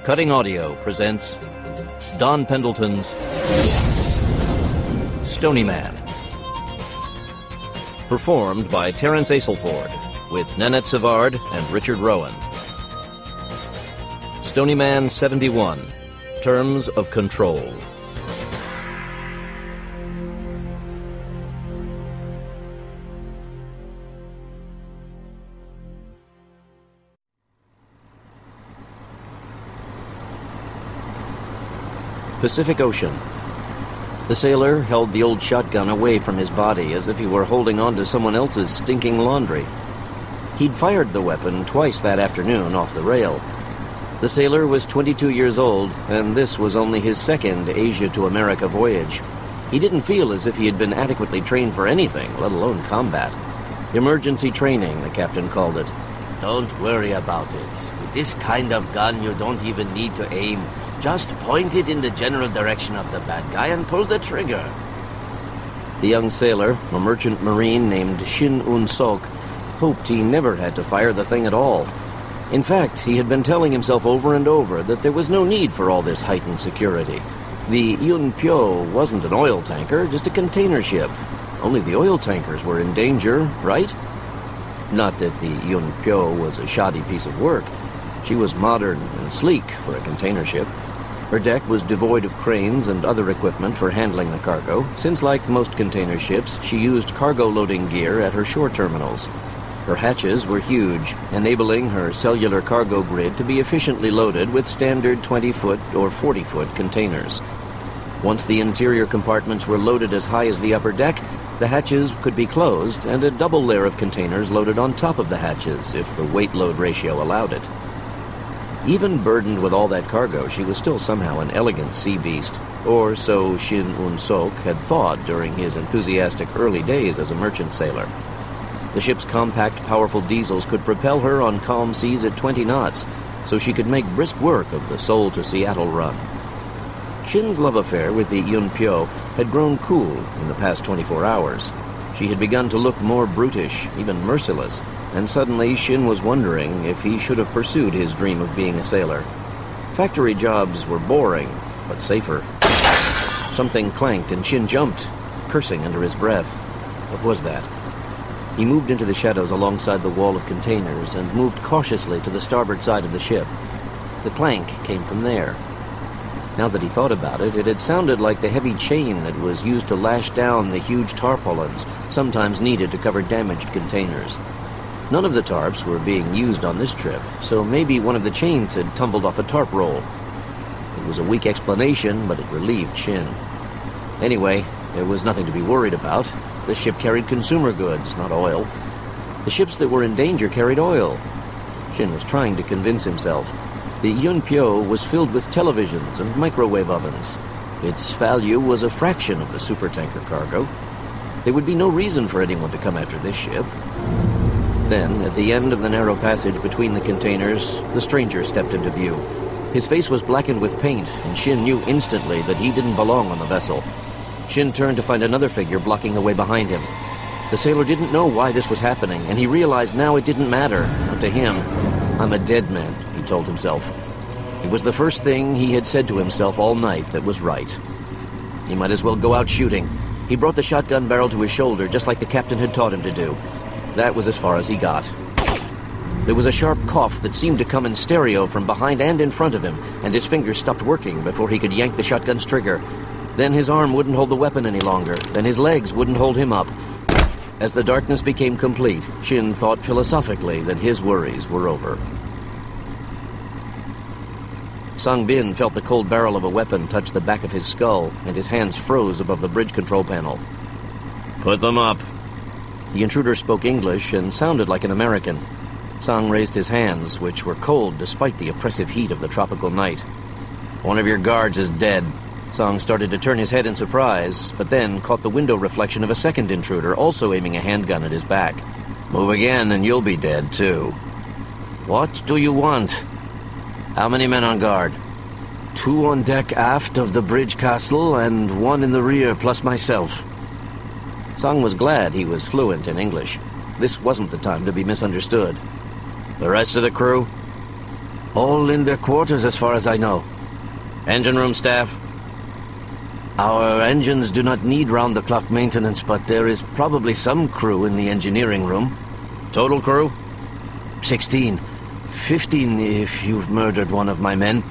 Cutting Audio presents Don Pendleton's Stony Man. Performed by Terence Aselford with Nanette Savard and Richard Rowan. Stony Man 71, Terms of Control. Pacific Ocean. The sailor held the old shotgun away from his body as if he were holding on to someone else's stinking laundry. He'd fired the weapon twice that afternoon off the rail. The sailor was 22 years old, and this was only his second Asia to America voyage. He didn't feel as if he had been adequately trained for anything, let alone combat. Emergency training, the captain called it. Don't worry about it. With this kind of gun, you don't even need to aim. Just point it in the general direction of the bad guy and pull the trigger. The young sailor, a merchant marine named Shin Un-sok, hoped he never had to fire the thing at all. In fact, he had been telling himself over and over that there was no need for all this heightened security. The Yun-pyo wasn't an oil tanker, just a container ship. Only the oil tankers were in danger, right? Not that the Yun-pyo was a shoddy piece of work. She was modern and sleek for a container ship. Her deck was devoid of cranes and other equipment for handling the cargo, since like most container ships, she used cargo loading gear at her shore terminals. Her hatches were huge, enabling her cellular cargo grid to be efficiently loaded with standard 20-foot or 40-foot containers. Once the interior compartments were loaded as high as the upper deck, the hatches could be closed and a double layer of containers loaded on top of the hatches if the weight-load ratio allowed it. Even burdened with all that cargo, she was still somehow an elegant sea beast, or so Shin Un-sok had thought during his enthusiastic early days as a merchant sailor. The ship's compact, powerful diesels could propel her on calm seas at 20 knots, so she could make brisk work of the Seoul to Seattle run. Shin's love affair with the Yun-pyo had grown cool in the past 24 hours. She had begun to look more brutish, even merciless, and suddenly Shin was wondering if he should have pursued his dream of being a sailor. Factory jobs were boring, but safer. Something clanked and Shin jumped, cursing under his breath. What was that? He moved into the shadows alongside the wall of containers and moved cautiously to the starboard side of the ship. The clank came from there. Now that he thought about it, it had sounded like the heavy chain that was used to lash down the huge tarpaulins, sometimes needed to cover damaged containers. None of the tarps were being used on this trip, so maybe one of the chains had tumbled off a tarp roll. It was a weak explanation, but it relieved Shin. Anyway, there was nothing to be worried about. The ship carried consumer goods, not oil. The ships that were in danger carried oil. Shin was trying to convince himself. The Yun-pyo was filled with televisions and microwave ovens. Its value was a fraction of the supertanker cargo. There would be no reason for anyone to come after this ship. Then, at the end of the narrow passage between the containers, the stranger stepped into view. His face was blackened with paint, and Shin knew instantly that he didn't belong on the vessel. Shin turned to find another figure blocking the way behind him. The sailor didn't know why this was happening, and he realized now it didn't matter, not to him. "I'm a dead man," he told himself. It was the first thing he had said to himself all night that was right. He might as well go out shooting. He brought the shotgun barrel to his shoulder, just like the captain had taught him to do. That was as far as he got. There was a sharp cough that seemed to come in stereo from behind and in front of him, and his fingers stopped working before he could yank the shotgun's trigger. Then his arm wouldn't hold the weapon any longer. Then his legs wouldn't hold him up. As the darkness became complete, Shin thought philosophically that his worries were over. Sang-bin felt the cold barrel of a weapon touch the back of his skull, and his hands froze above the bridge control panel. "Put them up." The intruder spoke English and sounded like an American. Sang raised his hands, which were cold despite the oppressive heat of the tropical night. "One of your guards is dead." Sang started to turn his head in surprise, but then caught the window reflection of a second intruder, also aiming a handgun at his back. "Move again and you'll be dead, too." "What do you want?" "How many men on guard?" "2 on deck aft of the bridge castle and 1 in the rear plus myself." Sang was glad he was fluent in English. This wasn't the time to be misunderstood. "The rest of the crew?" All in their quarters as far as I know. Engine room staff? Our engines do not need round-the-clock maintenance, but there is probably some crew in the engineering room. Total crew? 16. 15 if you've murdered one of my men.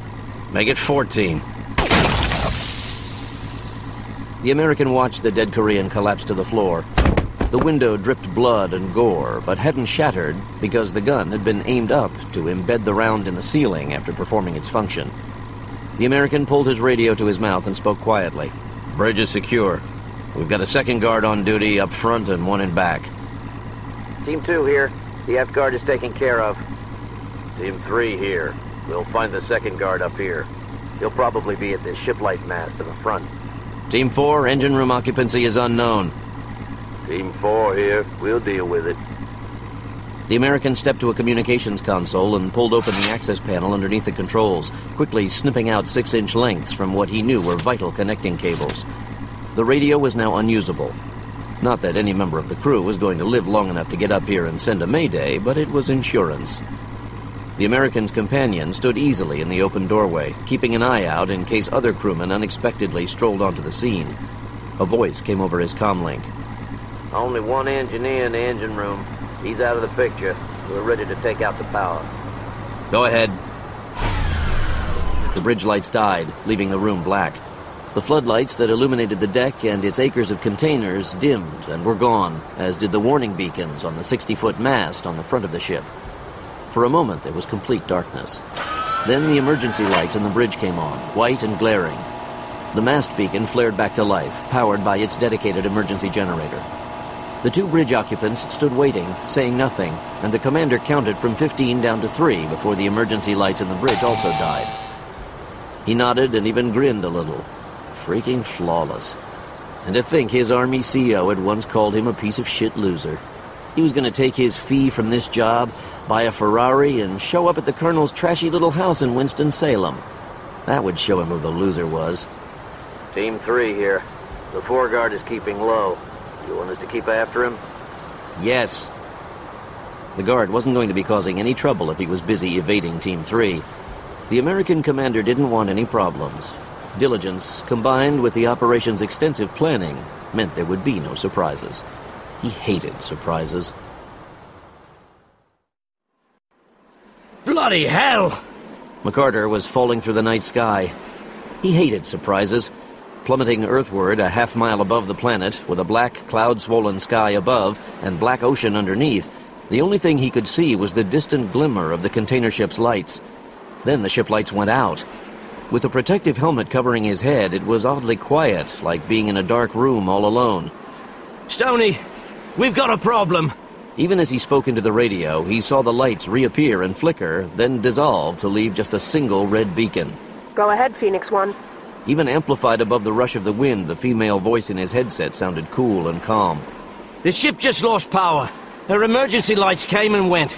Make it 14. The American watched the dead Korean collapse to the floor. The window dripped blood and gore, but hadn't shattered because the gun had been aimed up to embed the round in the ceiling after performing its function. The American pulled his radio to his mouth and spoke quietly. Bridge is secure. We've got a second guard on duty up front and one in back. Team 2 here. The aft guard is taken care of. Team 3 here. We'll find the second guard up here. He'll probably be at the shiplight mast in the front. Team 4, engine room occupancy is unknown. Team 4 here. We'll deal with it. The American stepped to a communications console and pulled open the access panel underneath the controls, quickly snipping out 6-inch lengths from what he knew were vital connecting cables. The radio was now unusable. Not that any member of the crew was going to live long enough to get up here and send a mayday, but it was insurance. The American's companion stood easily in the open doorway, keeping an eye out in case other crewmen unexpectedly strolled onto the scene. A voice came over his comlink. Only one engineer in the engine room. He's out of the picture. We're ready to take out the power. Go ahead. The bridge lights died, leaving the room black. The floodlights that illuminated the deck and its acres of containers dimmed and were gone, as did the warning beacons on the 60-foot mast on the front of the ship. For a moment, there was complete darkness. Then the emergency lights on the bridge came on, white and glaring. The mast beacon flared back to life, powered by its dedicated emergency generator. The two bridge occupants stood waiting, saying nothing, and the commander counted from 15 down to 3 before the emergency lights in the bridge also died. He nodded and even grinned a little. Freaking flawless. And to think his Army CO had once called him a piece of shit loser. He was going to take his fee from this job, buy a Ferrari, and show up at the Colonel's trashy little house in Winston-Salem. That would show him who the loser was. Team 3 here. The foreguard is keeping low. You want us to keep after him? Yes. The guard wasn't going to be causing any trouble if he was busy evading Team 3. The American commander didn't want any problems. Diligence, combined with the operation's extensive planning, meant there would be no surprises. He hated surprises. Bloody hell! MacArthur was falling through the night sky. He hated surprises. Plummeting earthward a half-mile above the planet, with a black, cloud-swollen sky above and black ocean underneath, the only thing he could see was the distant glimmer of the container ship's lights. Then the ship lights went out. With a protective helmet covering his head, it was oddly quiet, like being in a dark room all alone. Stony, we've got a problem. Even as he spoke into the radio, he saw the lights reappear and flicker, then dissolve to leave just a single red beacon. Go ahead, Phoenix 1. Even amplified above the rush of the wind, the female voice in his headset sounded cool and calm. The ship just lost power. Her emergency lights came and went.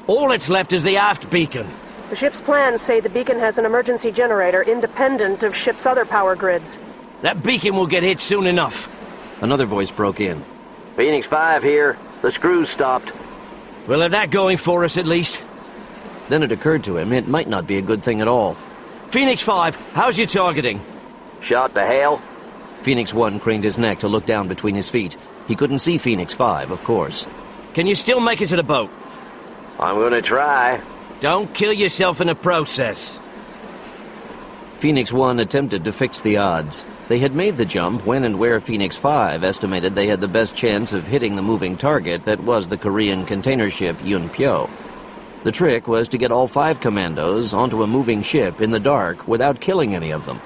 All that's left is the aft beacon. The ship's plans say the beacon has an emergency generator independent of ship's other power grids. That beacon will get hit soon enough. Another voice broke in. Phoenix 5 here. The screws stopped. We'll have that going for us at least. Then it occurred to him it might not be a good thing at all. Phoenix 5, how's your targeting? Shot to hell. Phoenix 1 craned his neck to look down between his feet. He couldn't see Phoenix 5, of course. Can you still make it to the boat? I'm gonna try. Don't kill yourself in the process. Phoenix 1 attempted to fix the odds. They had made the jump when and where Phoenix 5 estimated they had the best chance of hitting the moving target that was the Korean container ship Yunpyo. The trick was to get all 5 commandos onto a moving ship in the dark without killing any of them.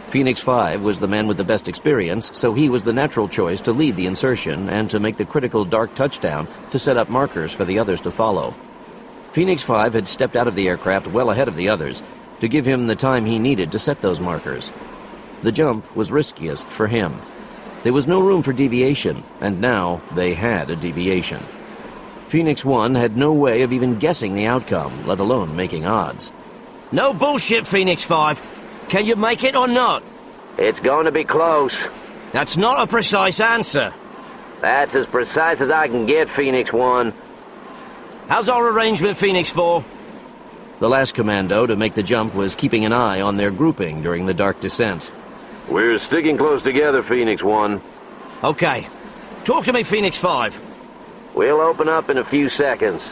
Phoenix 5 was the man with the best experience, so he was the natural choice to lead the insertion and to make the critical dark touchdown to set up markers for the others to follow. Phoenix 5 had stepped out of the aircraft well ahead of the others to give him the time he needed to set those markers. The jump was riskiest for him. There was no room for deviation, and now they had a deviation. Phoenix 1 had no way of even guessing the outcome, let alone making odds. No bullshit, Phoenix 5. Can you make it or not? It's going to be close. That's not a precise answer. That's as precise as I can get, Phoenix 1. How's our arrangement, Phoenix 4? The last commando to make the jump was keeping an eye on their grouping during the dark descent. We're sticking close together, Phoenix 1. Okay. Talk to me, Phoenix 5. We'll open up in a few seconds.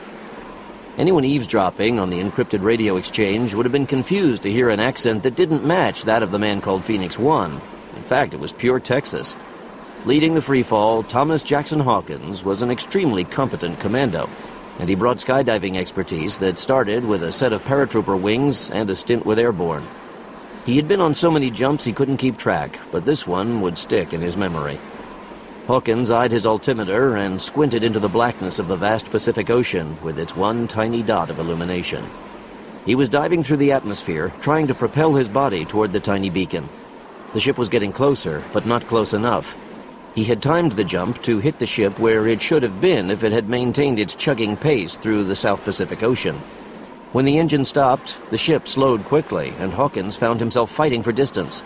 Anyone eavesdropping on the encrypted radio exchange would have been confused to hear an accent that didn't match that of the man called Phoenix 1. In fact, it was pure Texas. Leading the freefall, Thomas Jackson Hawkins was an extremely competent commando, and he brought skydiving expertise that started with a set of paratrooper wings and a stint with airborne. He had been on so many jumps he couldn't keep track, but this one would stick in his memory. Hawkins eyed his altimeter and squinted into the blackness of the vast Pacific Ocean with its one tiny dot of illumination. He was diving through the atmosphere, trying to propel his body toward the tiny beacon. The ship was getting closer, but not close enough. He had timed the jump to hit the ship where it should have been if it had maintained its chugging pace through the South Pacific Ocean. When the engine stopped, the ship slowed quickly, and Hawkins found himself fighting for distance.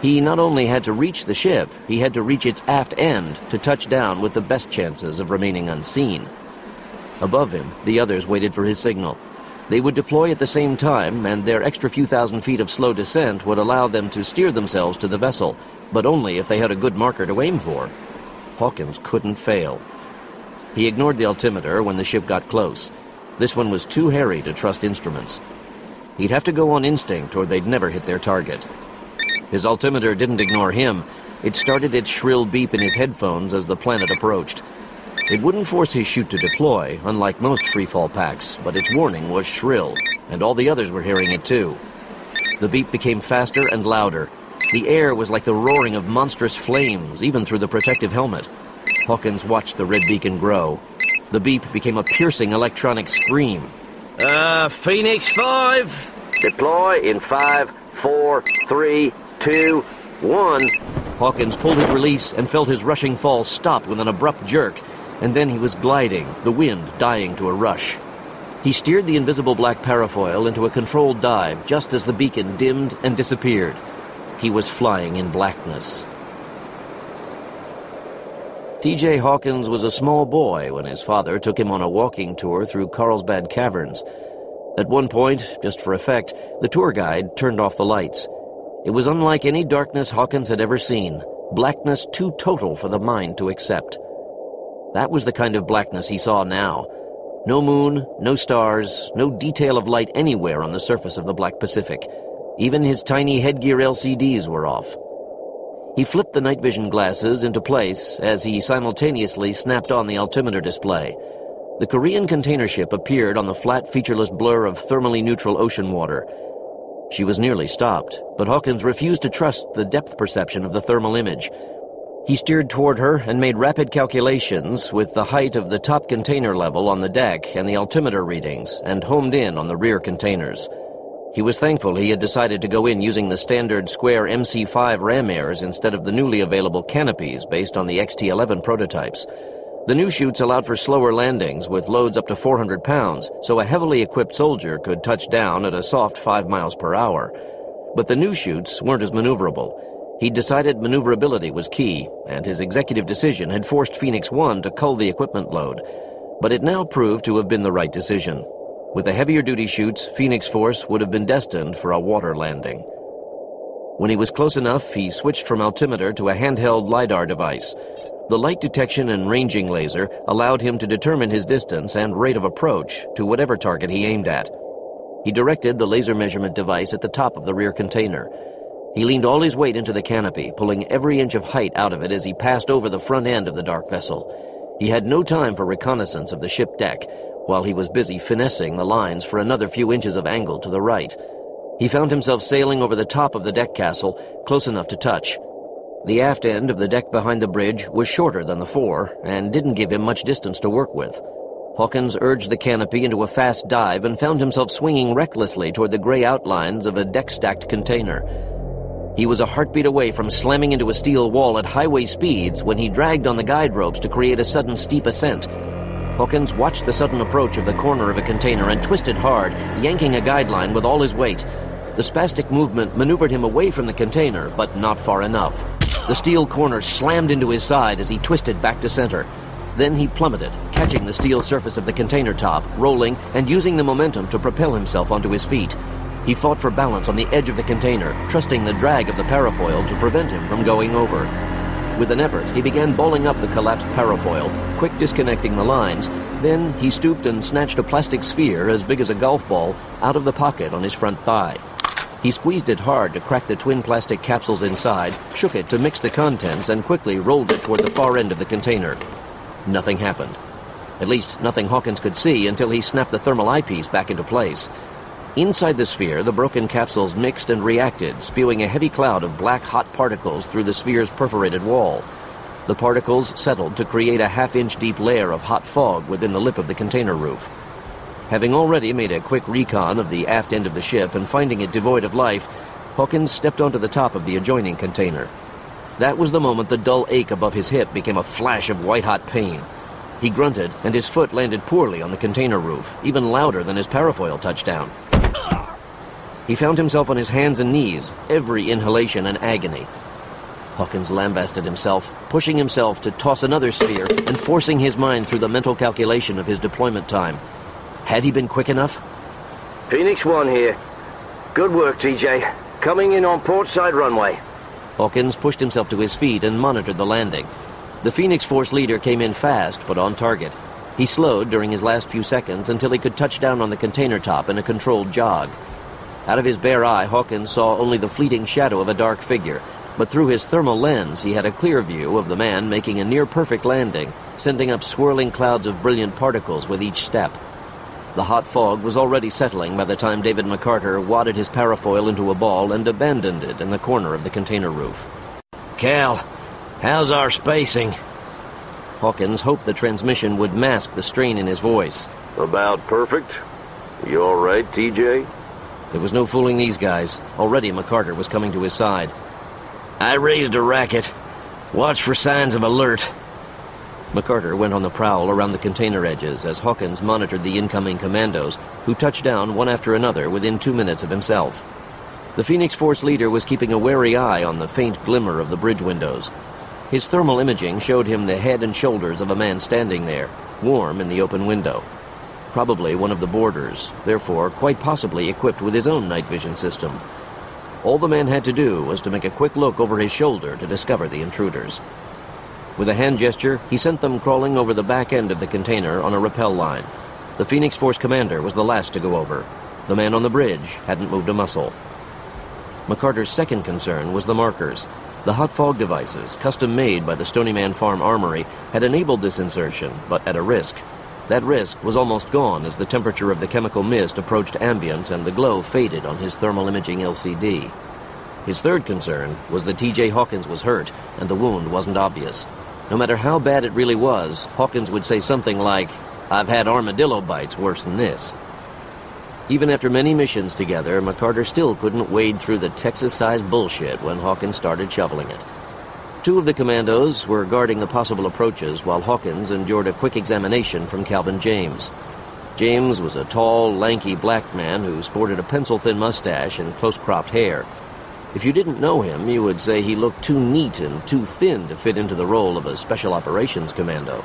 He not only had to reach the ship, he had to reach its aft end to touch down with the best chances of remaining unseen. Above him, the others waited for his signal. They would deploy at the same time, and their extra few thousand feet of slow descent would allow them to steer themselves to the vessel, but only if they had a good marker to aim for. Hawkins couldn't fail. He ignored the altimeter when the ship got close. This one was too hairy to trust instruments. He'd have to go on instinct or they'd never hit their target. His altimeter didn't ignore him. It started its shrill beep in his headphones as the planet approached. It wouldn't force his chute to deploy, unlike most freefall packs, but its warning was shrill, and all the others were hearing it too. The beep became faster and louder. The air was like the roaring of monstrous flames, even through the protective helmet. Hawkins watched the red beacon grow. The beep became a piercing electronic scream. Phoenix 5! Deploy in 5, 4, 3, 2, 1. Hawkins pulled his release and felt his rushing fall stop with an abrupt jerk, and then he was gliding, the wind dying to a rush. He steered the invisible black parafoil into a controlled dive just as the beacon dimmed and disappeared. He was flying in blackness. T.J. Hawkins was a small boy when his father took him on a walking tour through Carlsbad Caverns. At one point, just for effect, the tour guide turned off the lights. It was unlike any darkness Hawkins had ever seen, blackness too total for the mind to accept. That was the kind of blackness he saw now. No moon, no stars, no detail of light anywhere on the surface of the Black Pacific. Even his tiny headgear LCDs were off. He flipped the night vision glasses into place as he simultaneously snapped on the altimeter display. The Korean container ship appeared on the flat, featureless blur of thermally neutral ocean water. She was nearly stopped, but Hawkins refused to trust the depth perception of the thermal image. He steered toward her and made rapid calculations with the height of the top container level on the deck and the altimeter readings, and homed in on the rear containers. He was thankful he had decided to go in using the standard square MC-5 ram airs instead of the newly available canopies based on the XT-11 prototypes. The new chutes allowed for slower landings with loads up to 400 pounds, so a heavily equipped soldier could touch down at a soft 5 miles per hour. But the new chutes weren't as maneuverable. He'd decided maneuverability was key, and his executive decision had forced Phoenix 1 to cull the equipment load. But it now proved to have been the right decision. With the heavier-duty chutes, Phoenix Force would have been destined for a water landing. When he was close enough, he switched from altimeter to a handheld LiDAR device. The light detection and ranging laser allowed him to determine his distance and rate of approach to whatever target he aimed at. He directed the laser measurement device at the top of the rear container. He leaned all his weight into the canopy, pulling every inch of height out of it as he passed over the front end of the dark vessel. He had no time for reconnaissance of the ship deck, while he was busy finessing the lines for another few inches of angle to the right. He found himself sailing over the top of the deck castle, close enough to touch. The aft end of the deck behind the bridge was shorter than the fore, and didn't give him much distance to work with. Hawkins urged the canopy into a fast dive and found himself swinging recklessly toward the gray outlines of a deck-stacked container. He was a heartbeat away from slamming into a steel wall at highway speeds when he dragged on the guide ropes to create a sudden steep ascent. Hawkins watched the sudden approach of the corner of a container and twisted hard, yanking a guideline with all his weight. The spastic movement maneuvered him away from the container, but not far enough. The steel corner slammed into his side as he twisted back to center. Then he plummeted, catching the steel surface of the container top, rolling, and using the momentum to propel himself onto his feet. He fought for balance on the edge of the container, trusting the drag of the parafoil to prevent him from going over. With an effort, he began balling up the collapsed parafoil, quick disconnecting the lines. Then he stooped and snatched a plastic sphere as big as a golf ball out of the pocket on his front thigh. He squeezed it hard to crack the twin plastic capsules inside, shook it to mix the contents, and quickly rolled it toward the far end of the container. Nothing happened. At least, nothing Hawkins could see until he snapped the thermal eyepiece back into place. Inside the sphere, the broken capsules mixed and reacted, spewing a heavy cloud of black hot particles through the sphere's perforated wall. The particles settled to create a half-inch deep layer of hot fog within the lip of the container roof. Having already made a quick recon of the aft end of the ship and finding it devoid of life, Hawkins stepped onto the top of the adjoining container. That was the moment the dull ache above his hip became a flash of white-hot pain. He grunted, and his foot landed poorly on the container roof, even louder than his parafoil touchdown. He found himself on his hands and knees, every inhalation an agony. Hawkins lambasted himself, pushing himself to toss another sphere and forcing his mind through the mental calculation of his deployment time. Had he been quick enough? Phoenix 1 here. Good work, TJ. Coming in on port side runway. Hawkins pushed himself to his feet and monitored the landing. The Phoenix Force leader came in fast, but on target. He slowed during his last few seconds until he could touch down on the container top in a controlled jog. Out of his bare eye, Hawkins saw only the fleeting shadow of a dark figure, but through his thermal lens he had a clear view of the man making a near-perfect landing, sending up swirling clouds of brilliant particles with each step. The hot fog was already settling by the time David McCarter wadded his parafoil into a ball and abandoned it in the corner of the container roof. Cal, how's our spacing? Hawkins hoped the transmission would mask the strain in his voice. About perfect. You all right, TJ? There was no fooling these guys. Already McCarter was coming to his side. I raised a racket. Watch for signs of alert. McCarter went on the prowl around the container edges as Hawkins monitored the incoming commandos, who touched down one after another within 2 minutes of himself. The Phoenix Force leader was keeping a wary eye on the faint glimmer of the bridge windows. His thermal imaging showed him the head and shoulders of a man standing there, warm in the open window. Probably one of the boarders, therefore quite possibly equipped with his own night vision system. All the man had to do was to make a quick look over his shoulder to discover the intruders. With a hand gesture, he sent them crawling over the back end of the container on a rappel line. The Phoenix Force commander was the last to go over. The man on the bridge hadn't moved a muscle. McCarter's second concern was the markers. The hot fog devices, custom-made by the Stony Man Farm Armory, had enabled this insertion, but at a risk. That risk was almost gone as the temperature of the chemical mist approached ambient and the glow faded on his thermal imaging LCD. His third concern was that T.J. Hawkins was hurt, and the wound wasn't obvious. No matter how bad it really was, Hawkins would say something like, "I've had armadillo bites worse than this." Even after many missions together, McCarter still couldn't wade through the Texas-sized bullshit when Hawkins started shoveling it. 2 of the commandos were guarding the possible approaches while Hawkins endured a quick examination from Calvin James. James was a tall, lanky black man who sported a pencil-thin mustache and close-cropped hair. If you didn't know him, you would say he looked too neat and too thin to fit into the role of a special operations commando.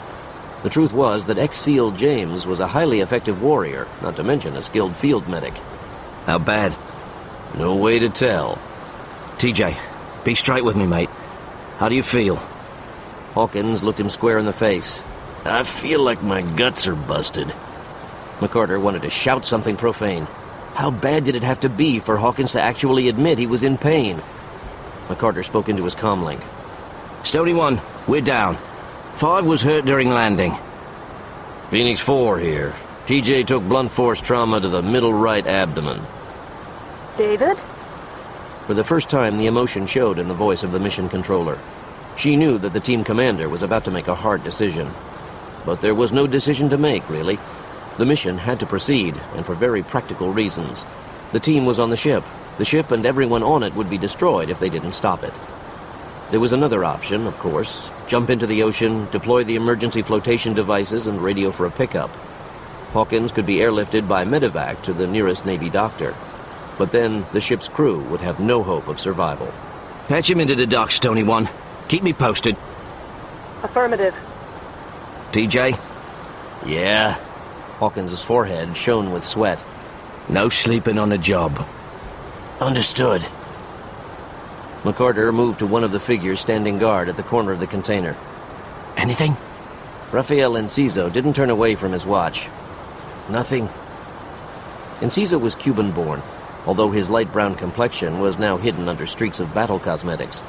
The truth was that ex-SEAL James was a highly effective warrior, not to mention a skilled field medic. How bad? No way to tell. TJ, be straight with me, mate. How do you feel? Hawkins looked him square in the face. I feel like my guts are busted. McCarter wanted to shout something profane. How bad did it have to be for Hawkins to actually admit he was in pain? McCarter spoke into his comlink. Stony 1, we're down. 5 was hurt during landing. Phoenix 4 here. TJ took blunt force trauma to the middle right abdomen. David? For the first time, the emotion showed in the voice of the mission controller. She knew that the team commander was about to make a hard decision. But there was no decision to make, really. The mission had to proceed, and for very practical reasons. The team was on the ship. The ship and everyone on it would be destroyed if they didn't stop it. There was another option, of course. Jump into the ocean, deploy the emergency flotation devices, and radio for a pickup. Hawkins could be airlifted by medevac to the nearest Navy doctor. But then the ship's crew would have no hope of survival. Patch him into the dock, Stony 1. Keep me posted. Affirmative. TJ? Yeah. Hawkins' forehead shone with sweat. No sleeping on the job. Understood. McCarter moved to one of the figures standing guard at the corner of the container. Anything? Rafael Enciso didn't turn away from his watch. Nothing. Enciso was Cuban-born, although his light brown complexion was now hidden under streaks of battle cosmetics.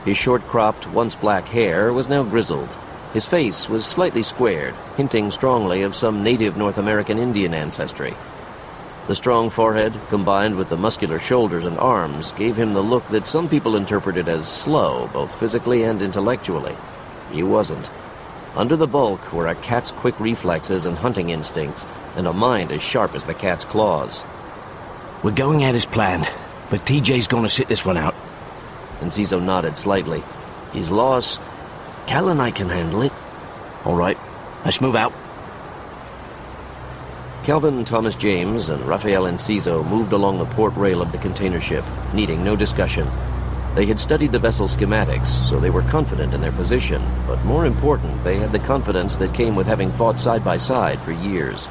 His short-cropped, once black hair was now grizzled. His face was slightly squared, hinting strongly of some native North American Indian ancestry. The strong forehead, combined with the muscular shoulders and arms, gave him the look that some people interpreted as slow, both physically and intellectually. He wasn't. Under the bulk were a cat's quick reflexes and hunting instincts, and a mind as sharp as the cat's claws. We're going out as planned, but TJ's gonna sit this one out. Enciso nodded slightly. His loss... Cal and I can handle it. All right, let's move out. Calvin Thomas James and Rafael Enciso moved along the port rail of the container ship, needing no discussion. They had studied the vessel schematics, so they were confident in their position, but more important, they had the confidence that came with having fought side by side for years.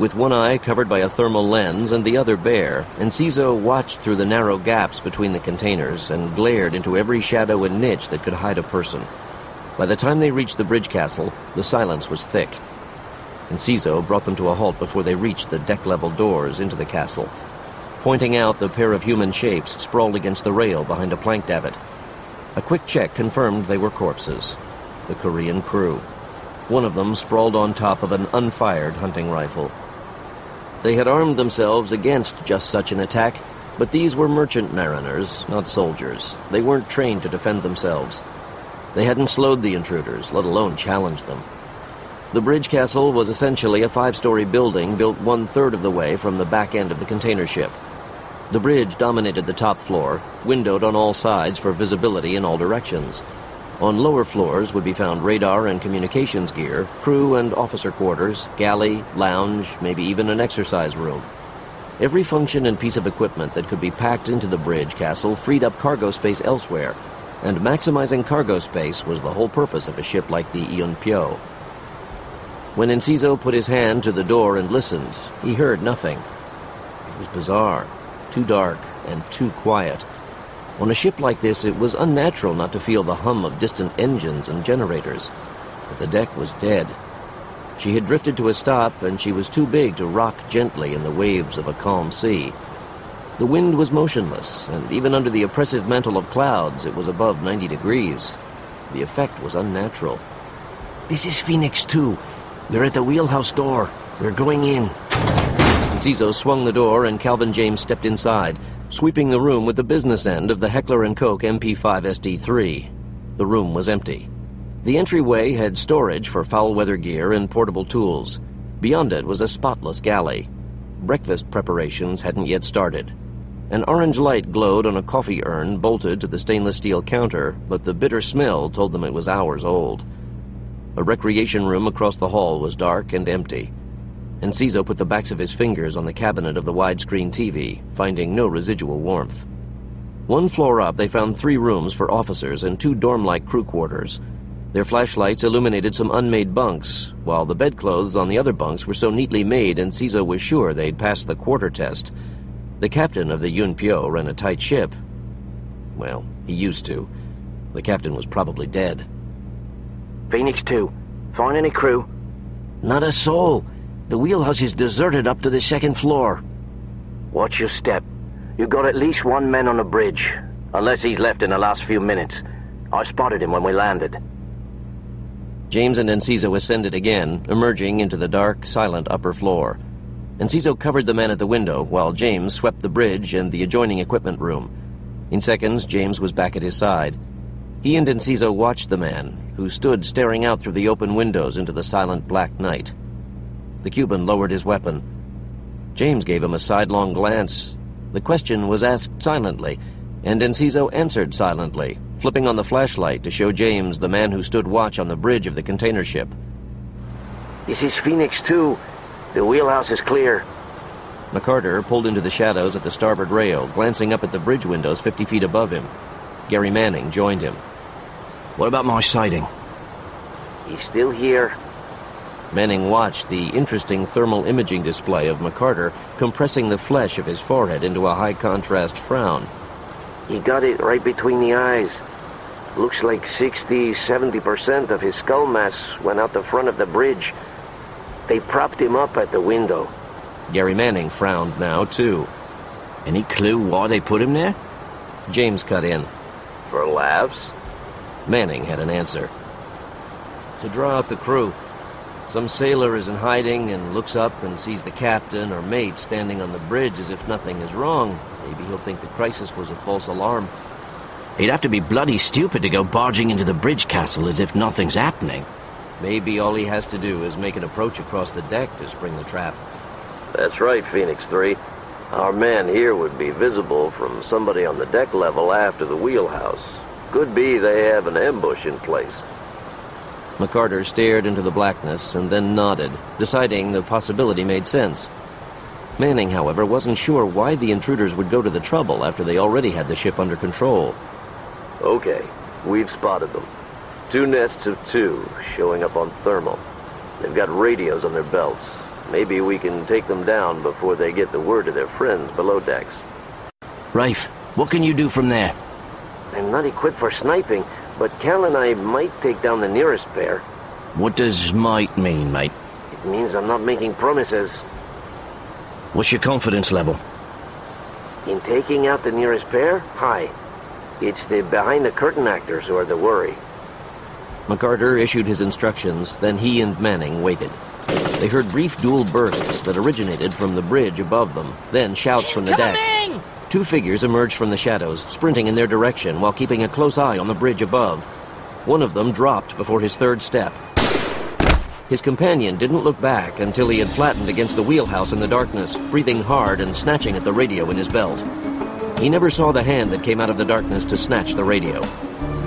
With one eye covered by a thermal lens and the other bare, Enciso watched through the narrow gaps between the containers and glared into every shadow and niche that could hide a person. By the time they reached the bridge castle, the silence was thick. Enciso brought them to a halt before they reached the deck-level doors into the castle, pointing out the pair of human shapes sprawled against the rail behind a plank davit. A quick check confirmed they were corpses. The Korean crew. One of them sprawled on top of an unfired hunting rifle. They had armed themselves against just such an attack, but these were merchant mariners, not soldiers. They weren't trained to defend themselves. They hadn't slowed the intruders, let alone challenged them. The bridge castle was essentially a 5-story building built 1/3 of the way from the back end of the container ship. The bridge dominated the top floor, windowed on all sides for visibility in all directions. On lower floors would be found radar and communications gear, crew and officer quarters, galley, lounge, maybe even an exercise room. Every function and piece of equipment that could be packed into the bridge castle freed up cargo space elsewhere, and maximizing cargo space was the whole purpose of a ship like the Yunpyo. When Enciso put his hand to the door and listened, he heard nothing. It was bizarre, too dark and too quiet. On a ship like this, it was unnatural not to feel the hum of distant engines and generators. But the deck was dead. She had drifted to a stop, and she was too big to rock gently in the waves of a calm sea. The wind was motionless, and even under the oppressive mantle of clouds, it was above 90 degrees. The effect was unnatural. This is Phoenix 2. We're at the wheelhouse door. We're going in. Enciso swung the door, and Calvin James stepped inside, sweeping the room with the business end of the Heckler & Koch MP5 SD3. The room was empty. The entryway had storage for foul-weather gear and portable tools. Beyond it was a spotless galley. Breakfast preparations hadn't yet started. An orange light glowed on a coffee urn bolted to the stainless steel counter, but the bitter smell told them it was hours old. A recreation room across the hall was dark and empty. Enciso put the backs of his fingers on the cabinet of the widescreen TV, finding no residual warmth. One floor up, they found 3 rooms for officers and 2 dorm-like crew quarters. Their flashlights illuminated some unmade bunks, while the bedclothes on the other bunks were so neatly made Enciso was sure they'd passed the quarter test. The captain of the Yunpyo ran a tight ship. Well, he used to. The captain was probably dead. Phoenix 2. Find any crew? Not a soul. The wheelhouse is deserted up to the 2nd floor. Watch your step. You got at least 1 man on the bridge, unless he's left in the last few minutes. I spotted him when we landed. James and Enciso ascended again, emerging into the dark, silent upper floor. Enciso covered the man at the window, while James swept the bridge and the adjoining equipment room. In seconds, James was back at his side. He and Enciso watched the man, who stood staring out through the open windows into the silent black night. The Cuban lowered his weapon. James gave him a sidelong glance. The question was asked silently, and Enciso answered silently, flipping on the flashlight to show James the man who stood watch on the bridge of the container ship. This is Phoenix 2. The wheelhouse is clear. McCarter pulled into the shadows at the starboard rail, glancing up at the bridge windows 50 feet above him. Gary Manning joined him. What about my sighting? He's still here. Manning watched the interesting thermal imaging display of McCarter compressing the flesh of his forehead into a high-contrast frown. He got it right between the eyes. Looks like 60-70% of his skull mass went out the front of the bridge. They propped him up at the window. Gary Manning frowned now, too. Any clue why they put him there? James cut in. For laughs? Manning had an answer. To draw out the crew. Some sailor is in hiding and looks up and sees the captain or mate standing on the bridge as if nothing is wrong. Maybe he'll think the crisis was a false alarm. He'd have to be bloody stupid to go barging into the bridge castle as if nothing's happening. Maybe all he has to do is make an approach across the deck to spring the trap. That's right, Phoenix 3. Our man here would be visible from somebody on the deck level after the wheelhouse. Could be they have an ambush in place. McCarter stared into the blackness and then nodded, deciding the possibility made sense. Manning, however, wasn't sure why the intruders would go to the trouble after they already had the ship under control. Okay, we've spotted them. 2 nests of 2 showing up on thermal. They've got radios on their belts. Maybe we can take them down before they get the word to their friends below decks. Rafe, what can you do from there? I'm not equipped for sniping, but Cal and I might take down the nearest pair. What does might mean, mate? It means I'm not making promises. What's your confidence level? In taking out the nearest pair? High. It's the behind-the-curtain actors who are the worry. McCarter issued his instructions, then he and Manning waited. They heard brief dual bursts that originated from the bridge above them, then shouts from the deck. 2 figures emerged from the shadows, sprinting in their direction while keeping a close eye on the bridge above. One of them dropped before his 3rd step. His companion didn't look back until he had flattened against the wheelhouse in the darkness, breathing hard and snatching at the radio in his belt. He never saw the hand that came out of the darkness to snatch the radio.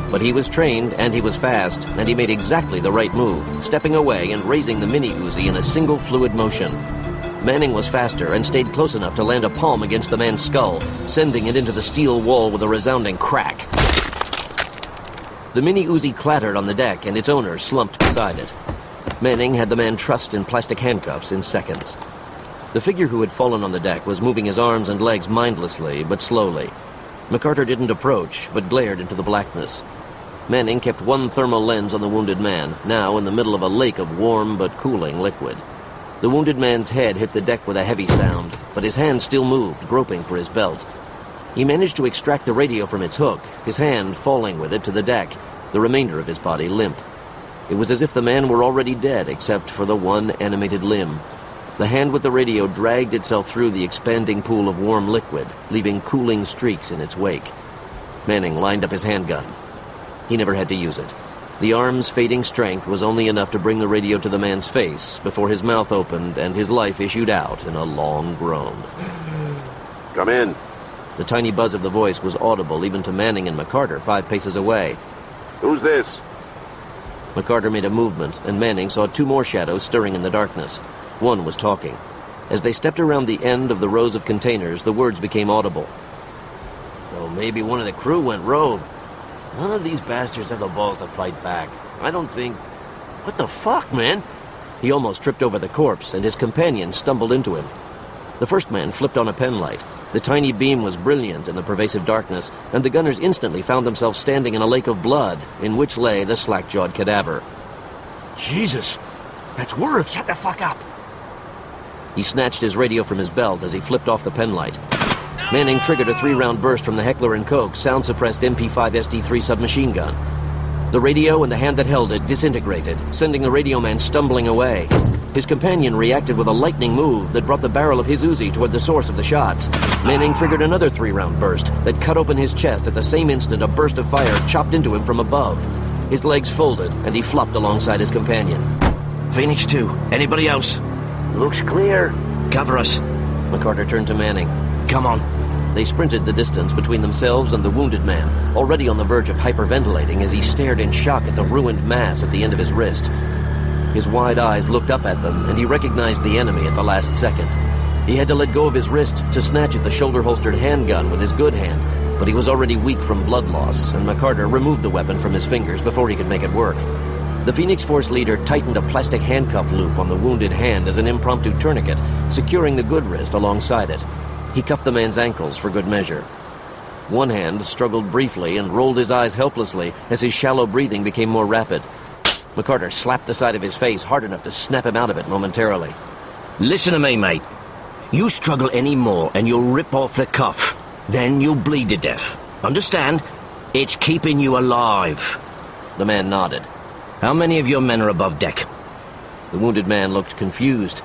But he was trained, and he was fast, and he made exactly the right move, stepping away and raising the mini-Uzi in a single fluid motion. Manning was faster and stayed close enough to land a palm against the man's skull, sending it into the steel wall with a resounding crack. The mini-Uzi clattered on the deck, and its owner slumped beside it. Manning had the man trussed in plastic handcuffs in seconds. The figure who had fallen on the deck was moving his arms and legs mindlessly, but slowly. McCarter didn't approach, but glared into the blackness. Manning kept one thermal lens on the wounded man, now in the middle of a lake of warm but cooling liquid. The wounded man's head hit the deck with a heavy sound, but his hand still moved, groping for his belt. He managed to extract the radio from its hook, his hand falling with it to the deck, the remainder of his body limp. It was as if the man were already dead, except for the one animated limb. The hand with the radio dragged itself through the expanding pool of warm liquid, leaving cooling streaks in its wake. Manning lined up his handgun. He never had to use it. The arm's fading strength was only enough to bring the radio to the man's face before his mouth opened and his life issued out in a long groan. Come in. The tiny buzz of the voice was audible even to Manning and McCarter 5 paces away. Who's this? McCarter made a movement, and Manning saw 2 more shadows stirring in the darkness. One was talking. As they stepped around the end of the rows of containers, the words became audible. So maybe one of the crew went rogue. None of these bastards have the balls to fight back. I don't think... What the fuck, man? He almost tripped over the corpse, and his companion stumbled into him. The first man flipped on a penlight. The tiny beam was brilliant in the pervasive darkness, and the gunners instantly found themselves standing in a lake of blood, in which lay the slack-jawed cadaver. Jesus! That's Worth! Shut the fuck up! He snatched his radio from his belt as he flipped off the penlight. Manning triggered a 3-round burst from the Heckler & Koch sound-suppressed MP5 SD3 submachine gun. The radio and the hand that held it disintegrated, sending the radio man stumbling away. His companion reacted with a lightning move that brought the barrel of his Uzi toward the source of the shots. Manning triggered another 3-round burst that cut open his chest. At the same instant, a burst of fire chopped into him from above. His legs folded, and he flopped alongside his companion. Phoenix 2, anybody else? Looks clear. Cover us. McCarter turned to Manning. Come on. They sprinted the distance between themselves and the wounded man, already on the verge of hyperventilating as he stared in shock at the ruined mass at the end of his wrist. His wide eyes looked up at them, and he recognized the enemy at the last second. He had to let go of his wrist to snatch at the shoulder-holstered handgun with his good hand, but he was already weak from blood loss, and McCarter removed the weapon from his fingers before he could make it work. The Phoenix Force leader tightened a plastic handcuff loop on the wounded hand as an impromptu tourniquet, securing the good wrist alongside it. He cuffed the man's ankles for good measure. One hand struggled briefly and rolled his eyes helplessly as his shallow breathing became more rapid. McCarter slapped the side of his face hard enough to snap him out of it momentarily. Listen to me, mate. You struggle any more and you'll rip off the cuff. Then you'll bleed to death. Understand? It's keeping you alive. The man nodded. How many of your men are above deck? The wounded man looked confused.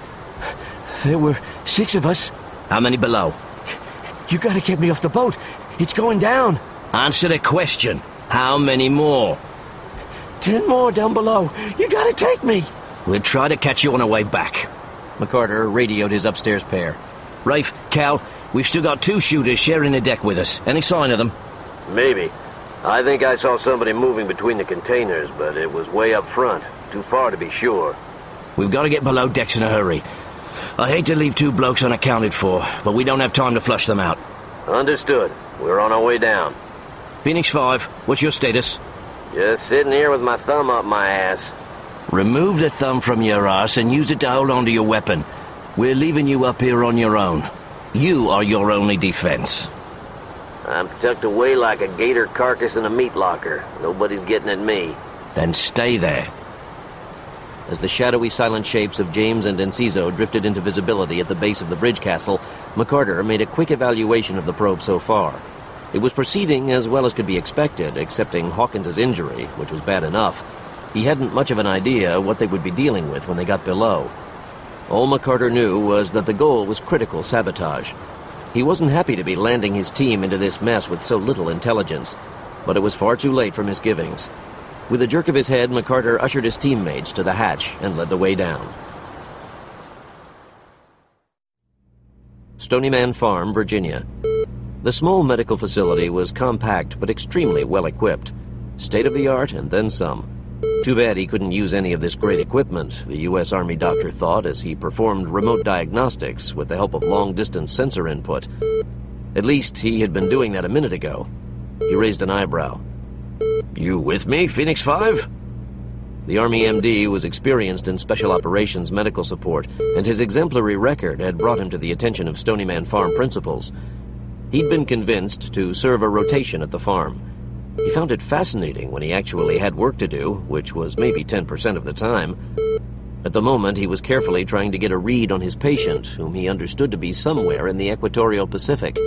There were 6 of us. How many below? You gotta get me off the boat. It's going down. Answer the question. How many more? 10 more down below. You gotta take me. We'll try to catch you on our way back. McCarter radioed his upstairs pair. Rafe, Cal, we've still got 2 shooters sharing the deck with us. Any sign of them? Maybe. I think I saw somebody moving between the containers, but it was way up front. Too far to be sure. We've got to get below decks in a hurry. I hate to leave 2 blokes unaccounted for, but we don't have time to flush them out. Understood. We're on our way down. Phoenix 5, what's your status? Just sitting here with my thumb up my ass. Remove the thumb from your ass and use it to hold onto your weapon. We're leaving you up here on your own. You are your only defense. I'm tucked away like a gator carcass in a meat locker. Nobody's getting at me. Then stay there. As the shadowy, silent shapes of James and Enciso drifted into visibility at the base of the bridge castle, McCarter made a quick evaluation of the probe so far. It was proceeding as well as could be expected, excepting Hawkins's injury, which was bad enough. He hadn't much of an idea what they would be dealing with when they got below. All McCarter knew was that the goal was critical sabotage. He wasn't happy to be landing his team into this mess with so little intelligence, but it was far too late for misgivings. With a jerk of his head, McCarter ushered his teammates to the hatch and led the way down. Stony Man Farm, Virginia. The small medical facility was compact but extremely well-equipped. State-of-the-art and then some. Too bad he couldn't use any of this great equipment, the U.S. Army doctor thought as he performed remote diagnostics with the help of long-distance sensor input. At least he had been doing that a minute ago. He raised an eyebrow. You with me, Phoenix 5? The Army MD was experienced in special operations medical support, and his exemplary record had brought him to the attention of Stony Man Farm principals. He'd been convinced to serve a rotation at the farm. He found it fascinating when he actually had work to do, which was maybe 10% of the time. At the moment, he was carefully trying to get a read on his patient, whom he understood to be somewhere in the equatorial Pacific.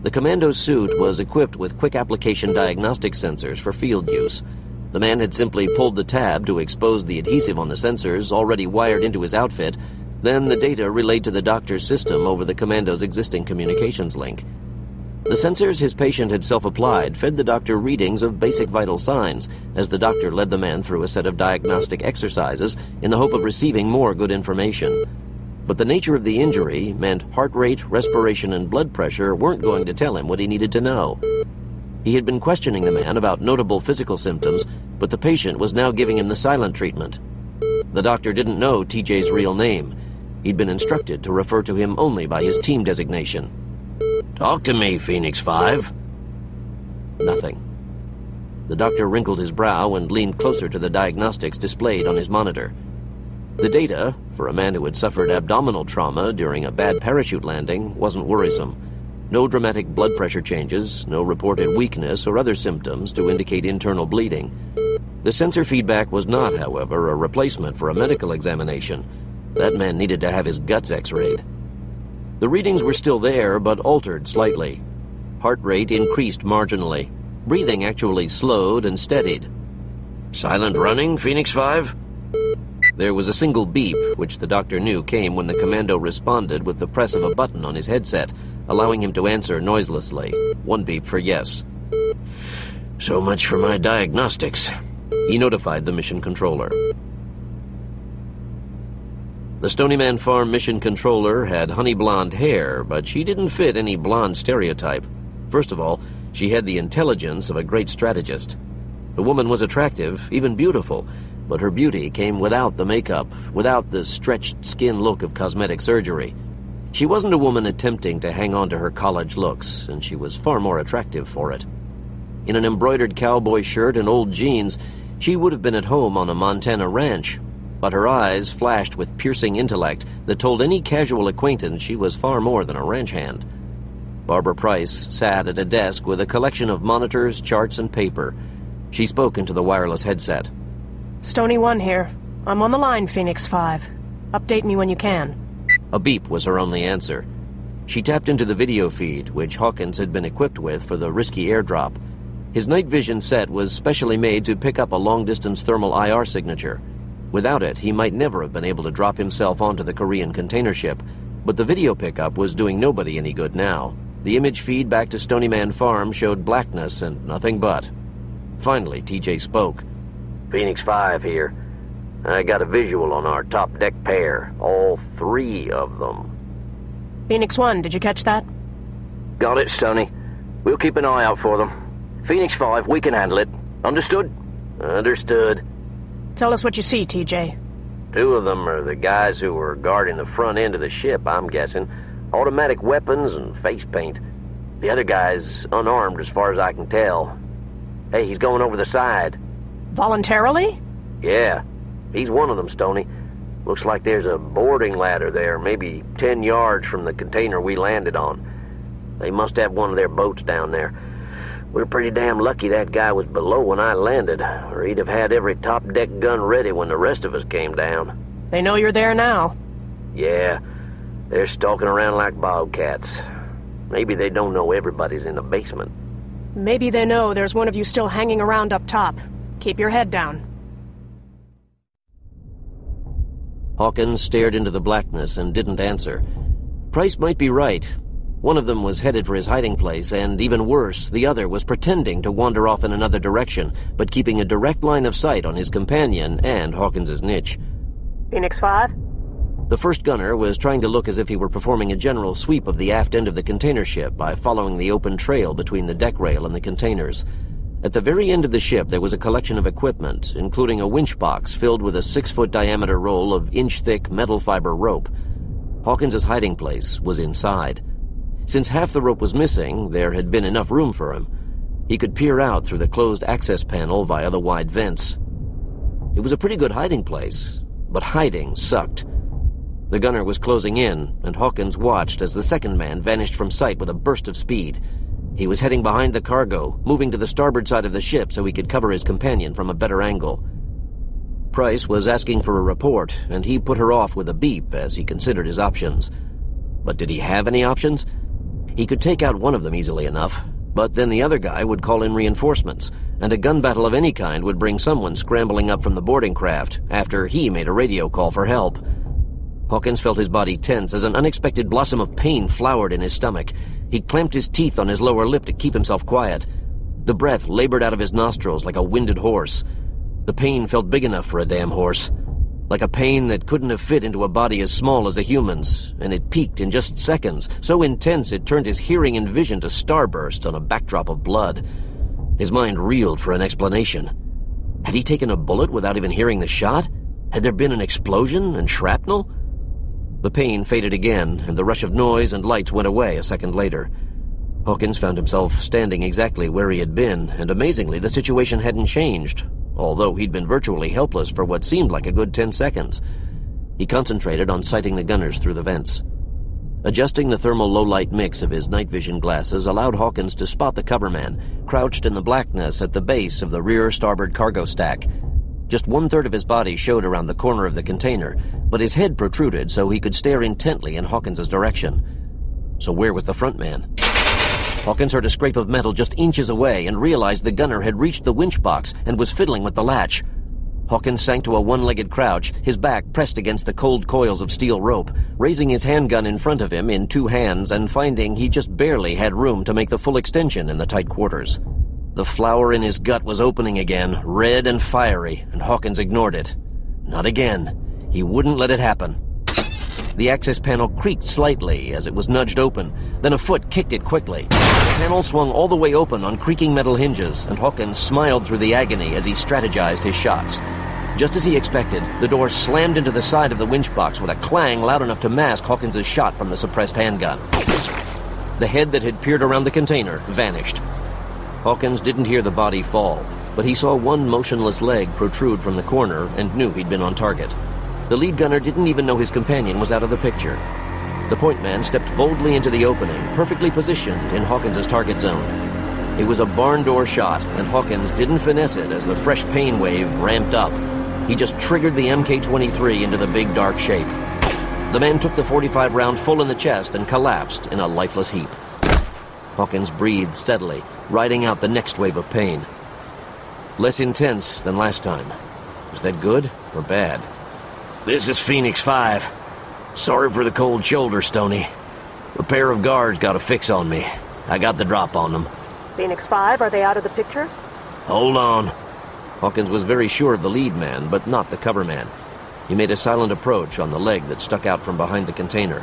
The commando suit was equipped with quick-application diagnostic sensors for field use. The man had simply pulled the tab to expose the adhesive on the sensors already wired into his outfit. Then the data relayed to the doctor's system over the commando's existing communications link. The sensors his patient had self-applied fed the doctor readings of basic vital signs as the doctor led the man through a set of diagnostic exercises in the hope of receiving more good information. But the nature of the injury meant heart rate, respiration, and blood pressure weren't going to tell him what he needed to know. He had been questioning the man about notable physical symptoms, but the patient was now giving him the silent treatment. The doctor didn't know TJ's real name. He'd been instructed to refer to him only by his team designation. Talk to me, Phoenix 5. Nothing. The doctor wrinkled his brow and leaned closer to the diagnostics displayed on his monitor. The data, for a man who had suffered abdominal trauma during a bad parachute landing, wasn't worrisome. No dramatic blood pressure changes, no reported weakness or other symptoms to indicate internal bleeding. The sensor feedback was not, however, a replacement for a medical examination. That man needed to have his guts x-rayed. The readings were still there, but altered slightly. Heart rate increased marginally. Breathing actually slowed and steadied. Silent running, Phoenix 5? There was a single beep, which the doctor knew came when the commando responded with the press of a button on his headset, allowing him to answer noiselessly. One beep for yes. So much for my diagnostics. He notified the mission controller. The Stony Man Farm mission controller had honey blonde hair, but she didn't fit any blonde stereotype. First of all, she had the intelligence of a great strategist. The woman was attractive, even beautiful, but her beauty came without the makeup, without the stretched skin look of cosmetic surgery. She wasn't a woman attempting to hang on to her college looks, and she was far more attractive for it. In an embroidered cowboy shirt and old jeans, She would have been at home on a Montana ranch, but her eyes flashed with piercing intellect that told any casual acquaintance she was far more than a ranch hand. Barbara Price sat at a desk with a collection of monitors, charts, and paper. She spoke into the wireless headset. Stony 1 here. I'm on the line, Phoenix 5. Update me when you can. A beep was her only answer. She tapped into the video feed, which Hawkins had been equipped with for the risky airdrop. His night vision set was specially made to pick up a long-distance thermal IR signature. Without it, he might never have been able to drop himself onto the Korean container ship, but the video pickup was doing nobody any good now. The image feed back to Stony Man Farm showed blackness and nothing but. Finally, TJ spoke. Phoenix 5 here. I got a visual on our top deck pair, all 3 of them. Phoenix 1, did you catch that? Got it, Stony. We'll keep an eye out for them. Phoenix 5, we can handle it. Understood? Understood. Tell us what you see, TJ. 2 of them are the guys who were guarding the front end of the ship, I'm guessing. Automatic weapons and face paint. The other guy's unarmed as far as I can tell. Hey, he's going over the side. Voluntarily? Yeah, he's one of them, Stony. Looks like there's a boarding ladder there, maybe 10 yards from the container we landed on. They must have one of their boats down there. We're pretty damn lucky that guy was below when I landed, or he'd have had every top deck gun ready when the rest of us came down. They know you're there now. Yeah, they're stalking around like bobcats. Maybe they don't know everybody's in the basement. Maybe they know there's one of you still hanging around up top. Keep your head down. Hawkins stared into the blackness and didn't answer. Price might be right. One of them was headed for his hiding place, and even worse, the other was pretending to wander off in another direction, but keeping a direct line of sight on his companion and Hawkins's niche. Phoenix 5? The first gunner was trying to look as if he were performing a general sweep of the aft end of the container ship by following the open trail between the deck rail and the containers. At the very end of the ship, there was a collection of equipment, including a winch box filled with a 6-foot diameter roll of inch-thick metal fiber rope. Hawkins's hiding place was inside. Since half the rope was missing, there had been enough room for him. He could peer out through the closed access panel via the wide vents. It was a pretty good hiding place, but hiding sucked. The gunner was closing in, and Hawkins watched as the second man vanished from sight with a burst of speed. He was heading behind the cargo, moving to the starboard side of the ship so he could cover his companion from a better angle. Price was asking for a report, and he put her off with a beep as he considered his options. But did he have any options? He could take out one of them easily enough, but then the other guy would call in reinforcements, and a gun battle of any kind would bring someone scrambling up from the boarding craft after he made a radio call for help. Hawkins felt his body tense as an unexpected blossom of pain flowered in his stomach. He clamped his teeth on his lower lip to keep himself quiet. The breath labored out of his nostrils like a winded horse. The pain felt big enough for a damn horse. Like a pain that couldn't have fit into a body as small as a human's, and it peaked in just seconds, so intense it turned his hearing and vision to starburst on a backdrop of blood. His mind reeled for an explanation. Had he taken a bullet without even hearing the shot? Had there been an explosion and shrapnel? The pain faded again, and the rush of noise and lights went away a second later. Hawkins found himself standing exactly where he had been, and amazingly the situation hadn't changed, although he'd been virtually helpless for what seemed like a good 10 seconds. He concentrated on sighting the gunners through the vents. Adjusting the thermal low-light mix of his night vision glasses allowed Hawkins to spot the coverman, crouched in the blackness at the base of the rear starboard cargo stack. Just 1/3 of his body showed around the corner of the container, but his head protruded so he could stare intently in Hawkins's direction. So where was the front man? Hawkins heard a scrape of metal just inches away and realized the gunner had reached the winch box and was fiddling with the latch. Hawkins sank to a one-legged crouch, his back pressed against the cold coils of steel rope, raising his handgun in front of him in 2 hands and finding he just barely had room to make the full extension in the tight quarters. The flower in his gut was opening again, red and fiery, and Hawkins ignored it. Not again. He wouldn't let it happen. The access panel creaked slightly as it was nudged open, then a foot kicked it quickly. The panel swung all the way open on creaking metal hinges, and Hawkins smiled through the agony as he strategized his shots. Just as he expected, the door slammed into the side of the winch box with a clang loud enough to mask Hawkins' shot from the suppressed handgun. The head that had peered around the container vanished. Hawkins didn't hear the body fall. but he saw one motionless leg protrude from the corner and knew he'd been on target. The lead gunner didn't even know his companion was out of the picture. The point man stepped boldly into the opening, perfectly positioned in Hawkins' target zone. It was a barn door shot, and Hawkins didn't finesse it as the fresh pain wave ramped up. He just triggered the MK-23 into the big dark shape. The man took the 45 round full in the chest and collapsed in a lifeless heap. Hawkins breathed steadily, riding out the next wave of pain. Less intense than last time. Was that good or bad? This is Phoenix 5. Sorry for the cold shoulder, Stony. A pair of guards got a fix on me. I got the drop on them. Phoenix 5, are they out of the picture? Hold on. Hawkins was very sure of the lead man, but not the cover man. He made a silent approach on the leg that stuck out from behind the container.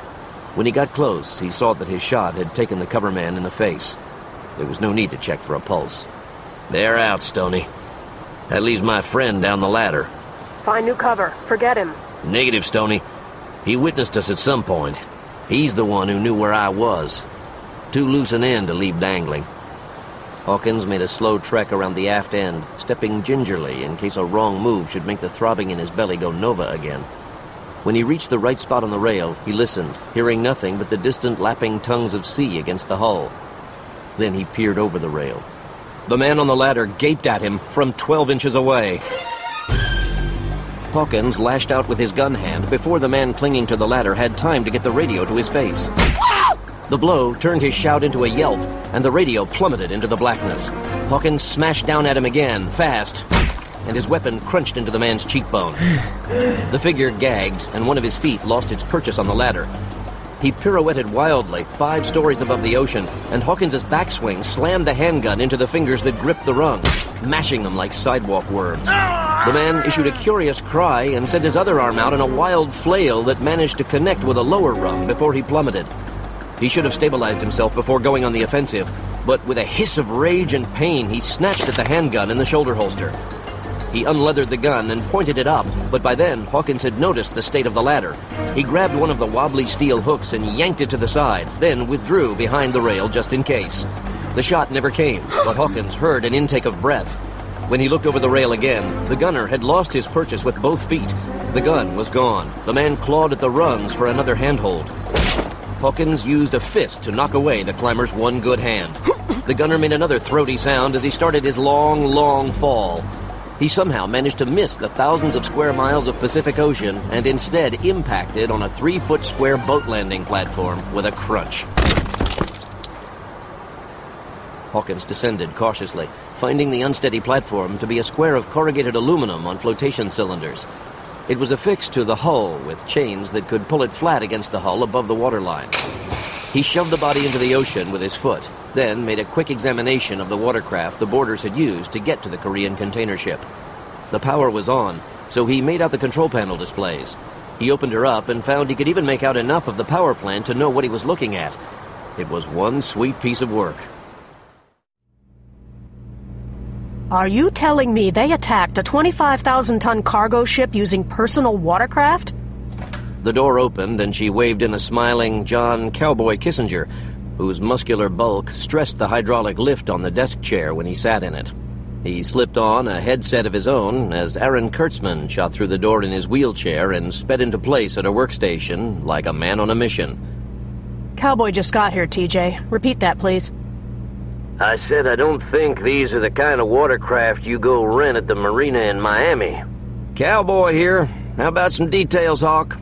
When he got close, he saw that his shot had taken the cover man in the face. There was no need to check for a pulse. They're out, Stony. That leaves my friend down the ladder. Find new cover. Forget him. Negative, Stony. He witnessed us at some point. He's the one who knew where I was. Too loose an end to leave dangling. Hawkins made a slow trek around the aft end, stepping gingerly in case a wrong move should make the throbbing in his belly go nova again. When he reached the right spot on the rail, he listened, hearing nothing but the distant lapping tongues of sea against the hull. Then he peered over the rail. The man on the ladder gaped at him from 12 inches away. Hawkins lashed out with his gun hand before the man clinging to the ladder had time to get the radio to his face. The blow turned his shout into a yelp, and the radio plummeted into the blackness. Hawkins smashed down at him again, fast, and his weapon crunched into the man's cheekbone. The figure gagged, and one of his feet lost its purchase on the ladder. He pirouetted wildly, 5 stories above the ocean, and Hawkins' backswing slammed the handgun into the fingers that gripped the rung, mashing them like sidewalk worms. The man issued a curious cry and sent his other arm out in a wild flail that managed to connect with a lower rung before he plummeted. He should have stabilized himself before going on the offensive, but with a hiss of rage and pain, he snatched at the handgun in the shoulder holster. He unleathered the gun and pointed it up, but by then, Hawkins had noticed the state of the ladder. He grabbed one of the wobbly steel hooks and yanked it to the side, then withdrew behind the rail just in case. The shot never came, but Hawkins heard an intake of breath. When he looked over the rail again, the gunner had lost his purchase with both feet. The gun was gone. The man clawed at the rungs for another handhold. Hawkins used a fist to knock away the climber's one good hand. The gunner made another throaty sound as he started his long, long fall. He somehow managed to miss the thousands of square miles of Pacific Ocean and instead impacted on a 3-foot square boat landing platform with a crunch. Hawkins descended cautiously, finding the unsteady platform to be a square of corrugated aluminum on flotation cylinders. It was affixed to the hull with chains that could pull it flat against the hull above the waterline. He shoved the body into the ocean with his foot, then made a quick examination of the watercraft the boarders had used to get to the Korean container ship. The power was on, so he made out the control panel displays. He opened her up and found he could even make out enough of the power plant to know what he was looking at. It was one sweet piece of work. Are you telling me they attacked a 25,000-ton cargo ship using personal watercraft? The door opened and she waved in a smiling John Cowboy Kissinger, whose muscular bulk stressed the hydraulic lift on the desk chair when he sat in it. He slipped on a headset of his own as Aaron Kurtzman shot through the door in his wheelchair and sped into place at a workstation like a man on a mission. Cowboy just got here, TJ. Repeat that, please. I said I don't think these are the kind of watercraft you go rent at the marina in Miami. Cowboy here. How about some details, Hawk?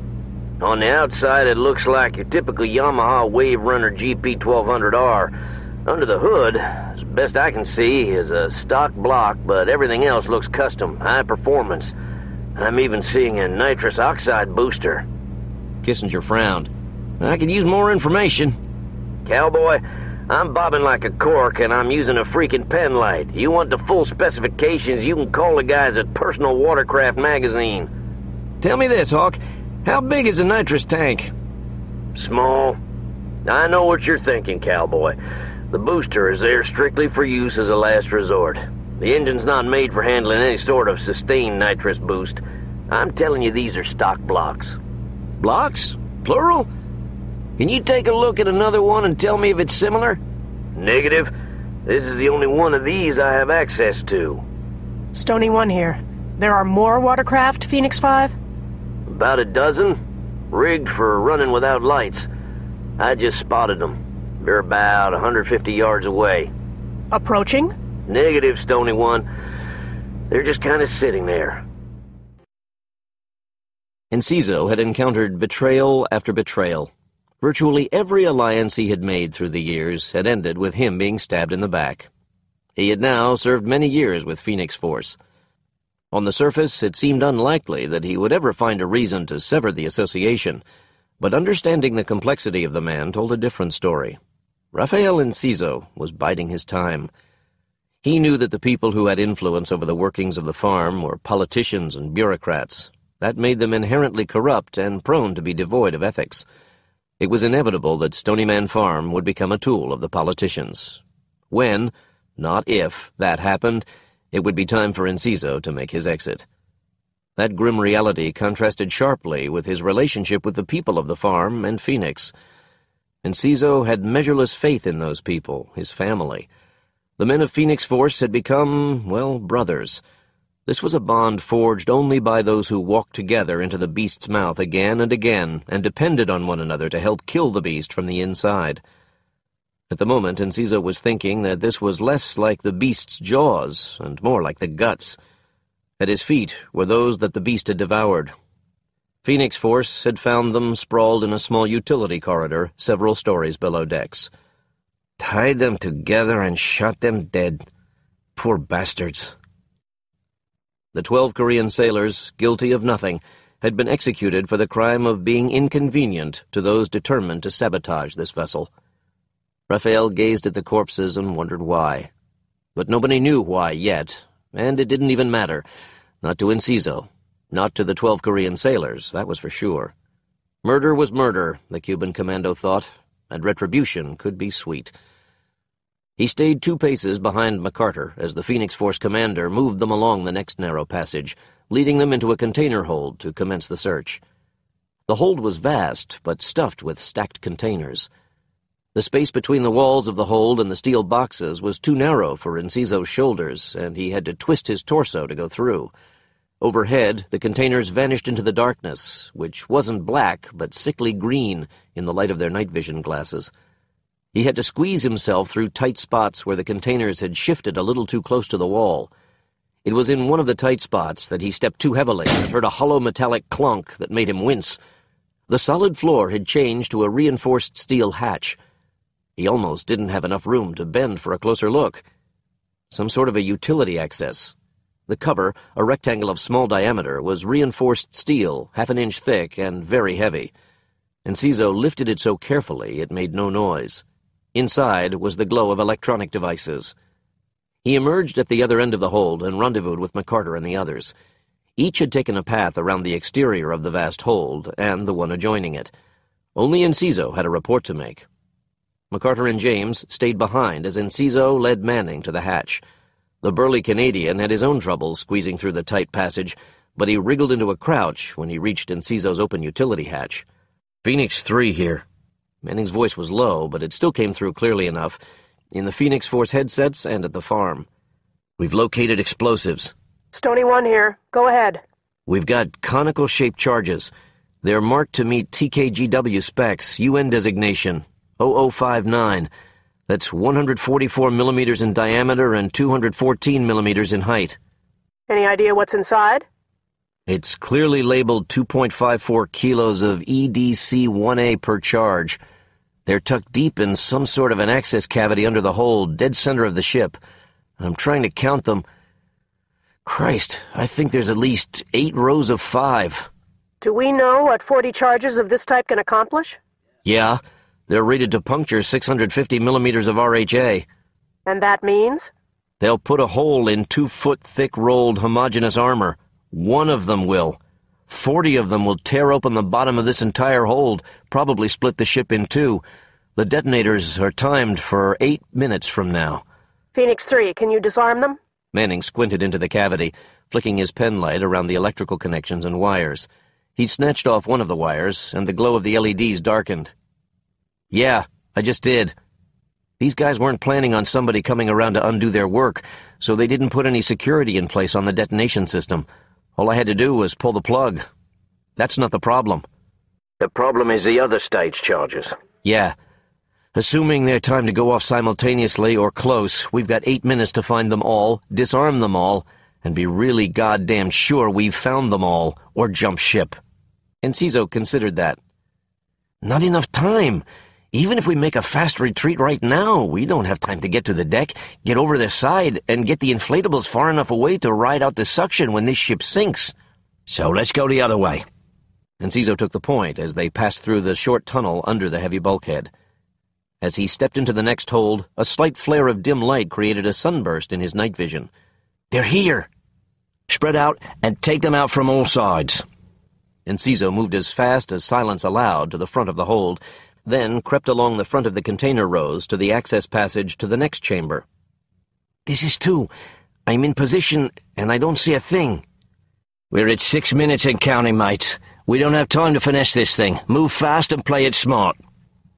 On the outside, it looks like your typical Yamaha Wave Runner GP 1200R. Under the hood, as best I can see, is a stock block, but everything else looks custom, high performance. I'm even seeing a nitrous oxide booster. Kissinger frowned. I could use more information. Cowboy, I'm bobbing like a cork, and I'm using a freaking pen light. You want the full specifications, you can call the guys at Personal Watercraft Magazine. Tell me this, Hawk. How big is a nitrous tank? Small. I know what you're thinking, Cowboy. The booster is there strictly for use as a last resort. The engine's not made for handling any sort of sustained nitrous boost. I'm telling you, these are stock blocks. Blocks? Plural? Can you take a look at another one and tell me if it's similar? Negative. This is the only one of these I have access to. Stony 1 here. There are more watercraft, Phoenix 5? About a dozen, rigged for running without lights. I just spotted them. They're about 150 yards away. Approaching? Negative, Stony 1. They're just kind of sitting there. Enciso had encountered betrayal after betrayal. Virtually every alliance he had made through the years had ended with him being stabbed in the back. He had now served many years with Phoenix Force. On the surface, it seemed unlikely that he would ever find a reason to sever the association, but understanding the complexity of the man told a different story. Rafael Enciso was biding his time. He knew that the people who had influence over the workings of the farm were politicians and bureaucrats. That made them inherently corrupt and prone to be devoid of ethics. It was inevitable that Stonyman Farm would become a tool of the politicians. When, not if, that happened, it would be time for Enciso to make his exit. That grim reality contrasted sharply with his relationship with the people of the farm and Phoenix. Enciso had measureless faith in those people, his family. The men of Phoenix Force had become, well, brothers. This was a bond forged only by those who walked together into the beast's mouth again and again and depended on one another to help kill the beast from the inside. At the moment, Enciso was thinking that this was less like the beast's jaws and more like the guts. At his feet were those that the beast had devoured. Phoenix Force had found them sprawled in a small utility corridor several stories below decks. Tied them together and shot them dead. Poor bastards. The 12 Korean sailors, guilty of nothing, had been executed for the crime of being inconvenient to those determined to sabotage this vessel. Raphael gazed at the corpses and wondered why. But nobody knew why yet, and it didn't even matter. Not to Enciso. Not to the 12 Korean sailors, that was for sure. Murder was murder, the Cuban commando thought, and retribution could be sweet. He stayed 2 paces behind MacArthur as the Phoenix Force commander moved them along the next narrow passage, leading them into a container hold to commence the search. The hold was vast, but stuffed with stacked containers. The space between the walls of the hold and the steel boxes was too narrow for Enciso's shoulders, and he had to twist his torso to go through. Overhead, the containers vanished into the darkness, which wasn't black, but sickly green in the light of their night vision glasses. He had to squeeze himself through tight spots where the containers had shifted a little too close to the wall. It was in one of the tight spots that he stepped too heavily and heard a hollow metallic clunk that made him wince. The solid floor had changed to a reinforced steel hatch. He almost didn't have enough room to bend for a closer look. Some sort of a utility access. The cover, a rectangle of small diameter, was reinforced steel, half an inch thick and very heavy. Enciso lifted it so carefully it made no noise. Inside was the glow of electronic devices. He emerged at the other end of the hold and rendezvoused with MacArthur and the others. Each had taken a path around the exterior of the vast hold and the one adjoining it. Only Enciso had a report to make. MacArthur and James stayed behind as Enciso led Manning to the hatch. The burly Canadian had his own troubles squeezing through the tight passage, but he wriggled into a crouch when he reached Enciso's open utility hatch. "Phoenix 3 here." Manning's voice was low, but it still came through clearly enough, in the Phoenix Force headsets and at the farm. "We've located explosives." Stony 1 here. Go ahead. "We've got conical-shaped charges. They're marked to meet TKGW specs, UN designation, 0059. That's 144 millimeters in diameter and 214 millimeters in height." Any idea what's inside? "It's clearly labeled 2.54 kilos of EDC-1A per charge. They're tucked deep in some sort of an access cavity under the hold, dead center of the ship. I'm trying to count them. Christ, I think there's at least 8 rows of 5. Do we know what 40 charges of this type can accomplish? Yeah, they're rated to puncture 650 millimeters of RHA. And that means? They'll put a hole in 2-foot-thick rolled homogeneous armor. One of them will. 40 of them will tear open the bottom of this entire hold, probably split the ship in 2. The detonators are timed for 8 minutes from now. Phoenix 3, can you disarm them? Manning squinted into the cavity, flicking his penlight around the electrical connections and wires. He snatched off one of the wires, and the glow of the LEDs darkened. "Yeah, I just did." These guys weren't planning on somebody coming around to undo their work, so they didn't put any security in place on the detonation system. All I had to do was pull the plug. That's not the problem. The problem is the other stage charges. Yeah. Assuming they're timed to go off simultaneously or close, we've got 8 minutes to find them all, disarm them all, and be really goddamn sure we've found them all, or jump ship. Enciso considered that. Not enough time. Even if we make a fast retreat right now, we don't have time to get to the deck, get over the side, and get the inflatables far enough away to ride out the suction when this ship sinks. So let's go the other way. Enciso took the point as they passed through the short tunnel under the heavy bulkhead. As he stepped into the next hold, a slight flare of dim light created a sunburst in his night vision. They're here! Spread out and take them out from all sides. Enciso moved as fast as silence allowed to the front of the hold, then crept along the front of the container rows to the access passage to the next chamber. This is 2. I'm in position, and I don't see a thing. We're at 6 minutes and counting, mates. We don't have time to finesse this thing. Move fast and play it smart.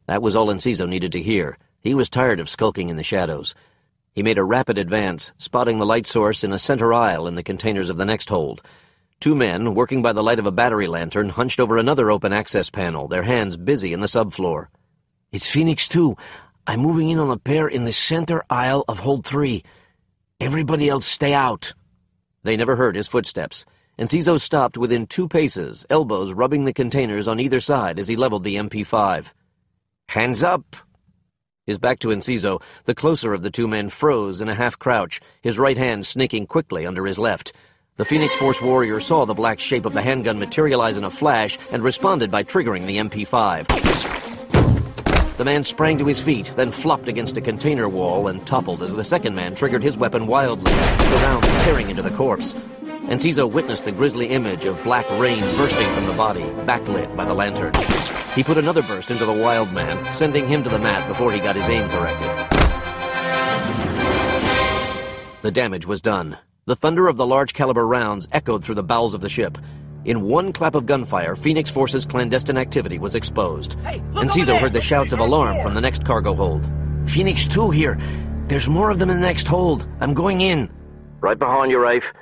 That was all Enciso needed to hear. He was tired of skulking in the shadows. He made a rapid advance, spotting the light source in a center aisle in the containers of the next hold. 2 men, working by the light of a battery lantern, hunched over another open access panel, their hands busy in the subfloor. It's Phoenix 2. I'm moving in on a pair in the center aisle of hold 3. Everybody else stay out. They never heard his footsteps. Enciso stopped within 2 paces, elbows rubbing the containers on either side as he leveled the MP5. Hands up! His back to Enciso, the closer of the 2 men froze in a half-crouch, his right hand snaking quickly under his left. The Phoenix Force warrior saw the black shape of the handgun materialize in a flash and responded by triggering the MP5. The man sprang to his feet, then flopped against a container wall and toppled as the second man triggered his weapon wildly, the rounds tearing into the corpse. Enciso witnessed the grisly image of black rain bursting from the body, backlit by the lantern. He put another burst into the wild man, sending him to the mat before he got his aim corrected. The damage was done. The thunder of the large-caliber rounds echoed through the bowels of the ship. In one clap of gunfire, Phoenix Force's clandestine activity was exposed. Enciso heard the shouts of alarm from the next cargo hold. Phoenix 2 here. There's more of them in the next hold. I'm going in. Right behind you, Rafe.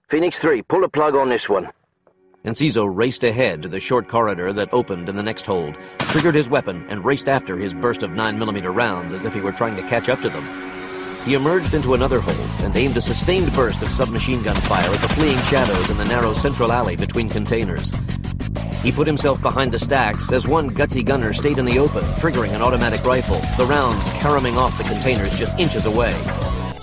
Phoenix 3, pull the plug on this one. Enciso raced ahead to the short corridor that opened in the next hold, triggered his weapon, and raced after his burst of 9mm rounds as if he were trying to catch up to them. He emerged into another hold and aimed a sustained burst of submachine gun fire at the fleeing shadows in the narrow central alley between containers. He put himself behind the stacks as one gutsy gunner stayed in the open, triggering an automatic rifle, the rounds caroming off the containers just inches away.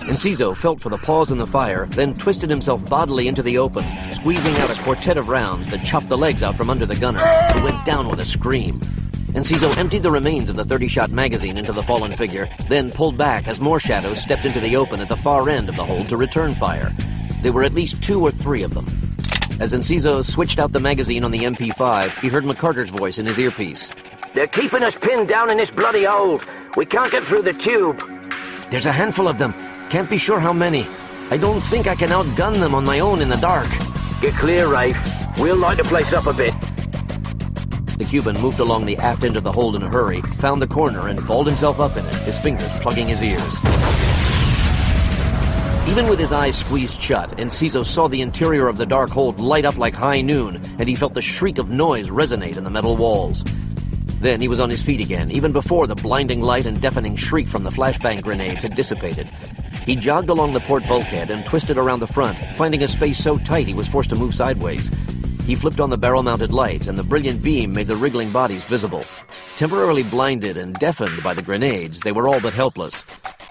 Enciso felt for the pause in the fire, then twisted himself bodily into the open, squeezing out a quartet of rounds that chopped the legs out from under the gunner, who went down with a scream. Enciso emptied the remains of the 30-shot magazine into the fallen figure, then pulled back as more shadows stepped into the open at the far end of the hold to return fire. There were at least 2 or 3 of them. As Enciso switched out the magazine on the MP5, he heard McCarter's voice in his earpiece. They're keeping us pinned down in this bloody hold. We can't get through the tube. There's a handful of them. Can't be sure how many. I don't think I can outgun them on my own in the dark. Get clear, Rafe. We'll light the place up a bit. The Cuban moved along the aft end of the hold in a hurry, found the corner, and balled himself up in it, his fingers plugging his ears. Even with his eyes squeezed shut, Enciso saw the interior of the dark hold light up like high noon, and he felt the shriek of noise resonate in the metal walls. Then he was on his feet again, even before the blinding light and deafening shriek from the flashbang grenades had dissipated. He jogged along the port bulkhead and twisted around the front, finding a space so tight he was forced to move sideways. He flipped on the barrel-mounted light, and the brilliant beam made the wriggling bodies visible. Temporarily blinded and deafened by the grenades, they were all but helpless.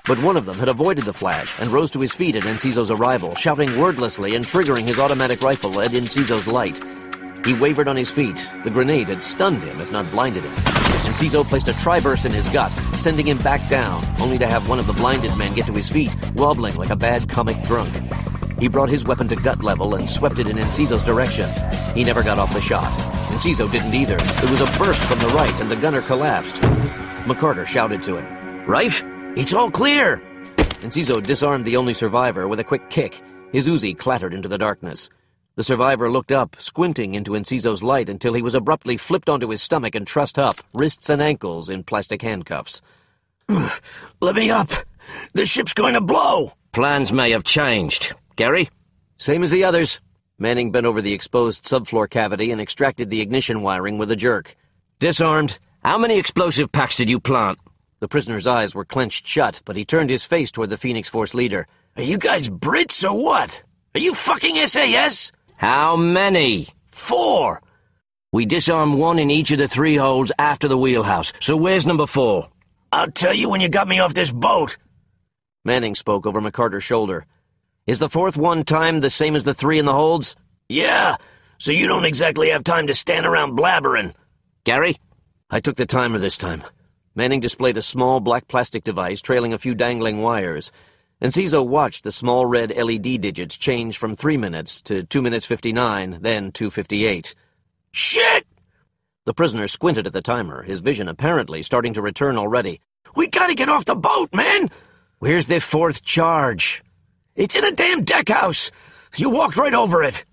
But one of them had avoided the flash and rose to his feet at Enciso's arrival, shouting wordlessly and triggering his automatic rifle at Enciso's light. He wavered on his feet. The grenade had stunned him, if not blinded him. Enciso placed a tri-burst in his gut, sending him back down, only to have one of the blinded men get to his feet, wobbling like a bad comic drunk. He brought his weapon to gut level and swept it in Enciso's direction. He never got off the shot. Enciso didn't either. There was a burst from the right, and the gunner collapsed. McCarter shouted to him. "Rafe, it's all clear!" Enciso disarmed the only survivor with a quick kick. His Uzi clattered into the darkness. The survivor looked up, squinting into Enciso's light until he was abruptly flipped onto his stomach and trussed up, wrists and ankles in plastic handcuffs. Let me up. The ship's going to blow. Plans may have changed. Gary? Same as the others. Manning bent over the exposed subfloor cavity and extracted the ignition wiring with a jerk. Disarmed. How many explosive packs did you plant? The prisoner's eyes were clenched shut, but he turned his face toward the Phoenix Force leader. Are you guys Brits or what? Are you fucking SAS? How many? 4. We disarmed 1 in each of the 3 holds after the wheelhouse. So where's number 4? I'll tell you when you got me off this boat. Manning spoke over McCarter's shoulder. Is the 4th one timed the same as the 3 in the holds? Yeah, so you don't exactly have time to stand around blabbering. Gary? I took the timer this time. Manning displayed a small black plastic device trailing a few dangling wires. Enciso watched the small red LED digits change from 3 minutes to 2 minutes 59, then 2:58. Shit! The prisoner squinted at the timer, his vision apparently starting to return already. We gotta get off the boat, man! Where's the 4th charge? It's in a damn deckhouse. You walked right over it.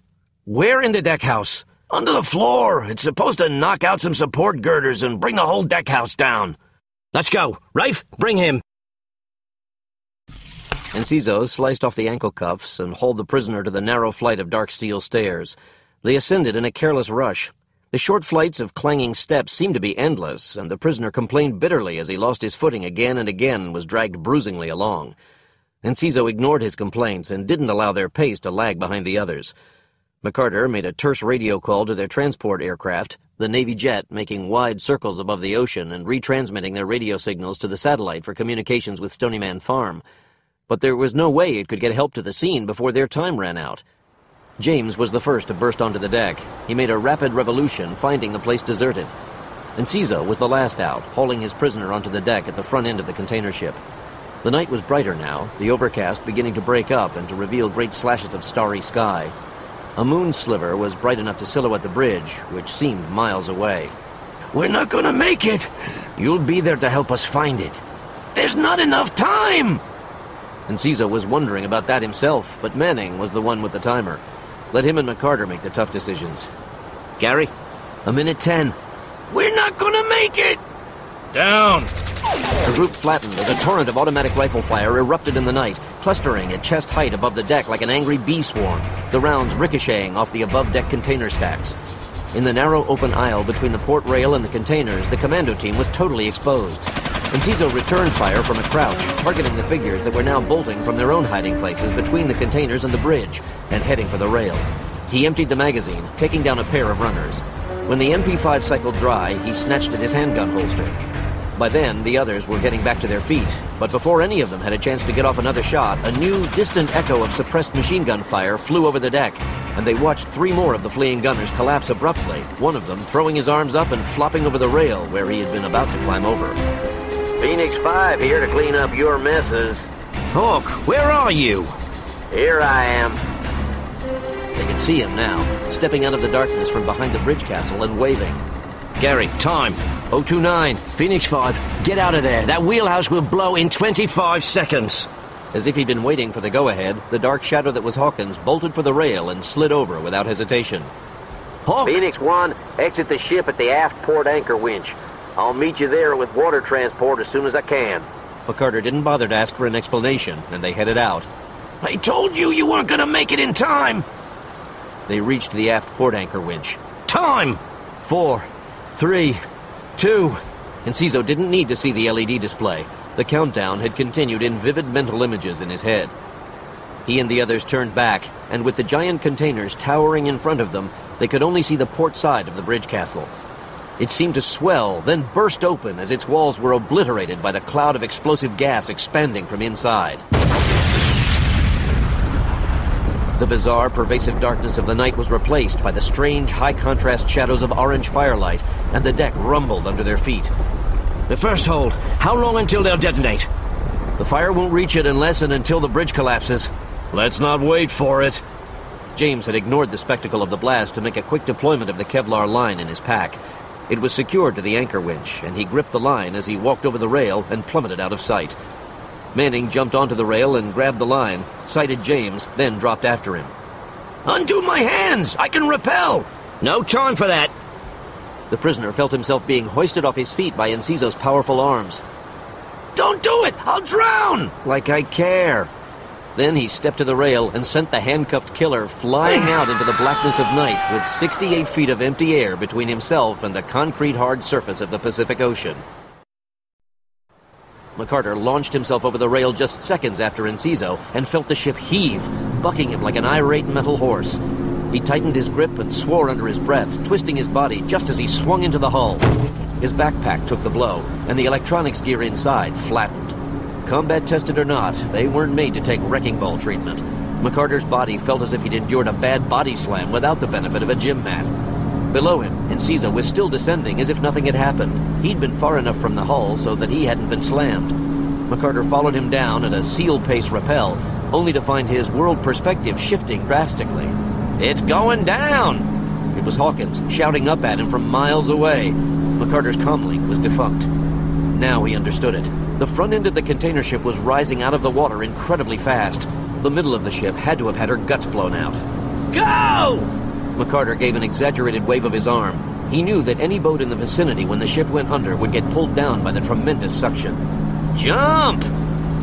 Where in the deckhouse? Under the floor. It's supposed to knock out some support girders and bring the whole deckhouse down. Let's go. Rafe, bring him. Enciso sliced off the ankle cuffs and hauled the prisoner to the narrow flight of dark steel stairs. They ascended in a careless rush. The short flights of clanging steps seemed to be endless, and the prisoner complained bitterly as he lost his footing again and again and was dragged bruisingly along. Enciso ignored his complaints and didn't allow their pace to lag behind the others. McCarter made a terse radio call to their transport aircraft, the Navy jet making wide circles above the ocean and retransmitting their radio signals to the satellite for communications with Stony Man Farm. But there was no way it could get help to the scene before their time ran out. James was the first to burst onto the deck. He made a rapid revolution, finding the place deserted. Enciso was the last out, hauling his prisoner onto the deck at the front end of the container ship. The night was brighter now, the overcast beginning to break up and to reveal great slashes of starry sky. A moon sliver was bright enough to silhouette the bridge, which seemed miles away. We're not gonna make it! You'll be there to help us find it. There's not enough time! Enciso was wondering about that himself, but Manning was the one with the timer. Let him and McCarter make the tough decisions. Gary? 1:10. We're not gonna make it! Down! The group flattened as a torrent of automatic rifle fire erupted in the night, clustering at chest height above the deck like an angry bee swarm, the rounds ricocheting off the above-deck container stacks. In the narrow open aisle between the port rail and the containers, the commando team was totally exposed. Enciso returned fire from a crouch, targeting the figures that were now bolting from their own hiding places between the containers and the bridge, and heading for the rail. He emptied the magazine, taking down a pair of runners. When the MP5 cycled dry, he snatched at his handgun holster. By then, the others were getting back to their feet, but before any of them had a chance to get off another shot, a new, distant echo of suppressed machine gun fire flew over the deck, and they watched 3 more of the fleeing gunners collapse abruptly, one of them throwing his arms up and flopping over the rail where he had been about to climb over. Phoenix 5 here to clean up your messes. Hawk, where are you? Here I am. They could see him now, stepping out of the darkness from behind the bridge castle and waving. Gary, time. 029. Phoenix 5, get out of there. That wheelhouse will blow in 25 seconds. As if he'd been waiting for the go-ahead, the dark shadow that was Hawkins bolted for the rail and slid over without hesitation. Hawk! Phoenix 1, exit the ship at the aft port anchor winch. I'll meet you there with water transport as soon as I can. McCarter didn't bother to ask for an explanation, and they headed out. I told you you weren't gonna make it in time! They reached the aft port anchor winch. Time! 4, 3, 2... Enciso didn't need to see the LED display. The countdown had continued in vivid mental images in his head. He and the others turned back, and with the giant containers towering in front of them, they could only see the port side of the bridge castle. It seemed to swell, then burst open as its walls were obliterated by the cloud of explosive gas expanding from inside. The bizarre, pervasive darkness of the night was replaced by the strange, high-contrast shadows of orange firelight, and the deck rumbled under their feet. The first hold. How long until they'll detonate? The fire won't reach it unless and until the bridge collapses. Let's not wait for it. James had ignored the spectacle of the blast to make a quick deployment of the Kevlar line in his pack. It was secured to the anchor winch, and he gripped the line as he walked over the rail and plummeted out of sight. Manning jumped onto the rail and grabbed the line, sighted James, then dropped after him. Undo my hands! I can rappel! No time for that! The prisoner felt himself being hoisted off his feet by Enciso's powerful arms. Don't do it! I'll drown! Like I care. Then he stepped to the rail and sent the handcuffed killer flying out into the blackness of night with 68 feet of empty air between himself and the concrete-hard surface of the Pacific Ocean. McCarter launched himself over the rail just seconds after Enciso and felt the ship heave, bucking him like an irate metal horse. He tightened his grip and swore under his breath, twisting his body just as he swung into the hull. His backpack took the blow, and the electronics gear inside flattened. Combat tested or not, they weren't made to take wrecking ball treatment. McCarter's body felt as if he'd endured a bad body slam without the benefit of a gym mat. Below him, Enciso was still descending as if nothing had happened. He'd been far enough from the hull so that he hadn't been slammed. McCarter followed him down at a seal-pace rappel, only to find his world perspective shifting drastically. It's going down! It was Hawkins, shouting up at him from miles away. McCarter's comlink was defunct. Now he understood it. The front end of the container ship was rising out of the water incredibly fast. The middle of the ship had to have had her guts blown out. Go! McCarter gave an exaggerated wave of his arm. He knew that any boat in the vicinity when the ship went under would get pulled down by the tremendous suction. Jump!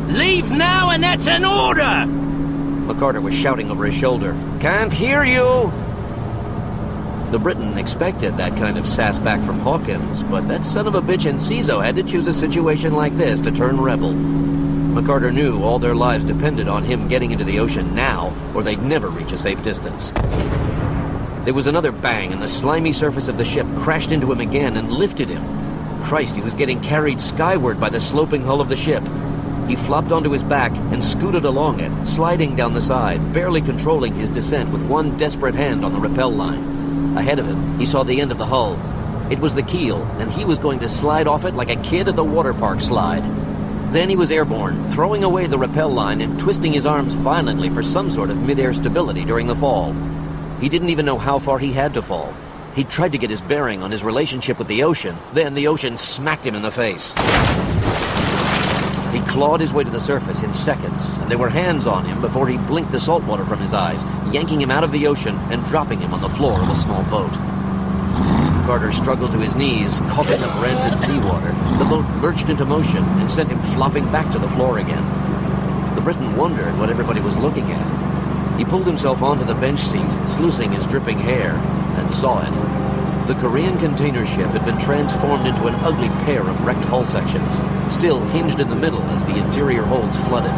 Leave now and that's an order! McCarter was shouting over his shoulder. Can't hear you! The Briton expected that kind of sass back from Hawkins, but that son of a bitch Enciso had to choose a situation like this to turn rebel. McCarter knew all their lives depended on him getting into the ocean now, or they'd never reach a safe distance. There was another bang, and the slimy surface of the ship crashed into him again and lifted him. Christ, he was getting carried skyward by the sloping hull of the ship. He flopped onto his back and scooted along it, sliding down the side, barely controlling his descent with one desperate hand on the rappel line. Ahead of him, he saw the end of the hull. It was the keel, and he was going to slide off it like a kid at the water park slide. Then he was airborne, throwing away the rappel line and twisting his arms violently for some sort of mid-air stability during the fall. He didn't even know how far he had to fall. He tried to get his bearing on his relationship with the ocean, then the ocean smacked him in the face. He clawed his way to the surface in seconds, and there were hands on him before he blinked the salt water from his eyes, yanking him out of the ocean and dropping him on the floor of a small boat. Carter struggled to his knees, coughing up rancid seawater. The boat lurched into motion and sent him flopping back to the floor again. The Briton wondered what everybody was looking at. He pulled himself onto the bench seat, sluicing his dripping hair, and saw it. The Korean container ship had been transformed into an ugly pair of wrecked hull sections, still hinged in the middle as the interior holds flooded.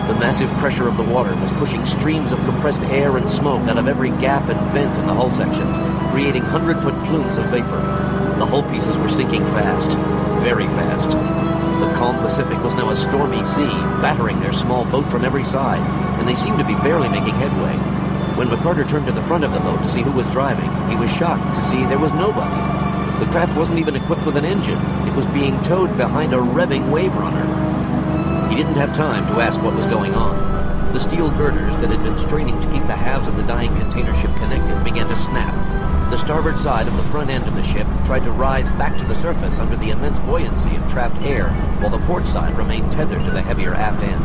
The massive pressure of the water was pushing streams of compressed air and smoke out of every gap and vent in the hull sections, creating 100-foot plumes of vapor. The hull pieces were sinking fast, very fast. The calm Pacific was now a stormy sea, battering their small boat from every side, and they seemed to be barely making headway. When McCarter turned to the front of the boat to see who was driving, he was shocked to see there was nobody. The craft wasn't even equipped with an engine. It was being towed behind a revving wave runner. He didn't have time to ask what was going on. The steel girders that had been straining to keep the halves of the dying container ship connected began to snap. The starboard side of the front end of the ship tried to rise back to the surface under the immense buoyancy of trapped air, while the port side remained tethered to the heavier aft end.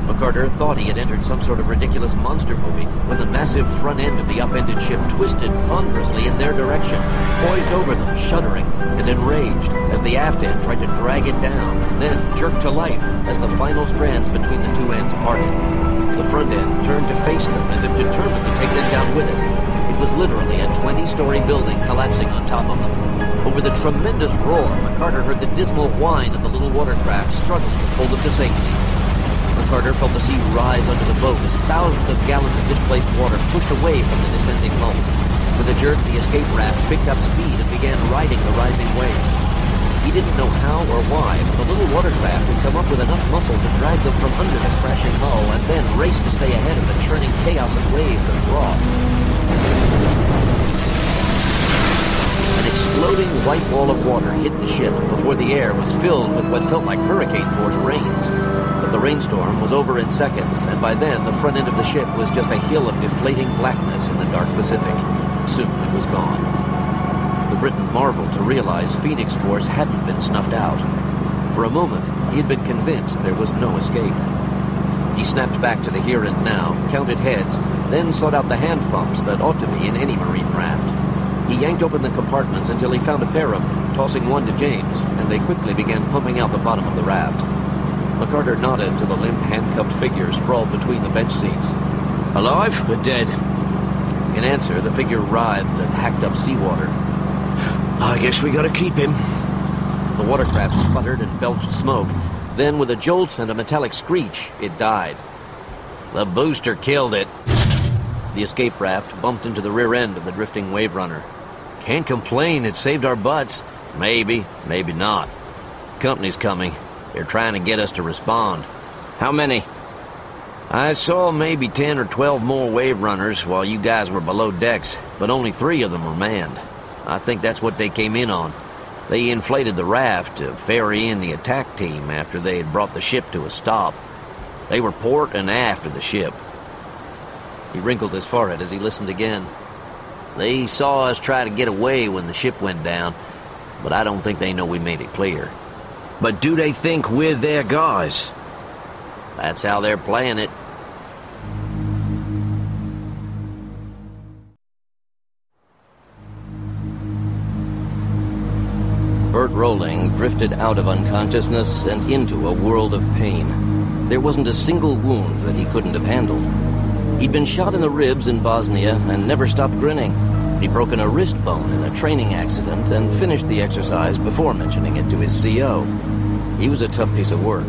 McCarter thought he had entered some sort of ridiculous monster movie when the massive front end of the upended ship twisted ponderously in their direction, poised over them, shuddering and enraged as the aft end tried to drag it down, then jerked to life as the final strands between the two ends parted. The front end turned to face them as if determined to take them down with it. It was literally a 20-story building collapsing on top of them. Over the tremendous roar, McCarter heard the dismal whine of the little watercraft struggling to pull them to safety. McCarter felt the sea rise under the boat as thousands of gallons of displaced water pushed away from the descending hull. With a jerk, the escape raft picked up speed and began riding the rising wave. He didn't know how or why, but the little watercraft had come up with enough muscle to drag them from under the crashing hull and then race to stay ahead of the churning chaos of waves and froth. An exploding white wall of water hit the ship before the air was filled with what felt like hurricane-force rains. But the rainstorm was over in seconds, and by then the front end of the ship was just a hill of deflating blackness in the dark Pacific. Soon it was gone. The Briton marveled to realize Phoenix Force hadn't been snuffed out. For a moment, he had been convinced there was no escape. He snapped back to the here and now, counted heads, then sought out the hand pumps that ought to be in any marine raft. He yanked open the compartments until he found a pair of them, tossing one to James, and they quickly began pumping out the bottom of the raft. McCarter nodded to the limp, handcuffed figure sprawled between the bench seats. Alive or dead? In answer, the figure writhed and hacked up seawater. I guess we gotta keep him. The watercraft sputtered and belched smoke. Then, with a jolt and a metallic screech, it died. The booster killed it. The escape raft bumped into the rear end of the drifting wave runner. Can't complain, it saved our butts. Maybe, maybe not. Company's coming. They're trying to get us to respond. How many? I saw maybe 10 or 12 more wave runners while you guys were below decks, but only 3 of them were manned. I think that's what they came in on. They inflated the raft to ferry in the attack team after they had brought the ship to a stop. They were port and aft of the ship. He wrinkled his forehead as he listened again. They saw us try to get away when the ship went down, but I don't think they know we made it clear. But do they think we're their guys? That's how they're playing it. Bert Rolling drifted out of unconsciousness and into a world of pain. There wasn't a single wound that he couldn't have handled. He'd been shot in the ribs in Bosnia and never stopped grinning. He'd broken a wrist bone in a training accident and finished the exercise before mentioning it to his CO. He was a tough piece of work,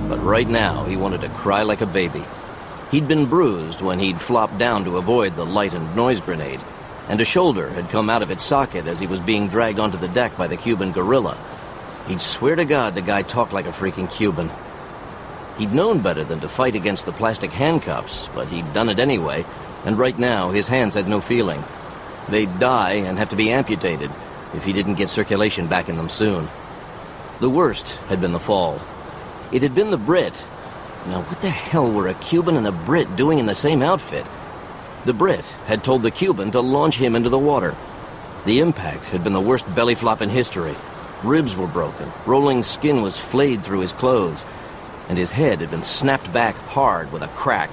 but right now he wanted to cry like a baby. He'd been bruised when he'd flopped down to avoid the light and noise grenade, and a shoulder had come out of its socket as he was being dragged onto the deck by the Cuban guerrilla. He'd swear to God the guy talked like a freaking Cuban. He'd known better than to fight against the plastic handcuffs, but he'd done it anyway, and right now his hands had no feeling. They'd die and have to be amputated if he didn't get circulation back in them soon. The worst had been the fall. It had been the Brit. Now, what the hell were a Cuban and a Brit doing in the same outfit? The Brit had told the Cuban to launch him into the water. The impact had been the worst belly flop in history. Ribs were broken, Rolling's skin was flayed through his clothes, and his head had been snapped back hard with a crack.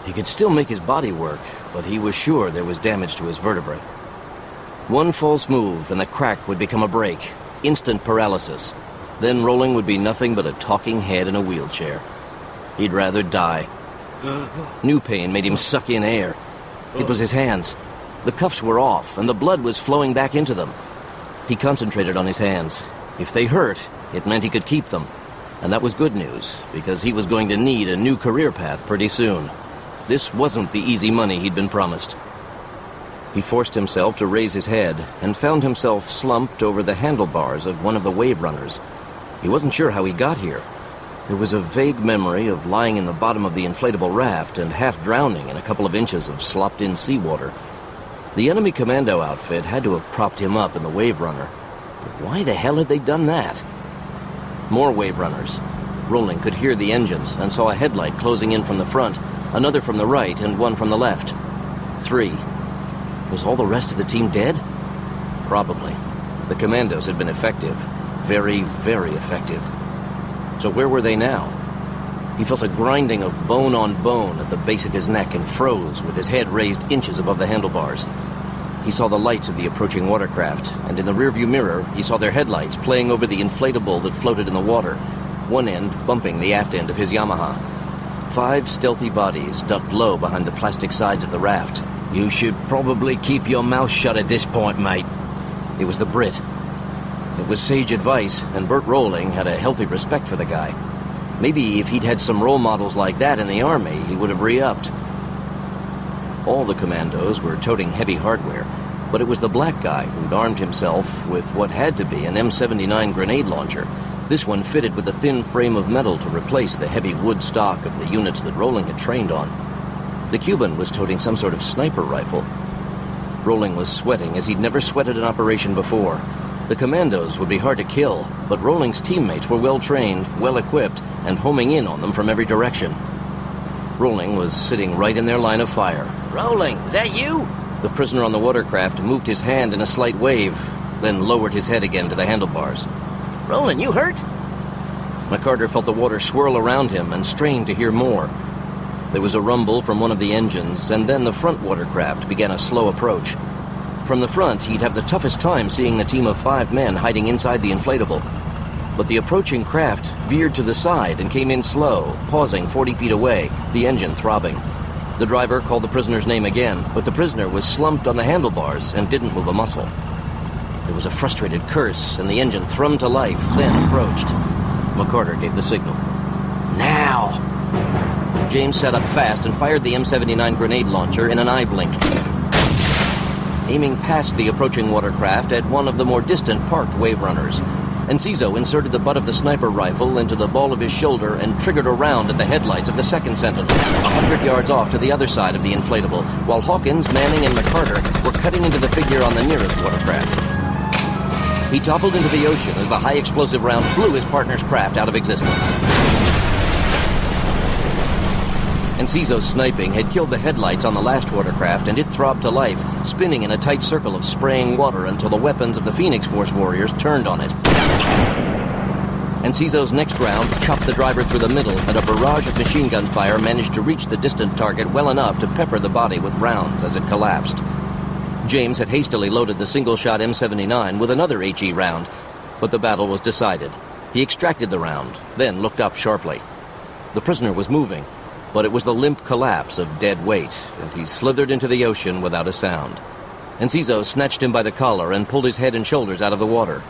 He could still make his body work, but he was sure there was damage to his vertebrae. One false move and the crack would become a break. Instant paralysis. Then Rolling would be nothing but a talking head in a wheelchair. He'd rather die. New pain made him suck in air. It was his hands. The cuffs were off, and the blood was flowing back into them. He concentrated on his hands. If they hurt, it meant he could keep them. And that was good news, because he was going to need a new career path pretty soon. This wasn't the easy money he'd been promised. He forced himself to raise his head and found himself slumped over the handlebars of one of the wave runners. He wasn't sure how he got here. There was a vague memory of lying in the bottom of the inflatable raft and half drowning in a couple of inches of slopped-in seawater. The enemy commando outfit had to have propped him up in the wave runner. But why the hell had they done that? More wave runners. Rolling could hear the engines and saw a headlight closing in from the front, another from the right, and one from the left. 3. Was all the rest of the team dead? Probably. The commandos had been effective. Very, very effective. So where were they now? He felt a grinding of bone on bone at the base of his neck and froze with his head raised inches above the handlebars. He saw the lights of the approaching watercraft, and in the rearview mirror, he saw their headlights playing over the inflatable that floated in the water, one end bumping the aft end of his Yamaha. 5 stealthy bodies ducked low behind the plastic sides of the raft. You should probably keep your mouth shut at this point, mate. It was the Brit. It was sage advice, and Bert Rolling had a healthy respect for the guy. Maybe if he'd had some role models like that in the army, he would have re-upped. All the commandos were toting heavy hardware, but it was the black guy who'd armed himself with what had to be an M79 grenade launcher. This one fitted with a thin frame of metal to replace the heavy wood stock of the units that Rolling had trained on. The Cuban was toting some sort of sniper rifle. Rolling was sweating as he'd never sweated an operation before. The commandos would be hard to kill, but Rolling's teammates were well-trained, well-equipped, and homing in on them from every direction. Rolling was sitting right in their line of fire. Rolling, is that you? The prisoner on the watercraft moved his hand in a slight wave, then lowered his head again to the handlebars. Rolling, you hurt? McCarter felt the water swirl around him and strained to hear more. There was a rumble from one of the engines, and then the front watercraft began a slow approach. From the front, he'd have the toughest time seeing the team of 5 men hiding inside the inflatable. But the approaching craft veered to the side and came in slow, pausing 40 feet away, the engine throbbing. The driver called the prisoner's name again, but the prisoner was slumped on the handlebars and didn't move a muscle. There was a frustrated curse, and the engine thrummed to life, then approached. McCarter gave the signal. Now! James sat up fast and fired the M79 grenade launcher in an eye blink. Aiming past the approaching watercraft at one of the more distant parked wave runners, Enciso inserted the butt of the sniper rifle into the ball of his shoulder and triggered a round at the headlights of the second Sentinel, 100 yards off to the other side of the inflatable, while Hawkins, Manning, and McCarter were cutting into the figure on the nearest watercraft. He toppled into the ocean as the high-explosive round blew his partner's craft out of existence. Enciso's sniping had killed the headlights on the last watercraft, and it throbbed to life, spinning in a tight circle of spraying water until the weapons of the Phoenix Force warriors turned on it. Enciso's next round chopped the driver through the middle, and a barrage of machine gun fire managed to reach the distant target well enough to pepper the body with rounds as it collapsed. James had hastily loaded the single-shot M79 with another HE round, but the battle was decided. He extracted the round, then looked up sharply. The prisoner was moving, but it was the limp collapse of dead weight, and he slithered into the ocean without a sound. Enciso snatched him by the collar and pulled his head and shoulders out of the water.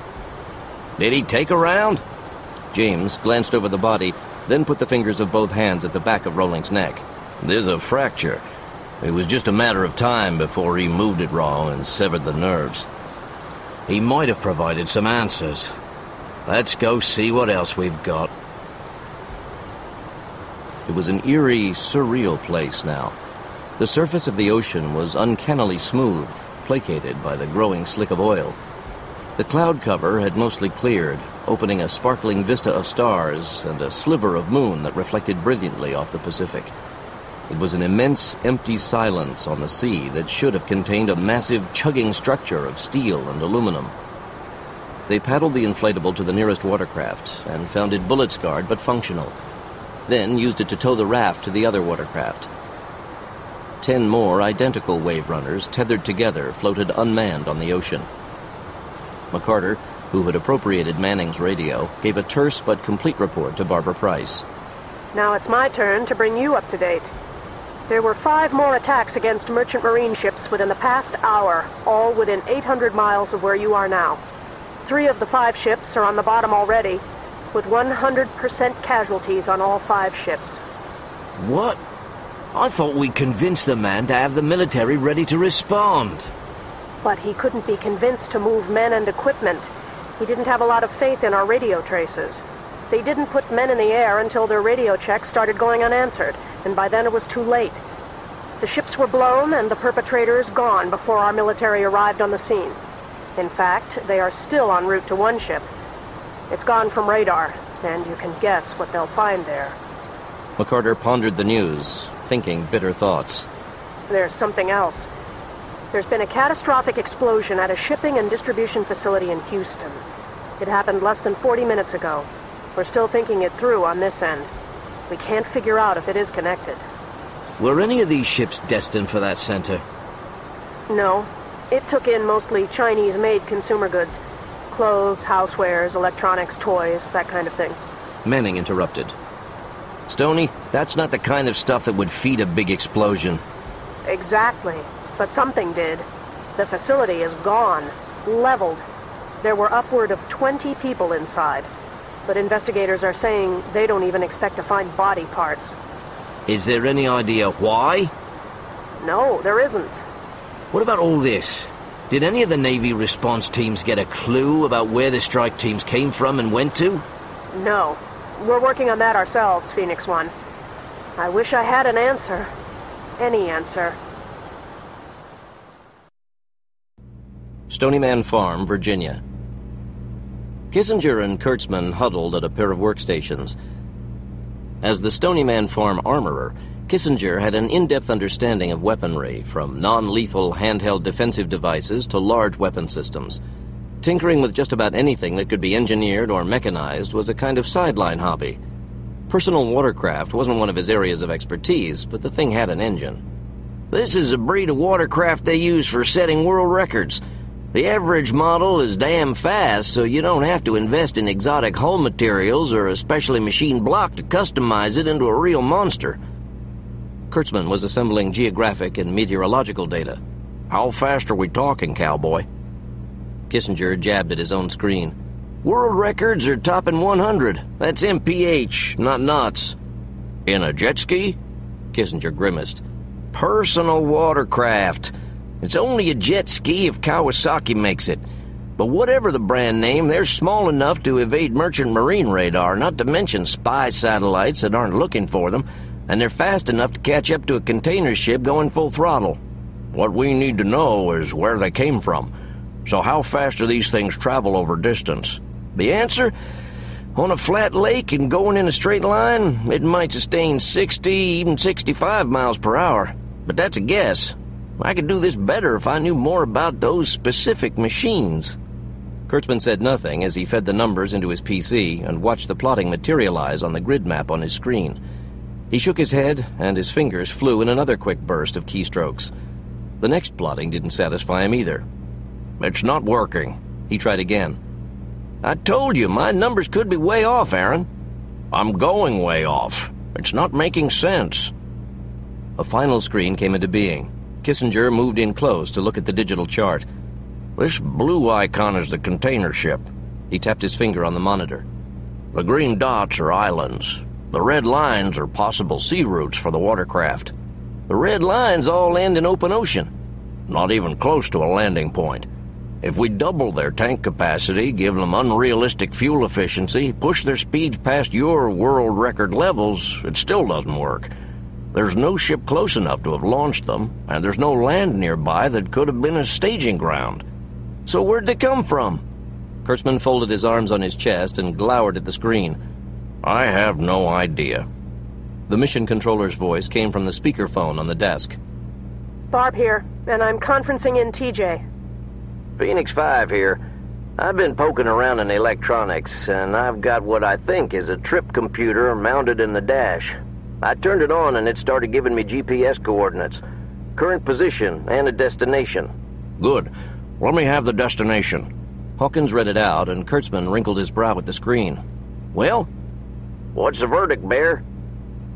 Did he take a round? James glanced over the body, then put the fingers of both hands at the back of Rolling's neck. There's a fracture. It was just a matter of time before he moved it wrong and severed the nerves. He might have provided some answers. Let's go see what else we've got. It was an eerie, surreal place now. The surface of the ocean was uncannily smooth, placated by the growing slick of oil. The cloud cover had mostly cleared, opening a sparkling vista of stars and a sliver of moon that reflected brilliantly off the Pacific. It was an immense, empty silence on the sea that should have contained a massive, chugging structure of steel and aluminum. They paddled the inflatable to the nearest watercraft and found it bullet-scarred but functional, then used it to tow the raft to the other watercraft. 10 more identical wave runners, tethered together, floated unmanned on the ocean. McCarter, who had appropriated Manning's radio, gave a terse but complete report to Barbara Price. Now it's my turn to bring you up to date. There were 5 more attacks against merchant marine ships within the past hour, all within 800 miles of where you are now. 3 of the 5 ships are on the bottom already, with 100% casualties on all 5 ships. What? I thought we convinced the man to have the military ready to respond. But he couldn't be convinced to move men and equipment. He didn't have a lot of faith in our radio traces. They didn't put men in the air until their radio checks started going unanswered, and by then it was too late. The ships were blown and the perpetrators gone before our military arrived on the scene. In fact, they are still en route to one ship. It's gone from radar, and you can guess what they'll find there. McCarter pondered the news, thinking bitter thoughts. There's something else. There's been a catastrophic explosion at a shipping and distribution facility in Houston. It happened less than 40 minutes ago. We're still thinking it through on this end. We can't figure out if it is connected. Were any of these ships destined for that center? No. It took in mostly Chinese-made consumer goods. Clothes, housewares, electronics, toys, that kind of thing. Manning interrupted. Stony, that's not the kind of stuff that would feed a big explosion. Exactly. But something did. The facility is gone. Leveled. There were upward of 20 people inside. But investigators are saying they don't even expect to find body parts. Is there any idea why? No, there isn't. What about all this? Did any of the Navy response teams get a clue about where the strike teams came from and went to? No. We're working on that ourselves, Phoenix One. I wish I had an answer. Any answer. Stony Man Farm, Virginia. Kissinger and Kurtzman huddled at a pair of workstations. As the Stony Man Farm armorer, Kissinger had an in-depth understanding of weaponry, from non-lethal handheld defensive devices to large weapon systems. Tinkering with just about anything that could be engineered or mechanized was a kind of sideline hobby. Personal watercraft wasn't one of his areas of expertise, but the thing had an engine. This is a breed of watercraft they use for setting world records. The average model is damn fast, so you don't have to invest in exotic hull materials or a specially machined block to customize it into a real monster. Kurtzman was assembling geographic and meteorological data. How fast are we talking, cowboy? Kissinger jabbed at his own screen. World records are topping 100. That's mph, not knots. In a jet ski? Kissinger grimaced. Personal watercraft. It's only a jet ski if Kawasaki makes it. But whatever the brand name, they're small enough to evade merchant marine radar, not to mention spy satellites that aren't looking for them, and they're fast enough to catch up to a container ship going full throttle. What we need to know is where they came from. So how fast do these things travel over distance? The answer? On a flat lake and going in a straight line, it might sustain 60, even 65 miles per hour. But that's a guess. I could do this better if I knew more about those specific machines. Kurtzman said nothing as he fed the numbers into his PC and watched the plotting materialize on the grid map on his screen. He shook his head, and his fingers flew in another quick burst of keystrokes. The next plotting didn't satisfy him either. It's not working. He tried again. I told you, my numbers could be way off, Aaron. I'm going way off. It's not making sense. A final screen came into being. Kissinger moved in close to look at the digital chart. This blue icon is the container ship. He tapped his finger on the monitor. The green dots are islands. The red lines are possible sea routes for the watercraft. The red lines all end in open ocean. Not even close to a landing point. If we double their tank capacity, give them unrealistic fuel efficiency, push their speeds past your world record levels, it still doesn't work. There's no ship close enough to have launched them, and there's no land nearby that could have been a staging ground. So where'd they come from? Kurtzman folded his arms on his chest and glowered at the screen. I have no idea. The mission controller's voice came from the speakerphone on the desk. Barb here, and I'm conferencing in TJ. Phoenix 5 here. I've been poking around in electronics, and I've got what I think is a trip computer mounted in the dash. I turned it on and it started giving me GPS coordinates, current position, and a destination. Good. Let me have the destination. Hawkins read it out, and Kurtzman wrinkled his brow at the screen. Well? What's the verdict, Bear?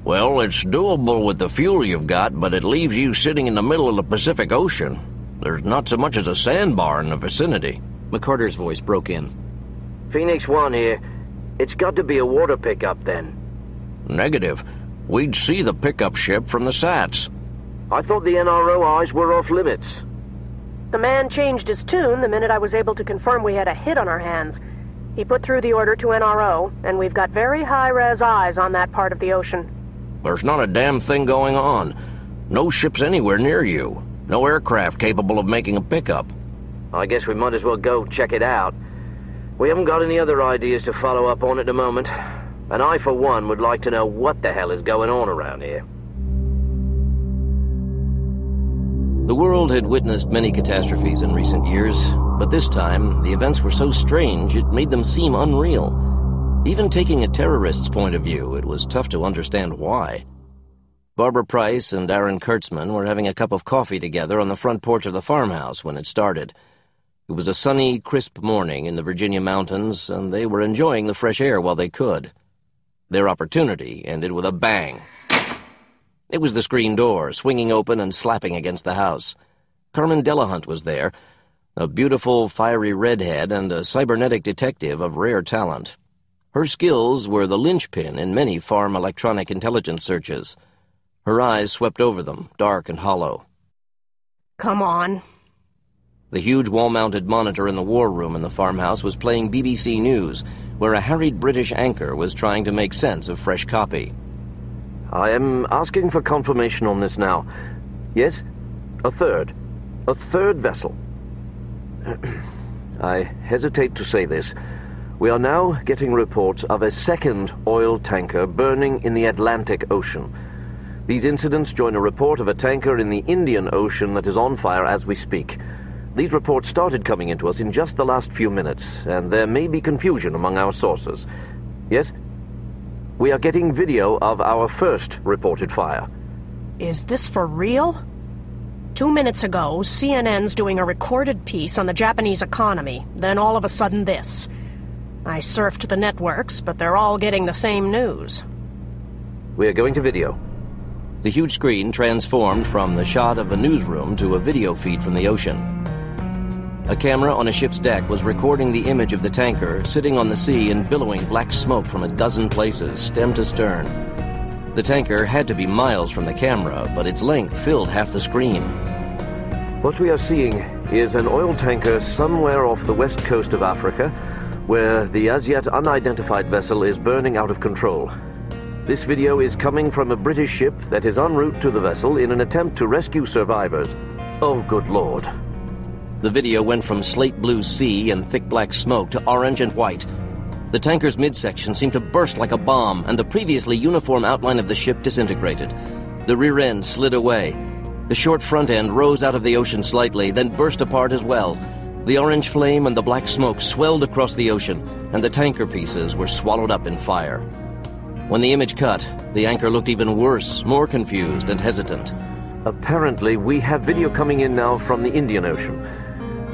Well, it's doable with the fuel you've got, but it leaves you sitting in the middle of the Pacific Ocean. There's not so much as a sandbar in the vicinity. McCarter's voice broke in. Phoenix 1 here. It's got to be a water pickup, then. Negative. We'd see the pickup ship from the SATs. I thought the NRO eyes were off limits. The man changed his tune the minute I was able to confirm we had a hit on our hands. He put through the order to NRO, and we've got very high-res eyes on that part of the ocean. There's not a damn thing going on. No ships anywhere near you. No aircraft capable of making a pickup. I guess we might as well go check it out. We haven't got any other ideas to follow up on at the moment. And I, for one, would like to know what the hell is going on around here. The world had witnessed many catastrophes in recent years, but this time, the events were so strange it made them seem unreal. Even taking a terrorist's point of view, it was tough to understand why. Barbara Price and Aaron Kurtzman were having a cup of coffee together on the front porch of the farmhouse when it started. It was a sunny, crisp morning in the Virginia mountains, and they were enjoying the fresh air while they could. Their opportunity ended with a bang. It was the screen door, swinging open and slapping against the house. Carmen Delahunt was there, a beautiful, fiery redhead and a cybernetic detective of rare talent. Her skills were the linchpin in many farm electronic intelligence searches. Her eyes swept over them, dark and hollow. Come on. The huge wall-mounted monitor in the war room in the farmhouse was playing BBC News, where a harried British anchor was trying to make sense of fresh copy. I am asking for confirmation on this now. Yes? A third vessel. I hesitate to say this. We are now getting reports of a second oil tanker burning in the Atlantic Ocean. These incidents join a report of a tanker in the Indian Ocean that is on fire as we speak. These reports started coming into us in just the last few minutes, and there may be confusion among our sources. Yes? We are getting video of our first reported fire. Is this for real? 2 minutes ago, CNN's doing a recorded piece on the Japanese economy. Then all of a sudden this. I surfed the networks, but they're all getting the same news. We are going to video. The huge screen transformed from the shot of a newsroom to a video feed from the ocean. A camera on a ship's deck was recording the image of the tanker sitting on the sea and billowing black smoke from a dozen places, stem to stern. The tanker had to be miles from the camera, but its length filled half the screen. What we are seeing is an oil tanker somewhere off the west coast of Africa, where the as yet unidentified vessel is burning out of control. This video is coming from a British ship that is en route to the vessel in an attempt to rescue survivors. Oh, good Lord. The video went from slate blue sea and thick black smoke to orange and white. The tanker's midsection seemed to burst like a bomb, and the previously uniform outline of the ship disintegrated. The rear end slid away. The short front end rose out of the ocean slightly, then burst apart as well. The orange flame and the black smoke swelled across the ocean, and the tanker pieces were swallowed up in fire. When the image cut, the anchor looked even worse, more confused and hesitant. Apparently, we have video coming in now from the Indian Ocean.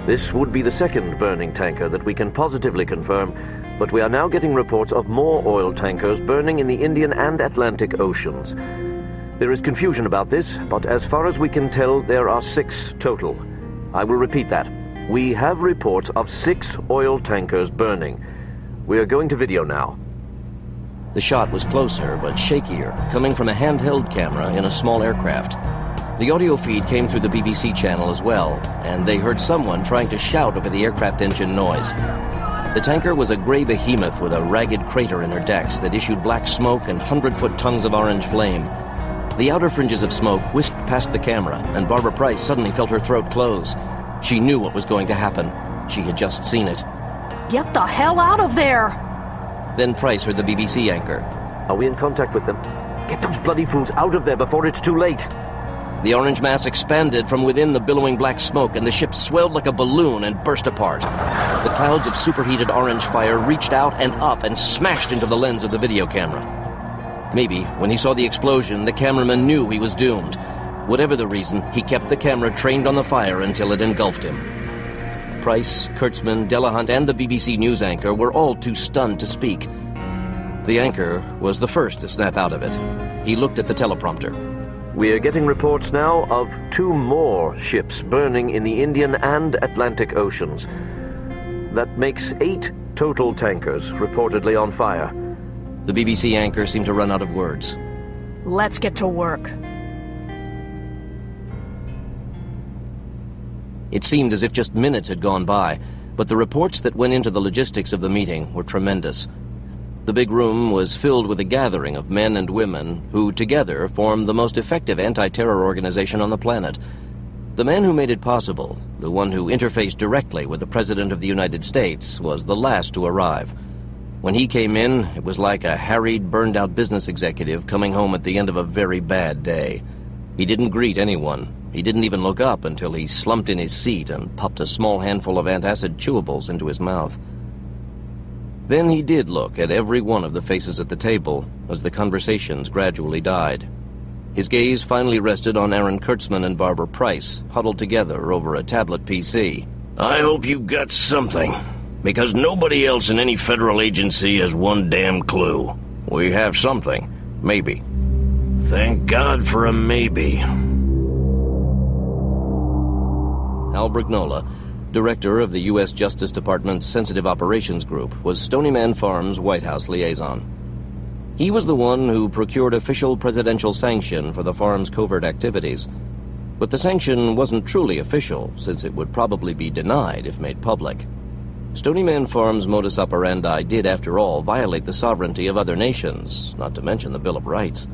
This would be the second burning tanker that we can positively confirm, but we are now getting reports of more oil tankers burning in the Indian and Atlantic Oceans. There is confusion about this, but as far as we can tell, there are 6 total. I will repeat that. We have reports of 6 oil tankers burning. We are going to video now. The shot was closer, but shakier, coming from a handheld camera in a small aircraft. The audio feed came through the BBC channel as well, and they heard someone trying to shout over the aircraft engine noise. The tanker was a gray behemoth with a ragged crater in her decks that issued black smoke and 100-foot tongues of orange flame. The outer fringes of smoke whisked past the camera, and Barbara Price suddenly felt her throat close. She knew what was going to happen. She had just seen it. Get the hell out of there! Then Price heard the BBC anchor. Are we in contact with them? Get those bloody fools out of there before it's too late! The orange mass expanded from within the billowing black smoke, and the ship swelled like a balloon and burst apart. The clouds of superheated orange fire reached out and up and smashed into the lens of the video camera. Maybe, when he saw the explosion, the cameraman knew he was doomed. Whatever the reason, he kept the camera trained on the fire until it engulfed him. Price, Kurtzman, Delahunt, and the BBC News anchor were all too stunned to speak. The anchor was the first to snap out of it. He looked at the teleprompter. We are getting reports now of 2 more ships burning in the Indian and Atlantic Oceans. That makes 8 total tankers reportedly on fire. The BBC anchor seemed to run out of words. Let's get to work. It seemed as if just minutes had gone by, but the reports that went into the logistics of the meeting were tremendous. The big room was filled with a gathering of men and women who together formed the most effective anti-terror organization on the planet. The man who made it possible, the one who interfaced directly with the President of the United States, was the last to arrive. When he came in, it was like a harried, burned-out business executive coming home at the end of a very bad day. He didn't greet anyone. He didn't even look up until he slumped in his seat and popped a small handful of antacid chewables into his mouth. Then he did look at every one of the faces at the table as the conversations gradually died. His gaze finally rested on Aaron Kurtzman and Barbara Price, huddled together over a tablet PC. I hope you got something, because nobody else in any federal agency has one damn clue. We have something. Maybe. Thank God for a maybe. Al Brignola, director of the U.S. Justice Department's Sensitive Operations Group, was Stony Man Farm's White House liaison. He was the one who procured official presidential sanction for the farm's covert activities. But the sanction wasn't truly official, since it would probably be denied if made public. Stony Man Farm's modus operandi did, after all, violate the sovereignty of other nations, not to mention the Bill of Rights.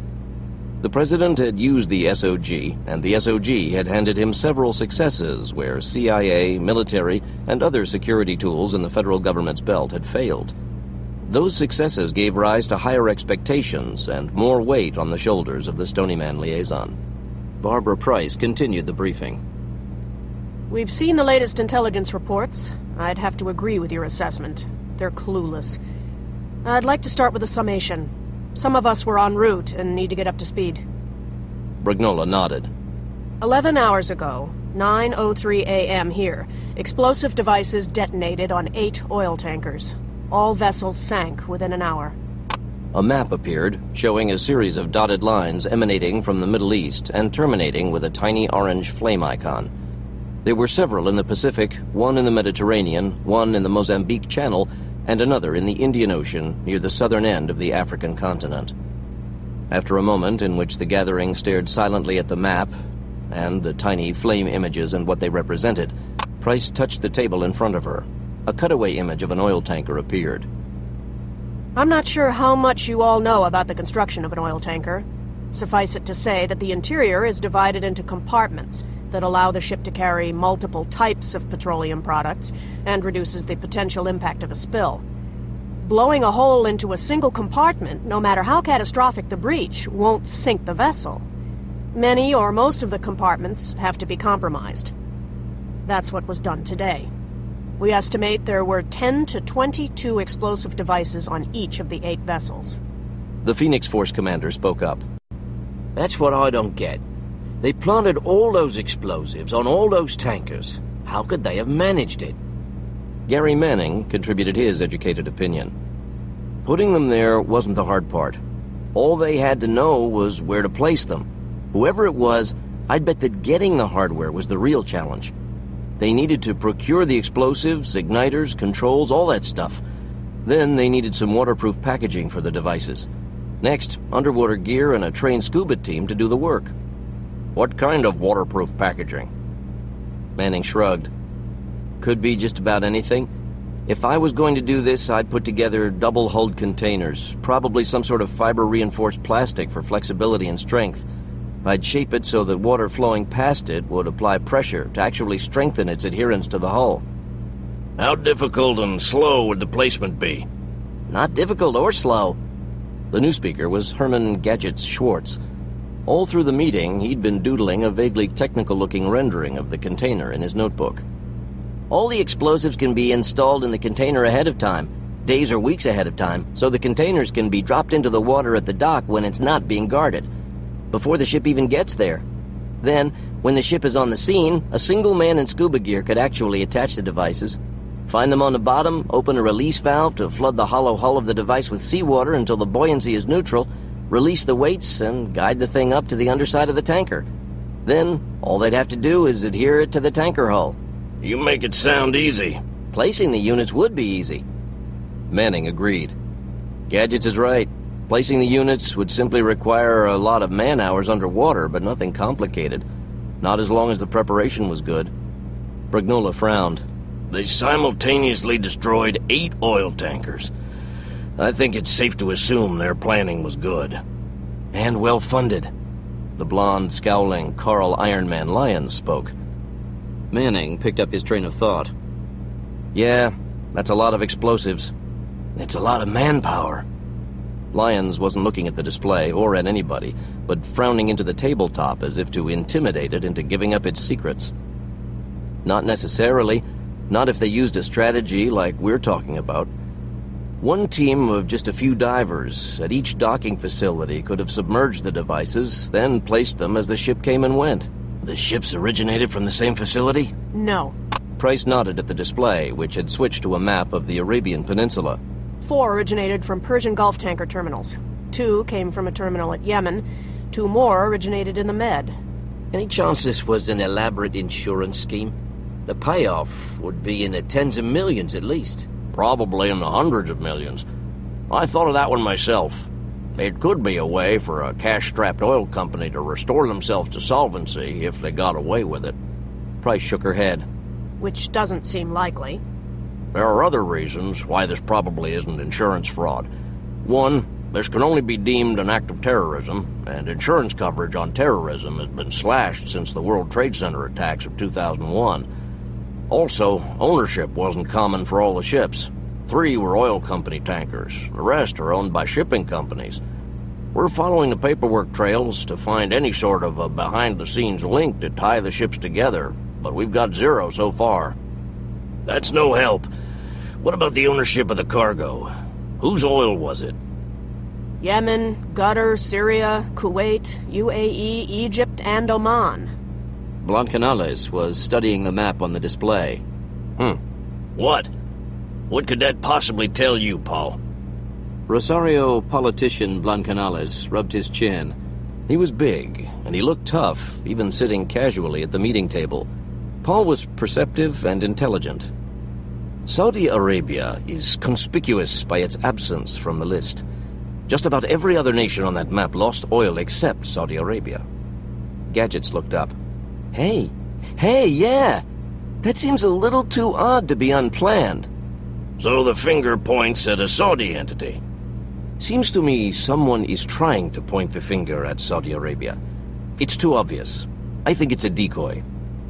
The president had used the SOG, and the SOG had handed him several successes where CIA, military, and other security tools in the federal government's belt had failed. Those successes gave rise to higher expectations and more weight on the shoulders of the Stony Man liaison. Barbara Price continued the briefing. We've seen the latest intelligence reports. I'd have to agree with your assessment. They're clueless. I'd like to start with a summation. Some of us were en route and need to get up to speed. Brignola nodded. 11 hours ago, 9:03 a.m. here, explosive devices detonated on 8 oil tankers. All vessels sank within an hour. A map appeared, showing a series of dotted lines emanating from the Middle East and terminating with a tiny orange flame icon. There were several in the Pacific, one in the Mediterranean, one in the Mozambique Channel, and another in the Indian Ocean near the southern end of the African continent. After a moment in which the gathering stared silently at the map and the tiny flame images and what they represented, Price touched the table in front of her. A cutaway image of an oil tanker appeared. I'm not sure how much you all know about the construction of an oil tanker. Suffice it to say that the interior is divided into compartments that allow the ship to carry multiple types of petroleum products and reduces the potential impact of a spill. Blowing a hole into a single compartment, no matter how catastrophic the breach, won't sink the vessel. Many or most of the compartments have to be compromised. That's what was done today. We estimate there were 10 to 22 explosive devices on each of the 8 vessels. The Phoenix Force commander spoke up. That's what I don't get. They planted all those explosives on all those tankers. How could they have managed it? Gary Manning contributed his educated opinion. Putting them there wasn't the hard part. All they had to know was where to place them. Whoever it was, I'd bet that getting the hardware was the real challenge. They needed to procure the explosives, igniters, controls, all that stuff. Then they needed some waterproof packaging for the devices. Next, underwater gear and a trained scuba team to do the work. What kind of waterproof packaging? Manning shrugged. Could be just about anything. If I was going to do this, I'd put together double-hulled containers, probably some sort of fiber-reinforced plastic for flexibility and strength. I'd shape it so that water flowing past it would apply pressure to actually strengthen its adherence to the hull. How difficult and slow would the placement be? Not difficult or slow. The new speaker was Herman Gadgets Schwartz. All through the meeting, he'd been doodling a vaguely technical-looking rendering of the container in his notebook. All the explosives can be installed in the container ahead of time, days or weeks ahead of time, so the containers can be dropped into the water at the dock when it's not being guarded, before the ship even gets there. Then, when the ship is on the scene, a single man in scuba gear could actually attach the devices, find them on the bottom, open a release valve to flood the hollow hull of the device with seawater until the buoyancy is neutral, release the weights, and guide the thing up to the underside of the tanker. Then, all they'd have to do is adhere it to the tanker hull. You make it sound easy. Placing the units would be easy. Manning agreed. Gadgets is right. Placing the units would simply require a lot of man-hours underwater, but nothing complicated. Not as long as the preparation was good. Brignola frowned. They simultaneously destroyed 8 oil tankers. I think it's safe to assume their planning was good. And well-funded. The blonde, scowling Carl Ironman Lyons spoke. Manning picked up his train of thought. Yeah, that's a lot of explosives. It's a lot of manpower. Lyons wasn't looking at the display or at anybody, but frowning into the tabletop as if to intimidate it into giving up its secrets. Not necessarily. Not if they used a strategy like we're talking about. One team of just a few divers at each docking facility could have submerged the devices, then placed them as the ship came and went. The ships originated from the same facility? No. Price nodded at the display, which had switched to a map of the Arabian Peninsula. 4 originated from Persian Gulf tanker terminals. 2 came from a terminal at Yemen. 2 more originated in the Med. Any chance this was an elaborate insurance scheme? The payoff would be in the tens of millions at least. Probably in the hundreds of millions. I thought of that one myself. It could be a way for a cash-strapped oil company to restore themselves to solvency if they got away with it. Price shook her head. Which doesn't seem likely. There are other reasons why this probably isn't insurance fraud. One, this can only be deemed an act of terrorism, and insurance coverage on terrorism has been slashed since the World Trade Center attacks of 2001. Also, ownership wasn't common for all the ships. 3 were oil company tankers. The rest are owned by shipping companies. We're following the paperwork trails to find any sort of a behind-the-scenes link to tie the ships together, but we've got 0 so far. That's no help. What about the ownership of the cargo? Whose oil was it? Yemen, Qatar, Syria, Kuwait, UAE, Egypt, and Oman. Blancanales was studying the map on the display. What? What could that possibly tell you, Paul? Rosario politician Blancanales rubbed his chin. He was big, and he looked tough, even sitting casually at the meeting table. Paul was perceptive and intelligent. Saudi Arabia is conspicuous by its absence from the list. Just about every other nation on that map lost oil except Saudi Arabia. Gadgets looked up. Hey, yeah! That seems a little too odd to be unplanned. So the finger points at a Saudi entity. Seems to me someone is trying to point the finger at Saudi Arabia. It's too obvious. I think it's a decoy.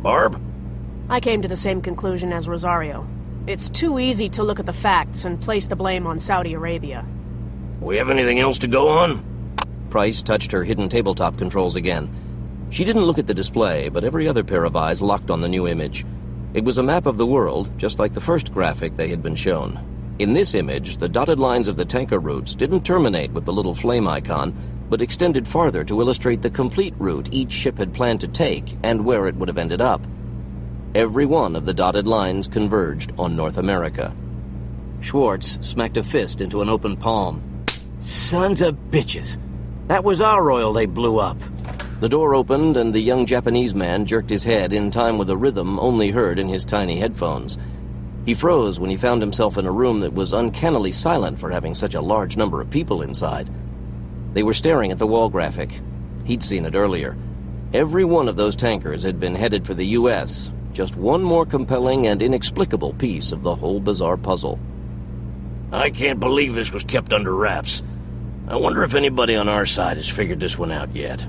Barb? I came to the same conclusion as Rosario. It's too easy to look at the facts and place the blame on Saudi Arabia. We have anything else to go on? Price touched her hidden tabletop controls again. She didn't look at the display, but every other pair of eyes locked on the new image. It was a map of the world, just like the first graphic they had been shown. In this image, the dotted lines of the tanker routes didn't terminate with the little flame icon, but extended farther to illustrate the complete route each ship had planned to take and where it would have ended up. Every one of the dotted lines converged on North America. Schwartz smacked a fist into an open palm. Sons of bitches! That was our oil they blew up. The door opened and the young Japanese man jerked his head in time with a rhythm only heard in his tiny headphones. He froze when he found himself in a room that was uncannily silent for having such a large number of people inside. They were staring at the wall graphic. He'd seen it earlier. Every one of those tankers had been headed for the U.S., just one more compelling and inexplicable piece of the whole bizarre puzzle. I can't believe this was kept under wraps. I wonder if anybody on our side has figured this one out yet.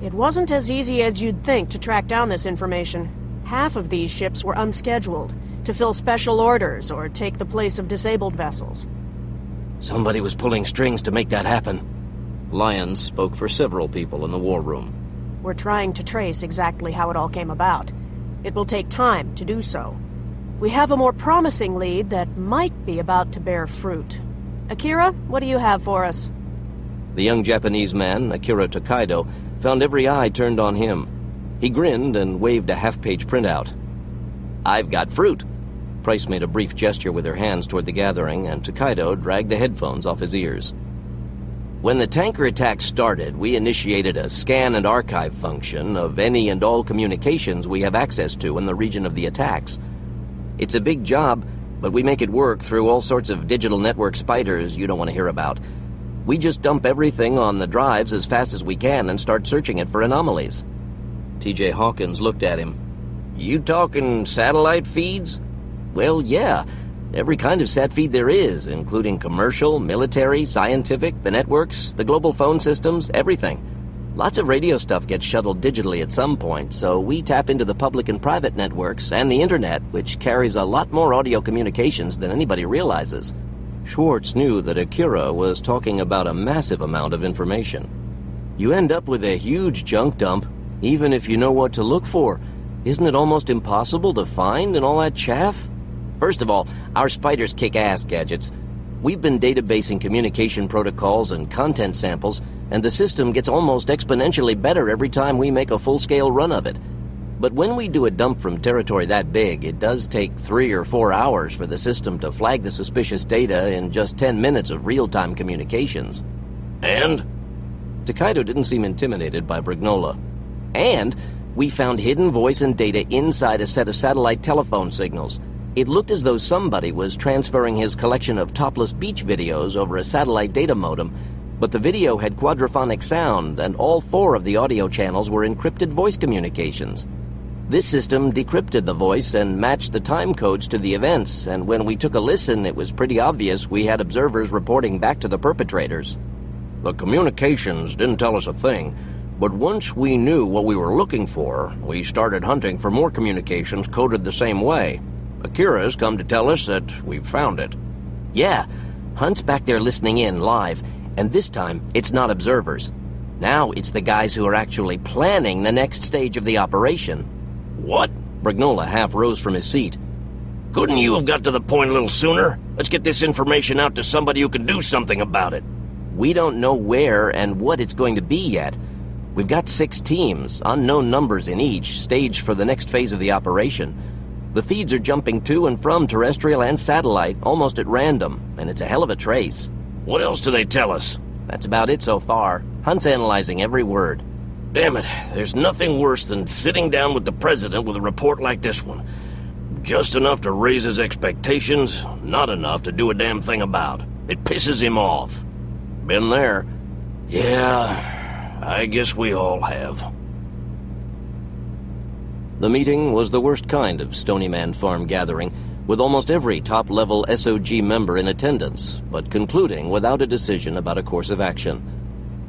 It wasn't as easy as you'd think to track down this information. Half of these ships were unscheduled, to fill special orders or take the place of disabled vessels. Somebody was pulling strings to make that happen. Lyons spoke for several people in the war room. We're trying to trace exactly how it all came about. It will take time to do so. We have a more promising lead that might be about to bear fruit. Akira, what do you have for us? The young Japanese man, Akira Tokaido, found every eye turned on him. He grinned and waved a half-page printout. I've got fruit. Price made a brief gesture with her hands toward the gathering, and Tokaido dragged the headphones off his ears. When the tanker attack started, we initiated a scan and archive function of any and all communications we have access to in the region of the attacks. It's a big job, but we make it work through all sorts of digital network spiders you don't want to hear about. We just dump everything on the drives as fast as we can and start searching it for anomalies. T.J. Hawkins looked at him. You talking satellite feeds? Well, yeah. Every kind of sat feed there is, including commercial, military, scientific, the networks, the global phone systems, everything. Lots of radio stuff gets shuttled digitally at some point, so we tap into the public and private networks and the internet, which carries a lot more audio communications than anybody realizes. Schwartz knew that Akira was talking about a massive amount of information. You end up with a huge junk dump, even if you know what to look for. Isn't it almost impossible to find in all that chaff? First of all, our spiders kick ass, Gadgets. We've been databasing communication protocols and content samples, and the system gets almost exponentially better every time we make a full-scale run of it. But when we do a dump from territory that big, it does take 3 or 4 hours for the system to flag the suspicious data in just 10 minutes of real-time communications. And? Tokaido didn't seem intimidated by Brignola. And we found hidden voice and data inside a set of satellite telephone signals. It looked as though somebody was transferring his collection of topless beach videos over a satellite data modem, but the video had quadraphonic sound, and all 4 of the audio channels were encrypted voice communications. This system decrypted the voice and matched the time codes to the events, and when we took a listen, it was pretty obvious we had observers reporting back to the perpetrators. The communications didn't tell us a thing, but once we knew what we were looking for, we started hunting for more communications coded the same way. Akira's come to tell us that we've found it. Yeah, Hunt's back there listening in live, and this time it's not observers. Now it's the guys who are actually planning the next stage of the operation. What? Brignola half rose from his seat. Couldn't you have got to the point a little sooner? Let's get this information out to somebody who can do something about it. We don't know where and what it's going to be yet. We've got 6 teams, unknown numbers in each, staged for the next phase of the operation. The feeds are jumping to and from terrestrial and satellite, almost at random, and it's a hell of a trace. What else do they tell us? That's about it so far. Hunt's analyzing every word. Damn it, there's nothing worse than sitting down with the president with a report like this one. Just enough to raise his expectations, not enough to do a damn thing about. It pisses him off. Been there. Yeah, I guess we all have. The meeting was the worst kind of Stony Man Farm gathering, with almost every top-level SOG member in attendance, but concluding without a decision about a course of action.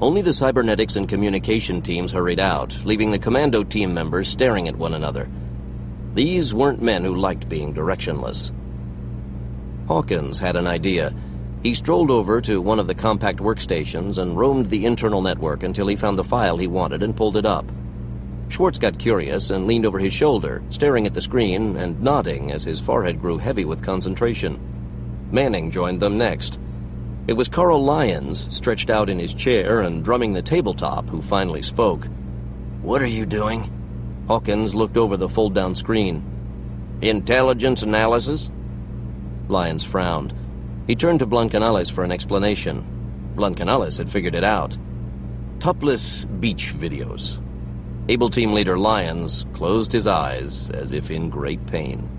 Only the cybernetics and communication teams hurried out, leaving the commando team members staring at one another. These weren't men who liked being directionless. Hawkins had an idea. He strolled over to one of the compact workstations and roamed the internal network until he found the file he wanted and pulled it up. Schwartz got curious and leaned over his shoulder, staring at the screen and nodding as his forehead grew heavy with concentration. Manning joined them next. It was Carl Lyons, stretched out in his chair and drumming the tabletop, who finally spoke. What are you doing? Hawkins looked over the fold-down screen. Intelligence analysis? Lyons frowned. He turned to Blancanales for an explanation. Blancanales had figured it out. Topless beach videos. Able Team Leader Lyons closed his eyes as if in great pain.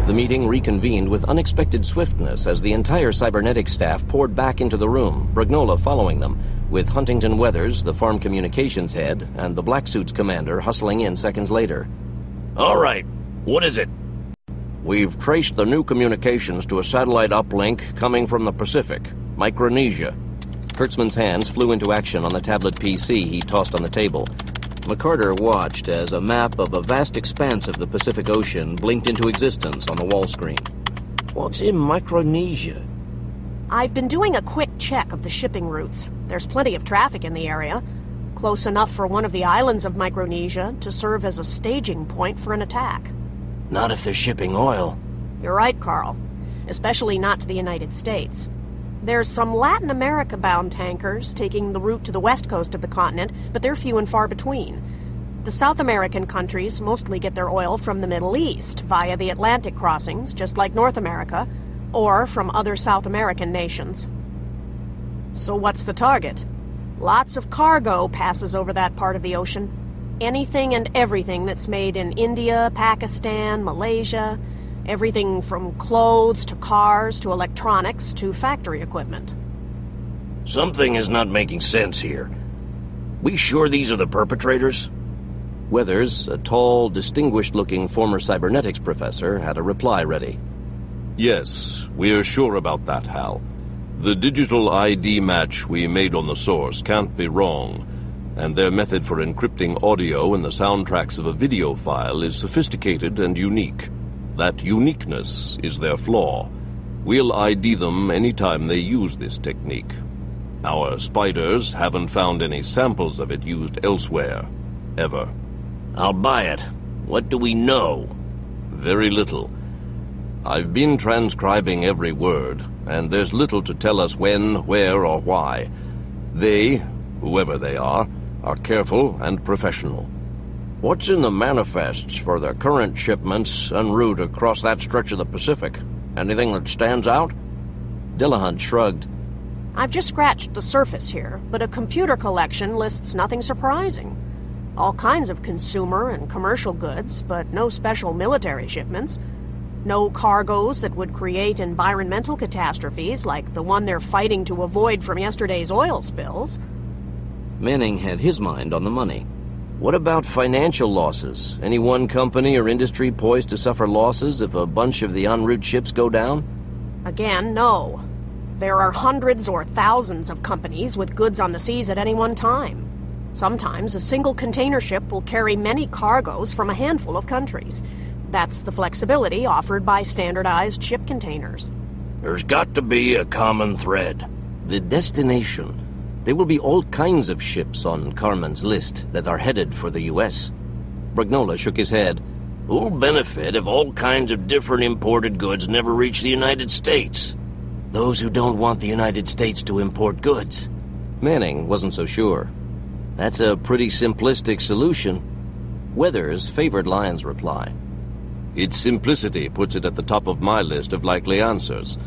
The meeting reconvened with unexpected swiftness as the entire cybernetic staff poured back into the room, Brignola following them, with Huntington Weathers, the farm communications head, and the Black Suits commander hustling in seconds later. All right, what is it? We've traced the new communications to a satellite uplink coming from the Pacific, Micronesia. Kurtzman's hands flew into action on the tablet PC he tossed on the table. McCarter watched as a map of a vast expanse of the Pacific Ocean blinked into existence on the wall screen. What's in Micronesia? I've been doing a quick check of the shipping routes. There's plenty of traffic in the area. Close enough for one of the islands of Micronesia to serve as a staging point for an attack. Not if they're shipping oil. You're right, Carl. Especially not to the United States. There's some Latin America-bound tankers taking the route to the west coast of the continent, but they're few and far between. The South American countries mostly get their oil from the Middle East via the Atlantic crossings, just like North America, or from other South American nations. So what's the target? Lots of cargo passes over that part of the ocean. Anything and everything that's made in India, Pakistan, Malaysia. Everything from clothes to cars to electronics to factory equipment. Something is not making sense here. We sure these are the perpetrators? Weathers, a tall, distinguished-looking former cybernetics professor, had a reply ready. Yes, we're sure about that, Hal. The digital ID match we made on the source can't be wrong, and their method for encrypting audio and the soundtracks of a video file is sophisticated and unique. That uniqueness is their flaw. We'll ID them anytime they use this technique. Our spiders haven't found any samples of it used elsewhere, ever. I'll buy it. What do we know? Very little. I've been transcribing every word, and there's little to tell us when, where, or why. They, whoever they are careful and professional. What's in the manifests for the current shipments en route across that stretch of the Pacific? Anything that stands out? Dillahunt shrugged. I've just scratched the surface here, but a computer collection lists nothing surprising. All kinds of consumer and commercial goods, but no special military shipments. No cargoes that would create environmental catastrophes like the one they're fighting to avoid from yesterday's oil spills. Manning had his mind on the money. What about financial losses? Any one company or industry poised to suffer losses if a bunch of the en route ships go down? Again, no. There are hundreds or thousands of companies with goods on the seas at any one time. Sometimes a single container ship will carry many cargoes from a handful of countries. That's the flexibility offered by standardized ship containers. There's got to be a common thread. The destination. There will be all kinds of ships on Carmen's list that are headed for the U.S. Brignola shook his head. Who'll benefit if all kinds of different imported goods never reach the United States? Those who don't want the United States to import goods. Manning wasn't so sure. That's a pretty simplistic solution. Weathers favored Lyon's reply. Its simplicity puts it at the top of my list of likely answers.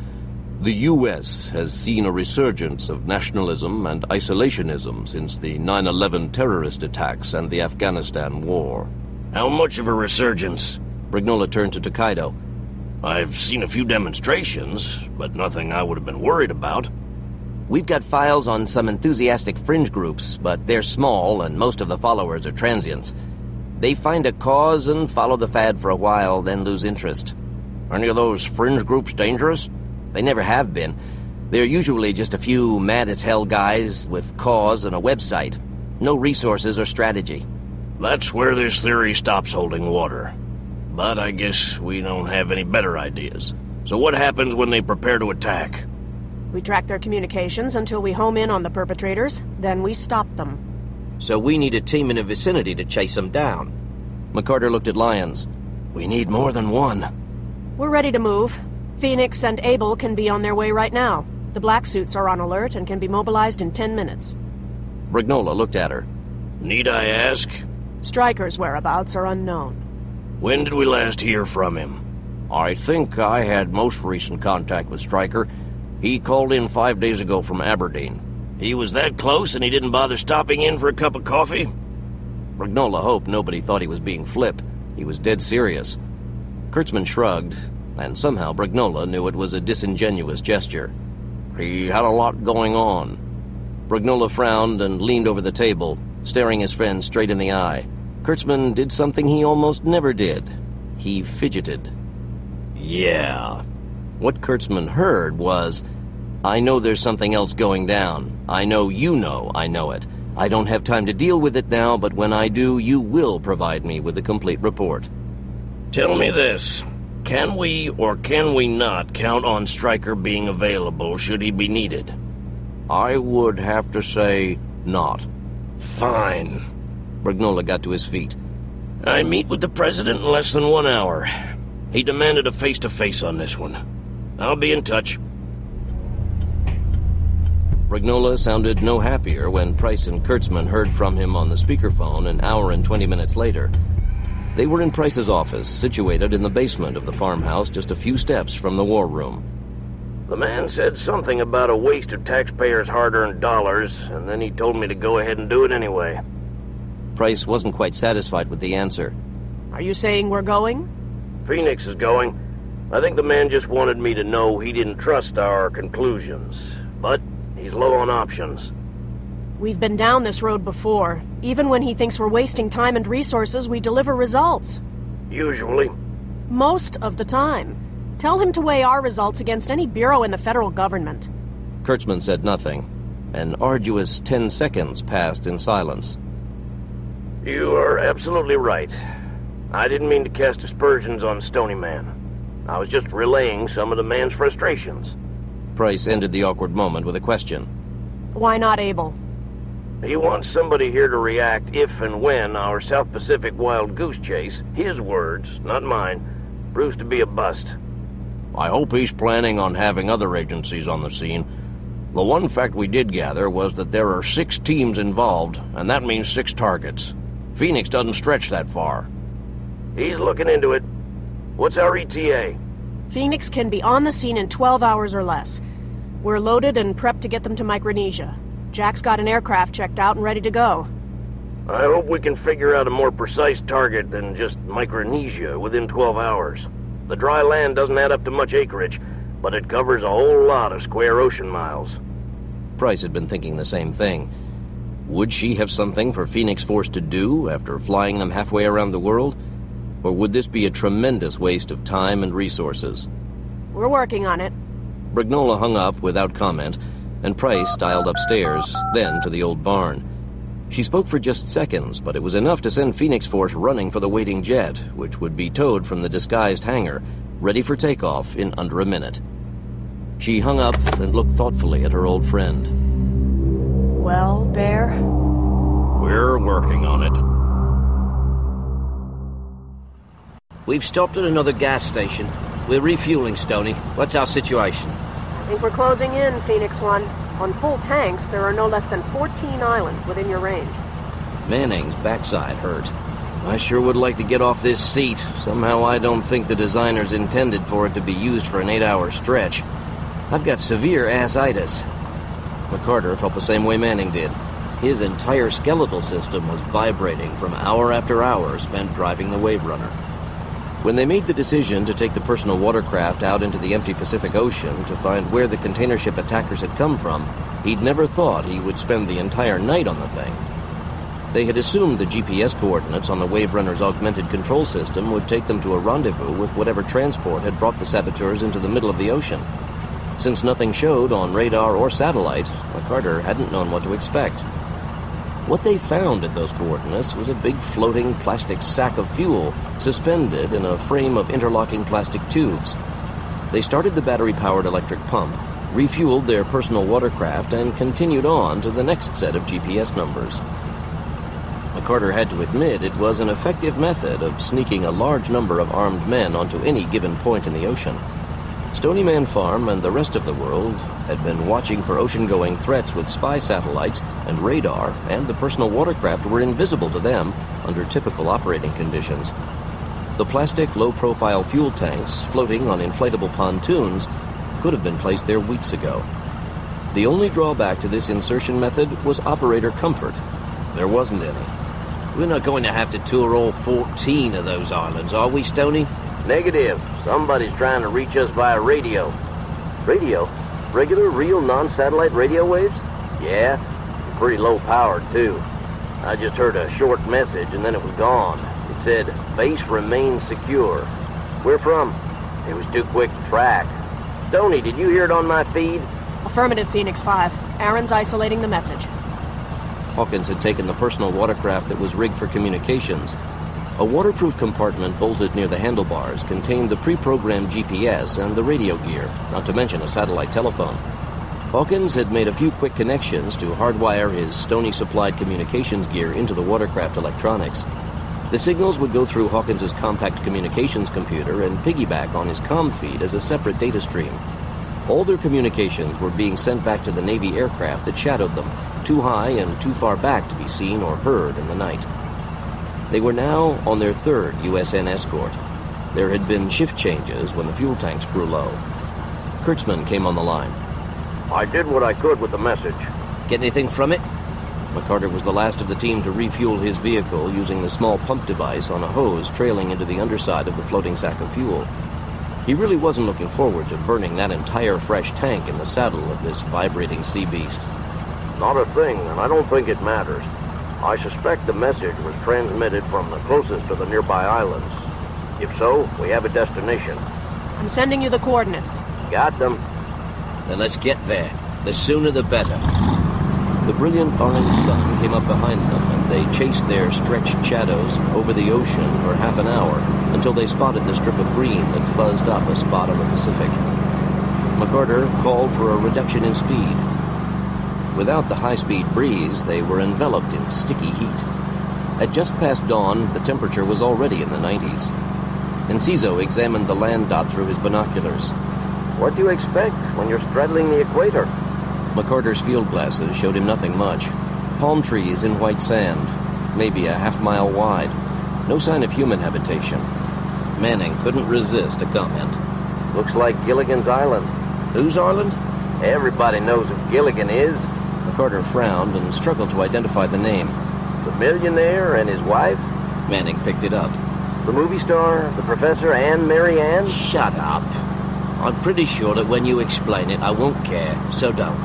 The U.S. has seen a resurgence of nationalism and isolationism since the 9/11 terrorist attacks and the Afghanistan war. How much of a resurgence? Brignola turned to Tokaido. I've seen a few demonstrations, but nothing I would have been worried about. We've got files on some enthusiastic fringe groups, but they're small and most of the followers are transients. They find a cause and follow the fad for a while, then lose interest. Are any of those fringe groups dangerous? They never have been. They're usually just a few mad-as-hell guys with cause and a website. No resources or strategy. That's where this theory stops holding water. But I guess we don't have any better ideas. So what happens when they prepare to attack? We track their communications until we home in on the perpetrators, then we stop them. So we need a team in the vicinity to chase them down. McCarter looked at Lyons. We need more than one. We're ready to move. Phoenix and Abel can be on their way right now. The black suits are on alert and can be mobilized in 10 minutes. Brignola looked at her. Need I ask? Stryker's whereabouts are unknown. When did we last hear from him? I think I had most recent contact with Stryker. He called in 5 days ago from Aberdeen. He was that close and he didn't bother stopping in for a cup of coffee? Brignola hoped nobody thought he was being flip. He was dead serious. Kurtzman shrugged, and somehow Brignola knew it was a disingenuous gesture. He had a lot going on. Brignola frowned and leaned over the table, staring his friend straight in the eye. Kurtzman did something he almost never did. He fidgeted. Yeah. What Kurtzman heard was, I know there's something else going down. I know you know I know it. I don't have time to deal with it now, but when I do, you will provide me with a complete report. Tell me this. Can we or can we not count on Stryker being available should he be needed? I would have to say not. Fine. Brignola got to his feet. I meet with the President in less than 1 hour. He demanded a face-to-face on this one. I'll be in touch. Brignola sounded no happier when Price and Kurtzman heard from him on the speakerphone an hour and 20 minutes later. They were in Price's office, situated in the basement of the farmhouse just a few steps from the war room. The man said something about a waste of taxpayers' hard-earned dollars, and then he told me to go ahead and do it anyway. Price wasn't quite satisfied with the answer. Are you saying we're going? Phoenix is going. I think the man just wanted me to know he didn't trust our conclusions, but he's low on options. We've been down this road before. Even when he thinks we're wasting time and resources, we deliver results. Usually. Most of the time. Tell him to weigh our results against any bureau in the federal government. Kurtzman said nothing. An arduous 10 seconds passed in silence. You are absolutely right. I didn't mean to cast aspersions on Stony Man. I was just relaying some of the man's frustrations. Price ended the awkward moment with a question. Why not Abel? He wants somebody here to react if and when our South Pacific wild goose chase, his words, not mine, proves to be a bust. I hope he's planning on having other agencies on the scene. The one fact we did gather was that there are 6 teams involved, and that means 6 targets. Phoenix doesn't stretch that far. He's looking into it. What's our ETA? Phoenix can be on the scene in 12 hours or less. We're loaded and prepped to get them to Micronesia. Jack's got an aircraft checked out and ready to go. I hope we can figure out a more precise target than just Micronesia within 12 hours. The dry land doesn't add up to much acreage, but it covers a whole lot of square ocean miles. Price had been thinking the same thing. Would she have something for Phoenix Force to do after flying them halfway around the world? Or would this be a tremendous waste of time and resources? We're working on it. Brignola hung up without comment, and Price dialed upstairs, then to the old barn. She spoke for just seconds, but it was enough to send Phoenix Force running for the waiting jet, which would be towed from the disguised hangar, ready for takeoff in under a minute. She hung up and looked thoughtfully at her old friend. Well, Bear? We're working on it. We've stopped at another gas station. We're refueling, Stony. What's our situation? I think we're closing in, Phoenix 1. On full tanks, there are no less than 14 islands within your range. Manning's backside hurt. I sure would like to get off this seat. Somehow I don't think the designers intended for it to be used for an 8-hour stretch. I've got severe assitis. McCarter felt the same way Manning did. His entire skeletal system was vibrating from hour after hour spent driving the Wave Runner. When they made the decision to take the personal watercraft out into the empty Pacific Ocean to find where the container ship attackers had come from, he'd never thought he would spend the entire night on the thing. They had assumed the GPS coordinates on the Wave Runner's augmented control system would take them to a rendezvous with whatever transport had brought the saboteurs into the middle of the ocean. Since nothing showed on radar or satellite, McCarter hadn't known what to expect. What they found at those coordinates was a big floating plastic sack of fuel suspended in a frame of interlocking plastic tubes. They started the battery-powered electric pump, refueled their personal watercraft, and continued on to the next set of GPS numbers. McCarter had to admit it was an effective method of sneaking a large number of armed men onto any given point in the ocean. Stony Man Farm and the rest of the world had been watching for ocean-going threats with spy satellites and radar, and the personal watercraft were invisible to them under typical operating conditions. The plastic, low-profile fuel tanks floating on inflatable pontoons could have been placed there weeks ago. The only drawback to this insertion method was operator comfort. There wasn't any. We're not going to have to tour all 14 of those islands, are we, Stony? Negative. Somebody's trying to reach us via radio. Radio? Regular, real, non-satellite radio waves? Yeah. Pretty low powered, too. I just heard a short message and then it was gone. It said, "Base remains secure." Where from? It was too quick to track. Stony, did you hear it on my feed? Affirmative, Phoenix 5. Aaron's isolating the message. Hawkins had taken the personal watercraft that was rigged for communications. A waterproof compartment bolted near the handlebars contained the pre-programmed GPS and the radio gear, not to mention a satellite telephone. Hawkins had made a few quick connections to hardwire his Stony-supplied communications gear into the watercraft electronics. The signals would go through Hawkins's compact communications computer and piggyback on his comm feed as a separate data stream. All their communications were being sent back to the Navy aircraft that shadowed them, too high and too far back to be seen or heard in the night. They were now on their third USN escort. There had been shift changes when the fuel tanks grew low. Kurtzman came on the line. I did what I could with the message. Get anything from it? McCarter was the last of the team to refuel his vehicle using the small pump device on a hose trailing into the underside of the floating sack of fuel. He really wasn't looking forward to burning that entire fresh tank in the saddle of this vibrating sea beast. Not a thing, and I don't think it matters. I suspect the message was transmitted from the closest of the nearby islands. If so, we have a destination. I'm sending you the coordinates. Got them. Then let's get there. The sooner the better. The brilliant orange sun came up behind them, and they chased their stretched shadows over the ocean for half an hour until they spotted the strip of green that fuzzed up a spot on the Pacific. McCarter called for a reduction in speed. Without the high-speed breeze, they were enveloped in sticky heat. At just past dawn, the temperature was already in the 90s. Enciso examined the land dot through his binoculars. What do you expect when you're straddling the equator? McCarter's field glasses showed him nothing much. Palm trees in white sand, maybe a half-mile wide. No sign of human habitation. Manning couldn't resist a comment. Looks like Gilligan's Island. Whose island? Everybody knows who Gilligan is. McCarter frowned and struggled to identify the name. The millionaire and his wife? Manning picked it up. The movie star, the professor, and Mary Ann? Shut up. I'm pretty sure that when you explain it, I won't care, so don't.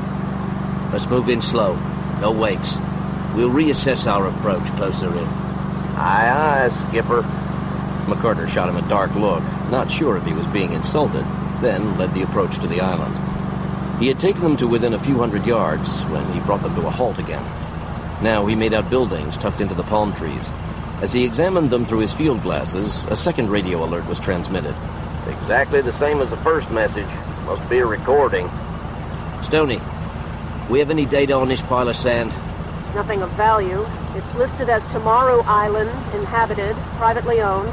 Let's move in slow. No wakes. We'll reassess our approach closer in. Aye, aye, Skipper. McCarter shot him a dark look, not sure if he was being insulted, then led the approach to the island. He had taken them to within a few hundred yards when he brought them to a halt again. Now he made out buildings tucked into the palm trees. As he examined them through his field glasses, a second radio alert was transmitted. Exactly the same as the first message. Must be a recording. Stony, we have any data on this pile of sand? Nothing of value. It's listed as Tamaru Island, inhabited, privately owned,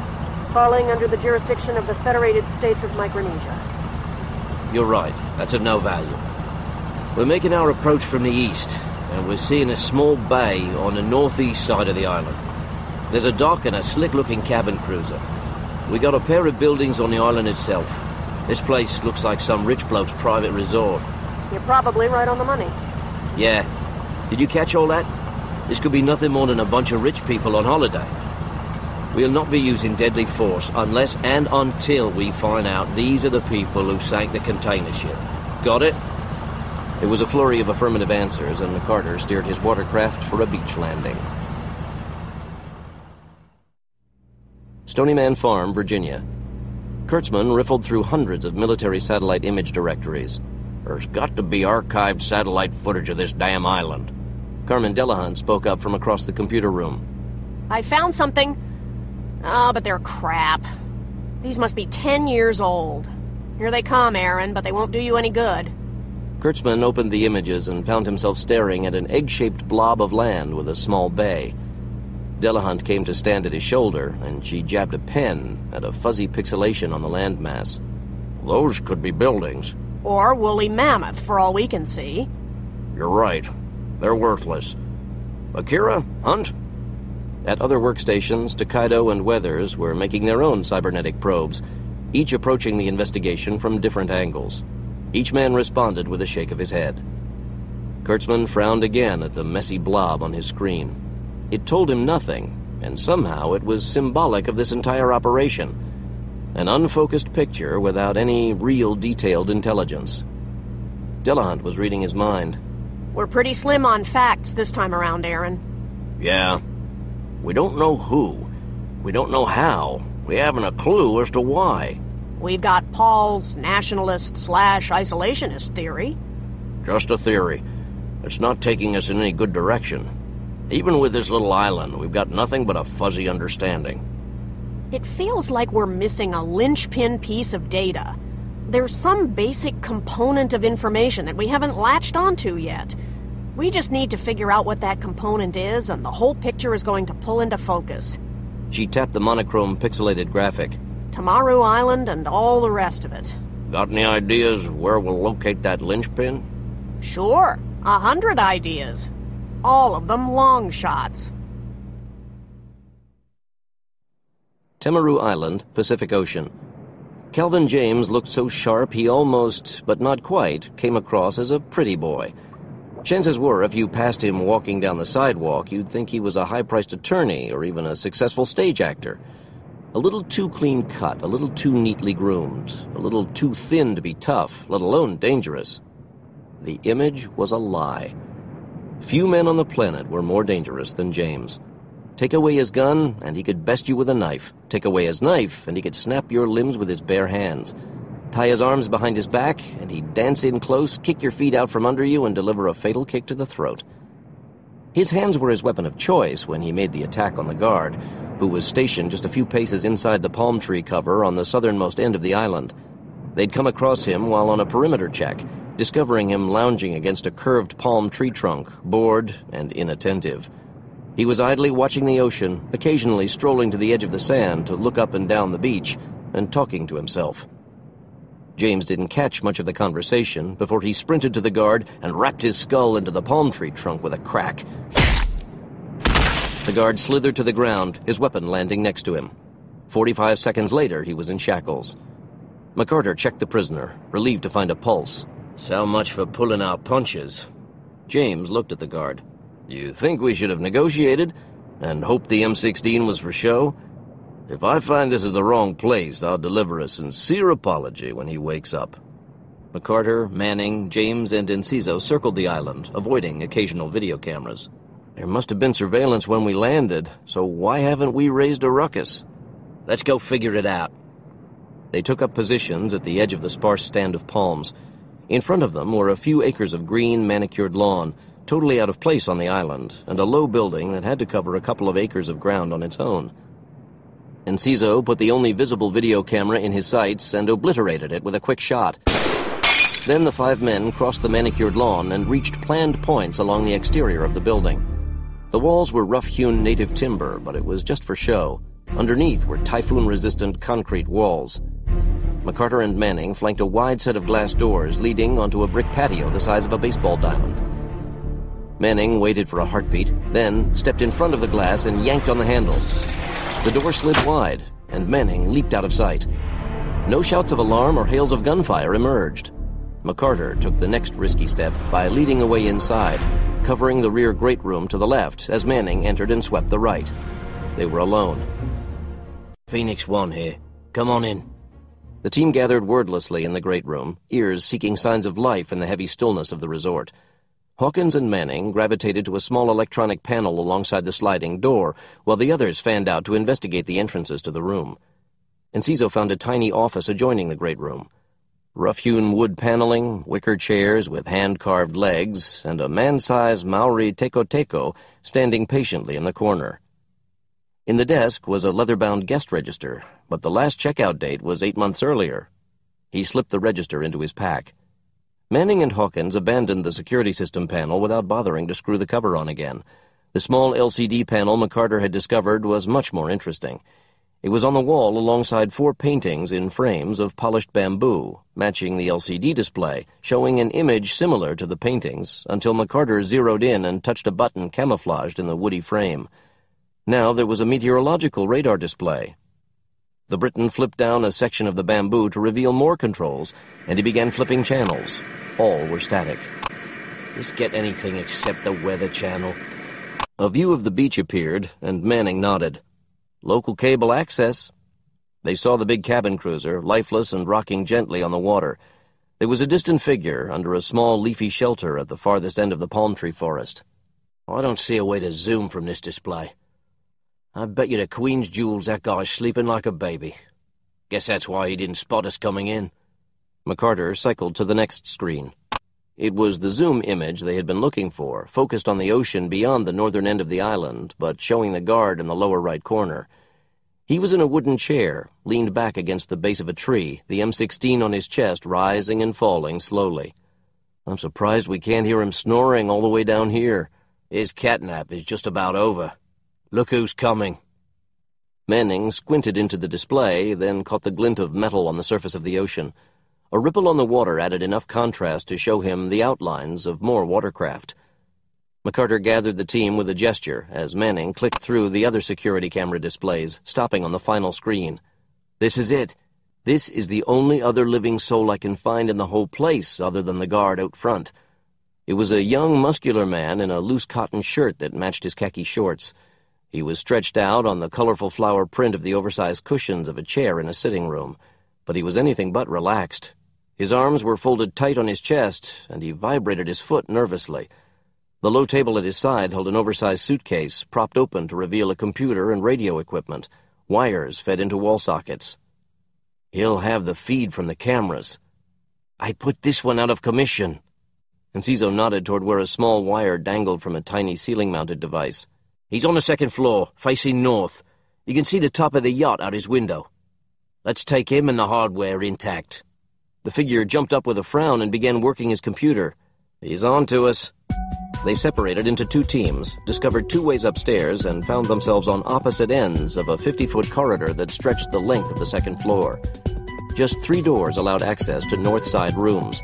falling under the jurisdiction of the Federated States of Micronesia. You're right. That's of no value. We're making our approach from the east, and we're seeing a small bay on the northeast side of the island. There's a dock and a slick-looking cabin cruiser. We got a pair of buildings on the island itself. This place looks like some rich bloke's private resort. You're probably right on the money. Yeah. Did you catch all that? This could be nothing more than a bunch of rich people on holiday. We'll not be using deadly force unless and until we find out these are the people who sank the container ship. Got it? It was a flurry of affirmative answers, and McCarter steered his watercraft for a beach landing. Stony Farm, Virginia. Kurtzman riffled through hundreds of military satellite image directories. There's got to be archived satellite footage of this damn island. Carmen Delahunt spoke up from across the computer room. I found something. Oh, but they're crap. These must be 10 years old. Here they come, Aaron, but they won't do you any good. Kurtzman opened the images and found himself staring at an egg-shaped blob of land with a small bay. Delahunt came to stand at his shoulder, and she jabbed a pen at a fuzzy pixelation on the landmass. Those could be buildings. Or woolly mammoth, for all we can see. You're right. They're worthless. Akira, Hunt? At other workstations, Takedo and Weathers were making their own cybernetic probes, each approaching the investigation from different angles. Each man responded with a shake of his head. Kurtzman frowned again at the messy blob on his screen. It told him nothing, and somehow it was symbolic of this entire operation. An unfocused picture without any real detailed intelligence. Delahunt was reading his mind. We're pretty slim on facts this time around, Aaron. Yeah. We don't know who. We don't know how. We haven't a clue as to why. We've got Paul's nationalist/isolationist theory. Just a theory. It's not taking us in any good direction. Even with this little island, we've got nothing but a fuzzy understanding. It feels like we're missing a linchpin piece of data. There's some basic component of information that we haven't latched onto yet. We just need to figure out what that component is, and the whole picture is going to pull into focus. She tapped the monochrome pixelated graphic. Tamaru Island and all the rest of it. Got any ideas where we'll locate that linchpin? Sure. 100 ideas. All of them long shots. Tamaru Island, Pacific Ocean. Calvin James looked so sharp he almost, but not quite, came across as a pretty boy. Chances were, if you passed him walking down the sidewalk, you'd think he was a high-priced attorney or even a successful stage actor. A little too clean cut, a little too neatly groomed, a little too thin to be tough, let alone dangerous. The image was a lie. Few men on the planet were more dangerous than James. Take away his gun, and he could best you with a knife. Take away his knife, and he could snap your limbs with his bare hands. Tie his arms behind his back, and he'd dance in close, kick your feet out from under you, and deliver a fatal kick to the throat. His hands were his weapon of choice when he made the attack on the guard, who was stationed just a few paces inside the palm tree cover on the southernmost end of the island. They'd come across him while on a perimeter check, discovering him lounging against a curved palm tree trunk, bored and inattentive. He was idly watching the ocean, occasionally strolling to the edge of the sand to look up and down the beach, and talking to himself. James didn't catch much of the conversation before he sprinted to the guard and rapped his skull into the palm tree trunk with a crack. The guard slithered to the ground, his weapon landing next to him. 45 seconds later, he was in shackles. McCarter checked the prisoner, relieved to find a pulse. So much for pulling our punches. James looked at the guard. You think we should have negotiated and hoped the M16 was for show? If I find this is the wrong place, I'll deliver a sincere apology when he wakes up. McCarter, Manning, James, and Enciso circled the island, avoiding occasional video cameras. There must have been surveillance when we landed, so why haven't we raised a ruckus? Let's go figure it out. They took up positions at the edge of the sparse stand of palms. In front of them were a few acres of green, manicured lawn, totally out of place on the island, and a low building that had to cover a couple of acres of ground on its own. Enciso put the only visible video camera in his sights and obliterated it with a quick shot. Then the 5 men crossed the manicured lawn and reached planned points along the exterior of the building. The walls were rough-hewn native timber, but it was just for show. Underneath were typhoon-resistant concrete walls. McCarter and Manning flanked a wide set of glass doors leading onto a brick patio the size of a baseball diamond. Manning waited for a heartbeat, then stepped in front of the glass and yanked on the handle. The door slid wide, and Manning leaped out of sight. No shouts of alarm or hails of gunfire emerged. McCarter took the next risky step by leading the way inside, covering the rear great room to the left as Manning entered and swept the right. They were alone. Phoenix 1 here. Come on in. The team gathered wordlessly in the great room, ears seeking signs of life in the heavy stillness of the resort. Hawkins and Manning gravitated to a small electronic panel alongside the sliding door, while the others fanned out to investigate the entrances to the room. Enciso found a tiny office adjoining the great room. Rough-hewn wood paneling, wicker chairs with hand-carved legs, and a man-sized Maori teko-teko standing patiently in the corner. In the desk was a leather-bound guest register, but the last checkout date was 8 months earlier. He slipped the register into his pack. Manning and Hawkins abandoned the security system panel without bothering to screw the cover on again. The small LCD panel McCarter had discovered was much more interesting. It was on the wall alongside 4 paintings in frames of polished bamboo, matching the LCD display, showing an image similar to the paintings, until McCarter zeroed in and touched a button camouflaged in the woody frame. Now there was a meteorological radar display. The Briton flipped down a section of the bamboo to reveal more controls, and he began flipping channels. All were static. Just get anything except the weather channel. A view of the beach appeared, and Manning nodded. Local cable access. They saw the big cabin cruiser, lifeless and rocking gently on the water. There was a distant figure under a small leafy shelter at the farthest end of the palm tree forest. I don't see a way to zoom from this display. I bet you the Queen's jewels that guy's sleeping like a baby. Guess that's why he didn't spot us coming in. McCarter cycled to the next screen. It was the zoom image they had been looking for, focused on the ocean beyond the northern end of the island, but showing the guard in the lower right corner. He was in a wooden chair, leaned back against the base of a tree, the M16 on his chest rising and falling slowly. I'm surprised we can't hear him snoring all the way down here. His catnap is just about over. Look who's coming. Manning squinted into the display, then caught the glint of metal on the surface of the ocean. A ripple on the water added enough contrast to show him the outlines of more watercraft. McCarter gathered the team with a gesture as Manning clicked through the other security camera displays, stopping on the final screen. This is it. This is the only other living soul I can find in the whole place other than the guard out front. It was a young, muscular man in a loose cotton shirt that matched his khaki shorts. He was stretched out on the colorful flower print of the oversized cushions of a chair in a sitting room, but he was anything but relaxed. His arms were folded tight on his chest, and he vibrated his foot nervously. The low table at his side held an oversized suitcase, propped open to reveal a computer and radio equipment. Wires fed into wall sockets. He'll have the feed from the cameras. I put this one out of commission. Enciso nodded toward where a small wire dangled from a tiny ceiling-mounted device. He's on the second floor, facing north. You can see the top of the yacht out his window. Let's take him and the hardware intact. The figure jumped up with a frown and began working his computer. He's on to us. They separated into 2 teams, discovered 2 ways upstairs, and found themselves on opposite ends of a 50-foot corridor that stretched the length of the second floor. Just 3 doors allowed access to north side rooms.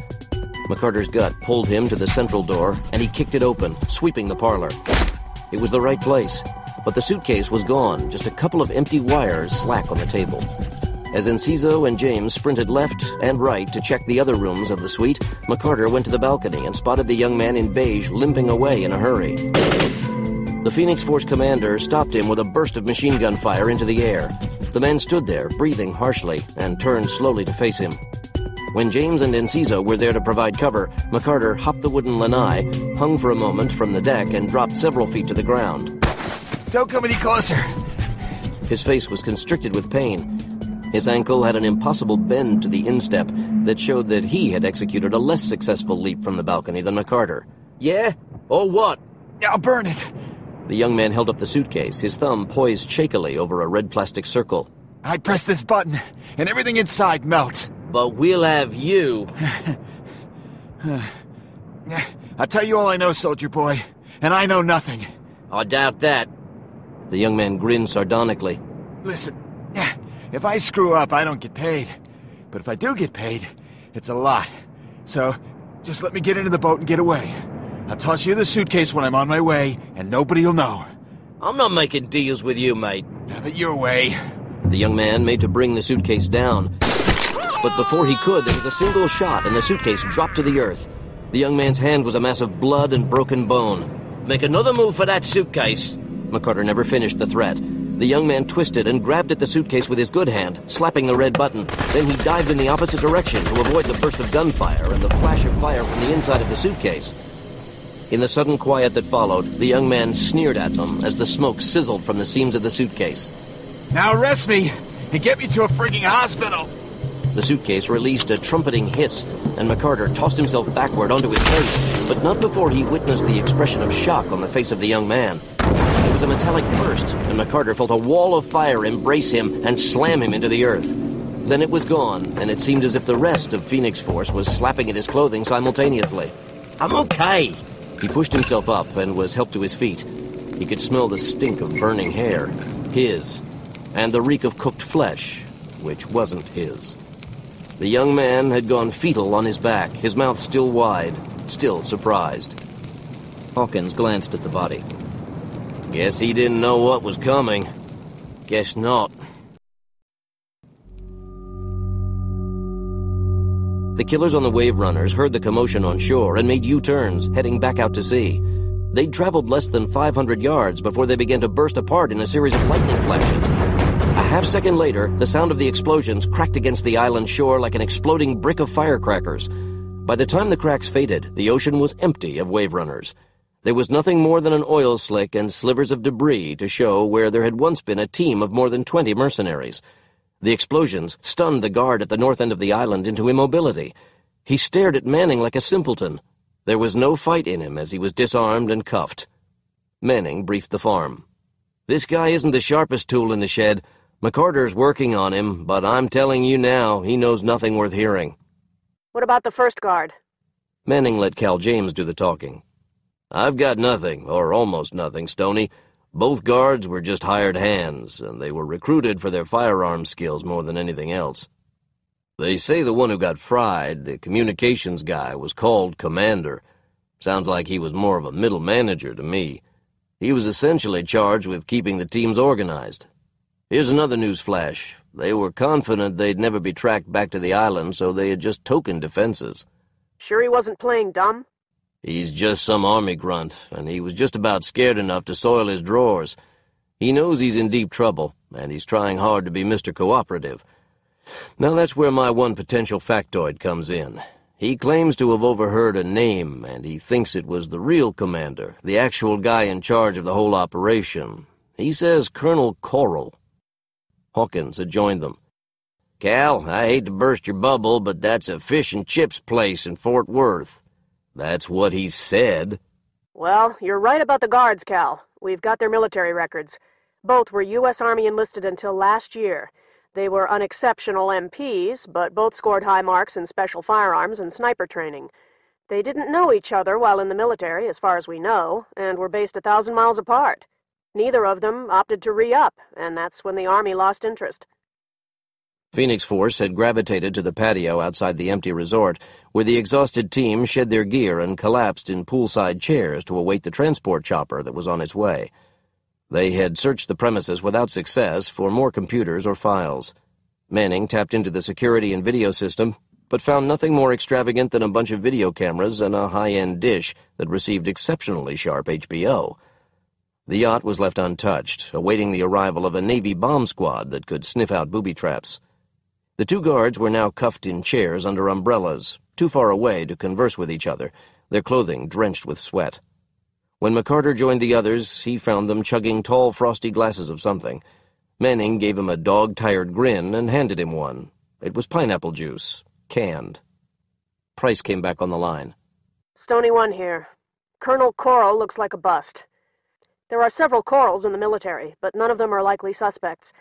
McCarter's gut pulled him to the central door, and he kicked it open, sweeping the parlor. It was the right place, but the suitcase was gone, just a couple of empty wires slack on the table. As Enciso and James sprinted left and right to check the other rooms of the suite, McCarter went to the balcony and spotted the young man in beige limping away in a hurry. The Phoenix Force commander stopped him with a burst of machine gun fire into the air. The man stood there, breathing harshly, and turned slowly to face him. When James and Enciso were there to provide cover, McCarter hopped the wooden lanai, hung for a moment from the deck, and dropped several feet to the ground. Don't come any closer. His face was constricted with pain. His ankle had an impossible bend to the instep that showed that he had executed a less successful leap from the balcony than McCarter. Yeah? Or what? I'll burn it. The young man held up the suitcase, his thumb poised shakily over a red plastic circle. I press this button, and everything inside melts. But we'll have you. I'll tell you all I know, soldier boy, and I know nothing. I doubt that. The young man grinned sardonically. Listen, if I screw up, I don't get paid. But if I do get paid, it's a lot. So, just let me get into the boat and get away. I'll toss you the suitcase when I'm on my way, and nobody'll know. I'm not making deals with you, mate. Have it your way. The young man made to bring the suitcase down. But before he could, there was a single shot, and the suitcase dropped to the earth. The young man's hand was a mass of blood and broken bone. Make another move for that suitcase. McCarter never finished the threat. The young man twisted and grabbed at the suitcase with his good hand, slapping the red button. Then he dived in the opposite direction to avoid the burst of gunfire and the flash of fire from the inside of the suitcase. In the sudden quiet that followed, the young man sneered at them as the smoke sizzled from the seams of the suitcase. Now arrest me and get me to a freaking hospital. The suitcase released a trumpeting hiss, and McCarter tossed himself backward onto his face, but not before he witnessed the expression of shock on the face of the young man. It was a metallic burst, and McCarter felt a wall of fire embrace him and slam him into the earth. Then it was gone, and it seemed as if the rest of Phoenix Force was slapping at his clothing simultaneously. I'm okay. He pushed himself up and was helped to his feet. He could smell the stink of burning hair, his, and the reek of cooked flesh, which wasn't his. The young man had gone fetal on his back, his mouth still wide, still surprised. Hawkins glanced at the body. Guess he didn't know what was coming. Guess not. The killers on the Wave Runners heard the commotion on shore and made U-turns, heading back out to sea. They'd traveled less than 500 yards before they began to burst apart in a series of lightning flashes. A half-second later, the sound of the explosions cracked against the island shore like an exploding brick of firecrackers. By the time the cracks faded, the ocean was empty of Wave Runners. There was nothing more than an oil slick and slivers of debris to show where there had once been a team of more than 20 mercenaries. The explosions stunned the guard at the north end of the island into immobility. He stared at Manning like a simpleton. There was no fight in him as he was disarmed and cuffed. Manning briefed the farm. This guy isn't the sharpest tool in the shed. McCarter's working on him, but I'm telling you now, he knows nothing worth hearing. What about the first guard? Manning let Cal James do the talking. I've got nothing, or almost nothing, Stony. Both guards were just hired hands, and they were recruited for their firearms skills more than anything else. They say the one who got fried, the communications guy, was called Commander. Sounds like he was more of a middle manager to me. He was essentially charged with keeping the teams organized. Here's another news flash. They were confident they'd never be tracked back to the island, so they had just token defenses. Sure he wasn't playing dumb? He's just some army grunt, and he was just about scared enough to soil his drawers. He knows he's in deep trouble, and he's trying hard to be Mr. Cooperative. Now that's where my one potential factoid comes in. He claims to have overheard a name, and he thinks it was the real commander, the actual guy in charge of the whole operation. He says Colonel Coral. Hawkins had joined them. Cal, I hate to burst your bubble, but that's a fish and chips place in Fort Worth. That's what he said. Well, you're right about the guards, Cal. We've got their military records. Both were U.S. Army enlisted until last year. They were unexceptional MPs, but both scored high marks in special firearms and sniper training. They didn't know each other while in the military, as far as we know, and were based 1,000 miles apart. Neither of them opted to re-up, and that's when the Army lost interest. Phoenix Force had gravitated to the patio outside the empty resort, where the exhausted team shed their gear and collapsed in poolside chairs to await the transport chopper that was on its way. They had searched the premises without success for more computers or files. Manning tapped into the security and video system, but found nothing more extravagant than a bunch of video cameras and a high-end dish that received exceptionally sharp HBO. The yacht was left untouched, awaiting the arrival of a Navy bomb squad that could sniff out booby traps. The two guards were now cuffed in chairs under umbrellas, too far away to converse with each other, their clothing drenched with sweat. When McCarter joined the others, he found them chugging tall, frosty glasses of something. Manning gave him a dog-tired grin and handed him one. It was pineapple juice, canned. Price came back on the line. Stony 1 here. Colonel Coral looks like a bust. There are several Corals in the military, but none of them are likely suspects.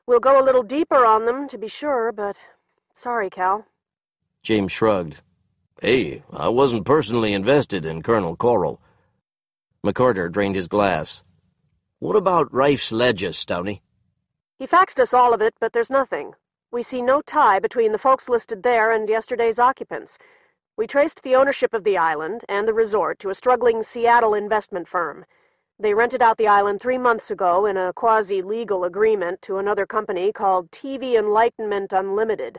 We'll go a little deeper on them, to be sure, but sorry, Cal. James shrugged. Hey, I wasn't personally invested in Colonel Coral. McCarter drained his glass. What about Rife's ledger, Stony? He faxed us all of it, but there's nothing. We see no tie between the folks listed there and yesterday's occupants. We traced the ownership of the island and the resort to a struggling Seattle investment firm. They rented out the island 3 months ago in a quasi-legal agreement to another company called TV Enlightenment Unlimited,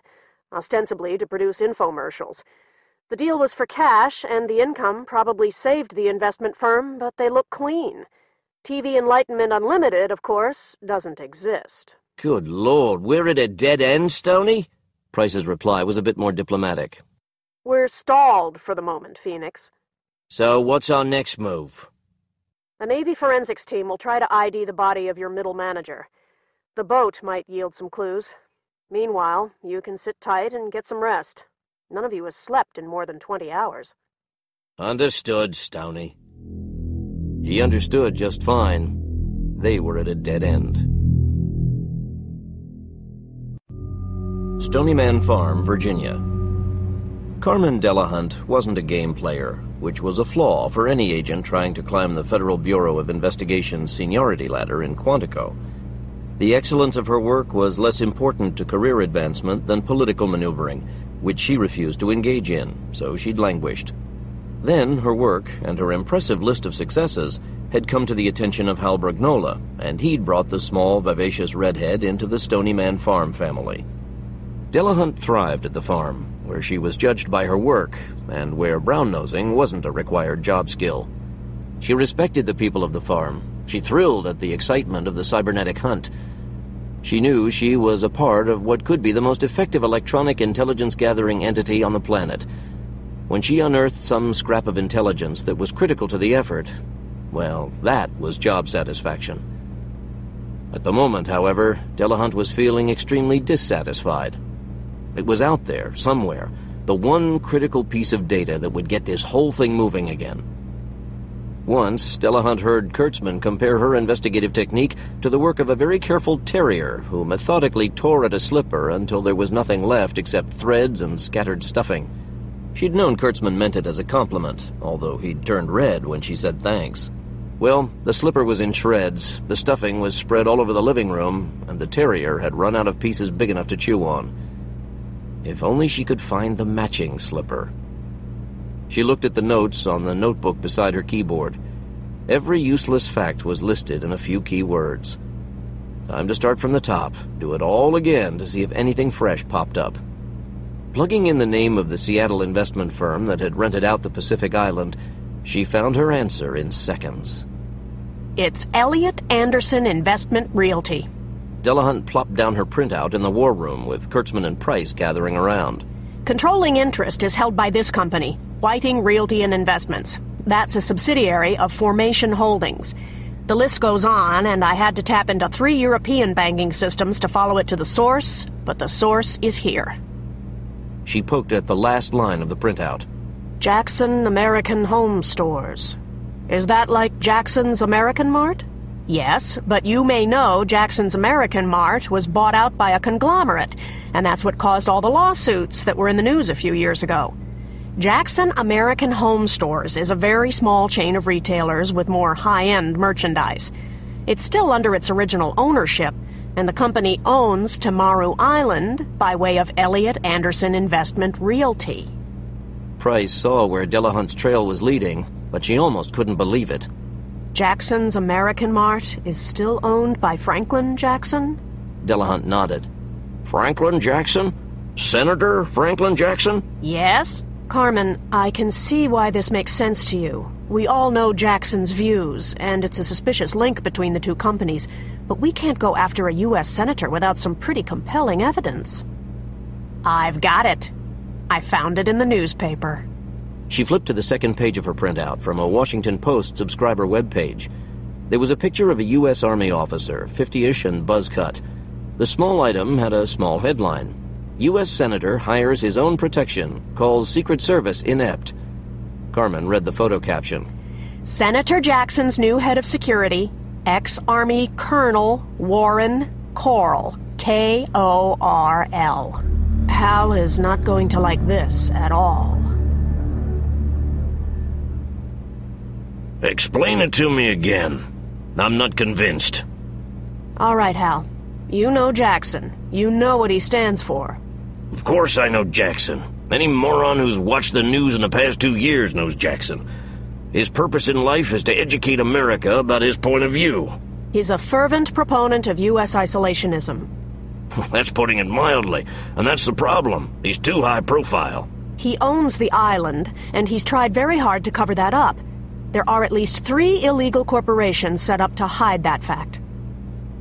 ostensibly to produce infomercials. The deal was for cash, and the income probably saved the investment firm, but they look clean. TV Enlightenment Unlimited, of course, doesn't exist. Good Lord, we're at a dead end, Stony? Price's reply was a bit more diplomatic. We're stalled for the moment, Phoenix. So what's our next move? A Navy forensics team will try to ID the body of your middle manager. The boat might yield some clues. Meanwhile, you can sit tight and get some rest. None of you has slept in more than 20 hours. Understood, Stony. He understood just fine. They were at a dead end. Stonyman Farm, Virginia. Carmen Delahunt wasn't a game player, which was a flaw for any agent trying to climb the Federal Bureau of Investigation's seniority ladder in Quantico. The excellence of her work was less important to career advancement than political maneuvering, which she refused to engage in, so she'd languished. Then her work and her impressive list of successes had come to the attention of Hal Bragnola, and he'd brought the small, vivacious redhead into the Stonyman Farm family. Delahunt thrived at the farm, where she was judged by her work, and where brown-nosing wasn't a required job skill. She respected the people of the farm. She thrilled at the excitement of the cybernetic hunt. She knew she was a part of what could be the most effective electronic intelligence-gathering entity on the planet. When she unearthed some scrap of intelligence that was critical to the effort, well, that was job satisfaction. At the moment, however, Delahunt was feeling extremely dissatisfied. It was out there, somewhere, the one critical piece of data that would get this whole thing moving again. Once, Delahunt heard Kurtzman compare her investigative technique to the work of a very careful terrier who methodically tore at a slipper until there was nothing left except threads and scattered stuffing. She'd known Kurtzman meant it as a compliment, although he'd turned red when she said thanks. Well, the slipper was in shreds, the stuffing was spread all over the living room, and the terrier had run out of pieces big enough to chew on. If only she could find the matching slipper. She looked at the notes on the notebook beside her keyboard. Every useless fact was listed in a few key words. Time to start from the top, do it all again to see if anything fresh popped up. Plugging in the name of the Seattle investment firm that had rented out the Pacific Island, she found her answer in seconds. It's Elliot Anderson Investment Realty. Delahunt plopped down her printout in the war room with Kurtzman and Price gathering around. Controlling interest is held by this company, Whiting Realty and Investments. That's a subsidiary of Formation Holdings. The list goes on, and I had to tap into 3 European banking systems to follow it to the source, but the source is here. She poked at the last line of the printout. Jackson American Home Stores. Is that like Jackson's American Mart? Yes, but you may know Jackson's American Mart was bought out by a conglomerate, and that's what caused all the lawsuits that were in the news a few years ago. Jackson American Home Stores is a very small chain of retailers with more high-end merchandise. It's still under its original ownership, and the company owns Tamaru Island by way of Elliot Anderson Investment Realty. Price saw where Delahunt's trail was leading, but she almost couldn't believe it. Jackson's American Mart is still owned by Franklin Jackson? Delahunt nodded. Franklin Jackson? Senator Franklin Jackson? Yes. Carmen, I can see why this makes sense to you. We all know Jackson's views, and it's a suspicious link between the two companies, but we can't go after a U.S. senator without some pretty compelling evidence. I've got it. I found it in the newspaper. She flipped to the second page of her printout from a Washington Post subscriber webpage. There was a picture of a U.S. Army officer, 50-ish and buzz-cut. The small item had a small headline. U.S. Senator hires his own protection, calls Secret Service inept. Carmen read the photo caption. Senator Jackson's new head of security, ex-Army Colonel Warren Corll, K-O-R-L. Hal is not going to like this at all. Explain it to me again. I'm not convinced. All right, Hal. You know Jackson. You know what he stands for. Of course I know Jackson. Any moron who's watched the news in the past 2 years knows Jackson. His purpose in life is to educate America about his point of view. He's a fervent proponent of U.S. isolationism. That's putting it mildly, and that's the problem. He's too high profile. He owns the island, and he's tried very hard to cover that up. There are at least 3 illegal corporations set up to hide that fact.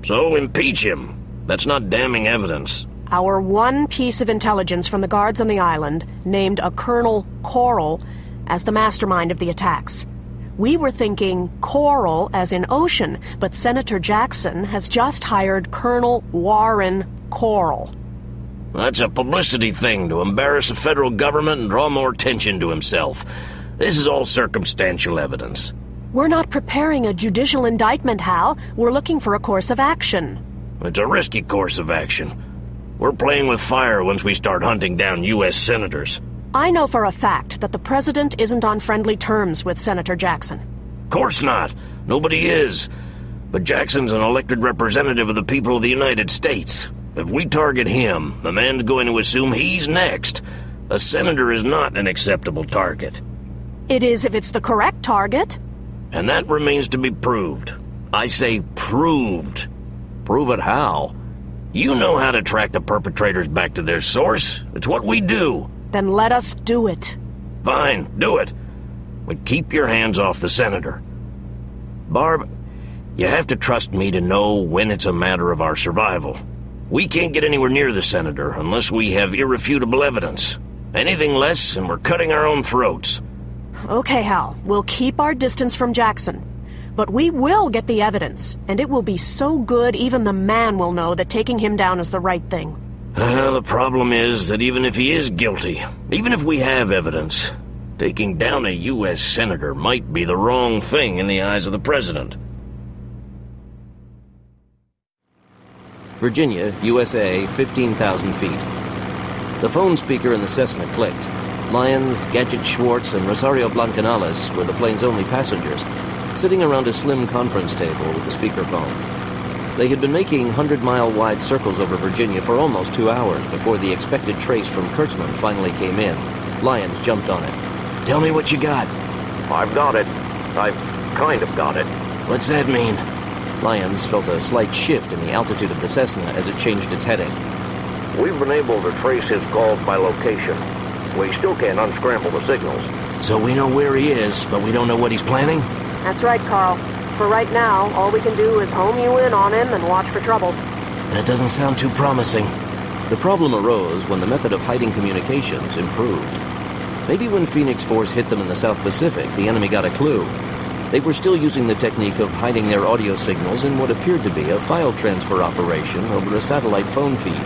So impeach him. That's not damning evidence. Our one piece of intelligence from the guards on the island named a Colonel Coral as the mastermind of the attacks. We were thinking coral as in ocean, but Senator Jackson has just hired Colonel Warren Coral. That's a publicity thing to embarrass the federal government and draw more attention to himself. This is all circumstantial evidence. We're not preparing a judicial indictment, Hal. We're looking for a course of action. It's a risky course of action. We're playing with fire once we start hunting down U.S. senators. I know for a fact that the president isn't on friendly terms with Senator Jackson. Of course not. Nobody is. But Jackson's an elected representative of the people of the United States. If we target him, the man's going to assume he's next. A senator is not an acceptable target. It is if it's the correct target. And that remains to be proved. I say proved. Prove it how? You know how to track the perpetrators back to their source. It's what we do. Then let us do it. Fine, do it. But keep your hands off the senator. Barb, you have to trust me to know when it's a matter of our survival. We can't get anywhere near the senator unless we have irrefutable evidence. Anything less, and we're cutting our own throats. Okay, Hal. We'll keep our distance from Jackson. But we will get the evidence, and it will be so good even the man will know that taking him down is the right thing. The problem is that even if he is guilty, even if we have evidence, taking down a U.S. senator might be the wrong thing in the eyes of the president. Virginia, USA, 15,000 feet. The phone speaker in the Cessna clicked. Lyons, Gadget Schwartz, and Rosario Blancanales were the plane's only passengers, sitting around a slim conference table with the speakerphone. They had been making 100-mile-wide circles over Virginia for almost 2 hours before the expected trace from Kurtzman finally came in. Lyons jumped on it. Tell me what you got. I've got it. I've kind of got it. What's that mean? Lyons felt a slight shift in the altitude of the Cessna as it changed its heading. We've been able to trace his calls by location. We still can't unscramble the signals. So we know where he is, but we don't know what he's planning? That's right, Carl. For right now, all we can do is home you in on him and watch for trouble. That doesn't sound too promising. The problem arose when the method of hiding communications improved. Maybe when Phoenix Force hit them in the South Pacific, the enemy got a clue. They were still using the technique of hiding their audio signals in what appeared to be a file transfer operation over a satellite phone feed,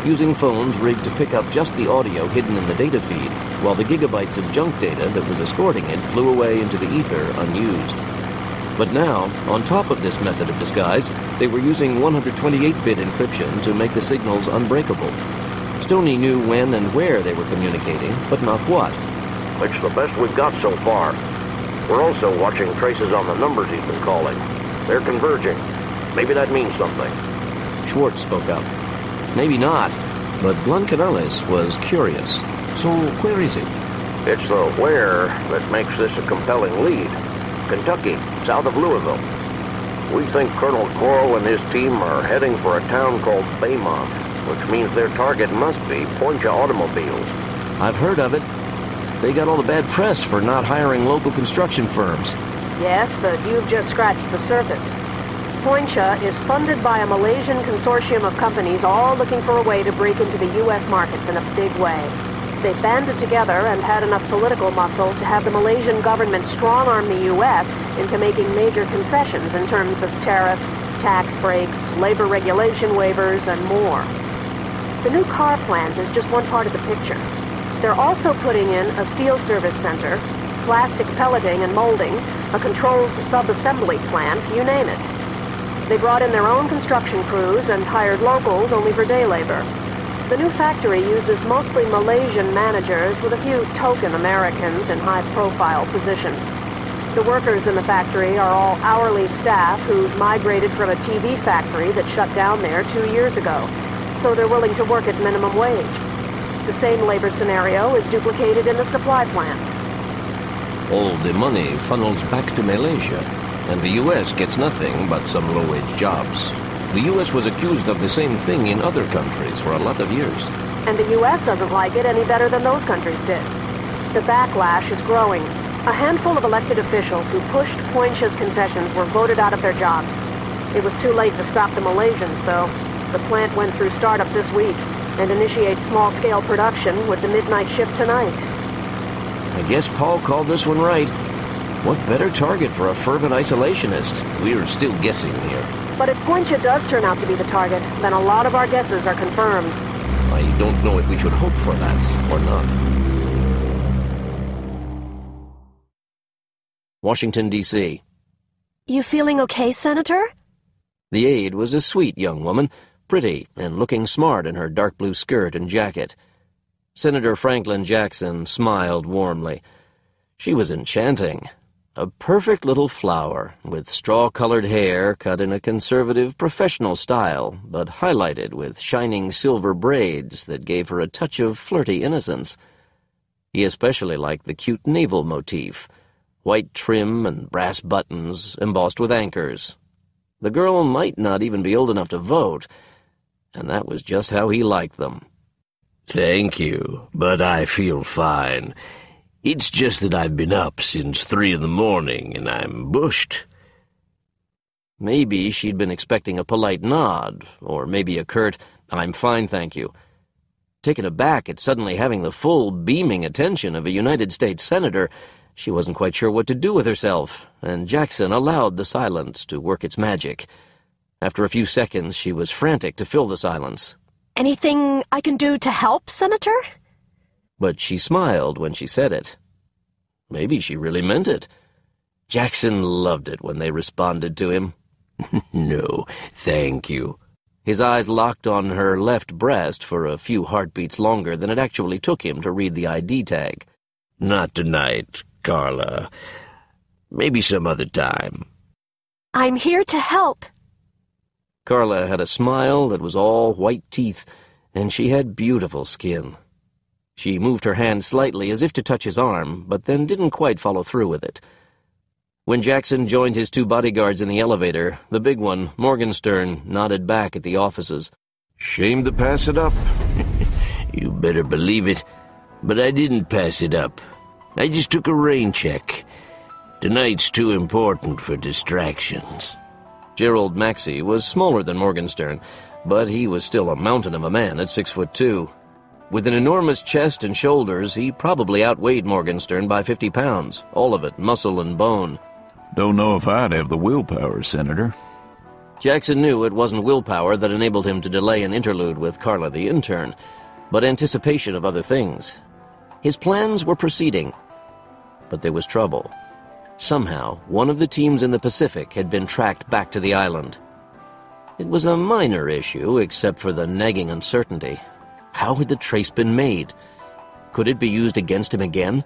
using phones rigged to pick up just the audio hidden in the data feed, while the gigabytes of junk data that was escorting it flew away into the ether unused. But now, on top of this method of disguise, they were using 128-bit encryption to make the signals unbreakable. Stony knew when and where they were communicating, but not what. It's the best we've got so far. We're also watching traces on the numbers he's been calling. They're converging. Maybe that means something. Schwartz spoke up. Maybe not, but Blancanales was curious. So where is it? It's the where that makes this a compelling lead. Kentucky, south of Louisville. We think Colonel Coral and his team are heading for a town called Baymont, which means their target must be Pointia Automobiles. I've heard of it. They got all the bad press for not hiring local construction firms. Yes, but you've just scratched the surface. Pointia is funded by a Malaysian consortium of companies all looking for a way to break into the U.S. markets in a big way. They banded together and had enough political muscle to have the Malaysian government strong-arm the U.S. into making major concessions in terms of tariffs, tax breaks, labor regulation waivers, and more. The new car plant is just one part of the picture. They're also putting in a steel service center, plastic pelleting and molding, a controls sub-assembly plant, you name it. They brought in their own construction crews and hired locals only for day labor. The new factory uses mostly Malaysian managers with a few token Americans in high-profile positions. The workers in the factory are all hourly staff who've migrated from a TV factory that shut down there 2 years ago, so they're willing to work at minimum wage. The same labor scenario is duplicated in the supply plants. All the money funnels back to Malaysia, and the U.S. gets nothing but some low-wage jobs. The U.S. was accused of the same thing in other countries for a lot of years. And the U.S. doesn't like it any better than those countries did. The backlash is growing. A handful of elected officials who pushed Pointia's concessions were voted out of their jobs. It was too late to stop the Malaysians, though. The plant went through startup this week and initiates small-scale production with the midnight shift tonight. I guess Paul called this one right. What better target for a fervent isolationist? We're still guessing here. But if Pointia does turn out to be the target, then a lot of our guesses are confirmed. I don't know if we should hope for that or not. Washington, D.C. You feeling okay, Senator? The aide was a sweet young woman, pretty and looking smart in her dark blue skirt and jacket. Senator Franklin Jackson smiled warmly. She was enchanting. A perfect little flower, with straw-colored hair cut in a conservative, professional style, but highlighted with shining silver braids that gave her a touch of flirty innocence. He especially liked the cute navel motif, white trim and brass buttons embossed with anchors. The girl might not even be old enough to vote, and that was just how he liked them. Thank you, but I feel fine. It's just that I've been up since 3 in the morning, and I'm bushed. Maybe she'd been expecting a polite nod, or maybe a curt, "I'm fine, thank you." Taken aback at suddenly having the full, beaming attention of a United States senator, she wasn't quite sure what to do with herself, and Jackson allowed the silence to work its magic. After a few seconds, she was frantic to fill the silence. Anything I can do to help, Senator? But she smiled when she said it. Maybe she really meant it. Jackson loved it when they responded to him. No, thank you. His eyes locked on her left breast for a few heartbeats longer than it actually took him to read the ID tag. Not tonight, Carla. Maybe some other time. I'm here to help. Carla had a smile that was all white teeth, and she had beautiful skin. She moved her hand slightly as if to touch his arm, but then didn't quite follow through with it. When Jackson joined his 2 bodyguards in the elevator, the big one, Morgenstern, nodded back at the offices. Shame to pass it up. You better believe it. But I didn't pass it up. I just took a rain check. Tonight's too important for distractions. Gerald Maxey was smaller than Morgenstern, but he was still a mountain of a man at 6'2". With an enormous chest and shoulders, he probably outweighed Morgenstern by 50 pounds, all of it muscle and bone. Don't know if I'd have the willpower, Senator. Jackson knew it wasn't willpower that enabled him to delay an interlude with Carla the intern, but anticipation of other things. His plans were proceeding, but there was trouble. Somehow, one of the teams in the Pacific had been tracked back to the island. It was a minor issue, except for the nagging uncertainty. How had the trace been made? Could it be used against him again?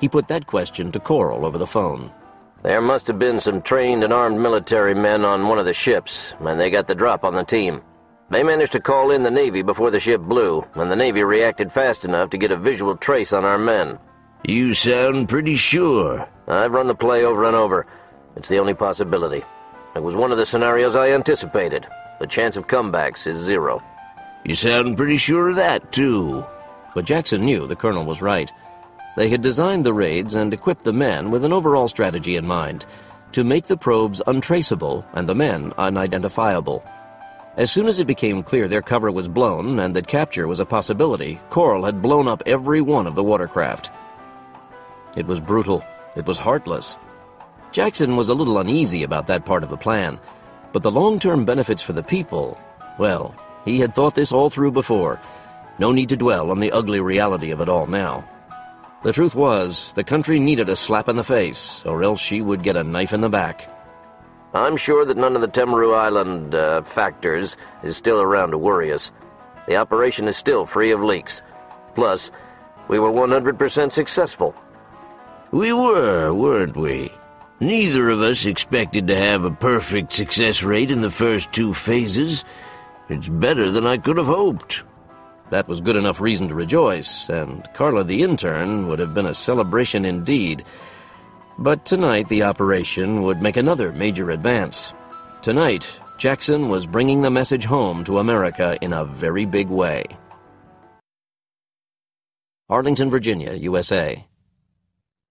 He put that question to Coral over the phone. There must have been some trained and armed military men on one of the ships, and they got the drop on the team. They managed to call in the Navy before the ship blew, and the Navy reacted fast enough to get a visual trace on our men. You sound pretty sure. I've run the play over and over. It's the only possibility. It was one of the scenarios I anticipated. The chance of comebacks is 0. You sound pretty sure of that, too. But Jackson knew the colonel was right. They had designed the raids and equipped the men with an overall strategy in mind, to make the probes untraceable and the men unidentifiable. As soon as it became clear their cover was blown and that capture was a possibility, Coral had blown up every one of the watercraft. It was brutal. It was heartless. Jackson was a little uneasy about that part of the plan, but the long-term benefits for the people, well, he had thought this all through before. No need to dwell on the ugly reality of it all now. The truth was, the country needed a slap in the face, or else she would get a knife in the back. I'm sure that none of the Temaru Island factors is still around to worry us. The operation is still free of leaks. Plus, we were 100% successful. We were, weren't we? Neither of us expected to have a perfect success rate in the first 2 phases. It's better than I could have hoped. That was good enough reason to rejoice, and Carla the intern would have been a celebration indeed. But tonight the operation would make another major advance. Tonight, Jackson was bringing the message home to America in a very big way. Arlington, Virginia, USA.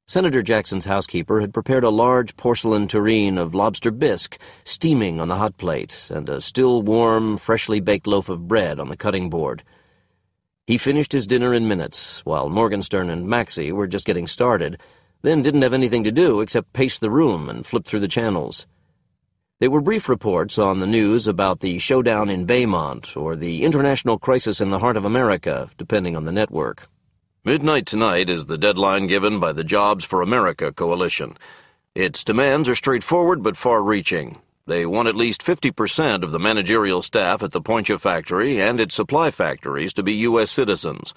Senator Jackson's housekeeper had prepared a large porcelain tureen of lobster bisque steaming on the hot plate and a still warm, freshly baked loaf of bread on the cutting board. He finished his dinner in minutes, while Morgenstern and Maxie were just getting started, then didn't have anything to do except pace the room and flip through the channels. There were brief reports on the news about the showdown in Baymont or the international crisis in the heart of America, depending on the network. Midnight tonight is the deadline given by the Jobs for America coalition. Its demands are straightforward but far-reaching. They want at least 50% of the managerial staff at the Poncha factory and its supply factories to be U.S. citizens.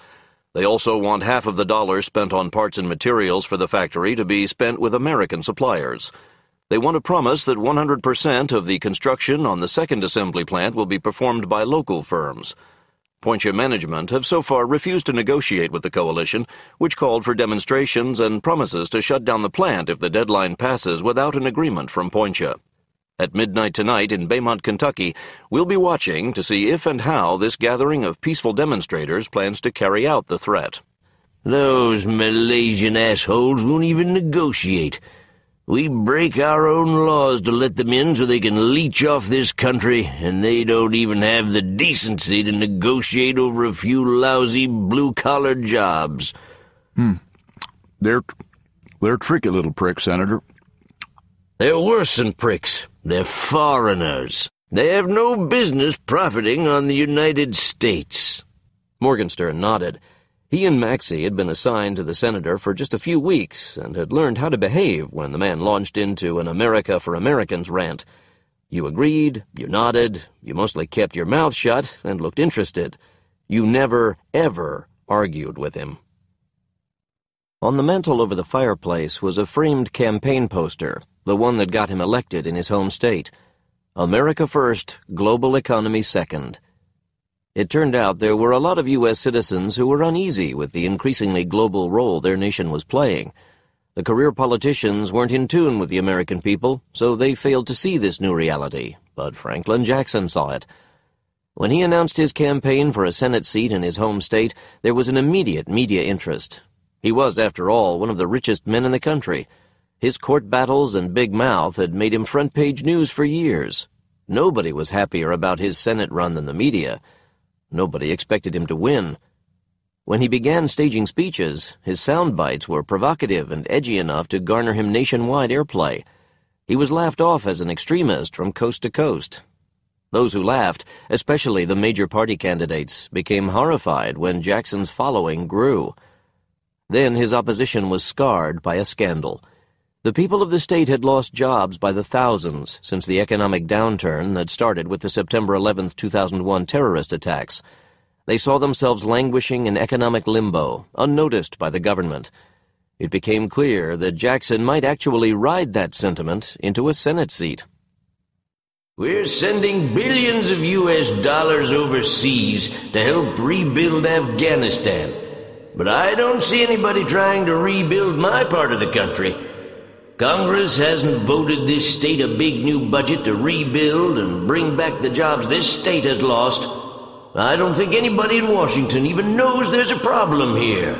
They also want half of the dollars spent on parts and materials for the factory to be spent with American suppliers. They want a promise that 100% of the construction on the second assembly plant will be performed by local firms. Poncha management have so far refused to negotiate with the coalition, which called for demonstrations and promises to shut down the plant if the deadline passes without an agreement from Poncha. At midnight tonight in Baymont, Kentucky, we'll be watching to see if and how this gathering of peaceful demonstrators plans to carry out the threat. Those Malaysian assholes won't even negotiate. We break our own laws to let them in so they can leech off this country, and they don't even have the decency to negotiate over a few lousy blue-collar jobs. They're tricky little pricks, Senator. They're worse than pricks. They're foreigners. They have no business profiting on the United States. Morgenstern nodded. He and Maxie had been assigned to the senator for just a few weeks and had learned how to behave when the man launched into an America for Americans rant. You agreed, you nodded, you mostly kept your mouth shut and looked interested. You never, ever argued with him. On the mantel over the fireplace was a framed campaign poster, the one that got him elected in his home state. America first, global economy second. It turned out there were a lot of U.S. citizens who were uneasy with the increasingly global role their nation was playing. The career politicians weren't in tune with the American people, so they failed to see this new reality, but Franklin Jackson saw it. When he announced his campaign for a Senate seat in his home state, there was an immediate media interest. He was, after all, one of the richest men in the country. His court battles and big mouth had made him front-page news for years. Nobody was happier about his Senate run than the media. Nobody expected him to win. When he began staging speeches, his sound bites were provocative and edgy enough to garner him nationwide airplay. He was laughed off as an extremist from coast to coast. Those who laughed, especially the major party candidates, became horrified when Jackson's following grew. Then his opposition was scarred by a scandal. The people of the state had lost jobs by the thousands since the economic downturn that started with the September 11, 2001 terrorist attacks. They saw themselves languishing in economic limbo, unnoticed by the government. It became clear that Jackson might actually ride that sentiment into a Senate seat. We're sending billions of U.S. dollars overseas to help rebuild Afghanistan. But I don't see anybody trying to rebuild my part of the country. Congress hasn't voted this state a big new budget to rebuild and bring back the jobs this state has lost. I don't think anybody in Washington even knows there's a problem here.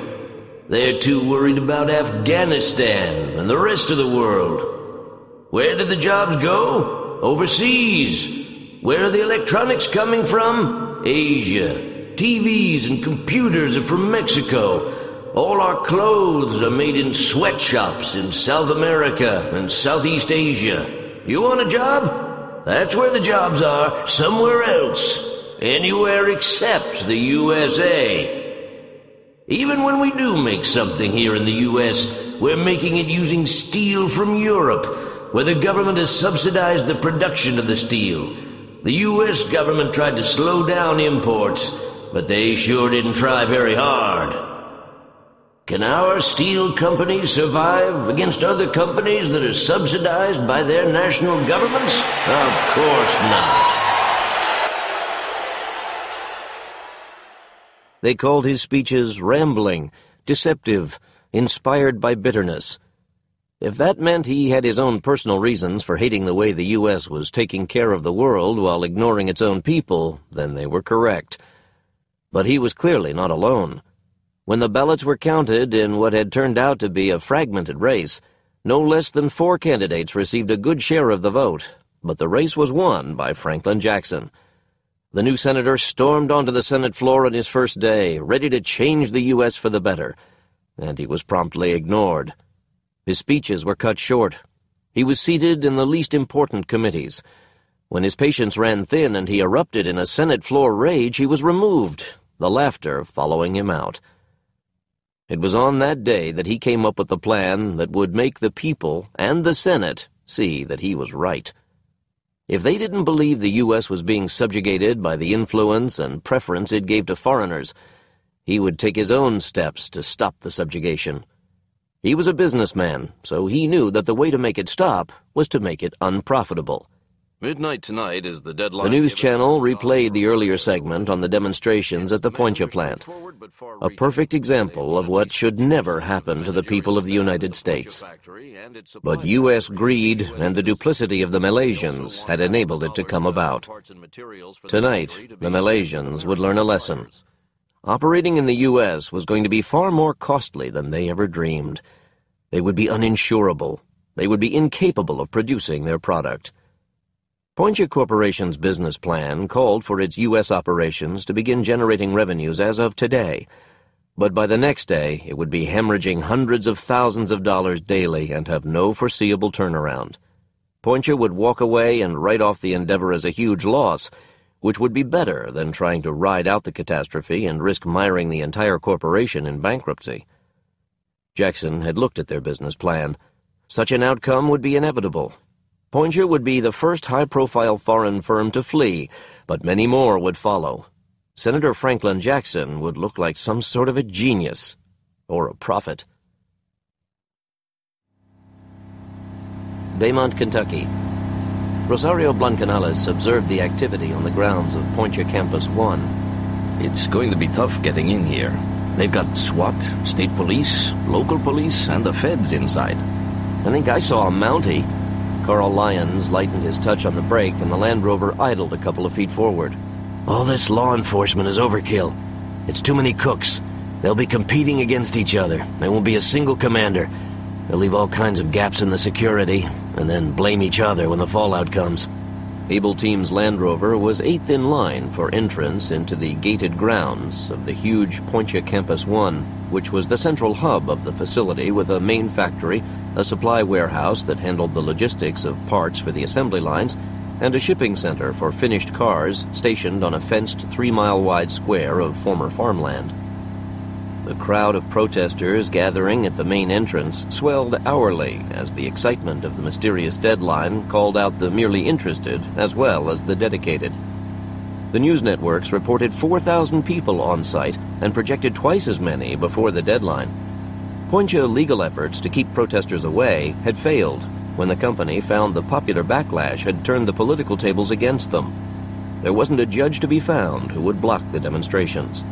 They're too worried about Afghanistan and the rest of the world. Where did the jobs go? Overseas. Where are the electronics coming from? Asia. TVs and computers are from Mexico. All our clothes are made in sweatshops in South America and Southeast Asia. You want a job? That's where the jobs are, somewhere else. Anywhere except the USA. Even when we do make something here in the US, we're making it using steel from Europe, where the government has subsidized the production of the steel. The US government tried to slow down imports, but they sure didn't try very hard. Can our steel company survive against other companies that are subsidized by their national governments? Of course not. They called his speeches rambling, deceptive, inspired by bitterness. If that meant he had his own personal reasons for hating the way the U.S. was taking care of the world while ignoring its own people, then they were correct. But he was clearly not alone. When the ballots were counted in what had turned out to be a fragmented race, no less than 4 candidates received a good share of the vote, but the race was won by Franklin Jackson. The new senator stormed onto the Senate floor on his first day, ready to change the U.S. for the better, and he was promptly ignored. His speeches were cut short. He was seated in the least important committees. When his patience ran thin and he erupted in a Senate floor rage, he was removed, the laughter following him out. It was on that day that he came up with the plan that would make the people and the Senate see that he was right. If they didn't believe the U.S. was being subjugated by the influence and preference it gave to foreigners, he would take his own steps to stop the subjugation. He was a businessman, so he knew that the way to make it stop was to make it unprofitable. Midnight tonight is the deadline. The news channel replayed the earlier segment on the demonstrations at the Poncha plant, a perfect example of what should never happen to the people of the United States. But U.S. greed and the duplicity of the Malaysians had enabled it to come about. Tonight, the Malaysians would learn a lesson. Operating in the U.S. was going to be far more costly than they ever dreamed. They would be uninsurable. They would be incapable of producing their product. Poncha Corporation's business plan called for its U.S. operations to begin generating revenues as of today, but by the next day it would be hemorrhaging hundreds of thousands of dollars daily and have no foreseeable turnaround. Poncha would walk away and write off the endeavor as a huge loss, which would be better than trying to ride out the catastrophe and risk miring the entire corporation in bankruptcy. Jackson had looked at their business plan. Such an outcome would be inevitable. Poncha would be the first high-profile foreign firm to flee, but many more would follow. Senator Franklin Jackson would look like some sort of a genius, or a prophet. Baymont, Kentucky. Rosario Blancanales observed the activity on the grounds of Poncha Campus 1. It's going to be tough getting in here. They've got SWAT, state police, local police, and the feds inside. I think I saw a Mountie. Carl Lyons lightened his touch on the brake, and the Land Rover idled a couple of feet forward. All this law enforcement is overkill. It's too many cooks. They'll be competing against each other. There won't be a single commander. They'll leave all kinds of gaps in the security, and then blame each other when the fallout comes. Able Team's Land Rover was 8th in line for entrance into the gated grounds of the huge Poncha Campus 1, which was the central hub of the facility with a main factory, a supply warehouse that handled the logistics of parts for the assembly lines, and a shipping center for finished cars stationed on a fenced 3-mile-wide square of former farmland. The crowd of protesters gathering at the main entrance swelled hourly as the excitement of the mysterious deadline called out the merely interested as well as the dedicated. The news networks reported 4,000 people on site and projected twice as many before the deadline. Poncha legal efforts to keep protesters away had failed when the company found the popular backlash had turned the political tables against them. There wasn't a judge to be found who would block the demonstrations.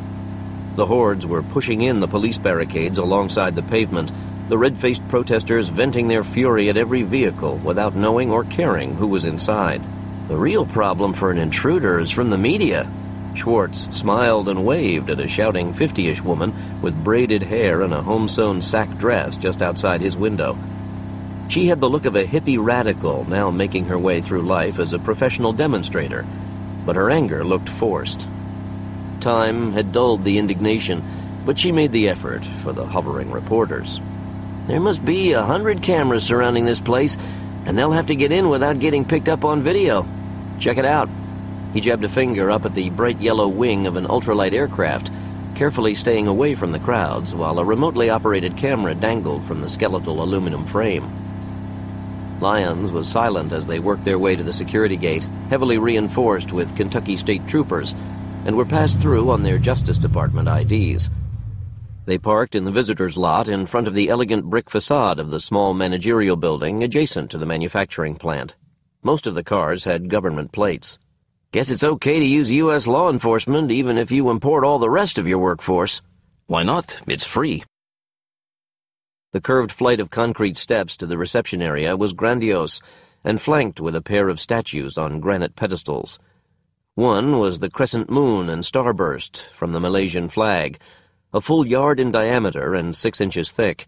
The hordes were pushing in the police barricades alongside the pavement, the red-faced protesters venting their fury at every vehicle without knowing or caring who was inside. The real problem for an intruder is from the media. Schwartz smiled and waved at a shouting 50-ish woman with braided hair and a home-sewn sack dress just outside his window. She had the look of a hippie radical now making her way through life as a professional demonstrator, but her anger looked forced. Time had dulled the indignation, but she made the effort for the hovering reporters. There must be 100 cameras surrounding this place, and they'll have to get in without getting picked up on video. Check it out. He jabbed a finger up at the bright yellow wing of an ultralight aircraft, carefully staying away from the crowds while a remotely operated camera dangled from the skeletal aluminum frame. Lyons was silent as they worked their way to the security gate, heavily reinforced with Kentucky state troopers, and were passed through on their Justice Department IDs. They parked in the visitor's lot in front of the elegant brick facade of the small managerial building adjacent to the manufacturing plant. Most of the cars had government plates. Guess it's okay to use U.S. law enforcement even if you import all the rest of your workforce. Why not? It's free. The curved flight of concrete steps to the reception area was grandiose and flanked with a pair of statues on granite pedestals. One was the crescent moon and starburst from the Malaysian flag, a full yard in diameter and 6 inches thick.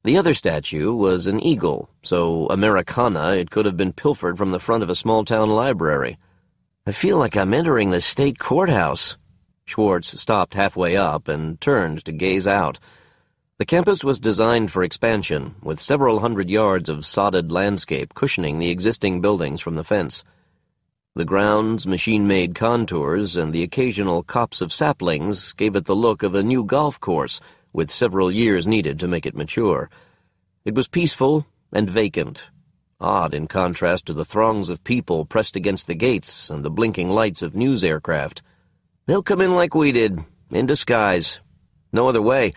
The other statue was an eagle, so Americana it could have been pilfered from the front of a small-town library. I feel like I'm entering the state courthouse. Schwartz stopped halfway up and turned to gaze out. The campus was designed for expansion, with several hundred yards of sodded landscape cushioning the existing buildings from the fence. The ground's machine-made contours and the occasional copse of saplings gave it the look of a new golf course, with several years needed to make it mature. It was peaceful and vacant, odd in contrast to the throngs of people pressed against the gates and the blinking lights of news aircraft. They'll come in like we did, in disguise. No other way.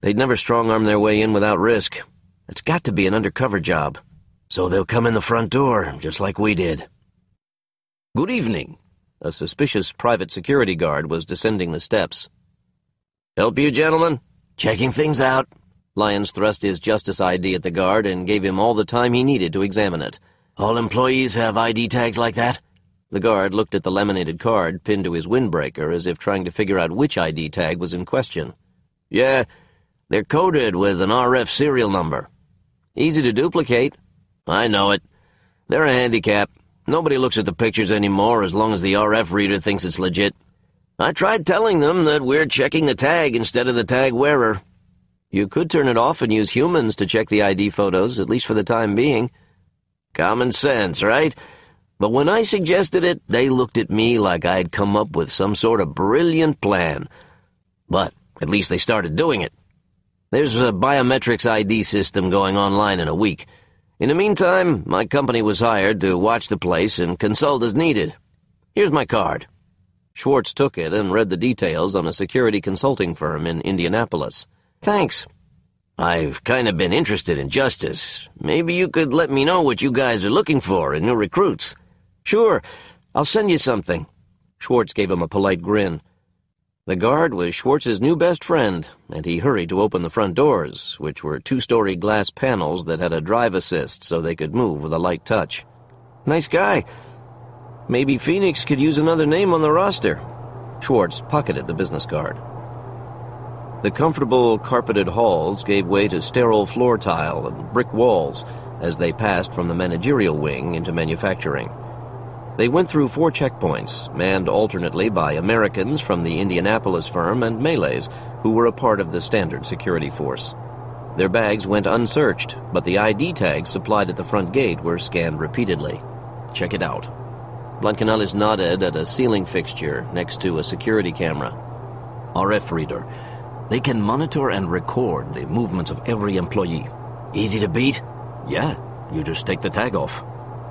They'd never strong-arm their way in without risk. It's got to be an undercover job. So they'll come in the front door, just like we did. "Good evening." A suspicious private security guard was descending the steps. "Help you, gentlemen? Checking things out." Lyons thrust his justice ID at the guard and gave him all the time he needed to examine it. "All employees have ID tags like that?" The guard looked at the laminated card pinned to his windbreaker as if trying to figure out which ID tag was in question. "Yeah, they're coded with an RF serial number." "Easy to duplicate." "I know it. They're a handicap. Nobody looks at the pictures anymore as long as the RF reader thinks it's legit. I tried telling them that we're checking the tag instead of the tag wearer." "You could turn it off and use humans to check the ID photos, at least for the time being." "Common sense, right? But when I suggested it, they looked at me like I'd come up with some sort of brilliant plan. But at least they started doing it. There's a biometrics ID system going online in a week. In the meantime, my company was hired to watch the place and consult as needed. Here's my card." Schwartz took it and read the details on a security consulting firm in Indianapolis. "Thanks. I've kind of been interested in justice. Maybe you could let me know what you guys are looking for in new recruits." "Sure. I'll send you something." Schwartz gave him a polite grin. The guard was Schwartz's new best friend, and he hurried to open the front doors, which were 2-story glass panels that had a drive assist so they could move with a light touch. "Nice guy. Maybe Phoenix could use another name on the roster." Schwartz pocketed the business card. The comfortable carpeted halls gave way to sterile floor tile and brick walls as they passed from the managerial wing into manufacturing. They went through 4 checkpoints, manned alternately by Americans from the Indianapolis firm and Malays, who were a part of the standard security force. Their bags went unsearched, but the ID tags supplied at the front gate were scanned repeatedly. "Check it out." Blancanales nodded at a ceiling fixture next to a security camera. "RF reader. They can monitor and record the movements of every employee." "Easy to beat?" "Yeah, you just take the tag off."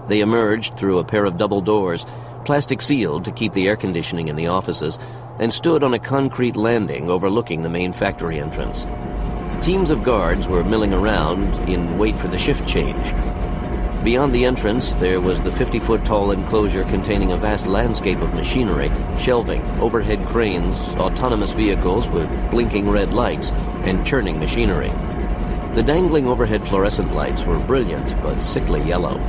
They emerged through a pair of double doors, plastic sealed to keep the air conditioning in the offices, and stood on a concrete landing overlooking the main factory entrance. Teams of guards were milling around in wait for the shift change. Beyond the entrance, there was the 50-foot-tall enclosure containing a vast landscape of machinery, shelving, overhead cranes, autonomous vehicles with blinking red lights, and churning machinery. The dangling overhead fluorescent lights were brilliant but sickly yellow.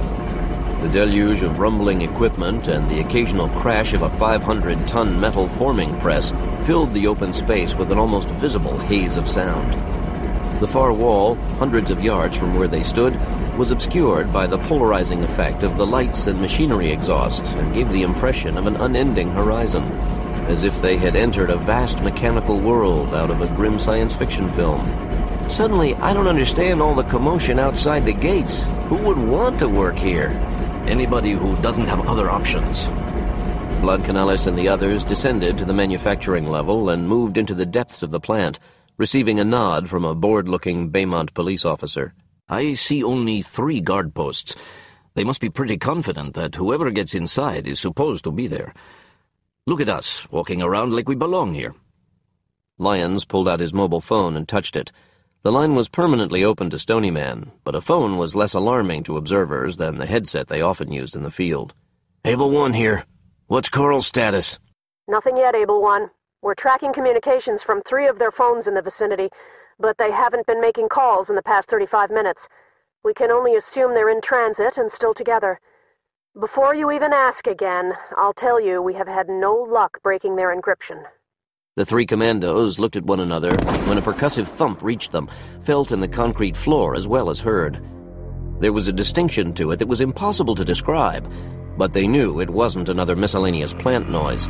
The deluge of rumbling equipment and the occasional crash of a 500-ton metal forming press filled the open space with an almost visible haze of sound. The far wall, hundreds of yards from where they stood, was obscured by the polarizing effect of the lights and machinery exhausts and gave the impression of an unending horizon, as if they had entered a vast mechanical world out of a grim science fiction film. "Suddenly, I don't understand all the commotion outside the gates. Who would want to work here?" "Anybody who doesn't have other options." Blancanales and the others descended to the manufacturing level and moved into the depths of the plant, receiving a nod from a bored-looking Baymont police officer. "I see only 3 guard posts. They must be pretty confident that whoever gets inside is supposed to be there. Look at us, walking around like we belong here." Lyons pulled out his mobile phone and touched it. The line was permanently open to Stony Man, but a phone was less alarming to observers than the headset they often used in the field. Able 1 here. What's Coral's status? Nothing yet, Able 1. We're tracking communications from 3 of their phones in the vicinity, but they haven't been making calls in the past 35 minutes. We can only assume they're in transit and still together. Before you even ask again, I'll tell you we have had no luck breaking their encryption. The 3 commandos looked at one another when a percussive thump reached them, felt in the concrete floor as well as heard. There was a distinction to it that was impossible to describe, but they knew it wasn't another miscellaneous plant noise.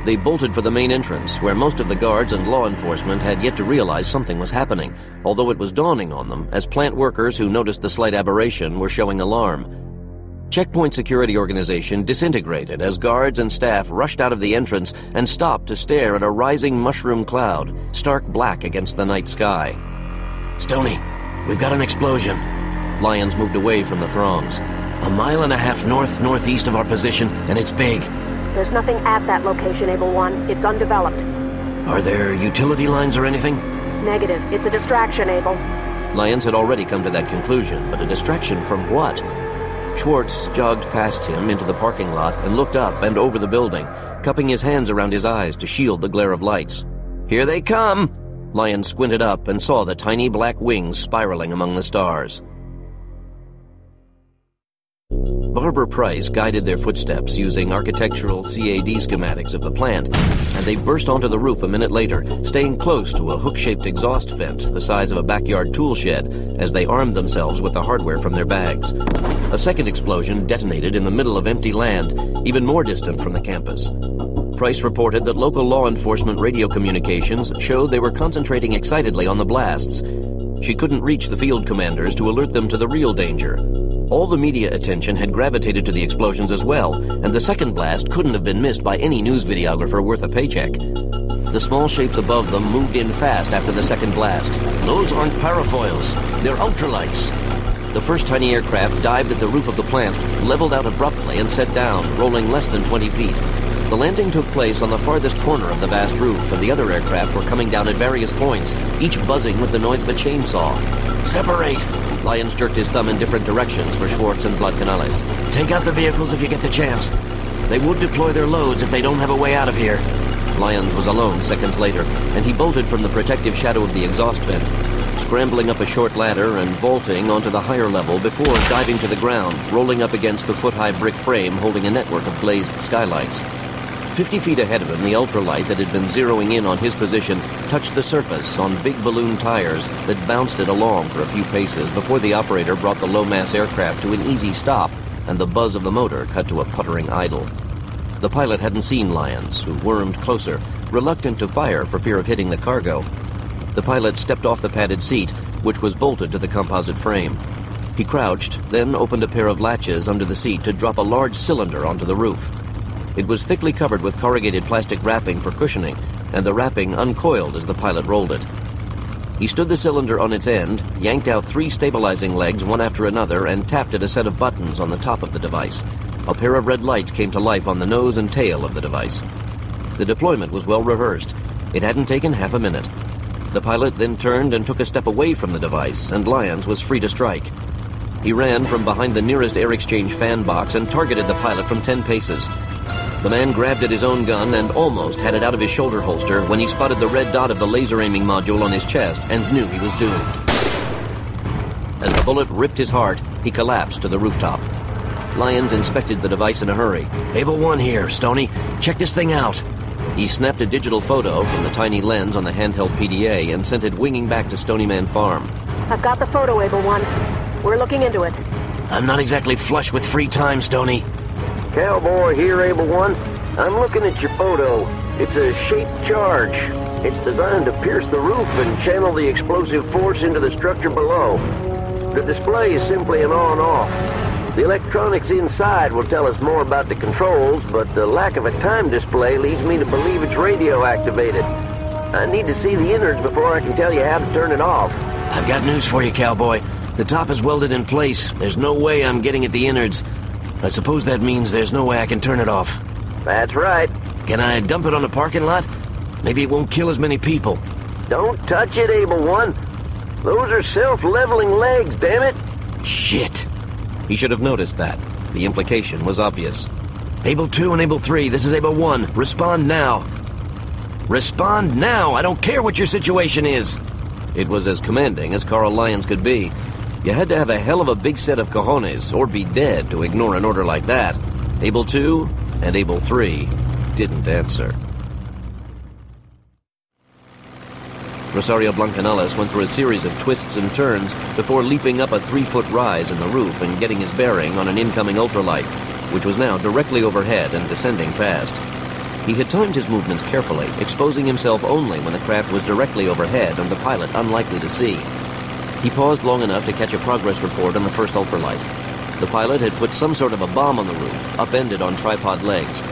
They bolted for the main entrance, where most of the guards and law enforcement had yet to realize something was happening, although it was dawning on them as plant workers who noticed the slight aberration were showing alarm. Checkpoint Security Organization disintegrated as guards and staff rushed out of the entrance and stopped to stare at a rising mushroom cloud, stark black against the night sky. Stony, we've got an explosion. Lyons moved away from the throngs. 1.5 miles north-northeast of our position, and it's big. There's nothing at that location, Able 1. It's undeveloped. Are there utility lines or anything? Negative. It's a distraction, Able. Lyons had already come to that conclusion, but a distraction from what? Schwartz jogged past him into the parking lot and looked up and over the building, cupping his hands around his eyes to shield the glare of lights. Here they come! Lyons squinted up and saw the tiny black wings spiraling among the stars. Barbara Price guided their footsteps using architectural CAD schematics of the plant, and they burst onto the roof a minute later, staying close to a hook-shaped exhaust vent the size of a backyard tool shed as they armed themselves with the hardware from their bags. A second explosion detonated in the middle of empty land, even more distant from the campus. Price reported that local law enforcement radio communications showed they were concentrating excitedly on the blasts. She couldn't reach the field commanders to alert them to the real danger. All the media attention had gravitated to the explosions as well, and the second blast couldn't have been missed by any news videographer worth a paycheck. The small shapes above them moved in fast after the second blast. Those aren't parafoils. They're ultralights. The first tiny aircraft dived at the roof of the plant, leveled out abruptly and set down, rolling less than 20 feet. The landing took place on the farthest corner of the vast roof, and the other aircraft were coming down at various points, each buzzing with the noise of a chainsaw. Separate! Lyons jerked his thumb in different directions for Schwartz and Blood Canales. Take out the vehicles if you get the chance. They would deploy their loads if they don't have a way out of here. Lyons was alone seconds later, and he bolted from the protective shadow of the exhaust vent, scrambling up a short ladder and vaulting onto the higher level before diving to the ground, rolling up against the foot-high brick frame holding a network of glazed skylights. 50 feet ahead of him, the ultralight that had been zeroing in on his position touched the surface on big balloon tires that bounced it along for a few paces before the operator brought the low-mass aircraft to an easy stop and the buzz of the motor cut to a puttering idle. The pilot hadn't seen Lyons, who wormed closer, reluctant to fire for fear of hitting the cargo. The pilot stepped off the padded seat, which was bolted to the composite frame. He crouched, then opened a pair of latches under the seat to drop a large cylinder onto the roof. It was thickly covered with corrugated plastic wrapping for cushioning, and the wrapping uncoiled as the pilot rolled it. He stood the cylinder on its end, yanked out 3 stabilizing legs one after another, and tapped at a set of buttons on the top of the device. A pair of red lights came to life on the nose and tail of the device. The deployment was well rehearsed. It hadn't taken half a minute. The pilot then turned and took a step away from the device, and Lyons was free to strike. He ran from behind the nearest air exchange fan box and targeted the pilot from 10 paces. The man grabbed at his own gun and almost had it out of his shoulder holster when he spotted the red dot of the laser aiming module on his chest and knew he was doomed. As the bullet ripped his heart, he collapsed to the rooftop. Lyons inspected the device in a hurry. Able 1 here, Stony. Check this thing out. He snapped a digital photo from the tiny lens on the handheld PDA and sent it winging back to Stony Man Farm. I've got the photo, Able 1. We're looking into it. I'm not exactly flush with free time, Stony. Cowboy here, Able 1. I'm looking at your photo. It's a shaped charge. It's designed to pierce the roof and channel the explosive force into the structure below. The display is simply an on-off. The electronics inside will tell us more about the controls, but the lack of a time display leads me to believe it's radio-activated. I need to see the innards before I can tell you how to turn it off. I've got news for you, Cowboy. The top is welded in place. There's no way I'm getting at the innards. I suppose that means there's no way I can turn it off. That's right. Can I dump it on a parking lot? Maybe it won't kill as many people. Don't touch it, Able One. Those are self-leveling legs, damn it. Shit. He should have noticed that. The implication was obvious. Able 2 and Able 3, this is Able 1. Respond now. Respond now! I don't care what your situation is! It was as commanding as Carl Lyons could be. You had to have a hell of a big set of cojones, or be dead, to ignore an order like that. Able 2 and Able 3 didn't answer. Rosario Blancanales went through a series of twists and turns before leaping up a 3-foot rise in the roof and getting his bearing on an incoming ultralight, which was now directly overhead and descending fast. He had timed his movements carefully, exposing himself only when the craft was directly overhead and the pilot unlikely to see. He paused long enough to catch a progress report on the first ultralight. The pilot had put some sort of a bomb on the roof, upended on tripod legs.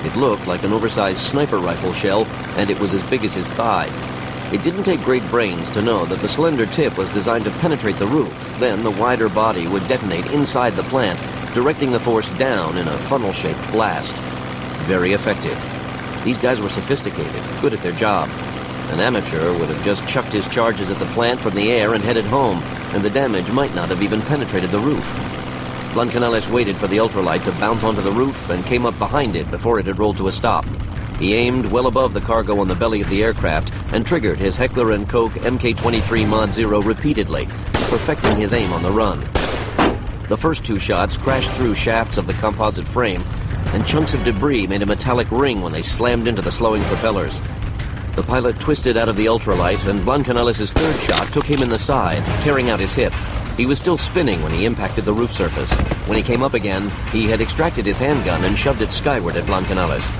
It looked like an oversized sniper rifle shell, and it was as big as his thigh. It didn't take great brains to know that the slender tip was designed to penetrate the roof. Then the wider body would detonate inside the plant, directing the force down in a funnel-shaped blast. Very effective. These guys were sophisticated, good at their job. An amateur would have just chucked his charges at the plant from the air and headed home, and the damage might not have even penetrated the roof. Blancanales waited for the ultralight to bounce onto the roof and came up behind it before it had rolled to a stop. He aimed well above the cargo on the belly of the aircraft and triggered his Heckler & Koch Mk-23 Mod 0 repeatedly, perfecting his aim on the run. The first 2 shots crashed through shafts of the composite frame, and chunks of debris made a metallic ring when they slammed into the slowing propellers. The pilot twisted out of the ultralight, and Blancanales' third shot took him in the side, tearing out his hip. He was still spinning when he impacted the roof surface. When he came up again, he had extracted his handgun and shoved it skyward at Blancanales.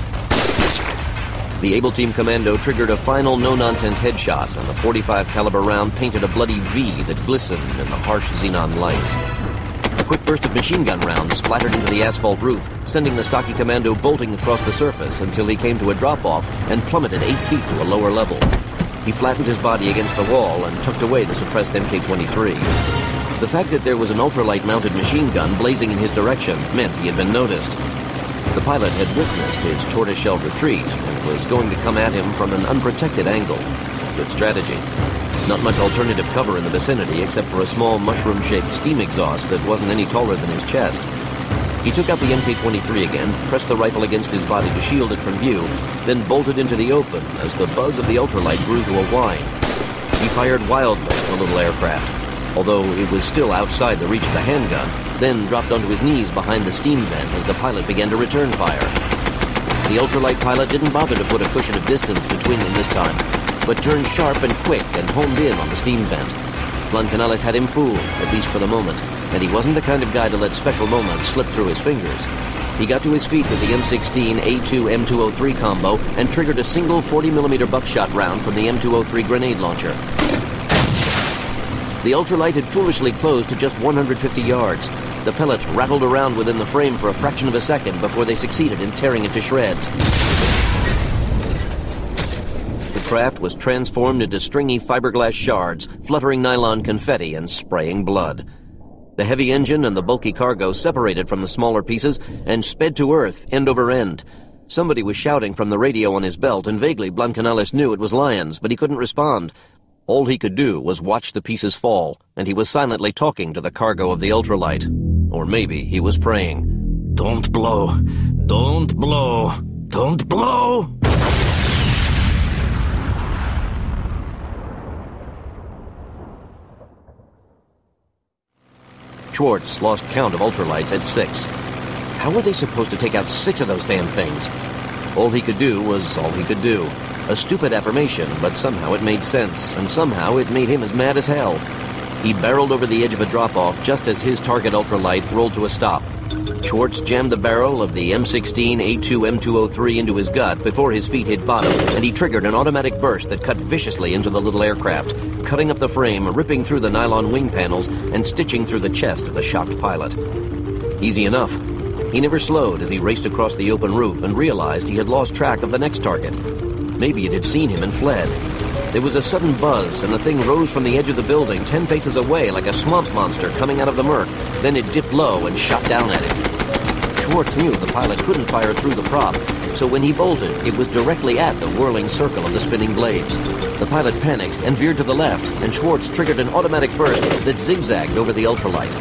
The Able Team Commando triggered a final no-nonsense headshot, and the .45 caliber round painted a bloody V that glistened in the harsh xenon lights. A quick burst of machine gun rounds splattered into the asphalt roof, sending the stocky commando bolting across the surface until he came to a drop-off and plummeted 8 feet to a lower level. He flattened his body against the wall and tucked away the suppressed Mk-23. The fact that there was an ultralight-mounted machine gun blazing in his direction meant he had been noticed. The pilot had witnessed his tortoise-shell retreat and was going to come at him from an unprotected angle. Good strategy. Not much alternative cover in the vicinity except for a small mushroom-shaped steam exhaust that wasn't any taller than his chest. He took out the Mk-23 again, pressed the rifle against his body to shield it from view, then bolted into the open as the buzz of the ultralight grew to a whine. He fired wildly at the little aircraft, although it was still outside the reach of the handgun, then dropped onto his knees behind the steam vent as the pilot began to return fire. The ultralight pilot didn't bother to put a cushion of distance between them this time, but turned sharp and quick and homed in on the steam vent. Blancanales had him fooled, at least for the moment, and he wasn't the kind of guy to let special moments slip through his fingers. He got to his feet with the M16 A2 M203 combo and triggered a single 40mm buckshot round from the M203 grenade launcher. The ultralight had foolishly closed to just 150 yards. The pellets rattled around within the frame for a fraction of a second before they succeeded in tearing it to shreds. The craft was transformed into stringy fiberglass shards, fluttering nylon confetti, and spraying blood. The heavy engine and the bulky cargo separated from the smaller pieces and sped to earth, end over end. Somebody was shouting from the radio on his belt, and vaguely Blancanales knew it was Lyons, but he couldn't respond. All he could do was watch the pieces fall, and he was silently talking to the cargo of the ultralight. Or maybe he was praying. Don't blow. Don't blow. Don't blow! Schwartz lost count of ultralights at 6. How were they supposed to take out 6 of those damn things? All he could do was all he could do. A stupid affirmation, but somehow it made sense, and somehow it made him as mad as hell. He barreled over the edge of a drop-off just as his target ultralight rolled to a stop. Schwartz jammed the barrel of the M16 A2 M203 into his gut before his feet hit bottom, and he triggered an automatic burst that cut viciously into the little aircraft, cutting up the frame, ripping through the nylon wing panels, and stitching through the chest of the shocked pilot. Easy enough. He never slowed as he raced across the open roof and realized he had lost track of the next target. Maybe it had seen him and fled. There was a sudden buzz, and the thing rose from the edge of the building 10 paces away like a swamp monster coming out of the murk. Then it dipped low and shot down at him. Schwartz knew the pilot couldn't fire through the prop, so when he bolted, it was directly at the whirling circle of the spinning blades. The pilot panicked and veered to the left, and Schwartz triggered an automatic burst that zigzagged over the ultralight.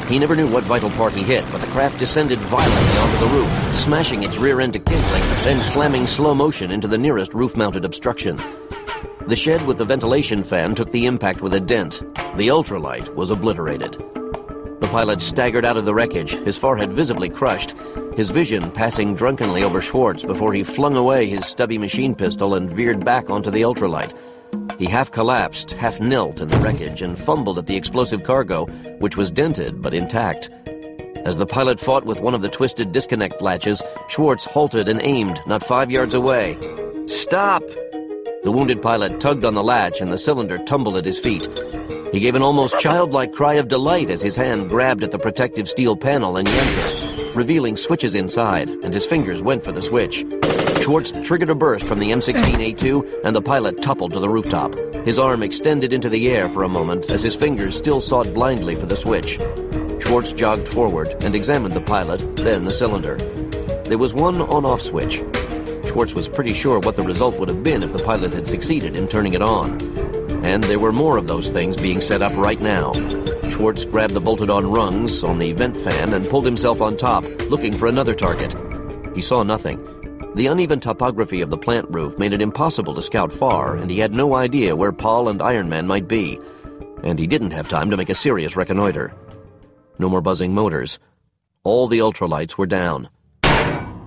He never knew what vital part he hit, but the craft descended violently onto the roof, smashing its rear end to kindling, then slamming slow motion into the nearest roof-mounted obstruction. The shed with the ventilation fan took the impact with a dent. The ultralight was obliterated. The pilot staggered out of the wreckage, his forehead visibly crushed, his vision passing drunkenly over Schwartz before he flung away his stubby machine pistol and veered back onto the ultralight. He half collapsed, half knelt in the wreckage and fumbled at the explosive cargo, which was dented but intact. As the pilot fought with one of the twisted disconnect latches, Schwartz halted and aimed not 5 yards away. "Stop!" The wounded pilot tugged on the latch and the cylinder tumbled at his feet. He gave an almost childlike cry of delight as his hand grabbed at the protective steel panel and yanked it, revealing switches inside, and his fingers went for the switch. Schwartz triggered a burst from the M16A2, and the pilot toppled to the rooftop. His arm extended into the air for a moment as his fingers still sought blindly for the switch. Schwartz jogged forward and examined the pilot, then the cylinder. There was one on-off switch. Schwartz was pretty sure what the result would have been if the pilot had succeeded in turning it on. And there were more of those things being set up right now. Schwartz grabbed the bolted-on rungs on the vent fan and pulled himself on top, looking for another target. He saw nothing. The uneven topography of the plant roof made it impossible to scout far, and he had no idea where Paul and Iron Man might be. And he didn't have time to make a serious reconnoiter. No more buzzing motors. All the ultralights were down.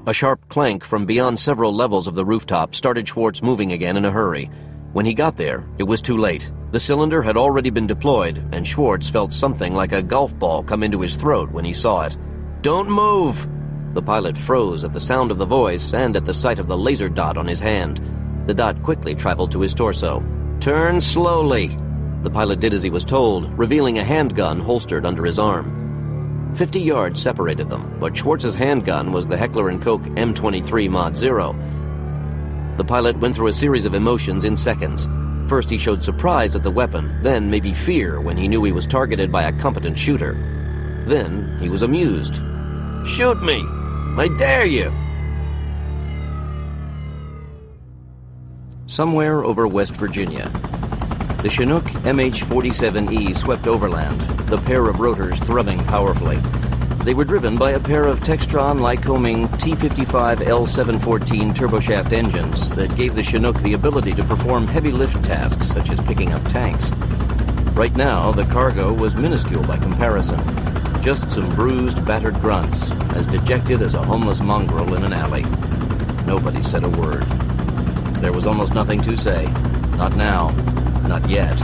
A sharp clank from beyond several levels of the rooftop started Schwartz moving again in a hurry. When he got there, it was too late. The cylinder had already been deployed, and Schwartz felt something like a golf ball come into his throat when he saw it. "Don't move!" The pilot froze at the sound of the voice and at the sight of the laser dot on his hand. The dot quickly traveled to his torso. "Turn slowly!" The pilot did as he was told, revealing a handgun holstered under his arm. 50 yards separated them, but Schwartz's handgun was the Heckler & Koch M23 Mod 0. The pilot went through a series of emotions in seconds. First he showed surprise at the weapon, then maybe fear when he knew he was targeted by a competent shooter. Then he was amused. "Shoot me! I dare you!" Somewhere over West Virginia, the Chinook MH-47E swept overland, the pair of rotors thrumming powerfully. They were driven by a pair of Textron-Lycoming T55 L714 turboshaft engines that gave the Chinook the ability to perform heavy lift tasks such as picking up tanks. Right now, the cargo was minuscule by comparison. Just some bruised, battered grunts, as dejected as a homeless mongrel in an alley. Nobody said a word. There was almost nothing to say. Not now. Not yet.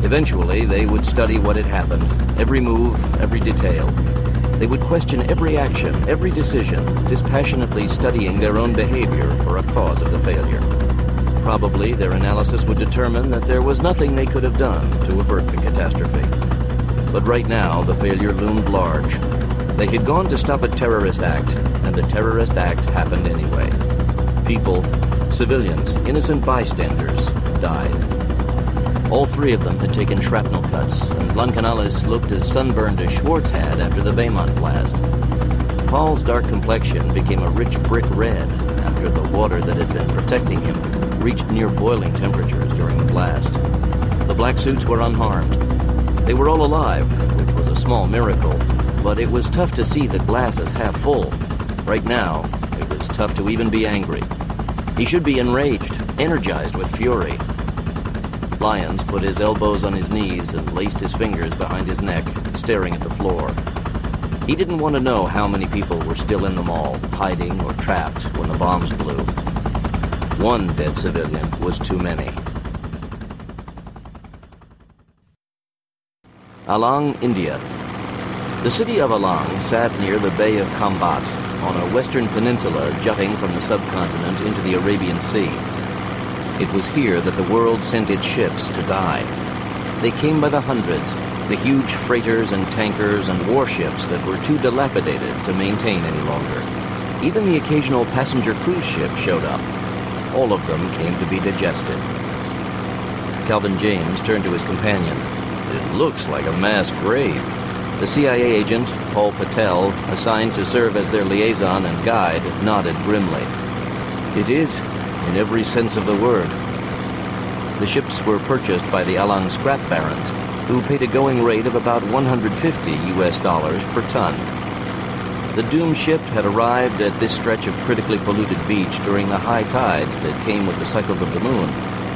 Eventually, they would study what had happened, every move, every detail. They would question every action, every decision, dispassionately studying their own behavior for a cause of the failure. Probably their analysis would determine that there was nothing they could have done to avert the catastrophe. But right now, the failure loomed large. They had gone to stop a terrorist act, and the terrorist act happened anyway. People, civilians, innocent bystanders, died. All three of them had taken shrapnel cuts, and Blancanales looked as sunburned as Schwartz had after the Baymont blast. Paul's dark complexion became a rich brick red after the water that had been protecting him reached near boiling temperatures during the blast. The black suits were unharmed. They were all alive, which was a small miracle, but it was tough to see the glasses half full. Right now, it was tough to even be angry. He should be enraged, energized with fury. Lyons put his elbows on his knees and laced his fingers behind his neck, staring at the floor. He didn't want to know how many people were still in the mall, hiding or trapped when the bombs blew. One dead civilian was too many. Alang, India. The city of Alang sat near the Bay of Kambat, on a western peninsula jutting from the subcontinent into the Arabian Sea. It was here that the world sent its ships to die. They came by the hundreds, the huge freighters and tankers and warships that were too dilapidated to maintain any longer. Even the occasional passenger cruise ship showed up. All of them came to be digested. Calvin James turned to his companion. "It looks like a mass grave." The CIA agent, Paul Patel, assigned to serve as their liaison and guide, nodded grimly. It is, in every sense of the word. The ships were purchased by the Alang scrap barons, who paid a going rate of about $150 per ton. The doomed ship had arrived at this stretch of critically polluted beach during the high tides that came with the cycles of the moon,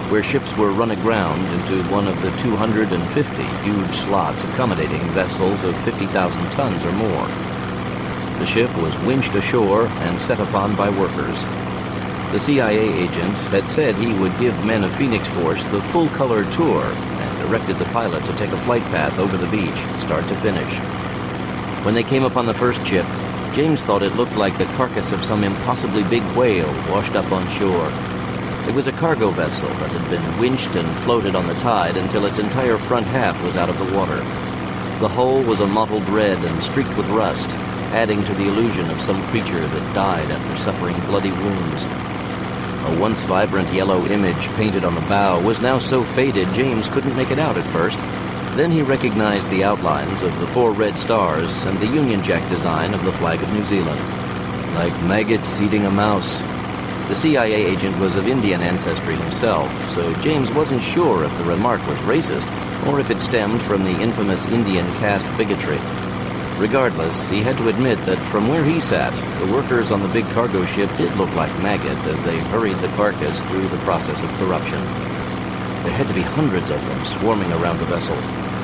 where ships were run aground into one of the 250 huge slots accommodating vessels of 50,000 tons or more. The ship was winched ashore and set upon by workers. The CIA agent had said he would give men of Phoenix Force the full-color tour and directed the pilot to take a flight path over the beach, start to finish. When they came upon the first ship, James thought it looked like the carcass of some impossibly big whale washed up on shore. It was a cargo vessel that had been winched and floated on the tide until its entire front half was out of the water. The hull was a mottled red and streaked with rust, adding to the illusion of some creature that died after suffering bloody wounds. A once vibrant yellow image painted on the bow was now so faded James couldn't make it out at first. Then he recognized the outlines of the 4 red stars and the Union Jack design of the flag of New Zealand. Like maggots eating a mouse. The CIA agent was of Indian ancestry himself, so James wasn't sure if the remark was racist or if it stemmed from the infamous Indian caste bigotry. Regardless, he had to admit that from where he sat, the workers on the big cargo ship did look like maggots as they hurried the carcass through the process of corruption. There had to be hundreds of them swarming around the vessel,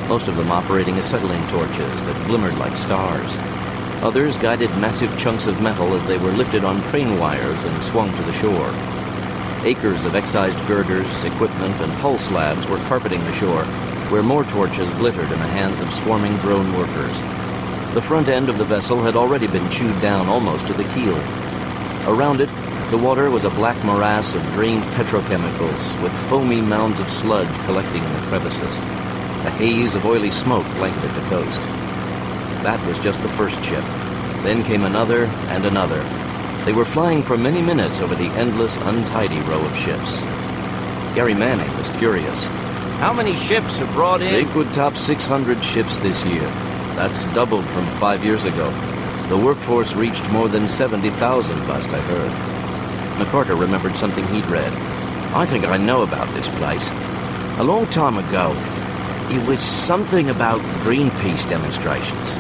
most of them operating acetylene torches that glimmered like stars. Others guided massive chunks of metal as they were lifted on crane wires and swung to the shore. Acres of excised girders, equipment, and hull slabs were carpeting the shore, where more torches glittered in the hands of swarming drone workers. The front end of the vessel had already been chewed down almost to the keel. Around it, the water was a black morass of drained petrochemicals, with foamy mounds of sludge collecting in the crevices. A haze of oily smoke blanketed the coast. That was just the first ship. Then came another and another. They were flying for many minutes over the endless, untidy row of ships. Gary Manning was curious. How many ships are brought in? They could top 600 ships this year. That's doubled from 5 years ago. The workforce reached more than 70,000 last I heard. McCarter remembered something he'd read. I think I know about this place. A long time ago, it was something about Greenpeace demonstrations.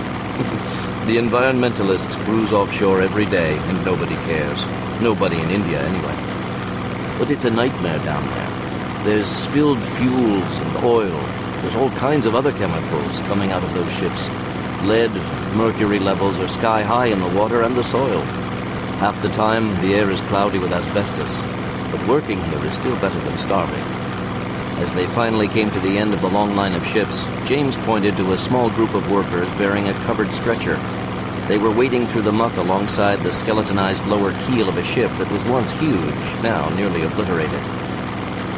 The environmentalists cruise offshore every day and nobody cares. Nobody in India, anyway. But it's a nightmare down there. There's spilled fuels and oil. There's all kinds of other chemicals coming out of those ships. Lead, mercury levels are sky high in the water and the soil. Half the time, the air is cloudy with asbestos. But working here is still better than starving. As they finally came to the end of the long line of ships, James pointed to a small group of workers bearing a covered stretcher. They were wading through the muck alongside the skeletonized lower keel of a ship that was once huge, now nearly obliterated.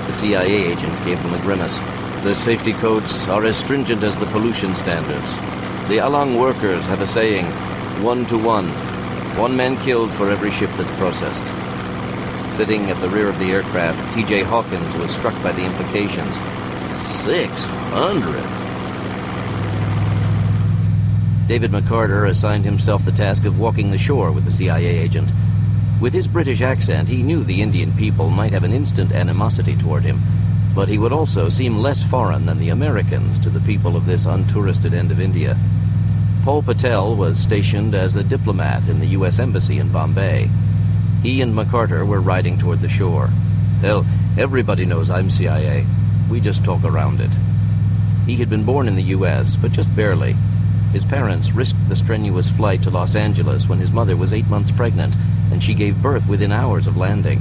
The CIA agent gave them a grimace. The safety codes are as stringent as the pollution standards. The Alang workers have a saying, 1 to 1. 1 man killed for every ship that's processed. Sitting at the rear of the aircraft, T.J. Hawkins was struck by the implications. 600! David McCarter assigned himself the task of walking the shore with the CIA agent. With his British accent, he knew the Indian people might have an instant animosity toward him, but he would also seem less foreign than the Americans to the people of this untouristed end of India. Paul Patel was stationed as a diplomat in the U.S. Embassy in Bombay. He and McCarter were riding toward the shore. Hell, everybody knows I'm CIA. We just talk around it. He had been born in the U.S., but just barely. His parents risked the strenuous flight to Los Angeles when his mother was 8 months pregnant, and she gave birth within hours of landing.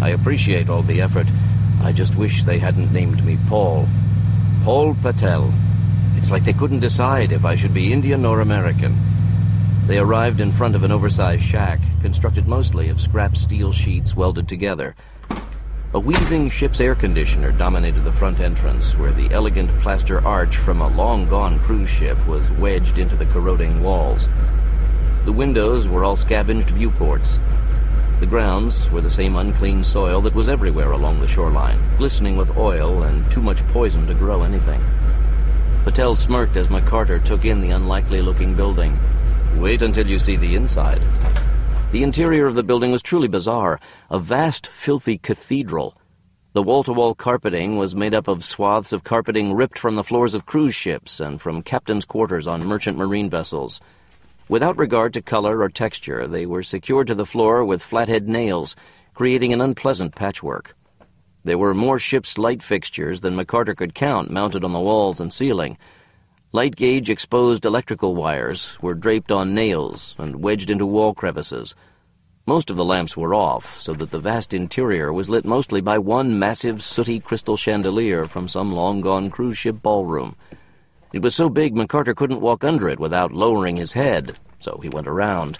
I appreciate all the effort. I just wish they hadn't named me Paul. Paul Patel. It's like they couldn't decide if I should be Indian or American. They arrived in front of an oversized shack, constructed mostly of scrap steel sheets welded together. A wheezing ship's air conditioner dominated the front entrance, where the elegant plaster arch from a long-gone cruise ship was wedged into the corroding walls. The windows were all scavenged viewports. The grounds were the same unclean soil that was everywhere along the shoreline, glistening with oil and too much poison to grow anything. Patel smirked as McCarter took in the unlikely-looking building. Wait until you see the inside. The interior of the building was truly bizarre, a vast, filthy cathedral. The wall-to-wall carpeting was made up of swaths of carpeting ripped from the floors of cruise ships and from captains' quarters on merchant marine vessels. Without regard to color or texture, they were secured to the floor with flathead nails, creating an unpleasant patchwork. There were more ship's light fixtures than McCarter could count mounted on the walls and ceiling. Light-gauge exposed electrical wires were draped on nails and wedged into wall crevices. Most of the lamps were off, so that the vast interior was lit mostly by one massive, sooty crystal chandelier from some long-gone cruise ship ballroom. It was so big McCarter couldn't walk under it without lowering his head, so he went around.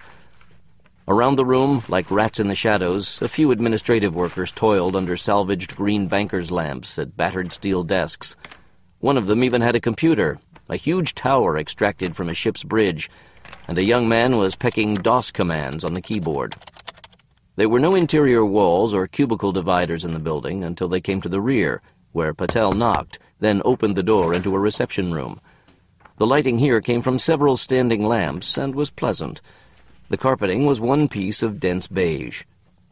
Around the room, like rats in the shadows, a few administrative workers toiled under salvaged green banker's lamps at battered steel desks. One of them even had a computer, a huge tower extracted from a ship's bridge, and a young man was pecking DOS commands on the keyboard. There were no interior walls or cubicle dividers in the building until they came to the rear, where Patel knocked, then opened the door into a reception room. The lighting here came from several standing lamps and was pleasant. The carpeting was one piece of dense beige.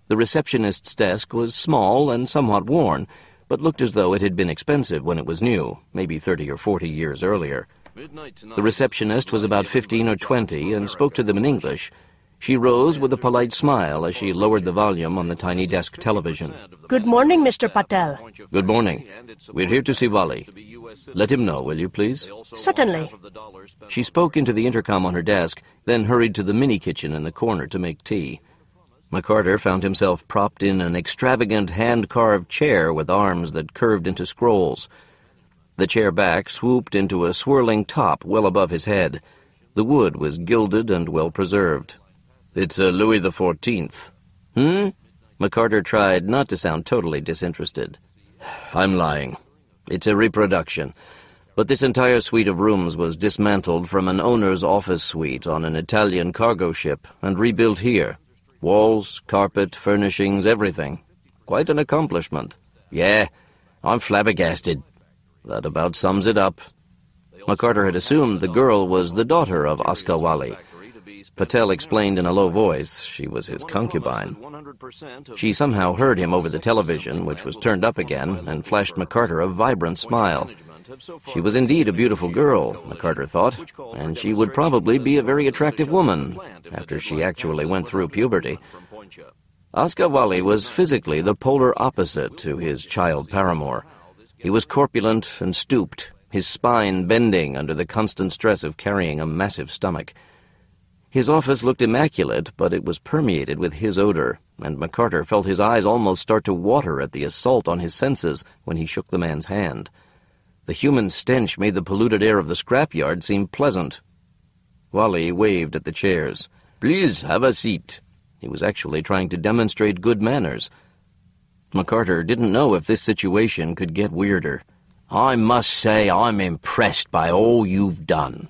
The receptionist's desk was small and somewhat worn, but looked as though it had been expensive when it was new, maybe 30 or 40 years earlier. The receptionist was about 15 or 20 and spoke to them in English. She rose with a polite smile as she lowered the volume on the tiny desk television. Good morning, Mr. Patel. Good morning. We're here to see Wally. Let him know, will you, please? Certainly. She spoke into the intercom on her desk, then hurried to the mini-kitchen in the corner to make tea. McCarter found himself propped in an extravagant hand-carved chair with arms that curved into scrolls. The chair back swooped into a swirling top well above his head. The wood was gilded and well-preserved. It's a Louis XIV. McCarter tried not to sound totally disinterested. I'm lying. It's a reproduction. But this entire suite of rooms was dismantled from an owner's office suite on an Italian cargo ship and rebuilt here. Walls, carpet, furnishings, everything. Quite an accomplishment. Yeah, I'm flabbergasted. That about sums it up. McCarter had assumed the girl was the daughter of Oscar Wally. Patel explained in a low voice she was his concubine. She somehow heard him over the television, which was turned up again, and flashed McCarter a vibrant smile. She was indeed a beautiful girl, McCarter thought, and she would probably be a very attractive woman after she actually went through puberty. Oscar Wally was physically the polar opposite to his child paramour. He was corpulent and stooped, his spine bending under the constant stress of carrying a massive stomach. His office looked immaculate, but it was permeated with his odor, and McCarter felt his eyes almost start to water at the assault on his senses when he shook the man's hand. The human stench made the polluted air of the scrapyard seem pleasant. Wally waved at the chairs. Please, have a seat. He was actually trying to demonstrate good manners. McCarter didn't know if this situation could get weirder. I must say I'm impressed by all you've done.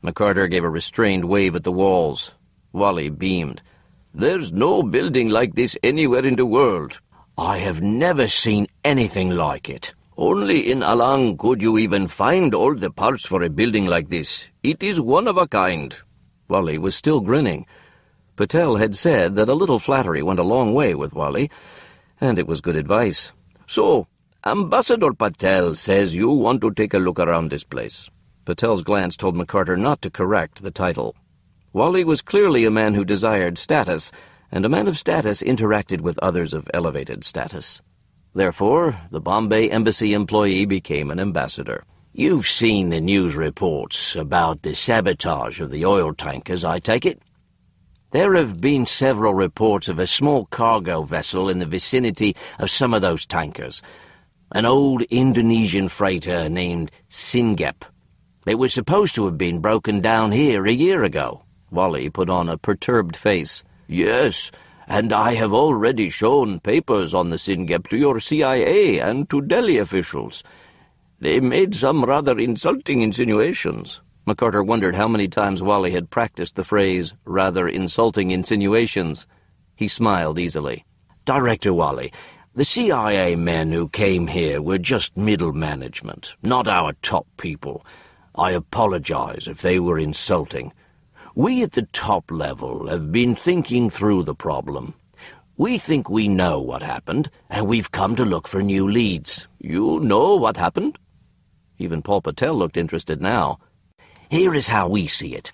McCarter gave a restrained wave at the walls. Wally beamed. There's no building like this anywhere in the world. I have never seen anything like it. Only in Alang could you even find all the parts for a building like this. It is one of a kind. Wally was still grinning. Patel had said that a little flattery went a long way with Wally, and it was good advice. So, Ambassador Patel says you want to take a look around this place. Patel's glance told McCarter not to correct the title. Wally was clearly a man who desired status, and a man of status interacted with others of elevated status. Therefore, the Bombay Embassy employee became an ambassador. You've seen the news reports about the sabotage of the oil tankers, I take it? There have been several reports of a small cargo vessel in the vicinity of some of those tankers. An old Indonesian freighter named Singep. It was supposed to have been broken down here a year ago. Wally put on a perturbed face. Yes, and I have already shown papers on the Singep to your CIA and to Delhi officials. They made some rather insulting insinuations. McCarter wondered how many times Wally had practiced the phrase, rather insulting insinuations. He smiled easily. Director Wally, the CIA men who came here were just middle management, not our top people. I apologize if they were insulting. We at the top level have been thinking through the problem. We think we know what happened, and we've come to look for new leads. You know what happened?" Even Paul Patel looked interested now. "Here is how we see it.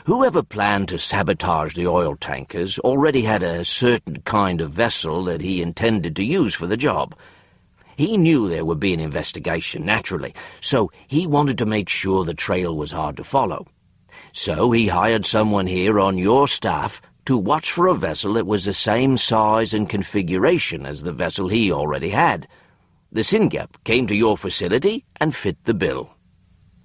Whoever planned to sabotage the oil tankers already had a certain kind of vessel that he intended to use for the job. He knew there would be an investigation, naturally, so he wanted to make sure the trail was hard to follow. So he hired someone here on your staff to watch for a vessel that was the same size and configuration as the vessel he already had. The Singep came to your facility and fit the bill."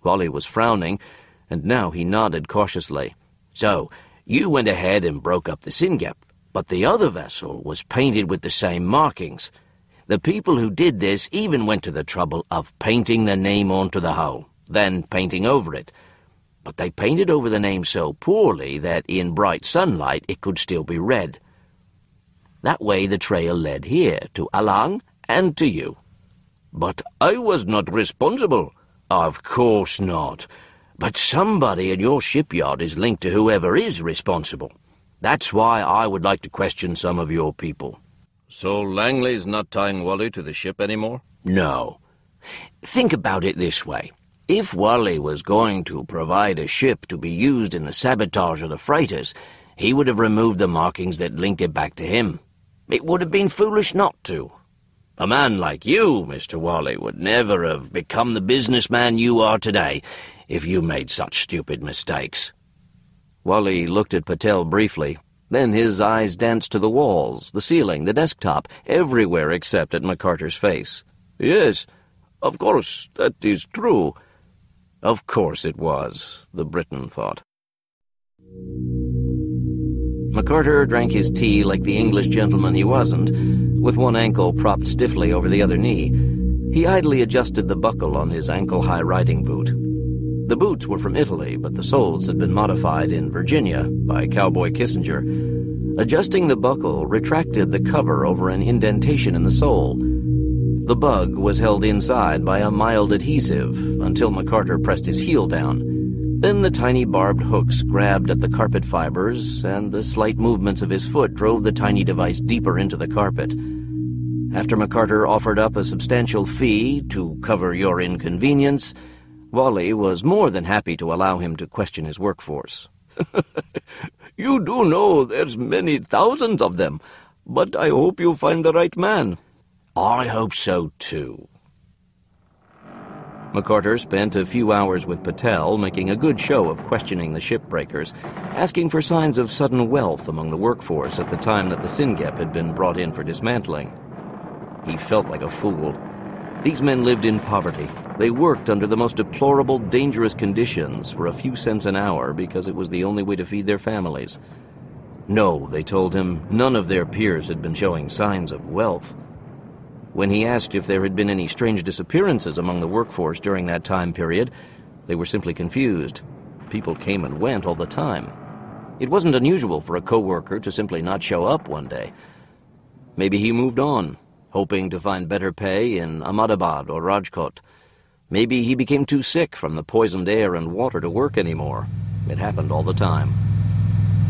Wally was frowning, and now he nodded cautiously. "So, you went ahead and broke up the Singep, but the other vessel was painted with the same markings. The people who did this even went to the trouble of painting the name onto the hull, then painting over it. But they painted over the name so poorly that in bright sunlight it could still be read. That way the trail led here, to Alang, and to you." "But I was not responsible." "Of course not. But somebody in your shipyard is linked to whoever is responsible. That's why I would like to question some of your people." "So Langley's not tying Wally to the ship anymore?" "No. Think about it this way. If Wally was going to provide a ship to be used in the sabotage of the freighters, he would have removed the markings that linked it back to him. It would have been foolish not to. A man like you, Mr. Wally, would never have become the businessman you are today if you made such stupid mistakes." Wally looked at Patel briefly. Then his eyes danced to the walls, the ceiling, the desktop, everywhere except at McCarter's face. "Yes, of course, that is true." Of course it was, the Briton thought. McCarter drank his tea like the English gentleman he wasn't, with one ankle propped stiffly over the other knee. He idly adjusted the buckle on his ankle-high riding boot. The boots were from Italy, but the soles had been modified in Virginia by Cowboy Kissinger. Adjusting the buckle retracted the cover over an indentation in the sole. The bug was held inside by a mild adhesive until McCarter pressed his heel down. Then the tiny barbed hooks grabbed at the carpet fibers, and the slight movements of his foot drove the tiny device deeper into the carpet. After McCarter offered up a substantial fee to cover your inconvenience, Wally was more than happy to allow him to question his workforce. "You do know there's many thousands of them, but I hope you find the right man." "I hope so, too." McCarter spent a few hours with Patel, making a good show of questioning the shipbreakers, asking for signs of sudden wealth among the workforce at the time that the Singep had been brought in for dismantling. He felt like a fool. These men lived in poverty. They worked under the most deplorable, dangerous conditions for a few cents an hour because it was the only way to feed their families. No, they told him, none of their peers had been showing signs of wealth. When he asked if there had been any strange disappearances among the workforce during that time period, they were simply confused. People came and went all the time. It wasn't unusual for a co-worker to simply not show up one day. Maybe he moved on, hoping to find better pay in Ahmedabad or Rajkot. Maybe he became too sick from the poisoned air and water to work anymore. It happened all the time.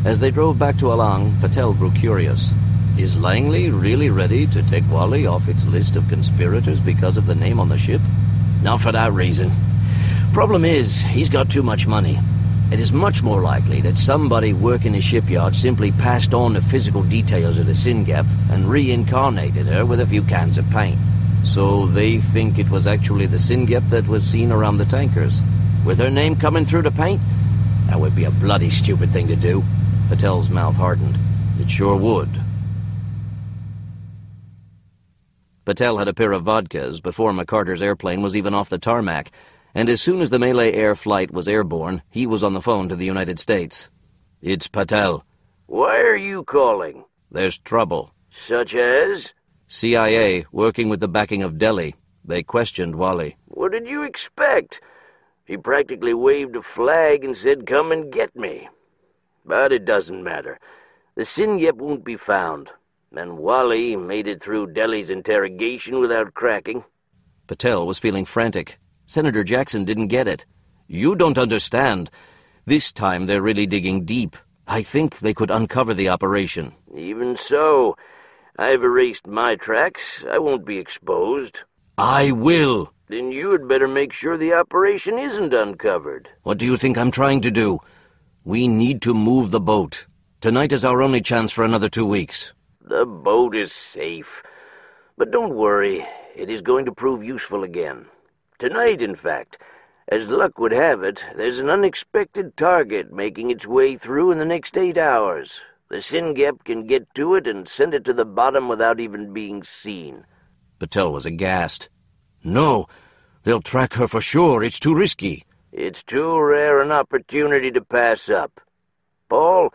As they drove back to Alang, Patel grew curious. Is Langley really ready to take Wally off its list of conspirators because of the name on the ship? Not for that reason. Problem is, he's got too much money. It is much more likely that somebody working a shipyard simply passed on the physical details of the Singep and reincarnated her with a few cans of paint. So they think it was actually the Singep that was seen around the tankers? With her name coming through the paint? That would be a bloody stupid thing to do. Patel's mouth hardened. It sure would. Patel had a pair of vodkas before McCarter's airplane was even off the tarmac, and as soon as the Malay Air flight was airborne, he was on the phone to the United States. "It's Patel." "Why are you calling?" "There's trouble." "Such as?" CIA, working with the backing of Delhi. They questioned Wally. "What did you expect? He practically waved a flag and said, 'Come and get me.' But it doesn't matter. The Singep won't be found. And Wally made it through Delhi's interrogation without cracking." Patel was feeling frantic. Senator Jackson didn't get it. You don't understand. This time they're really digging deep. I think they could uncover the operation. Even so, I've erased my tracks. I won't be exposed. I will. Then you had better make sure the operation isn't uncovered. What do you think I'm trying to do? We need to move the boat. Tonight is our only chance for another 2 weeks. The boat is safe. But don't worry, it is going to prove useful again. Tonight, in fact. As luck would have it, there's an unexpected target making its way through in the next 8 hours. The Singep can get to it and send it to the bottom without even being seen. Patel was aghast. No, they'll track her for sure. It's too risky. It's too rare an opportunity to pass up. Paul,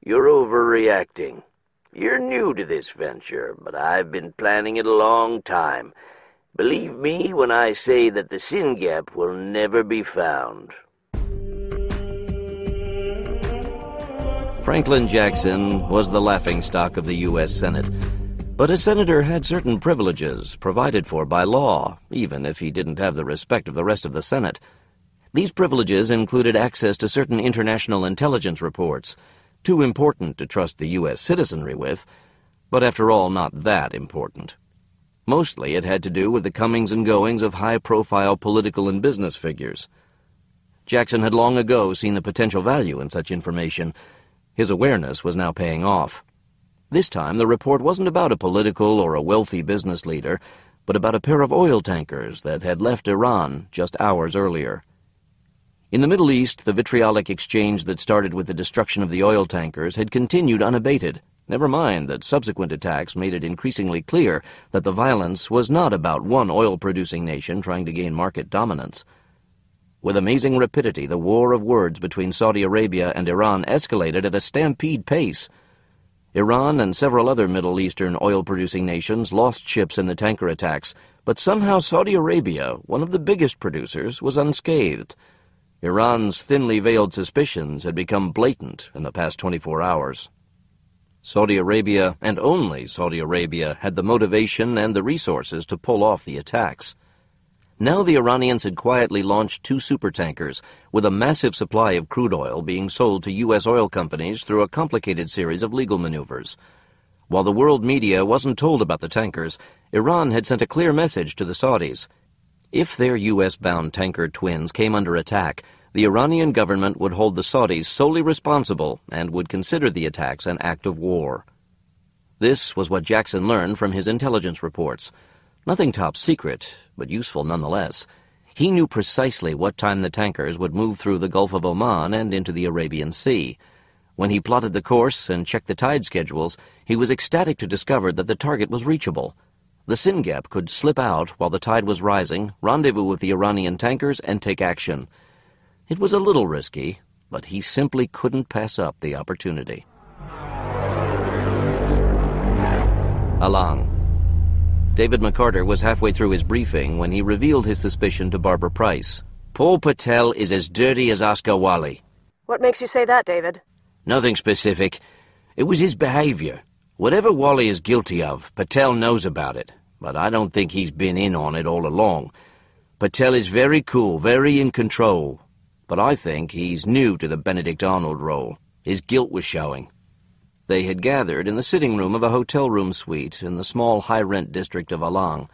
you're overreacting. You're new to this venture, but I've been planning it a long time. Believe me when I say that the Singep will never be found. Franklin Jackson was the laughingstock of the U.S. Senate. But a senator had certain privileges provided for by law, even if he didn't have the respect of the rest of the Senate. These privileges included access to certain international intelligence reports, too important to trust the U.S. citizenry with, but after all not that important. Mostly it had to do with the comings and goings of high-profile political and business figures. Jackson had long ago seen the potential value in such information. His awareness was now paying off. This time the report wasn't about a political or a wealthy business leader, but about a pair of oil tankers that had left Iran just hours earlier. In the Middle East, the vitriolic exchange that started with the destruction of the oil tankers had continued unabated. Never mind that subsequent attacks made it increasingly clear that the violence was not about one oil-producing nation trying to gain market dominance. With amazing rapidity, the war of words between Saudi Arabia and Iran escalated at a stampede pace. Iran and several other Middle Eastern oil-producing nations lost ships in the tanker attacks, but somehow Saudi Arabia, one of the biggest producers, was unscathed. Iran's thinly veiled suspicions had become blatant in the past 24 hours. Saudi Arabia, and only Saudi Arabia, had the motivation and the resources to pull off the attacks. Now the Iranians had quietly launched 2 supertankers, with a massive supply of crude oil being sold to U.S. oil companies through a complicated series of legal maneuvers. While the world media wasn't told about the tankers, Iran had sent a clear message to the Saudis. If their U.S.-bound tanker twins came under attack, the Iranian government would hold the Saudis solely responsible and would consider the attacks an act of war. This was what Jackson learned from his intelligence reports. Nothing top secret, but useful nonetheless. He knew precisely what time the tankers would move through the Gulf of Oman and into the Arabian Sea. When he plotted the course and checked the tide schedules, he was ecstatic to discover that the target was reachable. The Singep could slip out while the tide was rising, rendezvous with the Iranian tankers, and take action. It was a little risky, but he simply couldn't pass up the opportunity. Alang. David McCarter was halfway through his briefing when he revealed his suspicion to Barbara Price. Paul Patel is as dirty as Oscar Wally. What makes you say that, David? Nothing specific. It was his behavior. Whatever Wally is guilty of, Patel knows about it, but I don't think he's been in on it all along. Patel is very cool, very in control, but I think he's new to the Benedict Arnold role. His guilt was showing. They had gathered in the sitting room of a hotel room suite in the small high-rent district of Alang,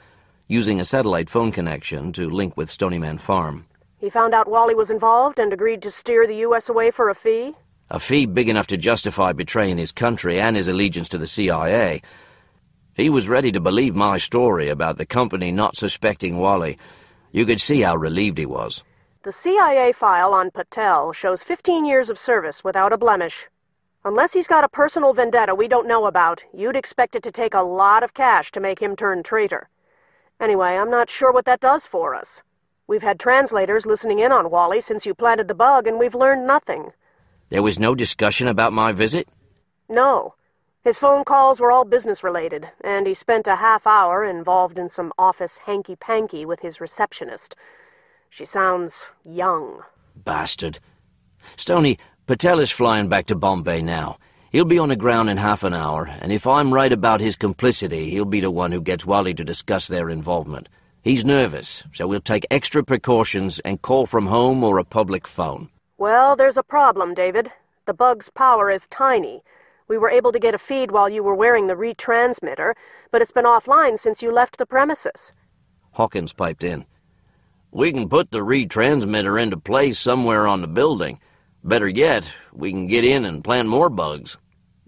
using a satellite phone connection to link with Stony Man Farm. He found out Wally was involved and agreed to steer the U.S. away for a fee? A fee big enough to justify betraying his country and his allegiance to the CIA. He was ready to believe my story about the company not suspecting Wally. You could see how relieved he was. The CIA file on Patel shows 15 years of service without a blemish. Unless he's got a personal vendetta we don't know about, you'd expect it to take a lot of cash to make him turn traitor. Anyway, I'm not sure what that does for us. We've had translators listening in on Wally since you planted the bug, and we've learned nothing. There was no discussion about my visit? No. His phone calls were all business-related, and he spent a half hour involved in some office hanky-panky with his receptionist. She sounds young. Bastard. Stony, Patel is flying back to Bombay now. He'll be on the ground in half an hour, and if I'm right about his complicity, he'll be the one who gets Wally to discuss their involvement. He's nervous, so we'll take extra precautions and call from home or a public phone. Well, there's a problem, David. The bug's power is tiny. We were able to get a feed while you were wearing the retransmitter, but it's been offline since you left the premises. Hawkins piped in. We can put the retransmitter into place somewhere on the building. Better yet, we can get in and plant more bugs.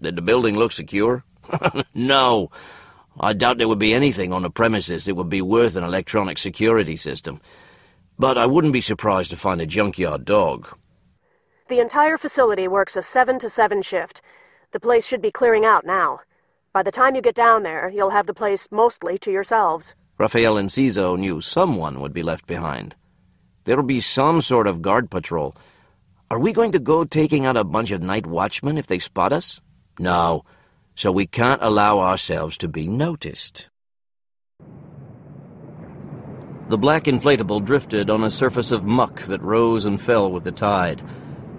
Did the building look secure? No. I doubt there would be anything on the premises that would be worth an electronic security system. But I wouldn't be surprised to find a junkyard dog. The entire facility works a 7 to 7 shift. The place should be clearing out now. By the time you get down there, you'll have the place mostly to yourselves. Raphael and Cizo knew someone would be left behind. There'll be some sort of guard patrol. Are we going to go taking out a bunch of night watchmen if they spot us? No. So we can't allow ourselves to be noticed. The black inflatable drifted on a surface of muck that rose and fell with the tide.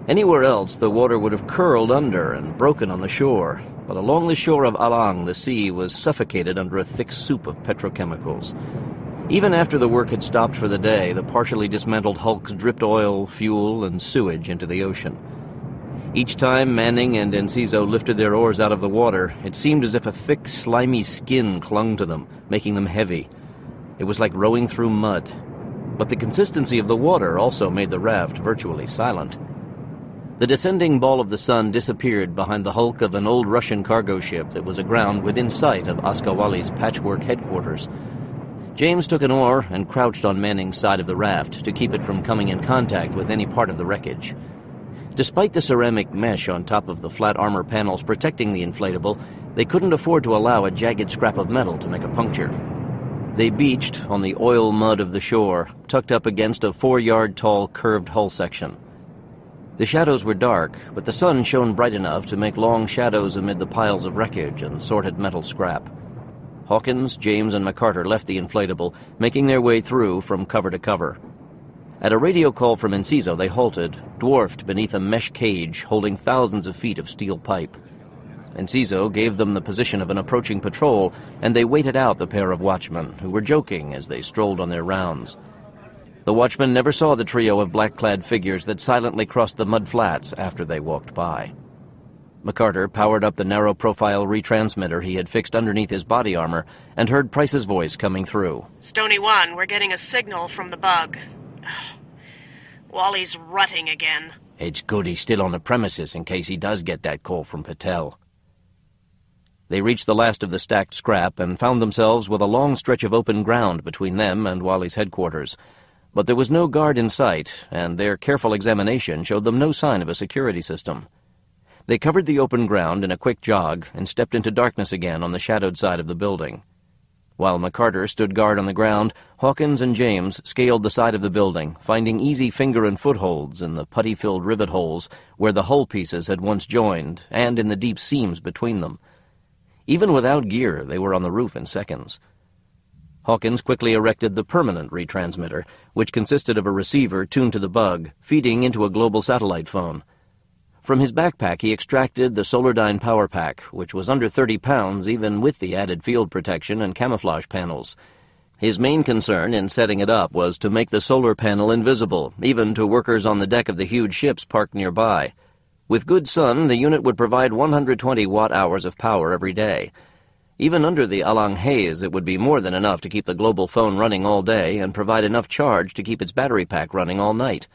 Anywhere else, the water would have curled under and broken on the shore, but along the shore of Alang, the sea was suffocated under a thick soup of petrochemicals. Even after the work had stopped for the day, the partially dismantled hulks dripped oil, fuel, and sewage into the ocean. Each time Manning and Enciso lifted their oars out of the water, it seemed as if a thick, slimy skin clung to them, making them heavy. It was like rowing through mud. But the consistency of the water also made the raft virtually silent. The descending ball of the sun disappeared behind the hulk of an old Russian cargo ship that was aground within sight of Askawali's patchwork headquarters. James took an oar and crouched on Manning's side of the raft to keep it from coming in contact with any part of the wreckage. Despite the ceramic mesh on top of the flat armor panels protecting the inflatable, they couldn't afford to allow a jagged scrap of metal to make a puncture. They beached on the oil mud of the shore, tucked up against a 4-yard-tall curved hull section. The shadows were dark, but the sun shone bright enough to make long shadows amid the piles of wreckage and sorted metal scrap. Hawkins, James, and McCarter left the inflatable, making their way through from cover to cover. At a radio call from Enciso, they halted, dwarfed beneath a mesh cage holding thousands of feet of steel pipe. Enciso gave them the position of an approaching patrol, and they waited out the pair of watchmen, who were joking as they strolled on their rounds. The watchmen never saw the trio of black-clad figures that silently crossed the mud flats after they walked by. McCarter powered up the narrow-profile retransmitter he had fixed underneath his body armor and heard Price's voice coming through. Stony 1, we're getting a signal from the bug. Wally's rutting again. It's good he's still on the premises in case he does get that call from Patel. They reached the last of the stacked scrap and found themselves with a long stretch of open ground between them and Wally's headquarters. But there was no guard in sight, and their careful examination showed them no sign of a security system. They covered the open ground in a quick jog and stepped into darkness again on the shadowed side of the building. While McCarter stood guard on the ground, Hawkins and James scaled the side of the building, finding easy finger and footholds in the putty-filled rivet holes where the hull pieces had once joined and in the deep seams between them. Even without gear, they were on the roof in seconds. Hawkins quickly erected the permanent retransmitter, which consisted of a receiver tuned to the bug, feeding into a global satellite phone. From his backpack, he extracted the Solardyne power pack, which was under 30 pounds even with the added field protection and camouflage panels. His main concern in setting it up was to make the solar panel invisible, even to workers on the deck of the huge ships parked nearby. With good sun, the unit would provide 120 watt-hours of power every day. Even under the Alang haze, it would be more than enough to keep the global phone running all day and provide enough charge to keep its battery pack running all night.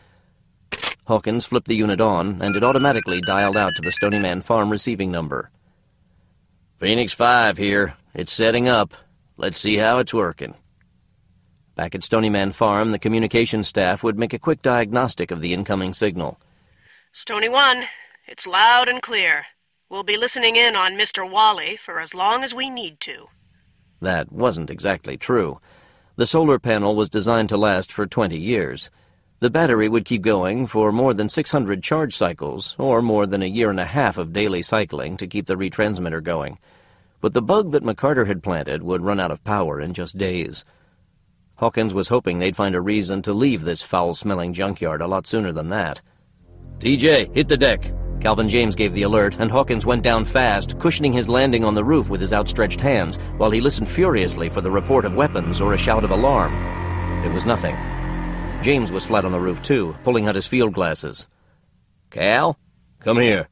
Hawkins flipped the unit on, and it automatically dialed out to the Stony Man Farm receiving number. Phoenix 5 here. It's setting up. Let's see how it's working. Back at Stony Man Farm, the communications staff would make a quick diagnostic of the incoming signal. Stony 1, it's loud and clear. We'll be listening in on Mr. Wally for as long as we need to. That wasn't exactly true. The solar panel was designed to last for 20 years. The battery would keep going for more than 600 charge cycles, or more than a year and a half of daily cycling to keep the retransmitter going. But the bug that McCarter had planted would run out of power in just days. Hawkins was hoping they'd find a reason to leave this foul-smelling junkyard a lot sooner than that. TJ, hit the deck. Calvin James gave the alert, and Hawkins went down fast, cushioning his landing on the roof with his outstretched hands, while he listened furiously for the report of weapons or a shout of alarm. There was nothing. James was flat on the roof, too, pulling out his field glasses. "Cal, come here."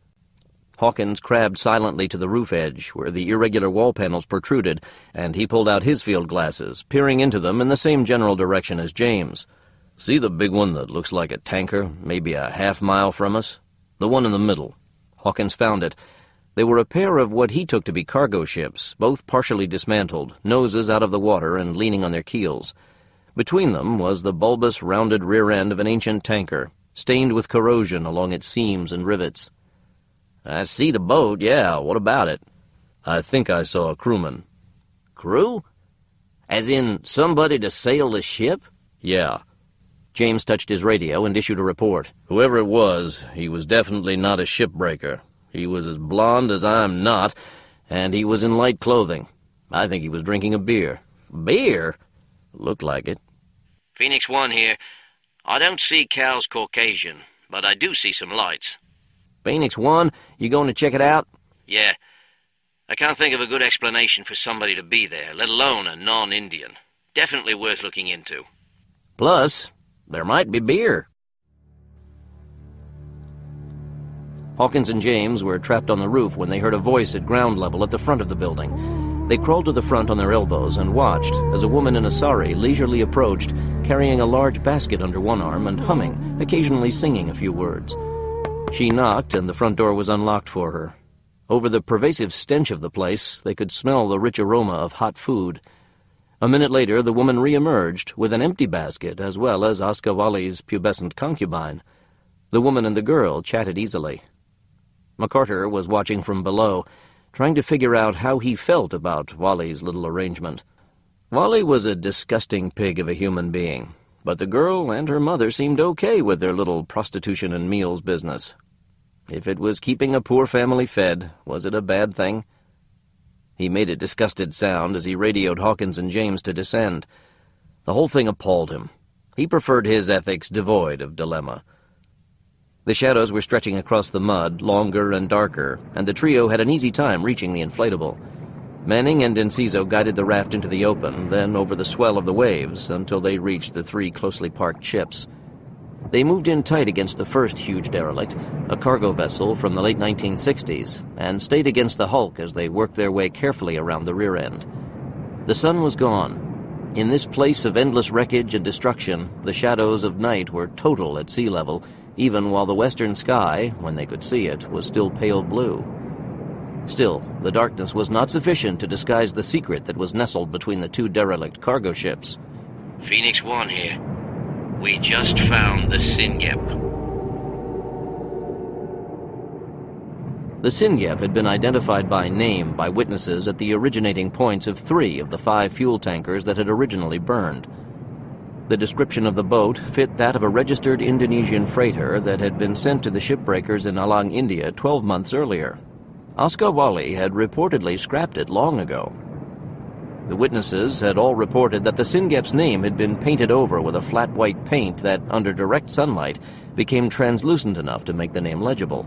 Hawkins crabbed silently to the roof edge, where the irregular wall panels protruded, and he pulled out his field glasses, peering into them in the same general direction as James. "See the big one that looks like a tanker, maybe a half-mile from us? The one in the middle." Hawkins found it. They were a pair of what he took to be cargo ships, both partially dismantled, noses out of the water and leaning on their keels. Between them was the bulbous, rounded rear end of an ancient tanker, stained with corrosion along its seams and rivets. "I see the boat, yeah. What about it?" "I think I saw a crewman." "Crew? As in somebody to sail the ship?" "Yeah." James touched his radio and issued a report. "Whoever it was, he was definitely not a shipbreaker. He was as blond as I'm not, and he was in light clothing. I think he was drinking a beer." "Beer?" "Looked like it." Phoenix 1 here. I don't see Cal's Caucasian, but I do see some lights. "Phoenix 1, you going to check it out?" "Yeah. I can't think of a good explanation for somebody to be there, let alone a non-Indian. Definitely worth looking into." "Plus, there might be beer." Hawkins and James were trapped on the roof when they heard a voice at ground level at the front of the building. They crawled to the front on their elbows and watched as a woman in a sari leisurely approached, carrying a large basket under one arm and humming, occasionally singing a few words. She knocked, and the front door was unlocked for her. Over the pervasive stench of the place, they could smell the rich aroma of hot food. A minute later, the woman re-emerged with an empty basket as well as Oscar Wally's pubescent concubine. The woman and the girl chatted easily. McCarter was watching from below, trying to figure out how he felt about Wally's little arrangement. Wally was a disgusting pig of a human being, but the girl and her mother seemed okay with their little prostitution and meals business. If it was keeping a poor family fed, was it a bad thing? He made a disgusted sound as he radioed Hawkins and James to descend. The whole thing appalled him. He preferred his ethics devoid of dilemma. The shadows were stretching across the mud, longer and darker, and the trio had an easy time reaching the inflatable. Manning and Enciso guided the raft into the open, then over the swell of the waves, until they reached the three closely parked ships. They moved in tight against the first huge derelict, a cargo vessel from the late 1960s, and stayed against the hulk as they worked their way carefully around the rear end. The sun was gone. In this place of endless wreckage and destruction, the shadows of night were total at sea level, even while the western sky, when they could see it, was still pale blue. Still, the darkness was not sufficient to disguise the secret that was nestled between the two derelict cargo ships. Phoenix 1 here. We just found the Singep. The Singep had been identified by name by witnesses at the originating points of 3 of the 5 fuel tankers that had originally burned. The description of the boat fit that of a registered Indonesian freighter that had been sent to the shipbreakers in Alang, India 12 months earlier. Oscar Wally had reportedly scrapped it long ago. The witnesses had all reported that the Singep's name had been painted over with a flat white paint that, under direct sunlight, became translucent enough to make the name legible.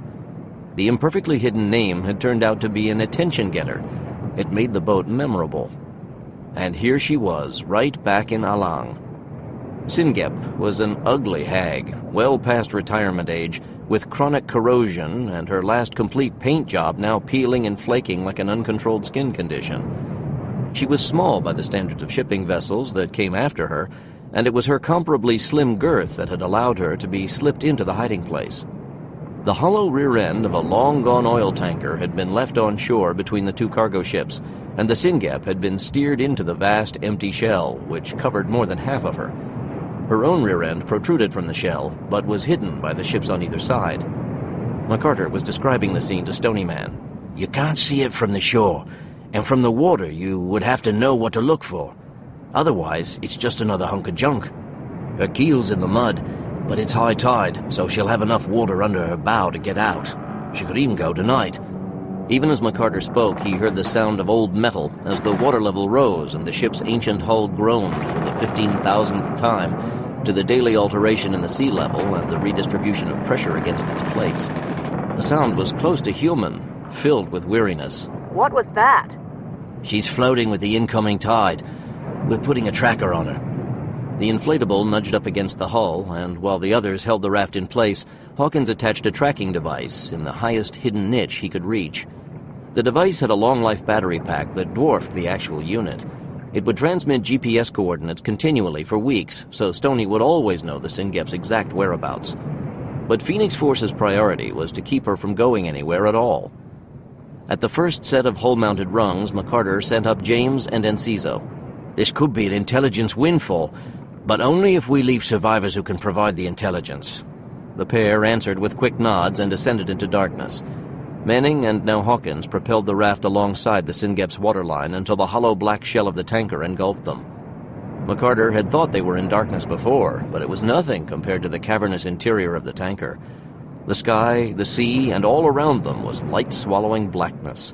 The imperfectly hidden name had turned out to be an attention-getter. It made the boat memorable. And here she was, right back in Alang. Singep was an ugly hag, well past retirement age, with chronic corrosion and her last complete paint job now peeling and flaking like an uncontrolled skin condition. She was small by the standards of shipping vessels that came after her, and it was her comparably slim girth that had allowed her to be slipped into the hiding place. The hollow rear end of a long-gone oil tanker had been left on shore between the 2 cargo ships, and the Singep had been steered into the vast empty shell, which covered more than half of her. Her own rear end protruded from the shell, but was hidden by the ships on either side. McCarter was describing the scene to Stony Man. You can't see it from the shore, and from the water you would have to know what to look for. Otherwise, it's just another hunk of junk. Her keel's in the mud, but it's high tide, so she'll have enough water under her bow to get out. She could even go tonight. Even as McCarter spoke, he heard the sound of old metal as the water level rose and the ship's ancient hull groaned for the 15,000th time to the daily alteration in the sea level and the redistribution of pressure against its plates. The sound was close to human, filled with weariness. What was that? She's floating with the incoming tide. We're putting a tracker on her. The inflatable nudged up against the hull, and while the others held the raft in place, Hawkins attached a tracking device in the highest hidden niche he could reach. The device had a long-life battery pack that dwarfed the actual unit. It would transmit GPS coordinates continually for weeks, so Stony would always know the Singep's exact whereabouts. But Phoenix Force's priority was to keep her from going anywhere at all. At the first set of hull-mounted rungs, McCarter sent up James and Enciso. This could be an intelligence windfall, but only if we leave survivors who can provide the intelligence. The pair answered with quick nods and descended into darkness. Manning and now Hawkins propelled the raft alongside the Singep's waterline until the hollow black shell of the tanker engulfed them. McCarter had thought they were in darkness before, but it was nothing compared to the cavernous interior of the tanker. The sky, the sea, and all around them was light-swallowing blackness.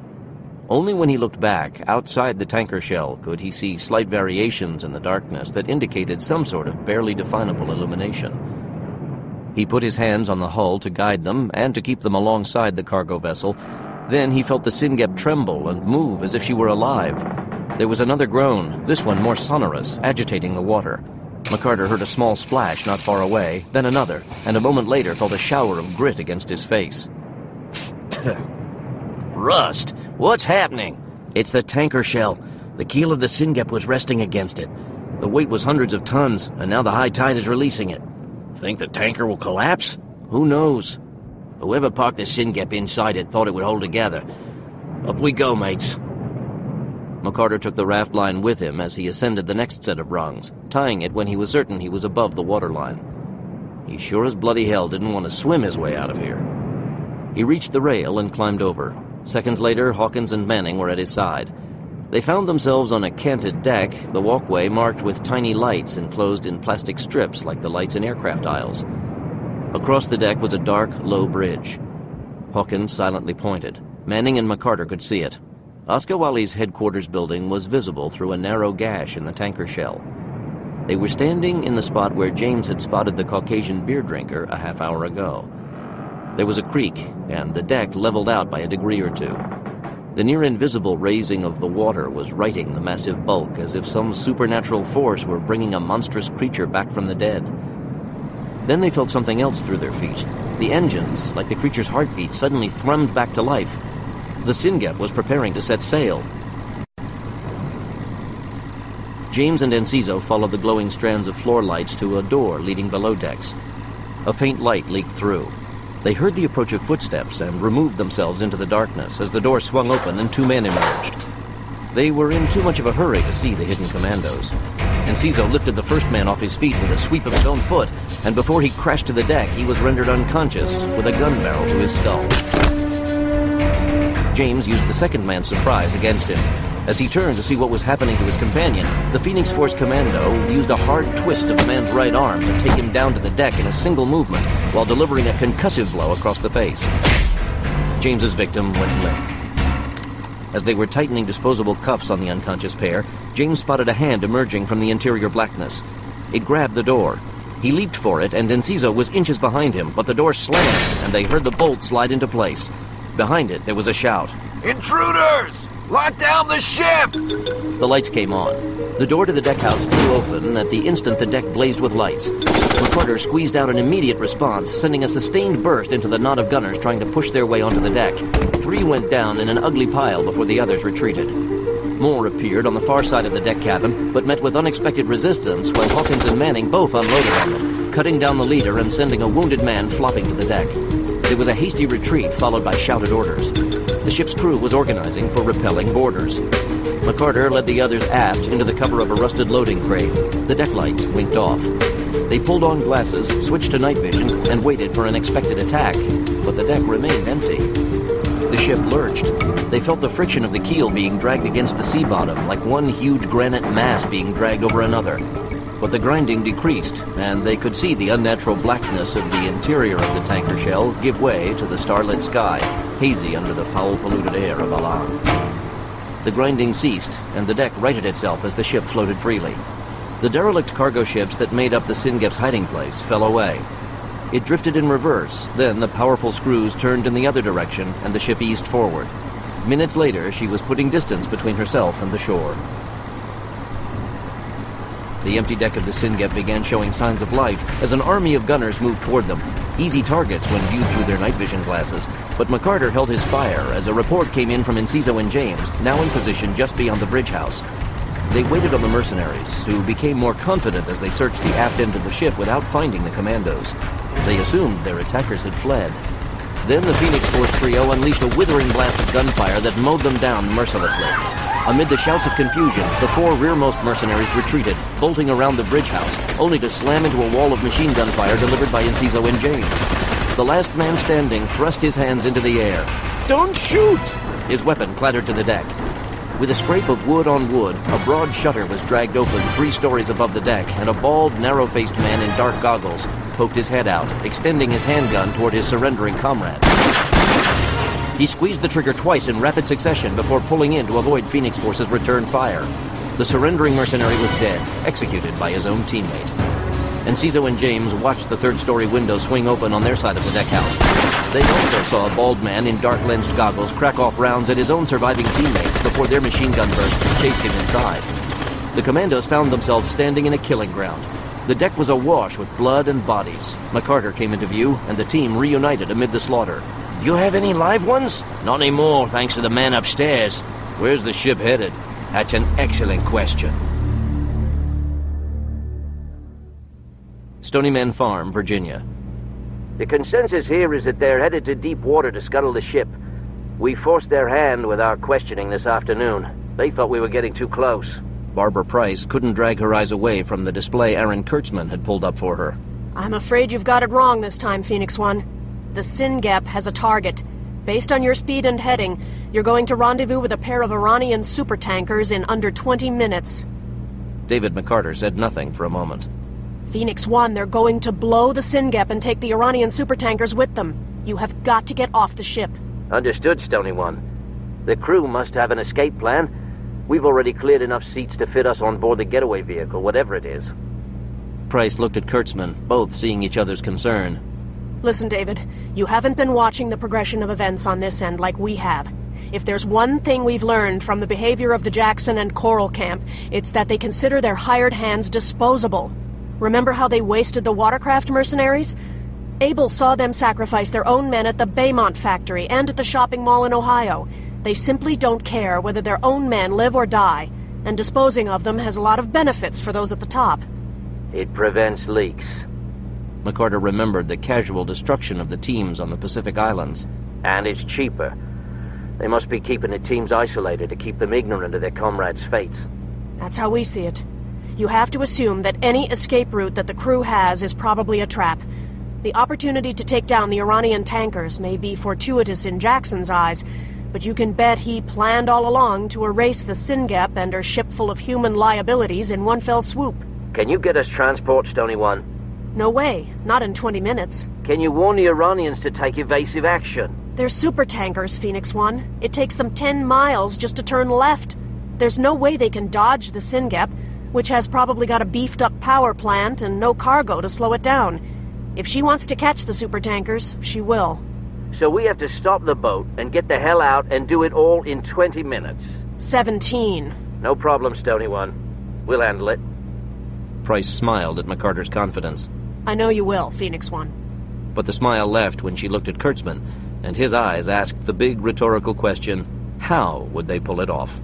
Only when he looked back, outside the tanker shell, could he see slight variations in the darkness that indicated some sort of barely definable illumination. He put his hands on the hull to guide them and to keep them alongside the cargo vessel. Then he felt the Singep tremble and move as if she were alive. There was another groan, this one more sonorous, agitating the water. McCarter heard a small splash not far away, then another, and a moment later felt a shower of grit against his face. Rust! What's happening? It's the tanker shell. The keel of the Singep was resting against it. The weight was hundreds of tons, and now the high tide is releasing it. Think the tanker will collapse? Who knows? Whoever parked the Singep inside it thought it would hold together. Up we go, mates. McCarter took the raft line with him as he ascended the next set of rungs, tying it when he was certain he was above the waterline. He sure as bloody hell didn't want to swim his way out of here. He reached the rail and climbed over. Seconds later, Hawkins and Manning were at his side. They found themselves on a canted deck, the walkway marked with tiny lights enclosed in plastic strips like the lights in aircraft aisles. Across the deck was a dark, low bridge. Hawkins silently pointed. Manning and McCarter could see it. Oskawali's headquarters building was visible through a narrow gash in the tanker shell. They were standing in the spot where James had spotted the Caucasian beer drinker a half hour ago. There was a creak, and the deck leveled out by a degree or two. The near-invisible raising of the water was righting the massive bulk as if some supernatural force were bringing a monstrous creature back from the dead. Then they felt something else through their feet. The engines, like the creature's heartbeat, suddenly thrummed back to life. The Singep was preparing to set sail. James and Enciso followed the glowing strands of floor lights to a door leading below decks. A faint light leaked through. They heard the approach of footsteps and removed themselves into the darkness as the door swung open and two men emerged. They were in too much of a hurry to see the hidden commandos. Enciso lifted the first man off his feet with a sweep of his own foot, and before he crashed to the deck, he was rendered unconscious with a gun barrel to his skull. James used the second man's surprise against him. As he turned to see what was happening to his companion, the Phoenix Force commando used a hard twist of the man's right arm to take him down to the deck in a single movement while delivering a concussive blow across the face. James's victim went limp. As they were tightening disposable cuffs on the unconscious pair, James spotted a hand emerging from the interior blackness. It grabbed the door. He leaped for it, and Enciso was inches behind him, but the door slammed, and they heard the bolt slide into place. Behind it, there was a shout. Intruders! Lock down the ship! The lights came on. The door to the deckhouse flew open. At the instant, the deck blazed with lights. McCarter squeezed out an immediate response, sending a sustained burst into the knot of gunners trying to push their way onto the deck. 3 went down in an ugly pile before the others retreated. More appeared on the far side of the deck cabin, but met with unexpected resistance when Hawkins and Manning both unloaded on them, cutting down the leader and sending a wounded man flopping to the deck. There was a hasty retreat followed by shouted orders. The ship's crew was organizing for repelling boarders. McCarter led the others aft into the cover of a rusted loading crate. The deck lights winked off. They pulled on glasses, switched to night vision, and waited for an expected attack, but the deck remained empty. The ship lurched. They felt the friction of the keel being dragged against the sea bottom, like one huge granite mass being dragged over another. But the grinding decreased, and they could see the unnatural blackness of the interior of the tanker shell give way to the starlit sky, hazy under the foul polluted air of Alam. The grinding ceased, and the deck righted itself as the ship floated freely. The derelict cargo ships that made up the Singep's hiding place fell away. It drifted in reverse, then the powerful screws turned in the other direction and the ship eased forward. Minutes later, she was putting distance between herself and the shore. The empty deck of the Singep began showing signs of life as an army of gunners moved toward them. Easy targets when viewed through their night vision glasses, but McCarter held his fire as a report came in from Enciso and James, now in position just beyond the bridge house. They waited on the mercenaries, who became more confident as they searched the aft end of the ship without finding the commandos. They assumed their attackers had fled. Then the Phoenix Force trio unleashed a withering blast of gunfire that mowed them down mercilessly. Amid the shouts of confusion, the four rearmost mercenaries retreated, bolting around the bridge house, only to slam into a wall of machine gun fire delivered by Enciso and James. The last man standing thrust his hands into the air. "Don't shoot!" His weapon clattered to the deck. With a scrape of wood on wood, a broad shutter was dragged open 3 stories above the deck, and a bald, narrow-faced man in dark goggles poked his head out, extending his handgun toward his surrendering comrade. He squeezed the trigger twice in rapid succession before pulling in to avoid Phoenix Force's return fire. The surrendering mercenary was dead, executed by his own teammate. Enciso and James watched the 3rd-story window swing open on their side of the deck house. They also saw a bald man in dark-lensed goggles crack off rounds at his own surviving teammates before their machine gun bursts chased him inside. The commandos found themselves standing in a killing ground. The deck was awash with blood and bodies. McCarter came into view, and the team reunited amid the slaughter. "Do you have any live ones?" "Not anymore, thanks to the man upstairs." "Where's the ship headed?" "That's an excellent question." Stony Farm, Virginia. The consensus here is that they're headed to deep water to scuttle the ship. We forced their hand with our questioning this afternoon. They thought we were getting too close. Barbara Price couldn't drag her eyes away from the display Aaron Kurtzman had pulled up for her. I'm afraid you've got it wrong this time, Phoenix One. The Singep has a target. Based on your speed and heading, you're going to rendezvous with a pair of Iranian supertankers in under 20 minutes. David McCarter said nothing for a moment. Phoenix One, they're going to blow the Singep and take the Iranian supertankers with them. You have got to get off the ship. Understood, Stony One. The crew must have an escape plan. We've already cleared enough seats to fit us on board the getaway vehicle, whatever it is. Price looked at Kurtzman, both seeing each other's concern. Listen, David, you haven't been watching the progression of events on this end like we have. If there's one thing we've learned from the behavior of the Jackson and Coral camp, it's that they consider their hired hands disposable. Remember how they wasted the watercraft mercenaries? Abel saw them sacrifice their own men at the Baymont factory and at the shopping mall in Ohio. They simply don't care whether their own men live or die, and disposing of them has a lot of benefits for those at the top. It prevents leaks. McCarter remembered the casual destruction of the teams on the Pacific Islands. And it's cheaper. They must be keeping the teams isolated to keep them ignorant of their comrades' fates. That's how we see it. You have to assume that any escape route that the crew has is probably a trap. The opportunity to take down the Iranian tankers may be fortuitous in Jackson's eyes, but you can bet he planned all along to erase the Singep and her ship full of human liabilities in one fell swoop. Can you get us transport, Stony One? No way. Not in 20 minutes. Can you warn the Iranians to take evasive action? They're supertankers, Phoenix One. It takes them 10 miles just to turn left. There's no way they can dodge the Singep, which has probably got a beefed-up power plant and no cargo to slow it down. If she wants to catch the supertankers, she will. So we have to stop the boat and get the hell out and do it all in 20 minutes. 17. No problem, Stony One. We'll handle it. Price smiled at McCarter's confidence. I know you will, Phoenix One. But the smile left when she looked at Kurtzman, and his eyes asked the big rhetorical question, how would they pull it off?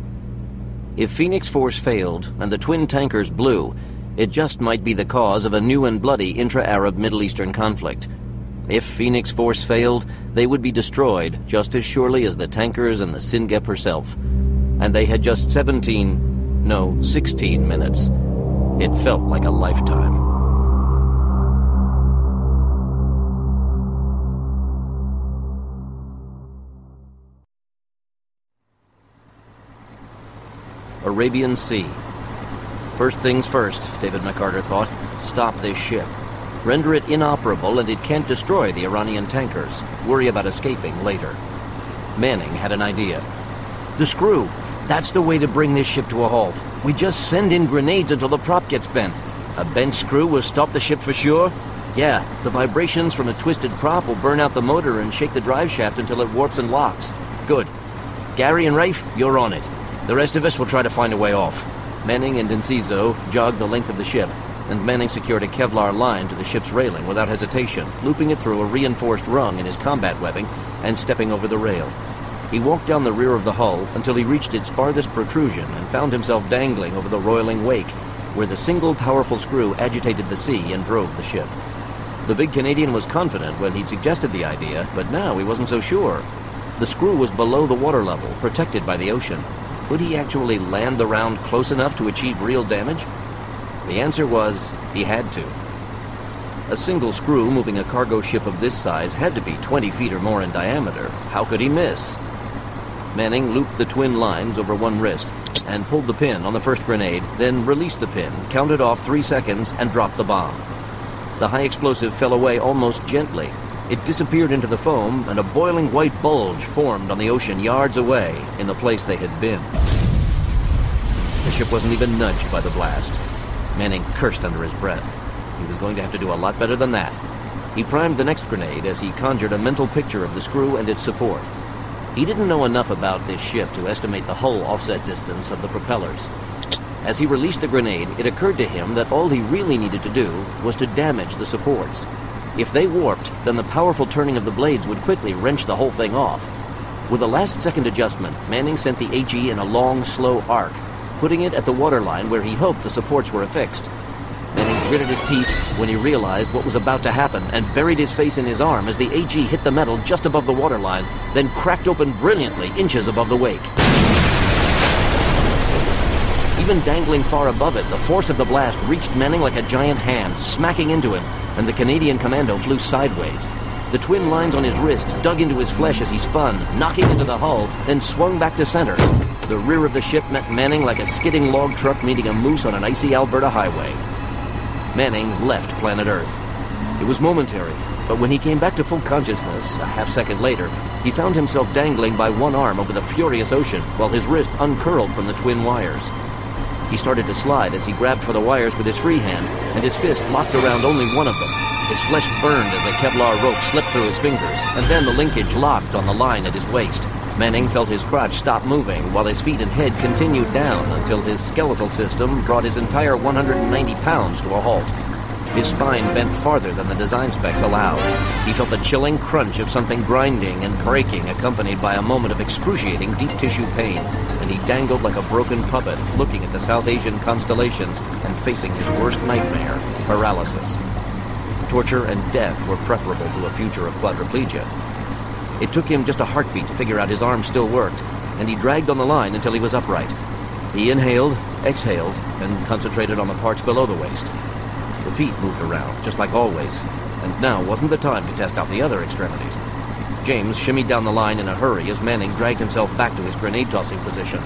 If Phoenix Force failed and the twin tankers blew, it just might be the cause of a new and bloody intra-Arab Middle Eastern conflict. If Phoenix Force failed, they would be destroyed just as surely as the tankers and the Singep herself. And they had just 16 minutes. It felt like a lifetime. Arabian Sea. First things first, David McCarter thought. Stop this ship. Render it inoperable and it can't destroy the Iranian tankers. Worry about escaping later. Manning had an idea. The screw. That's the way to bring this ship to a halt. We just send in grenades until the prop gets bent. A bent screw will stop the ship for sure? Yeah, the vibrations from a twisted prop will burn out the motor and shake the drive shaft until it warps and locks. Good. Gary and Rafe, you're on it. The rest of us will try to find a way off. Manning and Enciso jogged the length of the ship, and Manning secured a Kevlar line to the ship's railing without hesitation, looping it through a reinforced rung in his combat webbing and stepping over the rail. He walked down the rear of the hull until he reached its farthest protrusion and found himself dangling over the roiling wake, where the single powerful screw agitated the sea and drove the ship. The big Canadian was confident when he'd suggested the idea, but now he wasn't so sure. The screw was below the water level, protected by the ocean. Could he actually land the round close enough to achieve real damage? The answer was he had to. A single screw moving a cargo ship of this size had to be 20 feet or more in diameter. How could he miss? Manning looped the twin lines over one wrist and pulled the pin on the first grenade, then released the pin, counted off 3 seconds, and dropped the bomb. The high explosive fell away almost gently. It disappeared into the foam, and a boiling white bulge formed on the ocean yards away in the place they had been. The ship wasn't even nudged by the blast. Manning cursed under his breath. He was going to have to do a lot better than that. He primed the next grenade as he conjured a mental picture of the screw and its support. He didn't know enough about this ship to estimate the hull offset distance of the propellers. As he released the grenade, it occurred to him that all he really needed to do was to damage the supports. If they warped, then the powerful turning of the blades would quickly wrench the whole thing off. With a last-second adjustment, Manning sent the HE in a long, slow arc, putting it at the waterline where he hoped the supports were affixed. Manning gritted his teeth when he realized what was about to happen and buried his face in his arm as the HE hit the metal just above the waterline, then cracked open brilliantly inches above the wake. Even dangling far above it, the force of the blast reached Manning like a giant hand, smacking into him, and the Canadian commando flew sideways. The twin lines on his wrist dug into his flesh as he spun, knocking into the hull, then swung back to center. The rear of the ship met Manning like a skidding log truck meeting a moose on an icy Alberta highway. Manning left planet Earth. It was momentary, but when he came back to full consciousness, a half-second later, he found himself dangling by one arm over the furious ocean, while his wrist uncurled from the twin wires. He started to slide as he grabbed for the wires with his free hand, and his fist locked around only one of them. His flesh burned as the Kevlar rope slipped through his fingers, and then the linkage locked on the line at his waist. Manning felt his crotch stop moving, while his feet and head continued down until his skeletal system brought his entire 190 pounds to a halt. His spine bent farther than the design specs allowed. He felt the chilling crunch of something grinding and breaking, accompanied by a moment of excruciating deep tissue pain, and he dangled like a broken puppet, looking at the South Asian constellations and facing his worst nightmare, paralysis. Torture and death were preferable to a future of quadriplegia. It took him just a heartbeat to figure out his arm still worked, and he dragged on the line until he was upright. He inhaled, exhaled, and concentrated on the parts below the waist. The feet moved around, just like always, and now wasn't the time to test out the other extremities. James shimmied down the line in a hurry as Manning dragged himself back to his grenade-tossing position.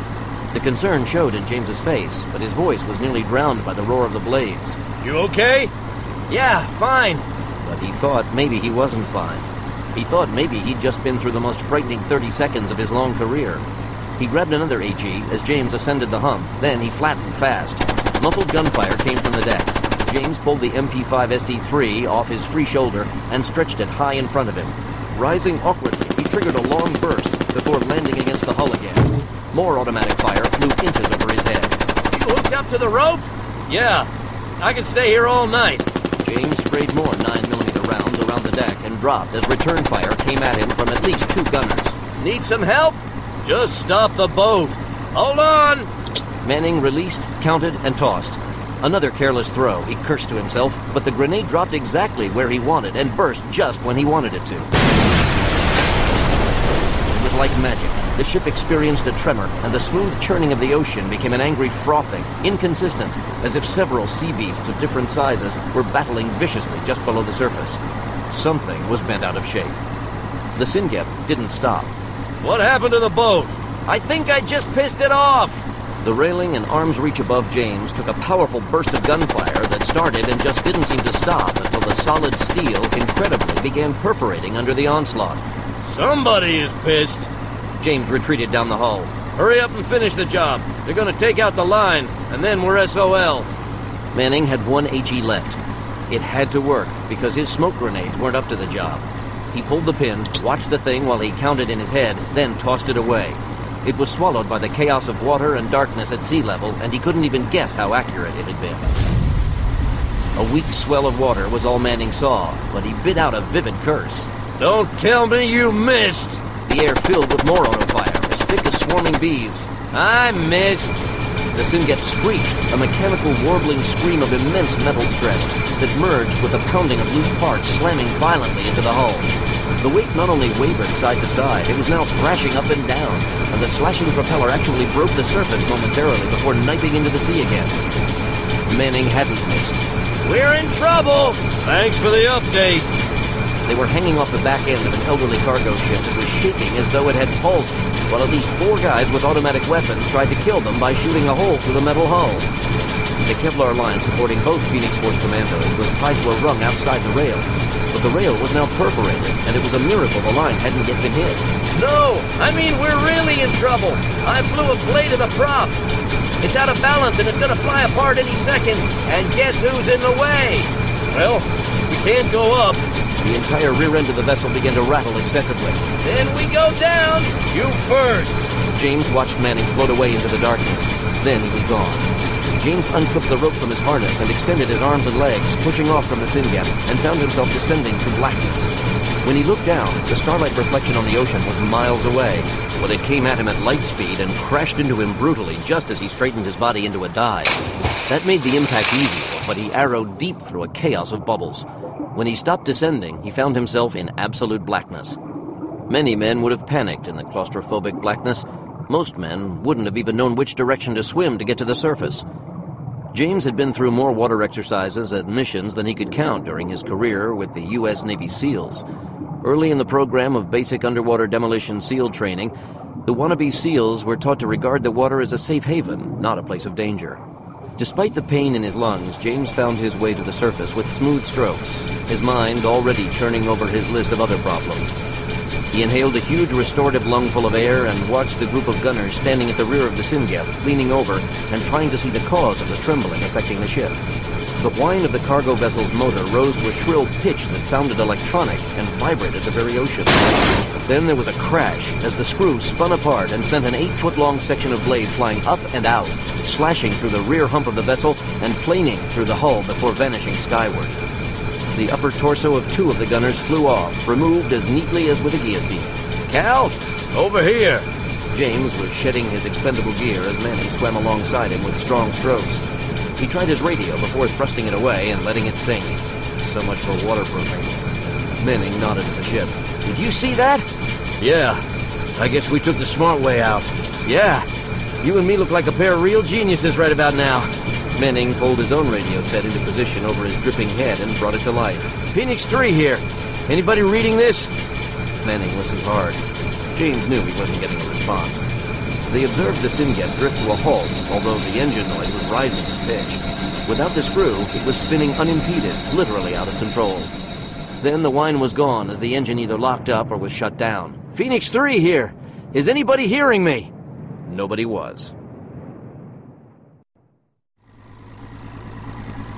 The concern showed in James's face, but his voice was nearly drowned by the roar of the blades. You okay? Yeah, fine. But he thought maybe he wasn't fine. He thought maybe he'd just been through the most frightening 30 seconds of his long career. He grabbed another HE as James ascended the hump, then he flattened fast. Muffled gunfire came from the deck. James pulled the MP5 SD3 off his free shoulder and stretched it high in front of him. Rising awkwardly, he triggered a long burst before landing against the hull again. More automatic fire flew inches over his head. You hooked up to the rope? Yeah. I can stay here all night. James sprayed more 9mm rounds around the deck and dropped as return fire came at him from at least 2 gunners. Need some help? Just stop the boat. Hold on! Manning released, counted, and tossed. Another careless throw, he cursed to himself, but the grenade dropped exactly where he wanted and burst just when he wanted it to. It was like magic. The ship experienced a tremor, and the smooth churning of the ocean became an angry frothing, inconsistent, as if several sea beasts of different sizes were battling viciously just below the surface. Something was bent out of shape. The Singep didn't stop. What happened to the boat? I think I just pissed it off! The railing and arm's reach above James took a powerful burst of gunfire that started and just didn't seem to stop until the solid steel incredibly began perforating under the onslaught. Somebody is pissed. James retreated down the hull. Hurry up and finish the job. They're going to take out the line, and then we're SOL. Manning had one HE left. It had to work, because his smoke grenades weren't up to the job. He pulled the pin, watched the thing while he counted in his head, then tossed it away. It was swallowed by the chaos of water and darkness at sea level, and he couldn't even guess how accurate it had been. A weak swell of water was all Manning saw, but he bit out a vivid curse. Don't tell me you missed! The air filled with more auto fire, as thick as swarming bees. I missed! The Singep screeched, a mechanical warbling scream of immense metal stress that merged with the pounding of loose parts slamming violently into the hull. The weight not only wavered side to side, it was now thrashing up and down, and the slashing propeller actually broke the surface momentarily before knifing into the sea again. Manning hadn't missed. We're in trouble! Thanks for the update. They were hanging off the back end of an elderly cargo ship that was shaking as though it had pulse, while at least 4 guys with automatic weapons tried to kill them by shooting a hole through the metal hull. The Kevlar line supporting both Phoenix Force commandos was tied to a rung outside the rail, but the rail was now perforated, and it was a miracle the line hadn't yet been hit. No! I mean, we're really in trouble! I blew a blade of the prop! It's out of balance and it's gonna fly apart any second, and guess who's in the way? Well, we can't go up. The entire rear end of the vessel began to rattle excessively. Then we go down! You first! James watched Manning float away into the darkness. Then he was gone. James unclipped the rope from his harness and extended his arms and legs, pushing off from the Singep, and found himself descending through blackness. When he looked down, the starlight reflection on the ocean was miles away, but it came at him at light speed and crashed into him brutally just as he straightened his body into a dive. That made the impact easier, but he arrowed deep through a chaos of bubbles. When he stopped descending, he found himself in absolute blackness. Many men would have panicked in the claustrophobic blackness. Most men wouldn't have even known which direction to swim to get to the surface. James had been through more water exercises and missions than he could count during his career with the U.S. Navy SEALs. Early in the program of basic underwater demolition SEAL training, the wannabe SEALs were taught to regard the water as a safe haven, not a place of danger. Despite the pain in his lungs, James found his way to the surface with smooth strokes, his mind already churning over his list of other problems. He inhaled a huge restorative lungful of air and watched the group of gunners standing at the rear of the Singep, leaning over and trying to see the cause of the trembling affecting the ship. The whine of the cargo vessel's motor rose to a shrill pitch that sounded electronic and vibrated the very ocean. Then there was a crash as the screw spun apart and sent an 8-foot-long section of blade flying up and out, slashing through the rear hump of the vessel and planing through the hull before vanishing skyward. The upper torso of 2 of the gunners flew off, removed as neatly as with a guillotine. Cal, over here! James was shedding his expendable gear as Manning swam alongside him with strong strokes. He tried his radio before thrusting it away and letting it sink. So much for waterproofing. Manning nodded at the ship. Did you see that? Yeah. I guess we took the smart way out. Yeah. You and me look like a pair of real geniuses right about now. Manning pulled his own radio set into position over his dripping head and brought it to life. Phoenix 3 here. Anybody reading this? Manning listened hard. James knew he wasn't getting a response. They observed the Singep drift to a halt, although the engine noise was rising in pitch. Without the screw, it was spinning unimpeded, literally out of control. Then the whine was gone as the engine either locked up or was shut down. Phoenix 3 here. Is anybody hearing me? Nobody was.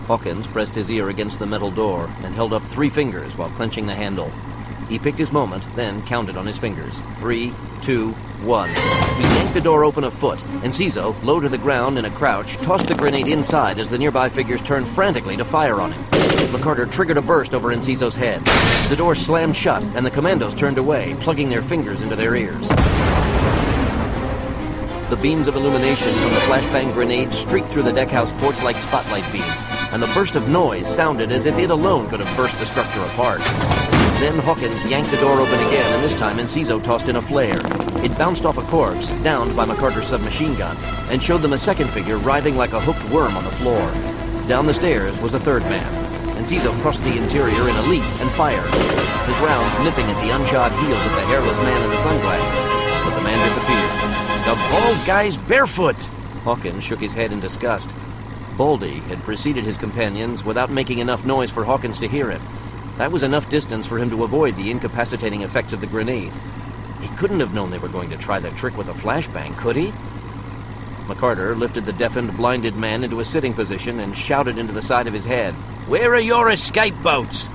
Hawkins pressed his ear against the metal door and held up 3 fingers while clenching the handle. He picked his moment, then counted on his fingers. 3, 2, 1. He yanked the door open a foot, and Ciso, low to the ground in a crouch, tossed the grenade inside as the nearby figures turned frantically to fire on him. McCarter triggered a burst over Enciso's head. The door slammed shut, and the commandos turned away, plugging their fingers into their ears. The beams of illumination from the flashbang grenade streaked through the deckhouse ports like spotlight beams, and the burst of noise sounded as if it alone could have burst the structure apart. Then Hawkins yanked the door open again, and this time Enciso tossed in a flare. It bounced off a corpse, downed by McCarter's submachine gun, and showed them a second figure writhing like a hooked worm on the floor. Down the stairs was a third man. Enciso crossed the interior in a leap and fired, his rounds nipping at the unshod heels of the hairless man in the sunglasses, but the man disappeared. The bald guy's barefoot! Hawkins shook his head in disgust. Baldy had preceded his companions without making enough noise for Hawkins to hear him. That was enough distance for him to avoid the incapacitating effects of the grenade. He couldn't have known they were going to try that trick with a flashbang, could he? McCarter lifted the deafened, blinded man into a sitting position and shouted into the side of his head. Where are your escape boats?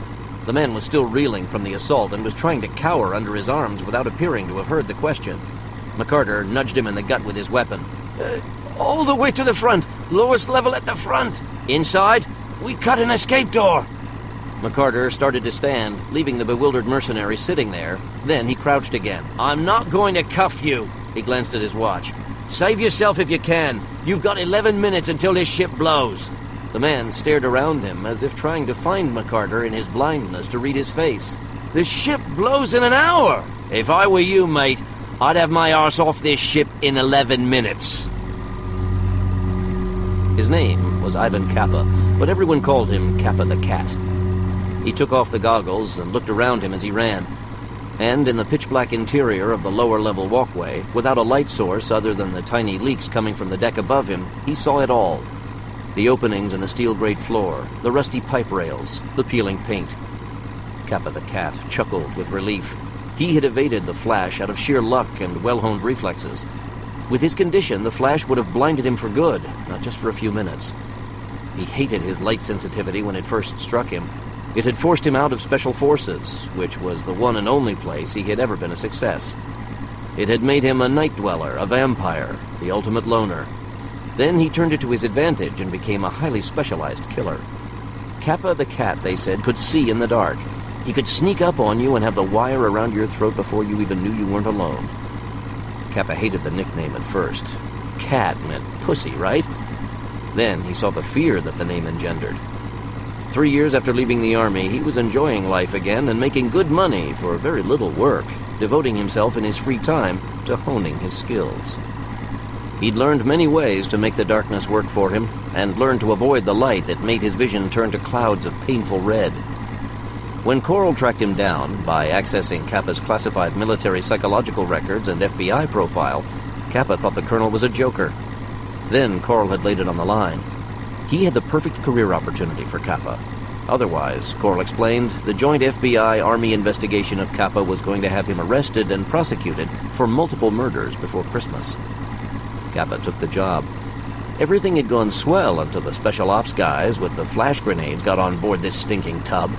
The man was still reeling from the assault and was trying to cower under his arms without appearing to have heard the question. McCarter nudged him in the gut with his weapon. All the way to the front. Lowest level at the front. Inside, we cut an escape door. McCarter started to stand, leaving the bewildered mercenary sitting there. Then he crouched again. I'm not going to cuff you. He glanced at his watch. Save yourself if you can. You've got 11 minutes until this ship blows. The man stared around him as if trying to find McCarter in his blindness to read his face. The ship blows in an hour. If I were you, mate, I'd have my arse off this ship in 11 minutes. His name was Ivan Kappa, but everyone called him Kappa the Cat. He took off the goggles and looked around him as he ran. And in the pitch-black interior of the lower-level walkway, without a light source other than the tiny leaks coming from the deck above him, he saw it all. The openings in the steel grate floor, the rusty pipe rails, the peeling paint. Kappa the Cat chuckled with relief. He had evaded the flash out of sheer luck and well-honed reflexes. With his condition, the flash would have blinded him for good, not just for a few minutes. He hated his light sensitivity when it first struck him. It had forced him out of Special Forces, which was the one and only place he had ever been a success. It had made him a night dweller, a vampire, the ultimate loner. Then he turned it to his advantage and became a highly specialized killer. Kappa the Cat, they said, could see in the dark. He could sneak up on you and have the wire around your throat before you even knew you weren't alone. Kappa hated the nickname at first. Cat meant pussy, right? Then he saw the fear that the name engendered. 3 years after leaving the army, he was enjoying life again and making good money for very little work, devoting himself in his free time to honing his skills. He'd learned many ways to make the darkness work for him, and learned to avoid the light that made his vision turn to clouds of painful red. When Coral tracked him down by accessing Kappa's classified military psychological records and FBI profile, Kappa thought the colonel was a joker. Then Coral had laid it on the line. He had the perfect career opportunity for Kappa. Otherwise, Coral explained, the joint FBI-Army investigation of Kappa was going to have him arrested and prosecuted for multiple murders before Christmas. Kappa took the job. Everything had gone swell until the special ops guys with the flash grenades got on board this stinking tub.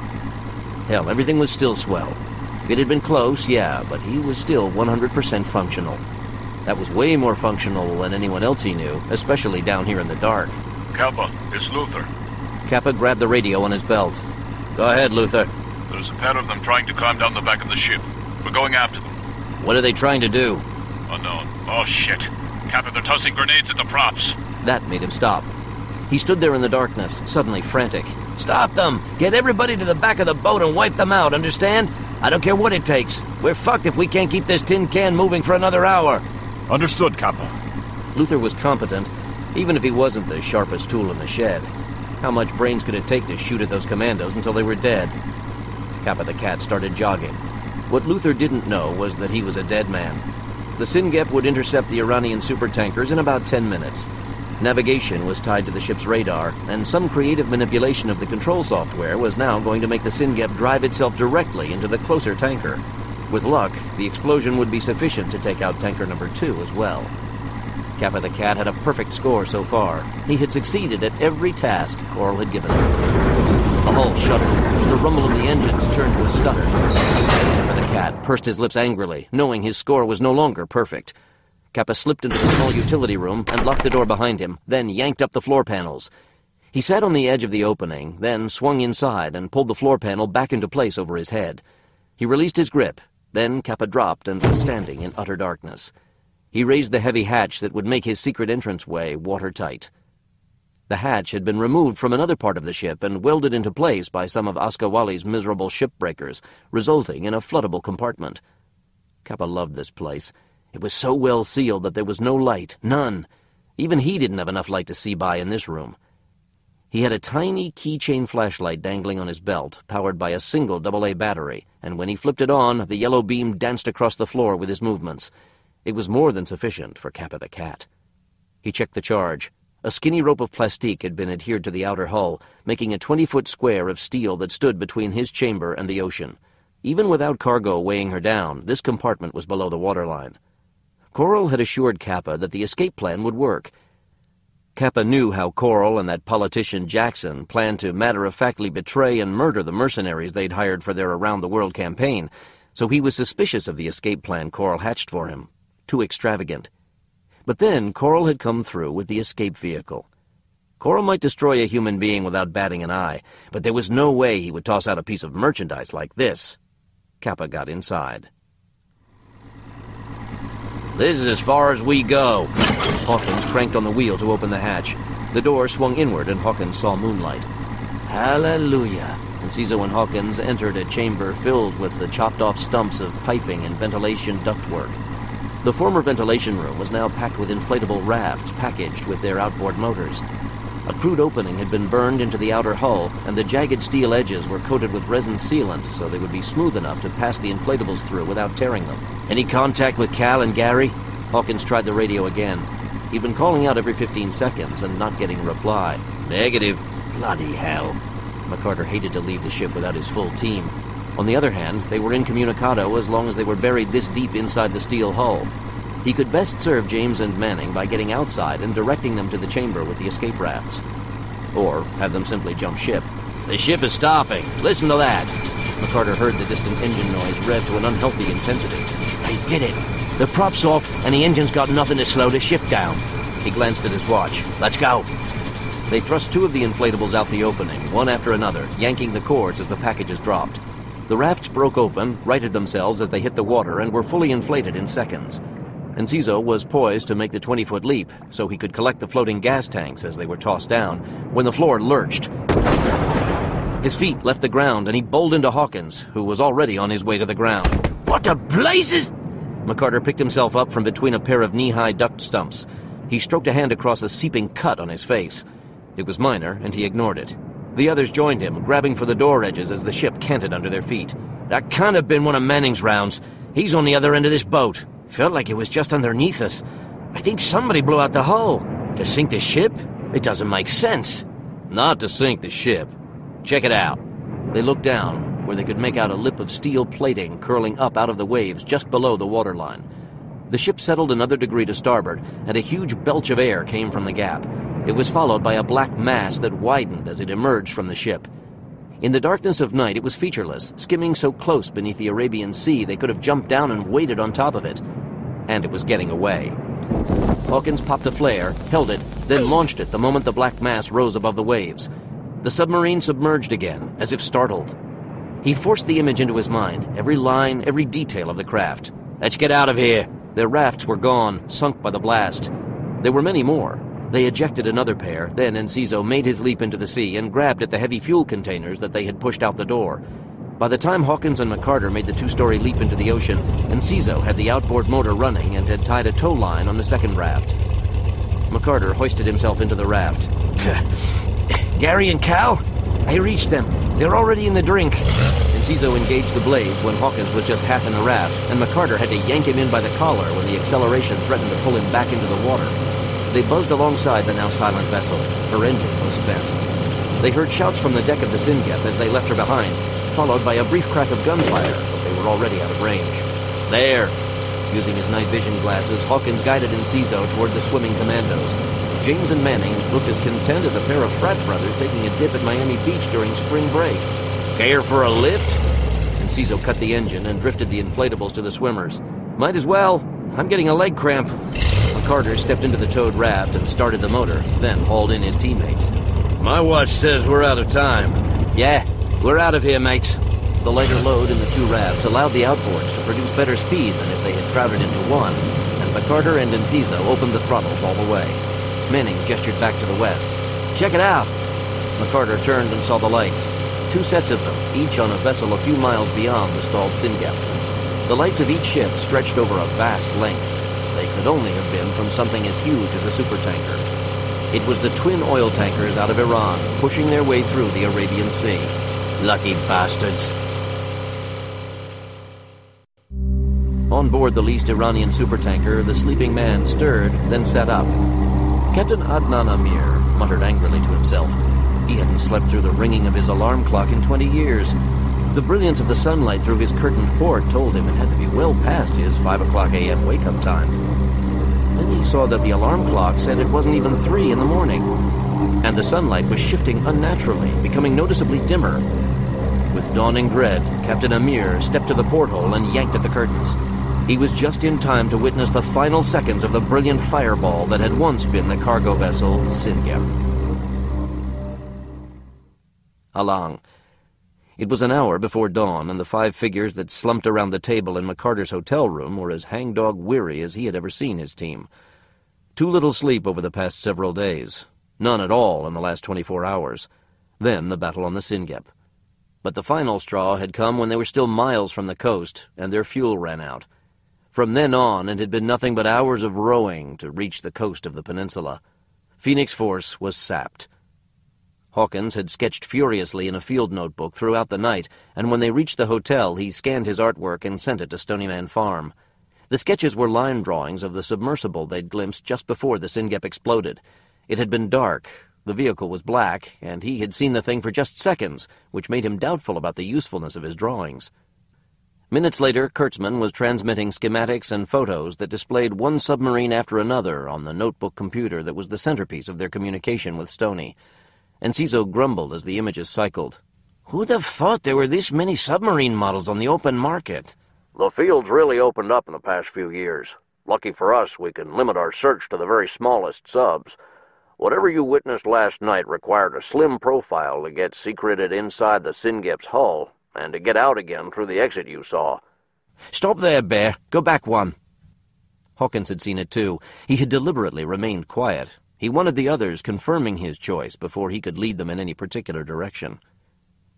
Hell, everything was still swell. It had been close, yeah, but he was still 100% functional. That was way more functional than anyone else he knew, especially down here in the dark. Kappa, it's Luther. Kappa grabbed the radio on his belt. Go ahead, Luther. There's a pair of them trying to climb down the back of the ship. We're going after them. What are they trying to do? Unknown. Oh, shit. Kappa, they're tossing grenades at the props. That made him stop. He stood there in the darkness, suddenly frantic. Stop them! Get everybody to the back of the boat and wipe them out, understand? I don't care what it takes. We're fucked if we can't keep this tin can moving for another hour. Understood, Kappa. Luther was competent, even if he wasn't the sharpest tool in the shed. How much brains could it take to shoot at those commandos until they were dead? Kappa the Cat started jogging. What Luther didn't know was that he was a dead man. The Singep would intercept the Iranian supertankers in about 10 minutes. Navigation was tied to the ship's radar, and some creative manipulation of the control software was now going to make the Singep drive itself directly into the closer tanker. With luck, the explosion would be sufficient to take out tanker number 2 as well. Kappa the Cat had a perfect score so far. He had succeeded at every task Coral had given him. The hull shuddered. The rumble of the engines turned to a stutter. Kappa the Cat pursed his lips angrily, knowing his score was no longer perfect. Kappa slipped into the small utility room and locked the door behind him, then yanked up the floor panels. He sat on the edge of the opening, then swung inside and pulled the floor panel back into place over his head. He released his grip. Then Kappa dropped and was standing in utter darkness. He raised the heavy hatch that would make his secret entranceway watertight. The hatch had been removed from another part of the ship and welded into place by some of Askawali's miserable shipbreakers, resulting in a floodable compartment. Kappa loved this place. It was so well sealed that there was no light, none. Even he didn't have enough light to see by in this room. He had a tiny keychain flashlight dangling on his belt, powered by a single AA battery, and when he flipped it on, the yellow beam danced across the floor with his movements. It was more than sufficient for Kappa the Cat. He checked the charge. A skinny rope of plastique had been adhered to the outer hull, making a 20-foot square of steel that stood between his chamber and the ocean. Even without cargo weighing her down, this compartment was below the waterline. Coral had assured Kappa that the escape plan would work. Kappa knew how Coral and that politician Jackson planned to matter-of-factly betray and murder the mercenaries they'd hired for their around-the-world campaign, so he was suspicious of the escape plan Coral hatched for him. Too extravagant. But then Coral had come through with the escape vehicle. Coral might destroy a human being without batting an eye, but there was no way he would toss out a piece of merchandise like this. Kappa got inside. This is as far as we go. Hawkins cranked on the wheel to open the hatch. The door swung inward and Hawkins saw moonlight. Hallelujah. Enciso and Hawkins entered a chamber filled with the chopped-off stumps of piping and ventilation ductwork. The former ventilation room was now packed with inflatable rafts packaged with their outboard motors. A crude opening had been burned into the outer hull, and the jagged steel edges were coated with resin sealant so they would be smooth enough to pass the inflatables through without tearing them. Any contact with Cal and Gary? Hawkins tried the radio again. He'd been calling out every 15 seconds and not getting a reply. Negative. Bloody hell. McCarter hated to leave the ship without his full team. On the other hand, they were incommunicado as long as they were buried this deep inside the steel hull. He could best serve James and Manning by getting outside and directing them to the chamber with the escape rafts. Or have them simply jump ship. The ship is stopping. Listen to that. McCarter heard the distant engine noise rev to an unhealthy intensity. They did it. The prop's off, and the engine's got nothing to slow the ship down. He glanced at his watch. Let's go. They thrust two of the inflatables out the opening, one after another, yanking the cords as the packages dropped. The rafts broke open, righted themselves as they hit the water, and were fully inflated in seconds. Enciso was poised to make the 20-foot leap, so he could collect the floating gas tanks as they were tossed down, when the floor lurched. His feet left the ground, and he bowled into Hawkins, who was already on his way to the ground. What the blazes? McCarter picked himself up from between a pair of knee-high duct stumps. He stroked a hand across a seeping cut on his face. It was minor, and he ignored it. The others joined him, grabbing for the door edges as the ship canted under their feet. That can't have been one of Manning's rounds. He's on the other end of this boat. Felt like it was just underneath us. I think somebody blew out the hull. To sink the ship? It doesn't make sense. Not to sink the ship. Check it out. They looked down, where they could make out a lip of steel plating curling up out of the waves just below the waterline. The ship settled another degree to starboard, and a huge belch of air came from the gap. It was followed by a black mass that widened as it emerged from the ship. In the darkness of night, it was featureless, skimming so close beneath the Arabian Sea they could have jumped down and waded on top of it. And it was getting away. Hawkins popped a flare, held it, then launched it the moment the black mass rose above the waves. The submarine submerged again, as if startled. He forced the image into his mind, every line, every detail of the craft. Let's get out of here. Their rafts were gone, sunk by the blast. There were many more. They ejected another pair, then Enciso made his leap into the sea and grabbed at the heavy fuel containers that they had pushed out the door. By the time Hawkins and McCarter made the two-story leap into the ocean, Enciso had the outboard motor running and had tied a tow line on the second raft. McCarter hoisted himself into the raft. Gary and Cal? I reached them. They're already in the drink. Enciso engaged the blades when Hawkins was just half in the raft, and McCarter had to yank him in by the collar when the acceleration threatened to pull him back into the water. They buzzed alongside the now silent vessel. Her engine was spent. They heard shouts from the deck of the Singep as they left her behind, followed by a brief crack of gunfire, but they were already out of range. There! Using his night vision glasses, Hawkins guided Enciso toward the swimming commandos. James and Manning looked as content as a pair of frat brothers taking a dip at Miami Beach during spring break. Care for a lift? Enciso cut the engine and drifted the inflatables to the swimmers. Might as well. I'm getting a leg cramp. McCarter stepped into the towed raft and started the motor, then hauled in his teammates. My watch says we're out of time. Yeah, we're out of here, mates. The lighter load in the two rafts allowed the outboards to produce better speed than if they had crowded into one, and McCarter and Enciso opened the throttles all the way. Manning gestured back to the west. Check it out! McCarter turned and saw the lights. Two sets of them, each on a vessel a few miles beyond the stalled Singep. The lights of each ship stretched over a vast length. They could only have been from something as huge as a supertanker. It was the twin oil tankers out of Iran, pushing their way through the Arabian Sea. Lucky bastards. On board the leased Iranian supertanker, the sleeping man stirred, then sat up. Captain Adnan Amir muttered angrily to himself. He hadn't slept through the ringing of his alarm clock in 20 years. The brilliance of the sunlight through his curtained port told him it had to be well past his 5 o'clock a.m. wake-up time. Then he saw that the alarm clock said it wasn't even 3 in the morning, and the sunlight was shifting unnaturally, becoming noticeably dimmer. With dawning dread, Captain Amir stepped to the porthole and yanked at the curtains. He was just in time to witness the final seconds of the brilliant fireball that had once been the cargo vessel Singap. Alang. It was an hour before dawn, and the 5 figures that slumped around the table in McCarter's hotel room were as hangdog weary as he had ever seen his team. Too little sleep over the past several days. None at all in the last 24 hours. Then the battle on the Singap. But the final straw had come when they were still miles from the coast, and their fuel ran out. From then on, it had been nothing but hours of rowing to reach the coast of the peninsula. Phoenix Force was sapped. Hawkins had sketched furiously in a field notebook throughout the night, and when they reached the hotel, he scanned his artwork and sent it to Stony Man Farm. The sketches were line drawings of the submersible they'd glimpsed just before the Singap exploded. It had been dark, the vehicle was black, and he had seen the thing for just seconds, which made him doubtful about the usefulness of his drawings. Minutes later, Kurtzman was transmitting schematics and photos that displayed one submarine after another on the notebook computer that was the centerpiece of their communication with Stony. Enciso grumbled as the images cycled. Who'd have thought there were this many submarine models on the open market? The field's really opened up in the past few years. Lucky for us, we can limit our search to the very smallest subs. Whatever you witnessed last night required a slim profile to get secreted inside the Singap's hull, and to get out again through the exit you saw. Stop there, Bear. Go back one. Hawkins had seen it too. He had deliberately remained quiet. He wanted the others confirming his choice before he could lead them in any particular direction.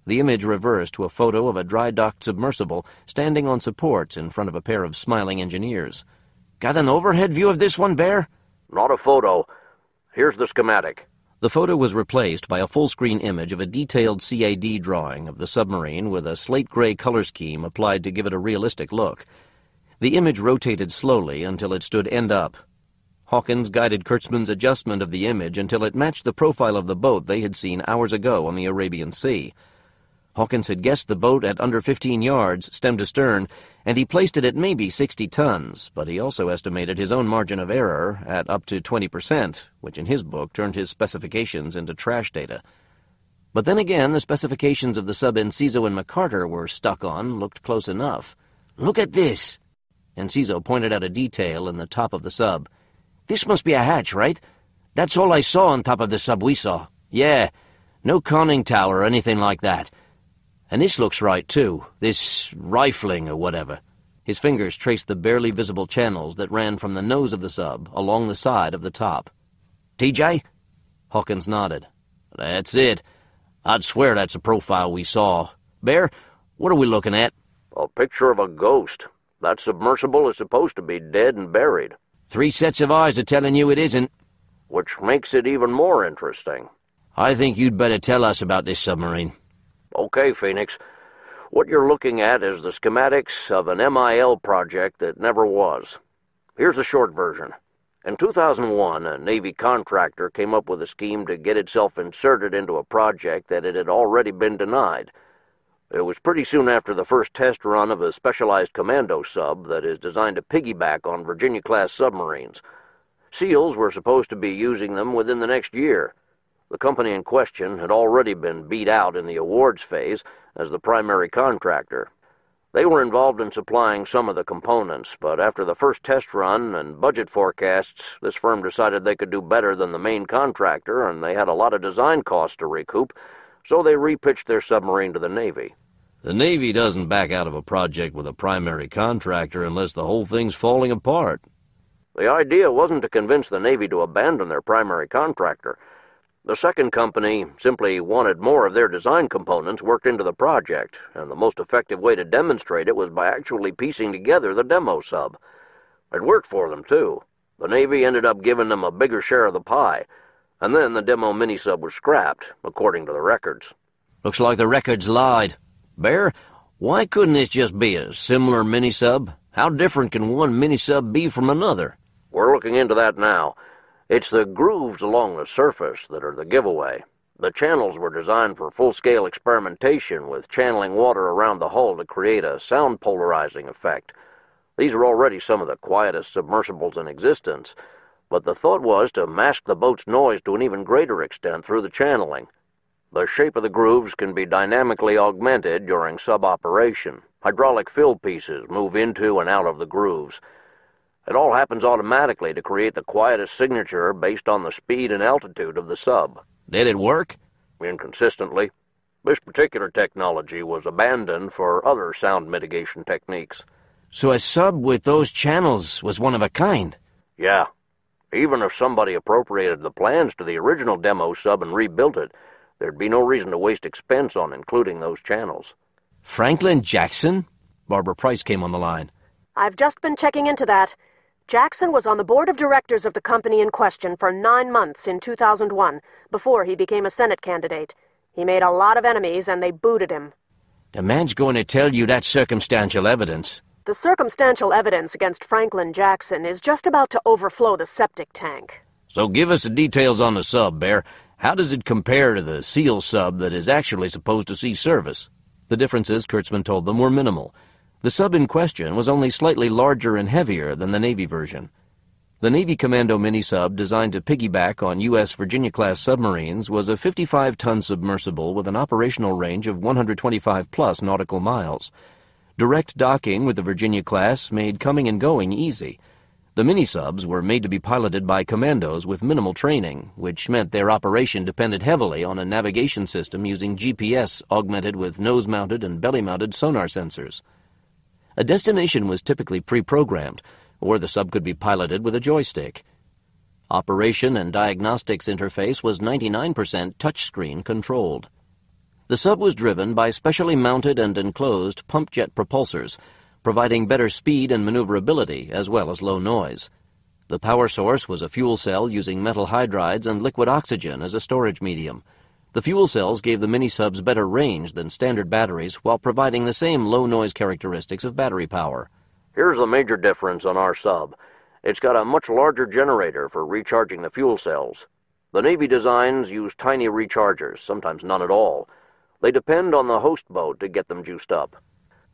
The image reversed to a photo of a dry-docked submersible standing on supports in front of a pair of smiling engineers. Got an overhead view of this one, Bear? Not a photo. Here's the schematic. The photo was replaced by a full-screen image of a detailed CAD drawing of the submarine with a slate-gray color scheme applied to give it a realistic look. The image rotated slowly until it stood end-up. Hawkins guided Kurtzman's adjustment of the image until it matched the profile of the boat they had seen hours ago on the Arabian Sea. Hawkins had guessed the boat at under 15 yards, stem to stern, and he placed it at maybe 60 tons, but he also estimated his own margin of error at up to 20%, which in his book turned his specifications into trash data. But then again, the specifications of the sub Enciso and McCarter were stuck on looked close enough. Look at this. Enciso pointed out a detail in the top of the sub. This must be a hatch, right? That's all I saw on top of the sub we saw. Yeah, no conning tower or anything like that. And this looks right, too. This rifling or whatever. His fingers traced the barely visible channels that ran from the nose of the sub along the side of the top. TJ? Hawkins nodded. That's it. I'd swear that's a profile we saw. Bear, what are we looking at? A picture of a ghost. That submersible is supposed to be dead and buried. 3 sets of eyes are telling you it isn't. Which makes it even more interesting. I think you'd better tell us about this submarine. Okay, Phoenix. What you're looking at is the schematics of an MIL project that never was. Here's the short version. In 2001, a Navy contractor came up with a scheme to get itself inserted into a project that it had already been denied. It was pretty soon after the first test run of a specialized commando sub that is designed to piggyback on Virginia-class submarines. SEALs were supposed to be using them within the next year. The company in question had already been beat out in the awards phase as the primary contractor. They were involved in supplying some of the components, but after the first test run and budget forecasts, this firm decided they could do better than the main contractor, and they had a lot of design costs to recoup, so they repitched their submarine to the Navy. The Navy doesn't back out of a project with a primary contractor unless the whole thing's falling apart. The idea wasn't to convince the Navy to abandon their primary contractor. The second company simply wanted more of their design components worked into the project, and the most effective way to demonstrate it was by actually piecing together the demo sub. It worked for them, too. The Navy ended up giving them a bigger share of the pie, and then the demo mini-sub was scrapped, according to the records. Looks like the records lied. Bear, why couldn't this just be a similar mini-sub? How different can one mini-sub be from another? We're looking into that now. It's the grooves along the surface that are the giveaway. The channels were designed for full-scale experimentation with channeling water around the hull to create a sound polarizing effect. These are already some of the quietest submersibles in existence, but the thought was to mask the boat's noise to an even greater extent through the channeling. The shape of the grooves can be dynamically augmented during sub-operation. Hydraulic fill pieces move into and out of the grooves. It all happens automatically to create the quietest signature based on the speed and altitude of the sub. Did it work? Inconsistently. This particular technology was abandoned for other sound mitigation techniques. So a sub with those channels was one of a kind? Yeah. Even if somebody appropriated the plans to the original demo sub and rebuilt it, there'd be no reason to waste expense on including those channels. Franklin Jackson? Barbara Price came on the line. I've just been checking into that. Jackson was on the board of directors of the company in question for 9 months in 2001, before he became a Senate candidate. He made a lot of enemies, and they booted him. The man's going to tell you that's circumstantial evidence. The circumstantial evidence against Franklin Jackson is just about to overflow the septic tank. So give us the details on the sub, Bear. How does it compare to the SEAL sub that is actually supposed to see service? The differences, Kurtzman told them, were minimal. The sub in question was only slightly larger and heavier than the Navy version. The Navy Commando mini-sub, designed to piggyback on U.S. Virginia-class submarines, was a 55-ton submersible with an operational range of 125-plus nautical miles. Direct docking with the Virginia-class made coming and going easy. The mini-subs were made to be piloted by commandos with minimal training, which meant their operation depended heavily on a navigation system using GPS augmented with nose-mounted and belly-mounted sonar sensors. A destination was typically pre-programmed, or the sub could be piloted with a joystick. Operation and diagnostics interface was 99% touchscreen controlled. The sub was driven by specially mounted and enclosed pump jet propulsors, providing better speed and maneuverability as well as low noise. The power source was a fuel cell using metal hydrides and liquid oxygen as a storage medium. The fuel cells gave the mini-subs better range than standard batteries while providing the same low-noise characteristics of battery power. Here's the major difference on our sub. It's got a much larger generator for recharging the fuel cells. The Navy designs use tiny rechargers, sometimes none at all. They depend on the host boat to get them juiced up.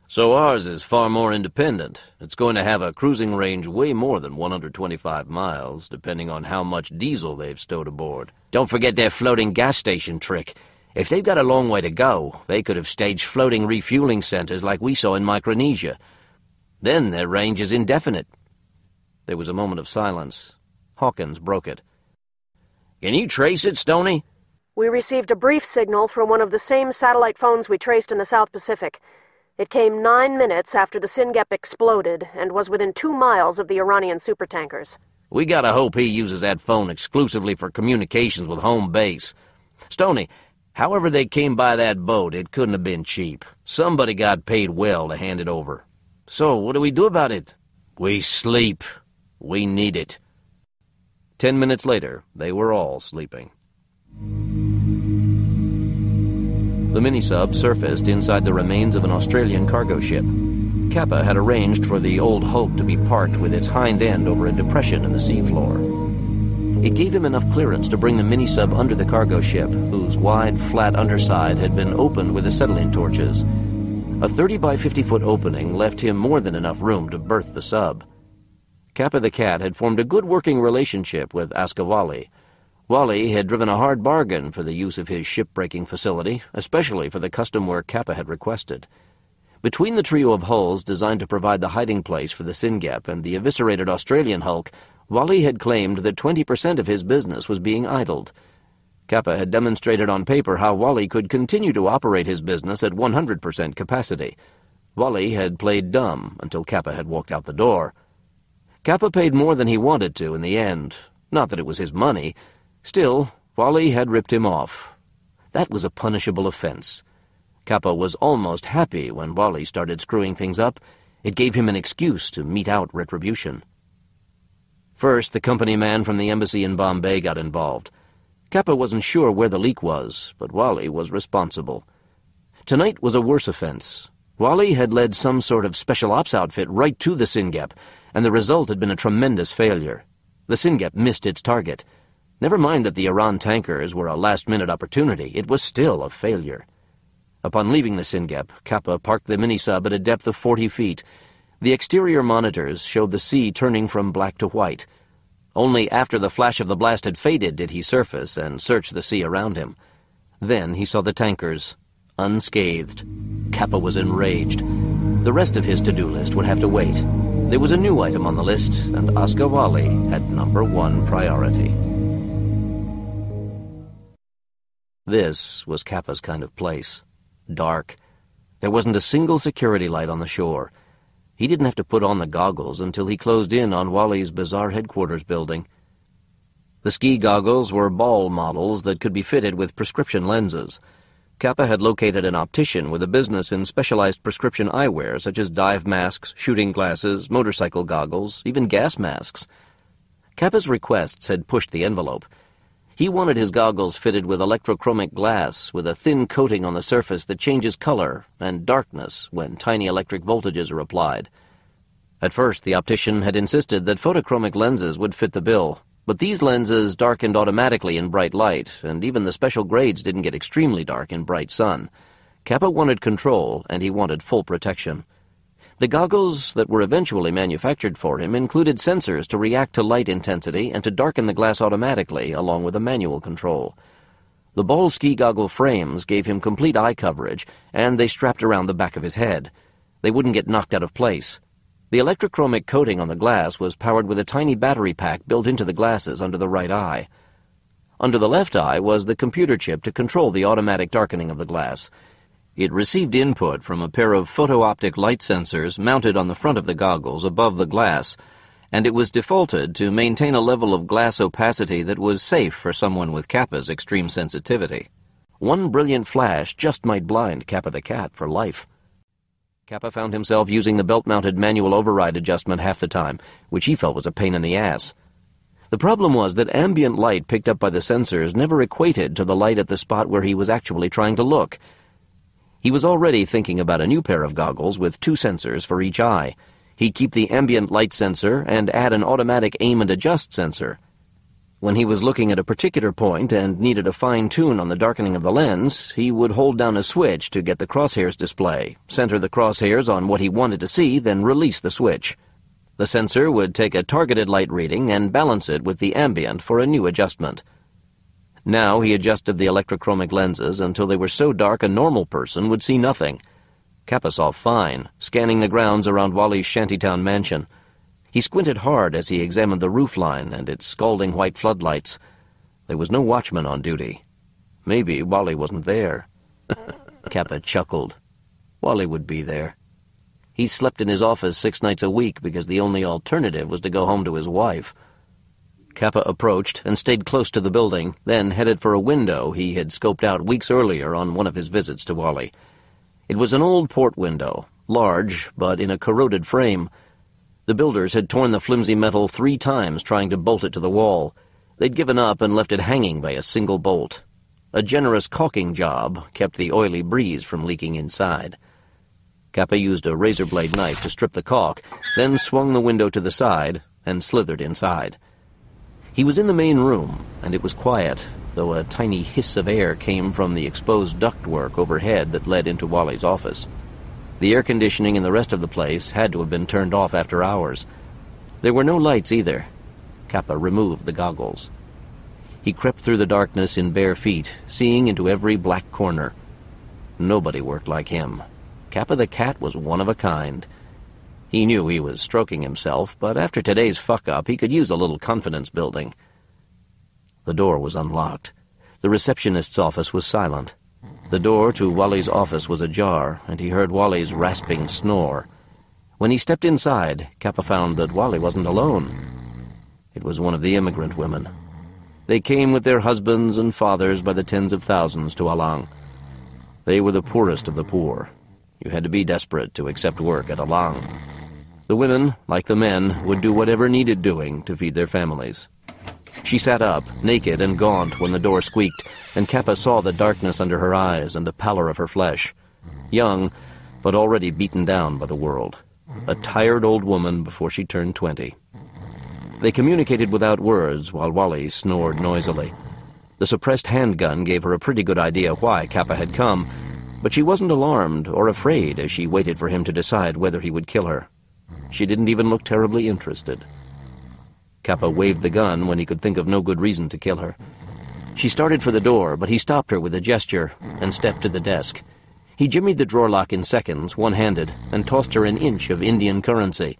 So ours is far more independent. It's going to have a cruising range way more than 125 miles, depending on how much diesel they've stowed aboard. Don't forget their floating gas station trick. If they've got a long way to go, they could have staged floating refueling centers like we saw in Micronesia. Then their range is indefinite. There was a moment of silence. Hawkins broke it. Can you trace it, Stony? We received a brief signal from one of the same satellite phones we traced in the South Pacific. It came 9 minutes after the Singep exploded and was within 2 miles of the Iranian supertankers. We gotta hope he uses that phone exclusively for communications with home base. Stony, however they came by that boat, it couldn't have been cheap. Somebody got paid well to hand it over. So, what do we do about it? We sleep. We need it. 10 minutes later, they were all sleeping. The mini-sub surfaced inside the remains of an Australian cargo ship. Kappa had arranged for the Old Hope to be parked with its hind end over a depression in the seafloor. It gave him enough clearance to bring the mini-sub under the cargo ship, whose wide, flat underside had been opened with acetylene torches. A 30 by 50-foot opening left him more than enough room to berth the sub. Kappa the Cat had formed a good working relationship with Aska Wally. Wally had driven a hard bargain for the use of his ship-breaking facility, especially for the custom work Kappa had requested. Between the trio of hulls designed to provide the hiding place for the Singep and the eviscerated Australian hulk, Wally had claimed that 20% of his business was being idled. Kappa had demonstrated on paper how Wally could continue to operate his business at 100% capacity. Wally had played dumb until Kappa had walked out the door. Kappa paid more than he wanted to in the end. Not that it was his money. Still, Wally had ripped him off. That was a punishable offense. Kappa was almost happy when Wally started screwing things up. It gave him an excuse to mete out retribution. First, the company man from the embassy in Bombay got involved. Kappa wasn't sure where the leak was, but Wally was responsible. Tonight was a worse offense. Wally had led some sort of special ops outfit right to the Singep, and the result had been a tremendous failure. The Singep missed its target. Never mind that the Iran tankers were a last-minute opportunity, it was still a failure. Upon leaving the Singep, Kappa parked the mini-sub at a depth of 40 feet. The exterior monitors showed the sea turning from black to white. Only after the flash of the blast had faded did he surface and search the sea around him. Then he saw the tankers, unscathed. Kappa was enraged. The rest of his to-do list would have to wait. There was a new item on the list, and Oscar Wally had number one priority. This was Kappa's kind of place. Dark. There wasn't a single security light on the shore. He didn't have to put on the goggles until he closed in on Wally's bizarre headquarters building. The ski goggles were ball models that could be fitted with prescription lenses. Kappa had located an optician with a business in specialized prescription eyewear such as dive masks, shooting glasses, motorcycle goggles, even gas masks. Kappa's requests had pushed the envelope. He wanted his goggles fitted with electrochromic glass with a thin coating on the surface that changes color and darkness when tiny electric voltages are applied. At first, the optician had insisted that photochromic lenses would fit the bill, but these lenses darkened automatically in bright light, and even the special grades didn't get extremely dark in bright sun. Kappa wanted control, and he wanted full protection. The goggles that were eventually manufactured for him included sensors to react to light intensity and to darken the glass automatically, along with a manual control. The ball ski goggle frames gave him complete eye coverage, and they strapped around the back of his head. They wouldn't get knocked out of place. The electrochromic coating on the glass was powered with a tiny battery pack built into the glasses under the right eye. Under the left eye was the computer chip to control the automatic darkening of the glass. It received input from a pair of photo-optic light sensors mounted on the front of the goggles above the glass, and it was defaulted to maintain a level of glass opacity that was safe for someone with Kappa's extreme sensitivity. One brilliant flash just might blind Kappa the Cat for life. Kappa found himself using the belt-mounted manual override adjustment half the time, which he felt was a pain in the ass. The problem was that ambient light picked up by the sensors never equated to the light at the spot where he was actually trying to look. He was already thinking about a new pair of goggles with 2 sensors for each eye. He'd keep the ambient light sensor and add an automatic aim and adjust sensor. When he was looking at a particular point and needed a fine-tune on the darkening of the lens, he would hold down a switch to get the crosshairs display, center the crosshairs on what he wanted to see, then release the switch. The sensor would take a targeted light reading and balance it with the ambient for a new adjustment. Now he adjusted the electrochromic lenses until they were so dark a normal person would see nothing. Kappa saw fine, scanning the grounds around Wally's shantytown mansion. He squinted hard as he examined the roofline and its scalding white floodlights. There was no watchman on duty. Maybe Wally wasn't there. Kappa chuckled. Wally would be there. He slept in his office 6 nights a week because the only alternative was to go home to his wife. Kappa approached and stayed close to the building, then headed for a window he had scoped out weeks earlier on one of his visits to Wally. It was an old port window, large but in a corroded frame. The builders had torn the flimsy metal 3 times trying to bolt it to the wall. They'd given up and left it hanging by a single bolt. A generous caulking job kept the oily breeze from leaking inside. Kappa used a razor blade knife to strip the caulk, then swung the window to the side and slithered inside. He was in the main room, and it was quiet, though a tiny hiss of air came from the exposed ductwork overhead that led into Wally's office. The air conditioning in the rest of the place had to have been turned off after hours. There were no lights either. Kappa removed the goggles. He crept through the darkness in bare feet, seeing into every black corner. Nobody worked like him. Kappa the Cat was one of a kind. He knew he was stroking himself, but after today's fuck-up, he could use a little confidence building. The door was unlocked. The receptionist's office was silent. The door to Wally's office was ajar, and he heard Wally's rasping snore. When he stepped inside, Kappa found that Wally wasn't alone. It was one of the immigrant women. They came with their husbands and fathers by the tens of thousands to Alang. They were the poorest of the poor. You had to be desperate to accept work at Alang. The women, like the men, would do whatever needed doing to feed their families. She sat up, naked and gaunt, when the door squeaked, and Kappa saw the darkness under her eyes and the pallor of her flesh. Young, but already beaten down by the world. A tired old woman before she turned 20. They communicated without words while Wally snored noisily. The suppressed handgun gave her a pretty good idea why Kappa had come, but she wasn't alarmed or afraid as she waited for him to decide whether he would kill her. She didn't even look terribly interested. Kappa waved the gun when he could think of no good reason to kill her. She started for the door, but he stopped her with a gesture and stepped to the desk. He jimmied the drawer lock in seconds, one-handed, and tossed her an inch of Indian currency.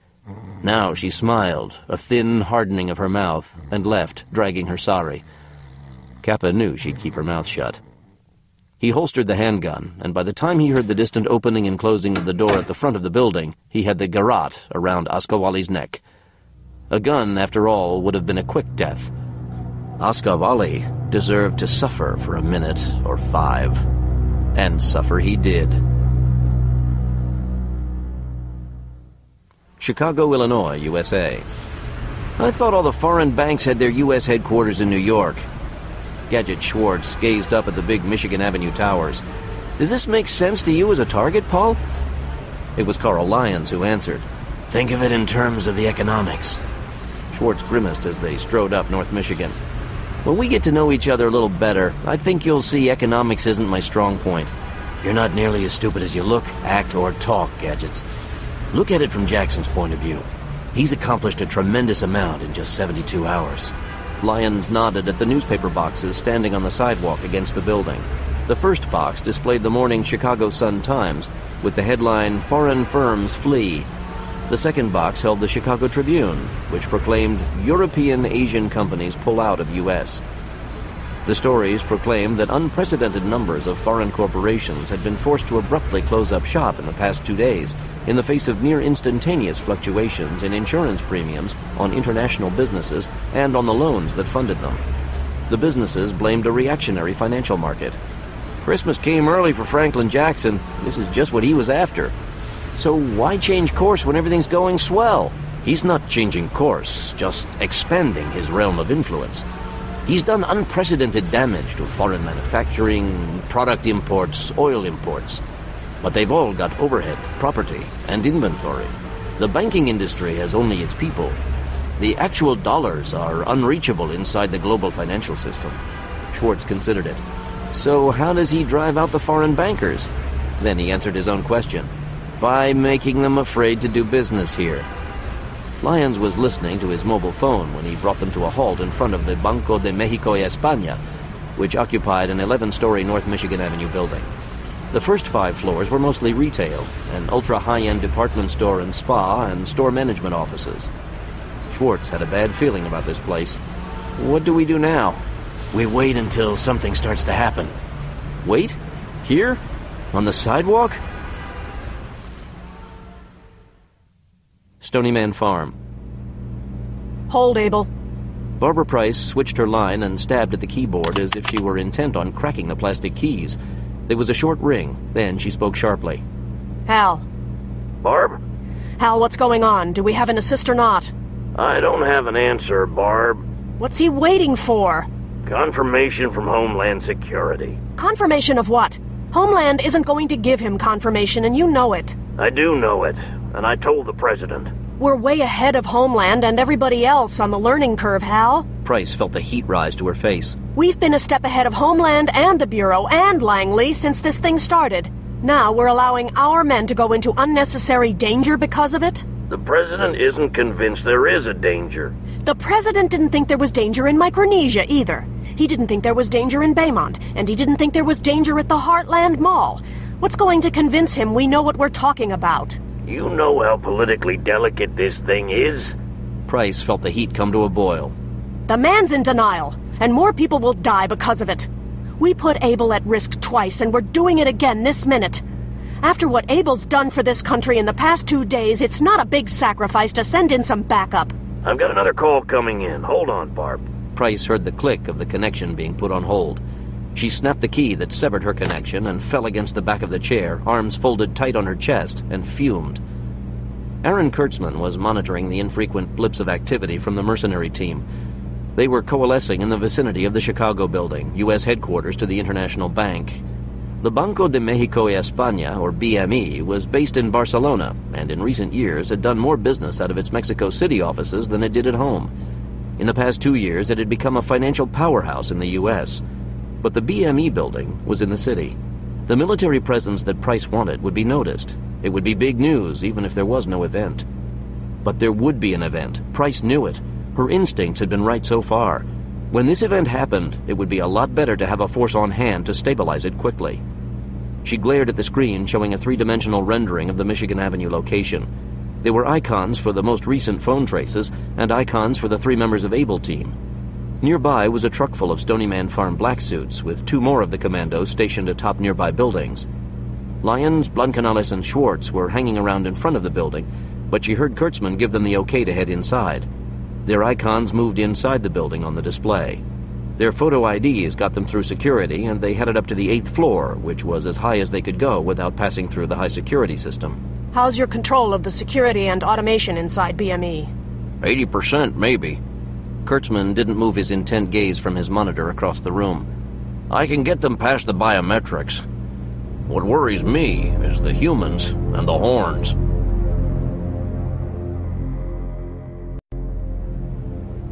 Now she smiled, a thin hardening of her mouth, and left, dragging her sari. Kappa knew she'd keep her mouth shut. He holstered the handgun, and by the time he heard the distant opening and closing of the door at the front of the building, he had the garrote around Askawali's neck. A gun, after all, would have been a quick death. Askawali deserved to suffer for a minute or 5. And suffer he did. Chicago, Illinois, USA. I thought all the foreign banks had their U.S. headquarters in New York. Gadget Schwartz gazed up at the big Michigan Avenue towers. Does this make sense to you as a target, Paul? It was Carl Lyons who answered. Think of it in terms of the economics. Schwartz grimaced as they strode up North Michigan. When we get to know each other a little better, I think you'll see economics isn't my strong point. You're not nearly as stupid as you look, act, or talk, Gadgets. Look at it from Jackson's point of view. He's accomplished a tremendous amount in just 72 hours. Lyons nodded at the newspaper boxes standing on the sidewalk against the building. The first box displayed the morning Chicago Sun-Times, with the headline, Foreign Firms Flee. The second box held the Chicago Tribune, which proclaimed, European Asian companies pull out of U.S. The stories proclaimed that unprecedented numbers of foreign corporations had been forced to abruptly close up shop in the past 2 days in the face of near-instantaneous fluctuations in insurance premiums on international businesses and on the loans that funded them. The businesses blamed a reactionary financial market. Christmas came early for Franklin Jackson. This is just what he was after. So why change course when everything's going swell? He's not changing course, just expanding his realm of influence. He's done unprecedented damage to foreign manufacturing, product imports, oil imports. But they've all got overhead, property, and inventory. The banking industry has only its people. The actual dollars are unreachable inside the global financial system. Schwartz considered it. So how does he drive out the foreign bankers? Then he answered his own question. By making them afraid to do business here. Lyons was listening to his mobile phone when he brought them to a halt in front of the Banco de México y España, which occupied an 11-story North Michigan Avenue building. The first 5 floors were mostly retail, an ultra-high-end department store and spa, and store management offices. Schwartz had a bad feeling about this place. What do we do now? We wait until something starts to happen. Wait? Here? On the sidewalk? Stony Man Farm. Hold, Abel. Barbara Price switched her line and stabbed at the keyboard as if she were intent on cracking the plastic keys. There was a short ring. Then she spoke sharply. Hal. Barb? Hal, what's going on? Do we have an assist or not? I don't have an answer, Barb. What's he waiting for? Confirmation from Homeland Security. Confirmation of what? Homeland isn't going to give him confirmation, and you know it. I do know it, and I told the president. We're way ahead of Homeland and everybody else on the learning curve, Hal. Price felt the heat rise to her face. We've been a step ahead of Homeland and the Bureau and Langley since this thing started. Now we're allowing our men to go into unnecessary danger because of it? The president isn't convinced there is a danger. The president didn't think there was danger in Micronesia either. He didn't think there was danger in Baymont, and he didn't think there was danger at the Heartland Mall. What's going to convince him we know what we're talking about? You know how politically delicate this thing is? Price felt the heat come to a boil. The man's in denial, and more people will die because of it. We put Abel at risk twice, and we're doing it again this minute. After what Abel's done for this country in the past 2 days, it's not a big sacrifice to send in some backup. I've got another call coming in. Hold on, Barb. Price heard the click of the connection being put on hold. She snapped the key that severed her connection and fell against the back of the chair, arms folded tight on her chest, and fumed. Aaron Kurtzman was monitoring the infrequent blips of activity from the mercenary team. They were coalescing in the vicinity of the Chicago building, U.S. headquarters to the International Bank. The Banco de México y España, or BME, was based in Barcelona, and in recent years had done more business out of its Mexico City offices than it did at home. In the past 2 years, it had become a financial powerhouse in the U.S., but the BME building was in the city. The military presence that Price wanted would be noticed. It would be big news, even if there was no event. But there would be an event. Price knew it. Her instincts had been right so far. When this event happened, it would be a lot better to have a force on hand to stabilize it quickly. She glared at the screen showing a three-dimensional rendering of the Michigan Avenue location. There were icons for the most recent phone traces and icons for the 3 members of Able Team. Nearby was a truck full of Stony Man Farm black suits, with 2 more of the commandos stationed atop nearby buildings. Lyons, Blancanales, and Schwartz were hanging around in front of the building, but she heard Kurtzman give them the okay to head inside. Their icons moved inside the building on the display. Their photo IDs got them through security, and they headed up to the 8th floor, which was as high as they could go without passing through the high-security system. How's your control of the security and automation inside BME? 80%, maybe. Kurtzman didn't move his intent gaze from his monitor across the room. I can get them past the biometrics. What worries me is the humans and the horns.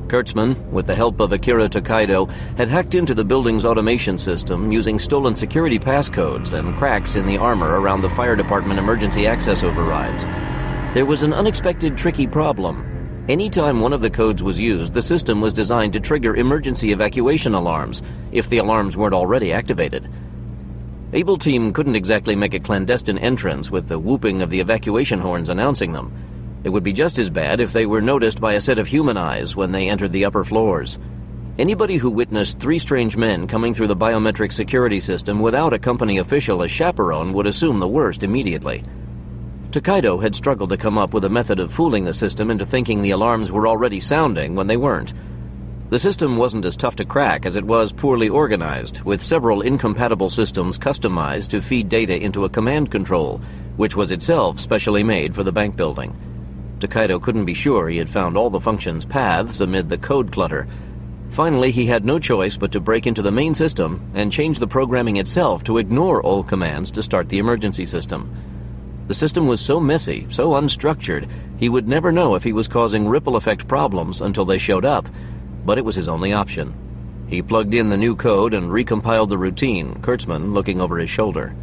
Kurtzman, with the help of Akira Tokaido, had hacked into the building's automation system using stolen security passcodes and cracks in the armor around the fire department emergency access overrides. There was an unexpected tricky problem. Anytime one of the codes was used, the system was designed to trigger emergency evacuation alarms, if the alarms weren't already activated. Able Team couldn't exactly make a clandestine entrance with the whooping of the evacuation horns announcing them. It would be just as bad if they were noticed by a set of human eyes when they entered the upper floors. Anybody who witnessed 3 strange men coming through the biometric security system without a company official as chaperone would assume the worst immediately. Tokaido had struggled to come up with a method of fooling the system into thinking the alarms were already sounding when they weren't. The system wasn't as tough to crack as it was poorly organized, with several incompatible systems customized to feed data into a command control, which was itself specially made for the bank building. Tokaido couldn't be sure he had found all the functions' paths amid the code clutter. Finally, he had no choice but to break into the main system and change the programming itself to ignore all commands to start the emergency system. The system was so messy, so unstructured, he would never know if he was causing ripple effect problems until they showed up, but it was his only option. He plugged in the new code and recompiled the routine, Kurtzman looking over his shoulder.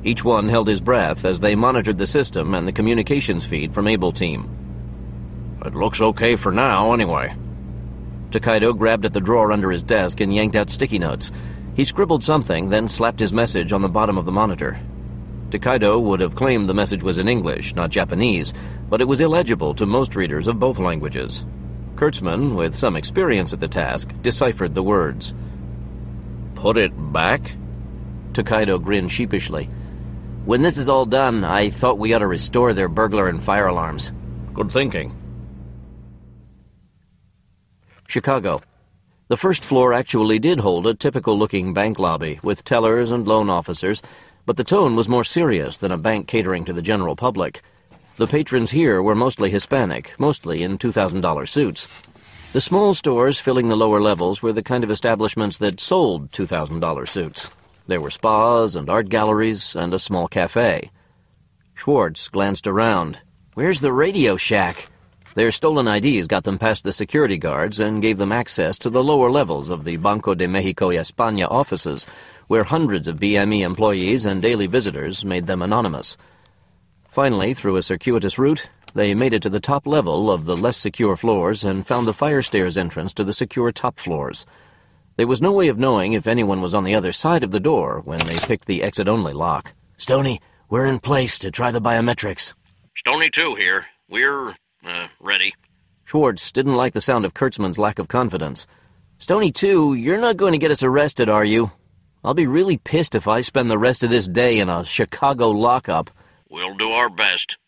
Each one held his breath as they monitored the system and the communications feed from Able Team. It looks okay for now, anyway. Tokaido grabbed at the drawer under his desk and yanked out sticky notes. He scribbled something, then slapped his message on the bottom of the monitor. Tokaido would have claimed the message was in English, not Japanese, but it was illegible to most readers of both languages. Kurtzman, with some experience at the task, deciphered the words. Put it back? Tokaido grinned sheepishly. When this is all done, I thought we ought to restore their burglar and fire alarms. Good thinking. Chicago. The first floor actually did hold a typical-looking bank lobby, with tellers and loan officers, but the tone was more serious than a bank catering to the general public. The patrons here were mostly Hispanic, mostly in $2,000 suits. The small stores filling the lower levels were the kind of establishments that sold $2,000 suits. There were spas and art galleries and a small cafe. Schwartz glanced around. Where's the Radio Shack? Their stolen IDs got them past the security guards and gave them access to the lower levels of the Banco de Mexico y España offices, where hundreds of BME employees and daily visitors made them anonymous. Finally, through a circuitous route, they made it to the top level of the less secure floors and found the fire stairs entrance to the secure top floors. There was no way of knowing if anyone was on the other side of the door when they picked the exit-only lock. Stony, we're in place to try the biometrics. Stony 2 here. We're, ready. Schwartz didn't like the sound of Kurtzman's lack of confidence. Stony 2, you're not going to get us arrested, are you? I'll be really pissed if I spend the rest of this day in a Chicago lockup. We'll do our best.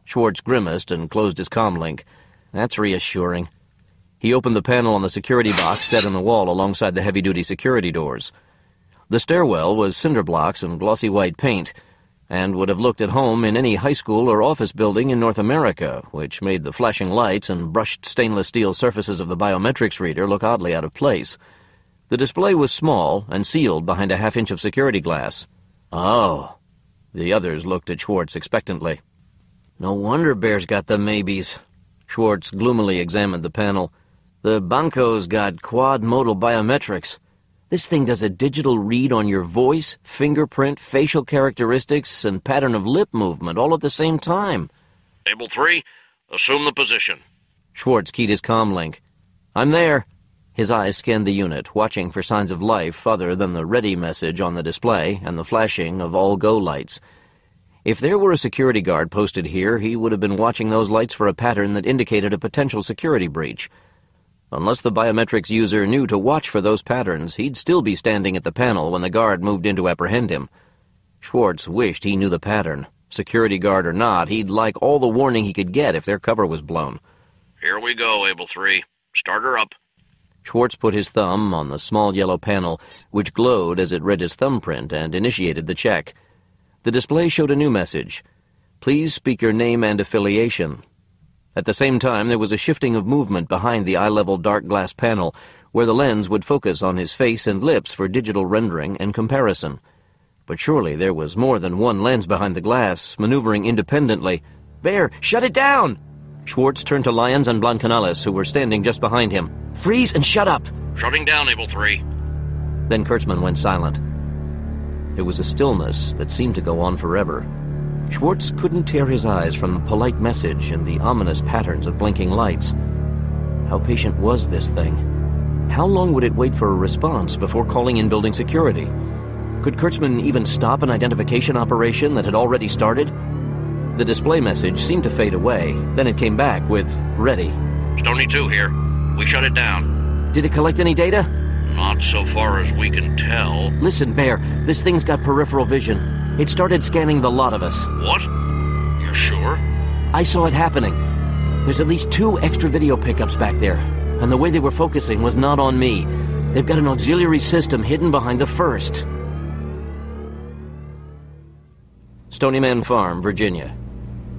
Schwartz grimaced and closed his comlink. That's reassuring. He opened the panel on the security box set in the wall alongside the heavy-duty security doors. The stairwell was cinder blocks and glossy white paint, and would have looked at home in any high school or office building in North America, which made the flashing lights and brushed stainless steel surfaces of the biometrics reader look oddly out of place. The display was small and sealed behind a half-inch of security glass. Oh. The others looked at Schwartz expectantly. No wonder Bear's got the maybes. Schwartz gloomily examined the panel. The Banco's got quad-modal biometrics. This thing does a digital read on your voice, fingerprint, facial characteristics, and pattern of lip movement all at the same time. Able 3, assume the position. Schwartz keyed his comlink. I'm there. His eyes scanned the unit, watching for signs of life other than the ready message on the display and the flashing of all go lights. If there were a security guard posted here, he would have been watching those lights for a pattern that indicated a potential security breach. Unless the biometrics user knew to watch for those patterns, he'd still be standing at the panel when the guard moved in to apprehend him. Schwartz wished he knew the pattern. Security guard or not, he'd like all the warning he could get if their cover was blown. Here we go, Able 3. Start her up. Schwartz put his thumb on the small yellow panel, which glowed as it read his thumbprint, and initiated the check. The display showed a new message. Please speak your name and affiliation. At the same time, there was a shifting of movement behind the eye-level dark glass panel, where the lens would focus on his face and lips for digital rendering and comparison. But surely there was more than one lens behind the glass, maneuvering independently. Bear, shut it down! Schwartz turned to Lyons and Blancanales, who were standing just behind him. Freeze and shut up! Shutting down, Able 3. Then Kurtzman went silent. There was a stillness that seemed to go on forever. Schwartz couldn't tear his eyes from the polite message and the ominous patterns of blinking lights. How patient was this thing? How long would it wait for a response before calling in building security? Could Kurtzman even stop an identification operation that had already started? The display message seemed to fade away. Then it came back with, ready. Stony 2 here. We shut it down. Did it collect any data? Not so far as we can tell. Listen, Bear, this thing's got peripheral vision. It started scanning the lot of us. What? You're sure? I saw it happening. There's at least 2 extra video pickups back there, and the way they were focusing was not on me. They've got an auxiliary system hidden behind the first. Stonyman Farm, Virginia.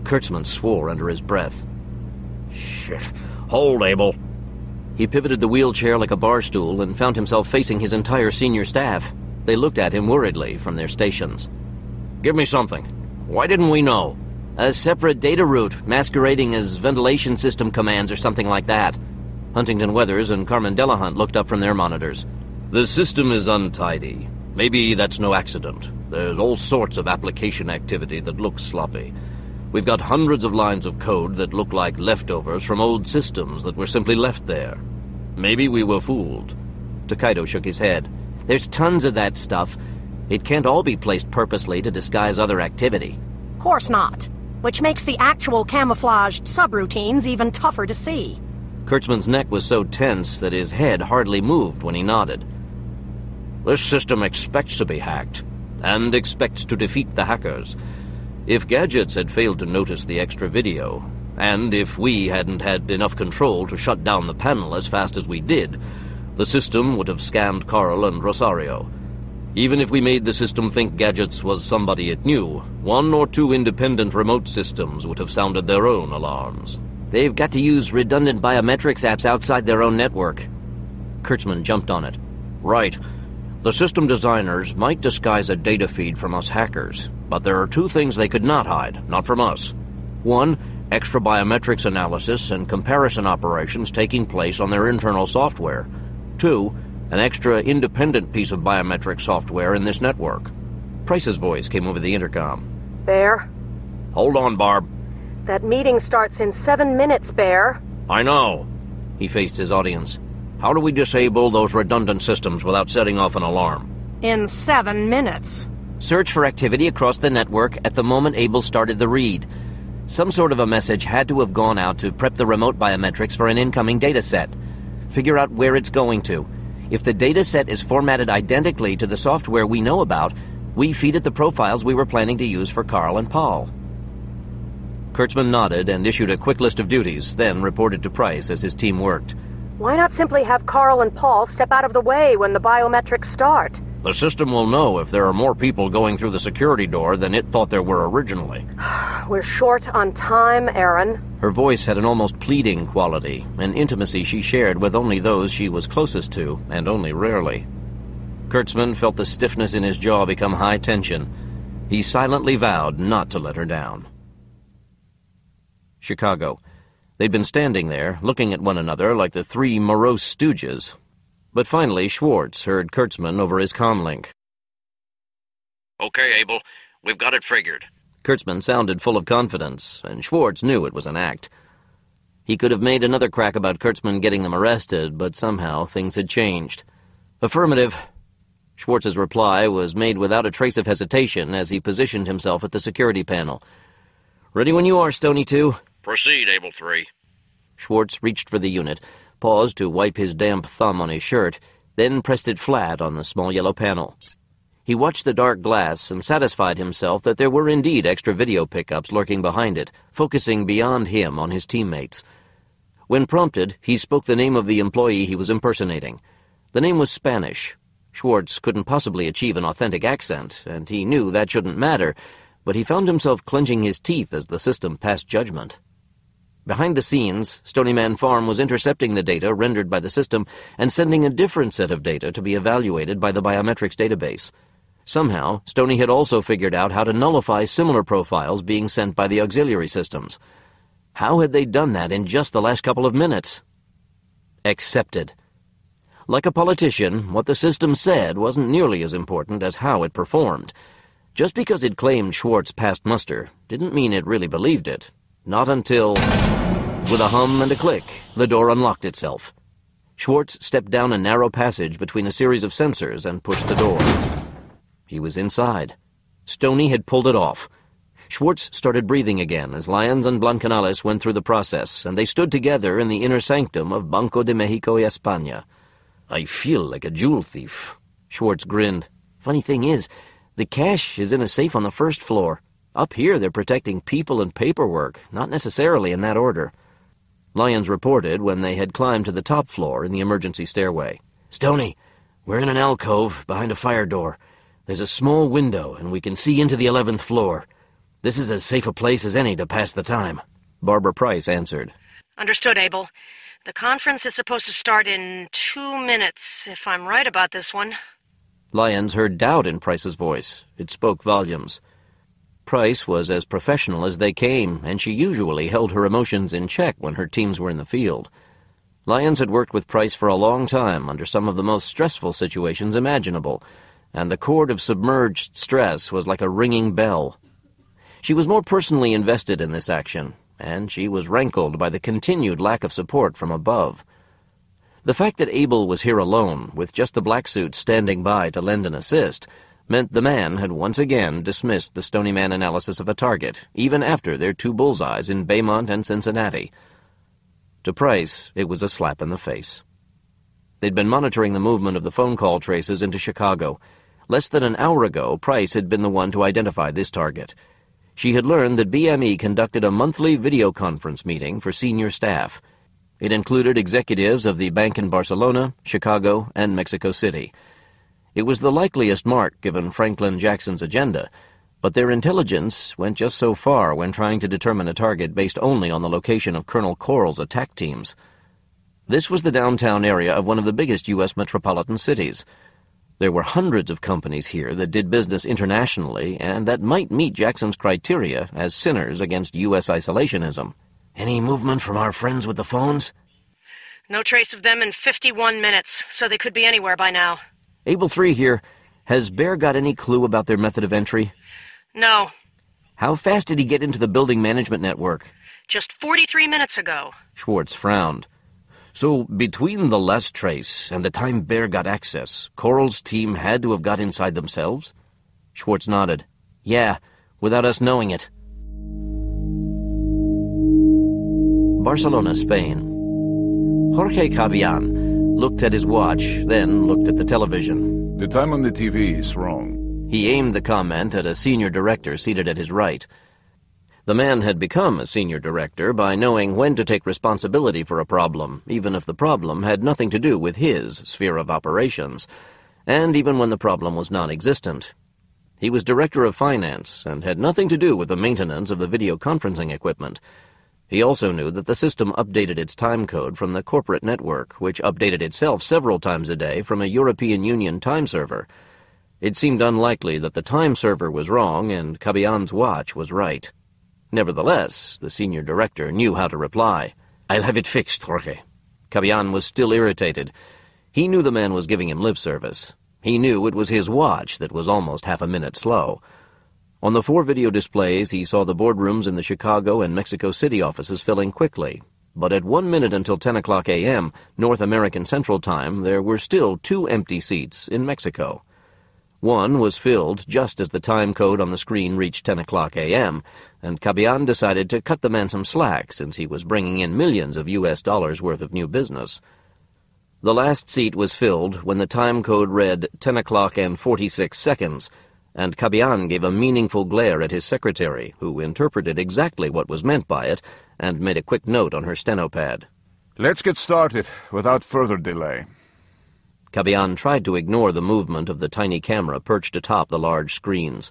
Kurtzman swore under his breath. Shit. Hold, Able. He pivoted the wheelchair like a bar stool and found himself facing his entire senior staff. They looked at him worriedly from their stations. Give me something. Why didn't we know? A separate data route, masquerading as ventilation system commands or something like that. Huntington Weathers and Carmen Delahunt looked up from their monitors. The system is untidy. Maybe that's no accident. There's all sorts of application activity that looks sloppy. We've got hundreds of lines of code that look like leftovers from old systems that were simply left there. Maybe we were fooled. Tokaido shook his head. There's tons of that stuff. It can't all be placed purposely to disguise other activity. Course not. Which makes the actual camouflaged subroutines even tougher to see. Kurtzman's neck was so tense that his head hardly moved when he nodded. This system expects to be hacked, and expects to defeat the hackers. If Gadgets had failed to notice the extra video, and if we hadn't had enough control to shut down the panel as fast as we did, the system would have scanned Carl and Rosario. Even if we made the system think Gadgets was somebody it knew, 1 or 2 independent remote systems would have sounded their own alarms. They've got to use redundant biometrics apps outside their own network. Kurtzman jumped on it. Right. The system designers might disguise a data feed from us hackers, but there are 2 things they could not hide, not from us. 1, extra biometrics analysis and comparison operations taking place on their internal software. 2, an extra independent piece of biometric software in this network. Price's voice came over the intercom. Bear? Hold on, Barb. That meeting starts in 7 minutes, Bear. I know. He faced his audience. How do we disable those redundant systems without setting off an alarm? In 7 minutes. Search for activity across the network at the moment Able started the read. Some sort of a message had to have gone out to prep the remote biometrics for an incoming data set. Figure out where it's going to. If the data set is formatted identically to the software we know about, we feed it the profiles we were planning to use for Carl and Paul. Kurtzman nodded and issued a quick list of duties, then reported to Price as his team worked. Why not simply have Carl and Paul step out of the way when the biometrics start? The system will know if there are more people going through the security door than it thought there were originally. We're short on time, Aaron. Her voice had an almost pleading quality, an intimacy she shared with only those she was closest to, and only rarely. Kurtzman felt the stiffness in his jaw become high tension. He silently vowed not to let her down. Chicago. They'd been standing there, looking at one another like the 3 morose stooges. But finally, Schwartz heard Kurtzman over his comlink. Okay, Able. We've got it figured. Kurtzman sounded full of confidence, and Schwartz knew it was an act. He could have made another crack about Kurtzman getting them arrested, but somehow things had changed. Affirmative. Schwartz's reply was made without a trace of hesitation as he positioned himself at the security panel. Ready when you are, Stony 2. Proceed, Able 3. Schwartz reached for the unit, paused to wipe his damp thumb on his shirt, then pressed it flat on the small yellow panel. He watched the dark glass and satisfied himself that there were indeed extra video pickups lurking behind it, focusing beyond him on his teammates. When prompted, he spoke the name of the employee he was impersonating. The name was Spanish. Schwartz couldn't possibly achieve an authentic accent, and he knew that shouldn't matter, but he found himself clenching his teeth as the system passed judgment. Behind the scenes, Stonyman Farm was intercepting the data rendered by the system and sending a different set of data to be evaluated by the biometrics database. Somehow, Stony had also figured out how to nullify similar profiles being sent by the auxiliary systems. How had they done that in just the last couple of minutes? Accepted. Like a politician, what the system said wasn't nearly as important as how it performed. Just because it claimed Schwartz passed muster didn't mean it really believed it. Not until, with a hum and a click, the door unlocked itself. Schwartz stepped down a narrow passage between a series of sensors and pushed the door. He was inside. Stony had pulled it off. Schwartz started breathing again as Lyons and Blancanales went through the process, and they stood together in the inner sanctum of Banco de Mexico y España. I feel like a jewel thief. Schwartz grinned. Funny thing is, the cash is in a safe on the first floor. Up here they're protecting people and paperwork, not necessarily in that order. Lyons reported when they had climbed to the top floor in the emergency stairway. Stony, we're in an alcove behind a fire door. There's a small window, and we can see into the 11th floor. This is as safe a place as any to pass the time. Barbara Price answered. Understood, Abel. The conference is supposed to start in 2 minutes, if I'm right about this one. Lyons heard doubt in Price's voice. It spoke volumes. Price was as professional as they came, and she usually held her emotions in check when her teams were in the field. Lyons had worked with Price for a long time under some of the most stressful situations imaginable, and the chord of submerged stress was like a ringing bell. She was more personally invested in this action, and she was rankled by the continued lack of support from above. The fact that Abel was here alone, with just the black suit standing by to lend an assist, meant the man had once again dismissed the Stonyman analysis of a target, even after their 2 bullseyes in Baymont and Cincinnati. To Price, it was a slap in the face. They'd been monitoring the movement of the phone call traces into Chicago. Less than an hour ago, Price had been the one to identify this target. She had learned that BME conducted a monthly video conference meeting for senior staff. It included executives of the bank in Barcelona, Chicago, and Mexico City. It was the likeliest mark given Franklin Jackson's agenda, but their intelligence went just so far when trying to determine a target based only on the location of Colonel Coral's attack teams. This was the downtown area of one of the biggest U.S. metropolitan cities. There were hundreds of companies here that did business internationally and that might meet Jackson's criteria as sinners against U.S. isolationism. Any movement from our friends with the phones? No trace of them in 51 minutes, so they could be anywhere by now. Able 3 here. Has Bear got any clue about their method of entry? No. How fast did he get into the building management network? Just 43 minutes ago. Schwartz frowned. So, between the last trace and the time Bear got access, Coral's team had to have got inside themselves? Schwartz nodded. Yeah, without us knowing it. Barcelona, Spain. Jorge Cabian looked at his watch, then looked at the television. The time on the TV is wrong. He aimed the comment at a senior director seated at his right. The man had become a senior director by knowing when to take responsibility for a problem, even if the problem had nothing to do with his sphere of operations, and even when the problem was non-existent. He was director of finance and had nothing to do with the maintenance of the video conferencing equipment. He also knew that the system updated its time code from the corporate network, which updated itself several times a day from a European Union time server. It seemed unlikely that the time server was wrong and Cabian's watch was right. Nevertheless, the senior director knew how to reply. I'll have it fixed, Jorge. Cabian was still irritated. He knew the man was giving him lip service. He knew it was his watch that was almost half a minute slow. On the 4 video displays, he saw the boardrooms in the Chicago and Mexico City offices filling quickly. But at 1 minute until 10 o'clock a.m., North American Central Time, there were still 2 empty seats in Mexico. One was filled just as the time code on the screen reached 10 o'clock a.m., and Cabillan decided to cut the man some slack since he was bringing in millions of U.S. dollars worth of new business. The last seat was filled when the time code read 10 o'clock and 46 seconds, and Cabillan gave a meaningful glare at his secretary, who interpreted exactly what was meant by it and made a quick note on her stenopad. Let's get started without further delay. Cabillan tried to ignore the movement of the tiny camera perched atop the large screens.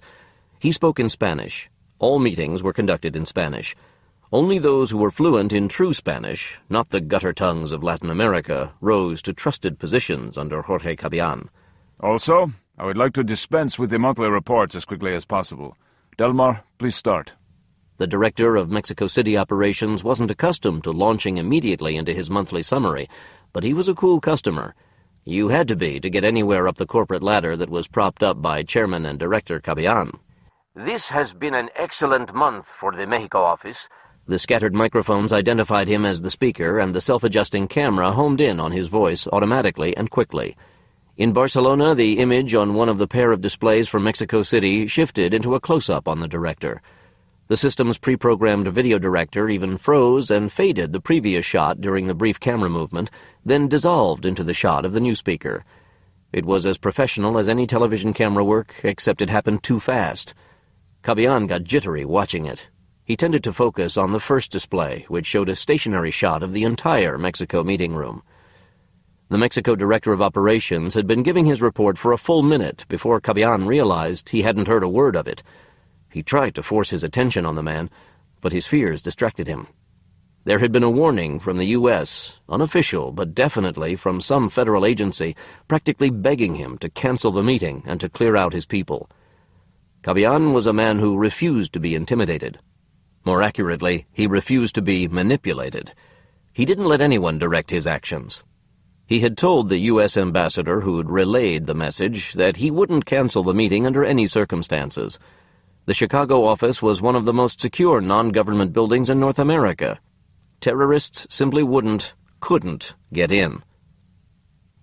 He spoke in Spanish. All meetings were conducted in Spanish. Only those who were fluent in true Spanish, not the gutter tongues of Latin America, rose to trusted positions under Jorge Cabillan. Also, I would like to dispense with the monthly reports as quickly as possible. Delmar, please start. The director of Mexico City operations wasn't accustomed to launching immediately into his monthly summary, but he was a cool customer. You had to be to get anywhere up the corporate ladder that was propped up by Chairman and Director Cabillan. This has been an excellent month for the Mexico office. The scattered microphones identified him as the speaker, and the self-adjusting camera homed in on his voice automatically and quickly. In Barcelona, the image on one of the pair of displays from Mexico City shifted into a close-up on the director. The system's pre-programmed video director even froze and faded the previous shot during the brief camera movement, then dissolved into the shot of the new speaker. It was as professional as any television camera work, except it happened too fast. Cabillan got jittery watching it. He tended to focus on the first display, which showed a stationary shot of the entire Mexico meeting room. The Mexico Director of Operations had been giving his report for a full minute before Cabillan realized he hadn't heard a word of it. He tried to force his attention on the man, but his fears distracted him. There had been a warning from the U.S., unofficial but definitely from some federal agency, practically begging him to cancel the meeting and to clear out his people. Cabillan was a man who refused to be intimidated. More accurately, he refused to be manipulated. He didn't let anyone direct his actions. He had told the U.S. ambassador who'd relayed the message that he wouldn't cancel the meeting under any circumstances. The Chicago office was one of the most secure non-government buildings in North America. Terrorists simply couldn't get in.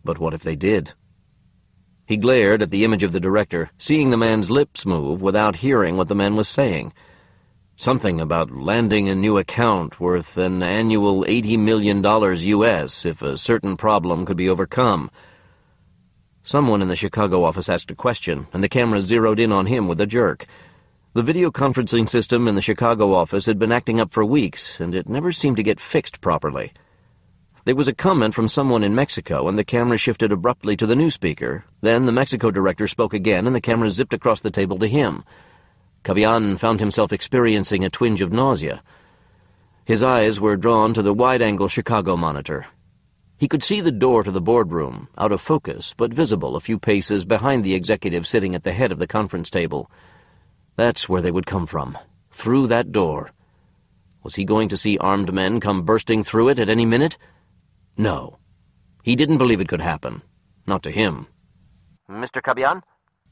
But what if they did? He glared at the image of the director, seeing the man's lips move without hearing what the man was saying. Something about landing a new account worth an annual $80 million U.S. if a certain problem could be overcome. Someone in the Chicago office asked a question, and the camera zeroed in on him with a jerk. The video conferencing system in the Chicago office had been acting up for weeks, and it never seemed to get fixed properly. There was a comment from someone in Mexico, and the camera shifted abruptly to the new speaker. Then the Mexico director spoke again, and the camera zipped across the table to him. Cabillan found himself experiencing a twinge of nausea. His eyes were drawn to the wide-angle Chicago monitor. He could see the door to the boardroom, out of focus, but visible a few paces behind the executive sitting at the head of the conference table. That's where they would come from, through that door. Was he going to see armed men come bursting through it at any minute? No. He didn't believe it could happen. Not to him. Mr. Cabillan?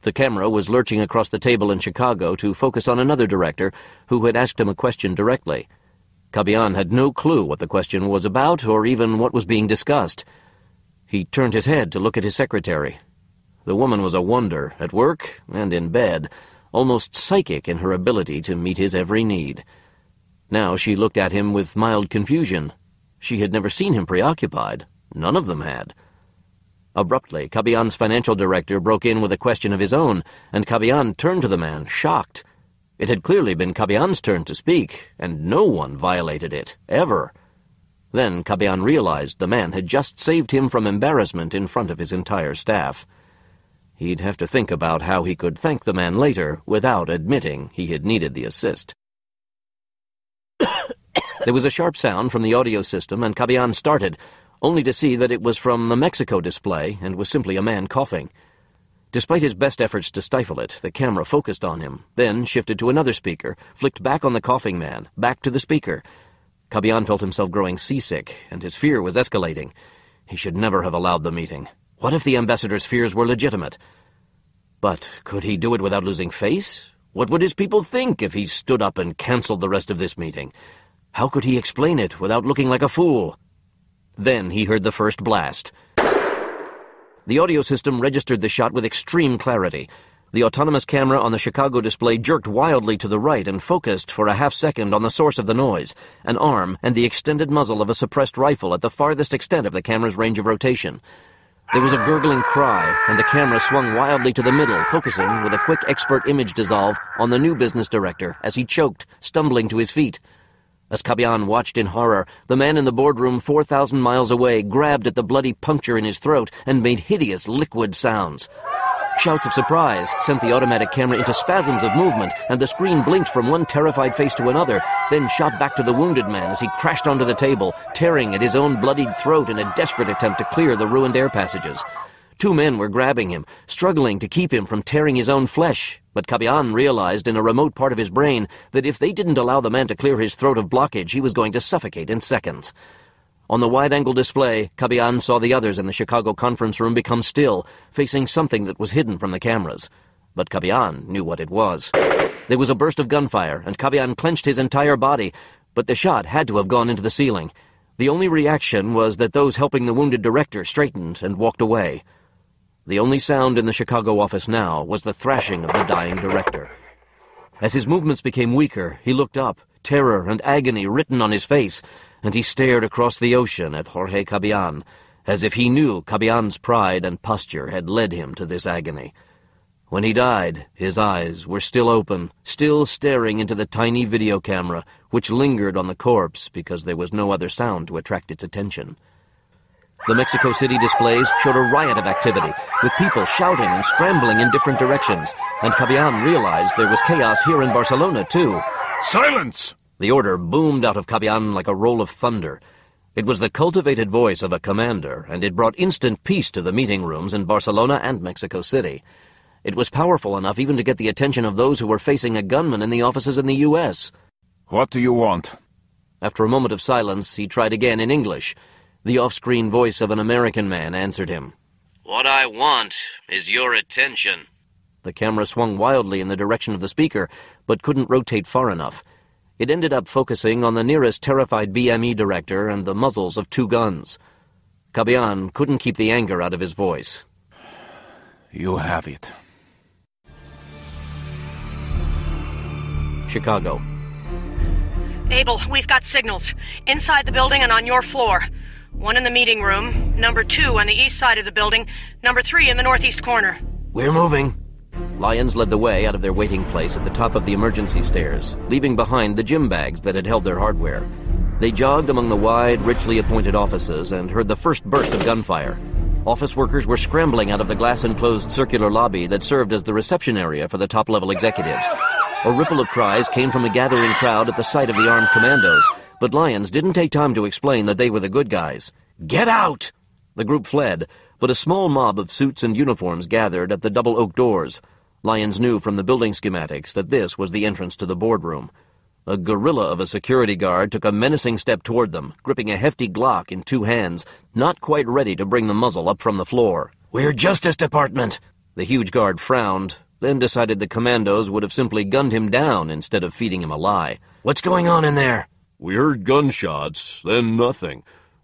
The camera was lurching across the table in Chicago to focus on another director who had asked him a question directly. Cabillan had no clue what the question was about or even what was being discussed. He turned his head to look at his secretary. The woman was a wonder, at work and in bed, almost psychic in her ability to meet his every need. Now she looked at him with mild confusion. She had never seen him preoccupied. None of them had. Abruptly, Cabillan's financial director broke in with a question of his own, and Cabillan turned to the man, shocked. It had clearly been Cabillan's turn to speak, and no one violated it, ever. Then Cabillan realized the man had just saved him from embarrassment in front of his entire staff. He'd have to think about how he could thank the man later without admitting he had needed the assist. There was a sharp sound from the audio system, and Cabillan started, only to see that it was from the Mexico display and was simply a man coughing. Despite his best efforts to stifle it, the camera focused on him, then shifted to another speaker, flicked back on the coughing man, back to the speaker. Cabillan felt himself growing seasick, and his fear was escalating. He should never have allowed the meeting. What if the ambassador's fears were legitimate? But could he do it without losing face? What would his people think if he stood up and cancelled the rest of this meeting? How could he explain it without looking like a fool? Then he heard the first blast. The audio system registered the shot with extreme clarity. The autonomous camera on the Chicago display jerked wildly to the right and focused for a half-second on the source of the noise, an arm and the extended muzzle of a suppressed rifle at the farthest extent of the camera's range of rotation. There was a gurgling cry, and the camera swung wildly to the middle, focusing with a quick expert image dissolve on the new business director as he choked, stumbling to his feet. As Kabian watched in horror, the man in the boardroom 4,000 miles away grabbed at the bloody puncture in his throat and made hideous liquid sounds. Shouts of surprise sent the automatic camera into spasms of movement, and the screen blinked from one terrified face to another, then shot back to the wounded man as he crashed onto the table, tearing at his own bloodied throat in a desperate attempt to clear the ruined air passages. 2 men were grabbing him, struggling to keep him from tearing his own flesh, but Kabian realized in a remote part of his brain that if they didn't allow the man to clear his throat of blockage, he was going to suffocate in seconds. On the wide-angle display, Kabian saw the others in the Chicago conference room become still, facing something that was hidden from the cameras. But Kabian knew what it was. There was a burst of gunfire, and Kabian clenched his entire body, but the shot had to have gone into the ceiling. The only reaction was that those helping the wounded director straightened and walked away. The only sound in the Chicago office now was the thrashing of the dying director. As his movements became weaker, he looked up, terror and agony written on his face, and he stared across the ocean at Jorge Kabian, as if he knew Kabian's pride and posture had led him to this agony. When he died, his eyes were still open, still staring into the tiny video camera, which lingered on the corpse because there was no other sound to attract its attention. The Mexico City displays showed a riot of activity, with people shouting and scrambling in different directions, and Kabian realized there was chaos here in Barcelona, too. Silence! The order boomed out of Kabian like a roll of thunder. It was the cultivated voice of a commander, and it brought instant peace to the meeting rooms in Barcelona and Mexico City. It was powerful enough even to get the attention of those who were facing a gunman in the offices in the U.S. What do you want? After a moment of silence, he tried again in English. The off-screen voice of an American man answered him. What I want is your attention. The camera swung wildly in the direction of the speaker, but couldn't rotate far enough. It ended up focusing on the nearest terrified BME director and the muzzles of 2 guns. Kabian couldn't keep the anger out of his voice. You have it. Chicago. Abel, we've got signals. Inside the building and on your floor. 1 in the meeting room, number 2 on the east side of the building, number 3 in the northeast corner. We're moving. Lyons led the way out of their waiting place at the top of the emergency stairs, leaving behind the gym bags that had held their hardware. They jogged among the wide, richly appointed offices and heard the first burst of gunfire. Office workers were scrambling out of the glass-enclosed circular lobby that served as the reception area for the top-level executives. A ripple of cries came from a gathering crowd at the sight of the armed commandos, but Lyons didn't take time to explain that they were the good guys. "Get out!" The group fled, but a small mob of suits and uniforms gathered at the double oak doors. Lyons knew from the building schematics that this was the entrance to the boardroom. A gorilla of a security guard took a menacing step toward them, gripping a hefty Glock in 2 hands, not quite ready to bring the muzzle up from the floor. "We're Justice Department!" The huge guard frowned, then decided the commandos would have simply gunned him down instead of feeding him a lie. "What's going on in there?" We heard gunshots, then nothing.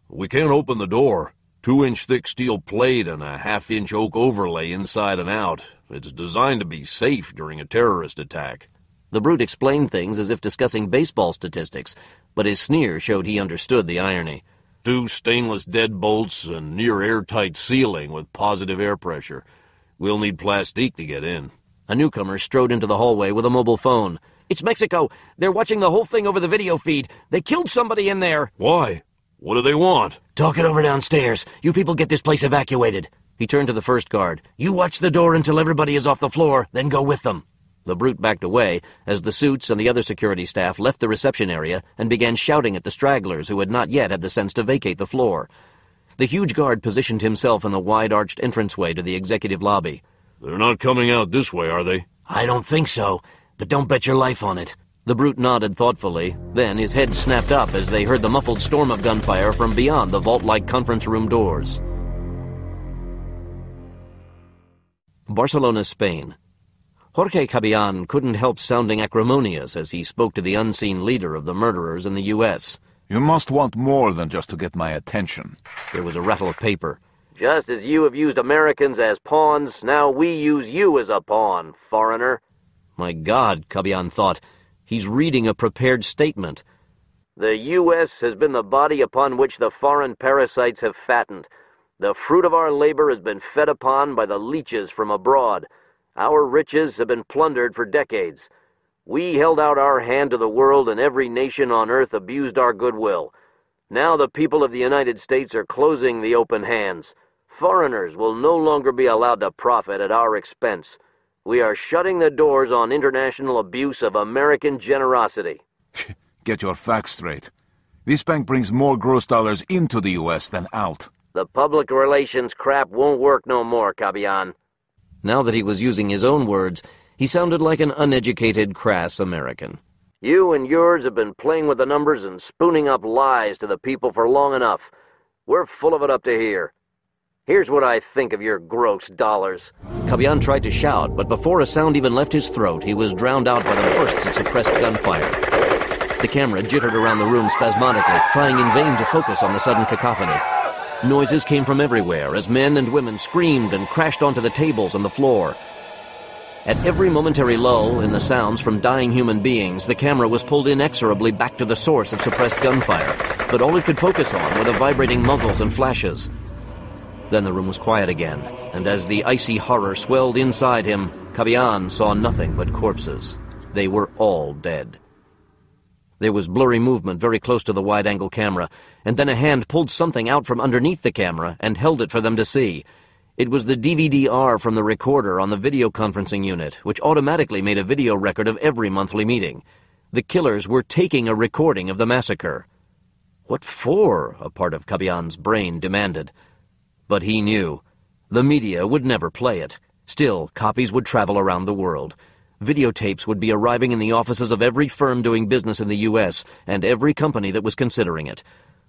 We can't open the door. 2-inch thick steel plate and a 1/2-inch oak overlay inside and out. It's designed to be safe during a terrorist attack. The brute explained things as if discussing baseball statistics, but his sneer showed he understood the irony. 2 stainless deadbolts and near airtight ceiling with positive air pressure. We'll need plastique to get in. A newcomer strode into the hallway with a mobile phone. "It's Mexico. They're watching the whole thing over the video feed. They killed somebody in there." Why? What do they want? "Talk it over downstairs. You people get this place evacuated." He turned to the first guard. "You watch the door until everybody is off the floor, then go with them." The brute backed away as the suits and the other security staff left the reception area and began shouting at the stragglers who had not yet had the sense to vacate the floor. The huge guard positioned himself in the wide-arched entranceway to the executive lobby. They're not coming out this way, are they? "I don't think so, but don't bet your life on it." The brute nodded thoughtfully, then his head snapped up as they heard the muffled storm of gunfire from beyond the vault-like conference room doors. Barcelona, Spain. Jorge Cabillan couldn't help sounding acrimonious as he spoke to the unseen leader of the murderers in the U.S. You must want more than just to get my attention. There was a rattle of paper. Just as you have used Americans as pawns, now we use you as a pawn, foreigner. My God, Cabillan thought. He's reading a prepared statement. The U.S. has been the body upon which the foreign parasites have fattened. The fruit of our labor has been fed upon by the leeches from abroad. Our riches have been plundered for decades. We held out our hand to the world, and every nation on earth abused our goodwill. Now the people of the United States are closing the open hands. Foreigners will no longer be allowed to profit at our expense. We are shutting the doors on international abuse of American generosity. Get your facts straight. This bank brings more gross dollars into the U.S. than out. The public relations crap won't work no more, Cabillan. Now that he was using his own words, he sounded like an uneducated, crass American. You and yours have been playing with the numbers and spooning up lies to the people for long enough. We're full of it up to here. Here's what I think of your gross dollars. Cabillan tried to shout, but before a sound even left his throat, he was drowned out by the bursts of suppressed gunfire. The camera jittered around the room spasmodically, trying in vain to focus on the sudden cacophony. Noises came from everywhere as men and women screamed and crashed onto the tables and the floor. At every momentary lull in the sounds from dying human beings, the camera was pulled inexorably back to the source of suppressed gunfire, but all it could focus on were the vibrating muzzles and flashes. Then the room was quiet again, and as the icy horror swelled inside him, Cabillan saw nothing but corpses. They were all dead. There was blurry movement very close to the wide-angle camera, and then a hand pulled something out from underneath the camera and held it for them to see. It was the DVD-R from the recorder on the video conferencing unit, which automatically made a video record of every monthly meeting. The killers were taking a recording of the massacre. What for? A part of Cabillan's brain demanded. But he knew. The media would never play it. Still, copies would travel around the world. Videotapes would be arriving in the offices of every firm doing business in the U.S. and every company that was considering it.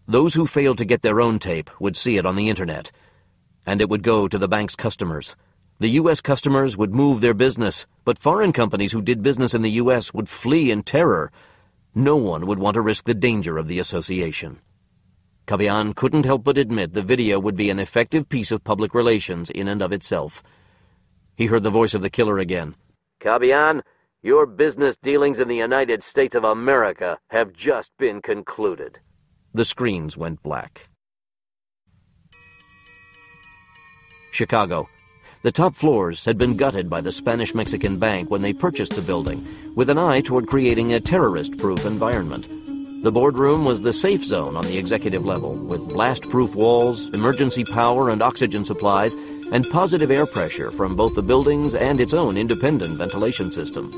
Those who failed to get their own tape would see it on the Internet. And it would go to the bank's customers. The U.S. customers would move their business, but foreign companies who did business in the U.S. would flee in terror. No one would want to risk the danger of the association. Cabillan couldn't help but admit the video would be an effective piece of public relations in and of itself. He heard the voice of the killer again. Cabillan, your business dealings in the United States of America have just been concluded. The screens went black. Chicago. The top floors had been gutted by the Spanish-Mexican Bank when they purchased the building, with an eye toward creating a terrorist-proof environment. The boardroom was the safe zone on the executive level, with blast-proof walls, emergency power and oxygen supplies, and positive air pressure from both the buildings and its own independent ventilation system.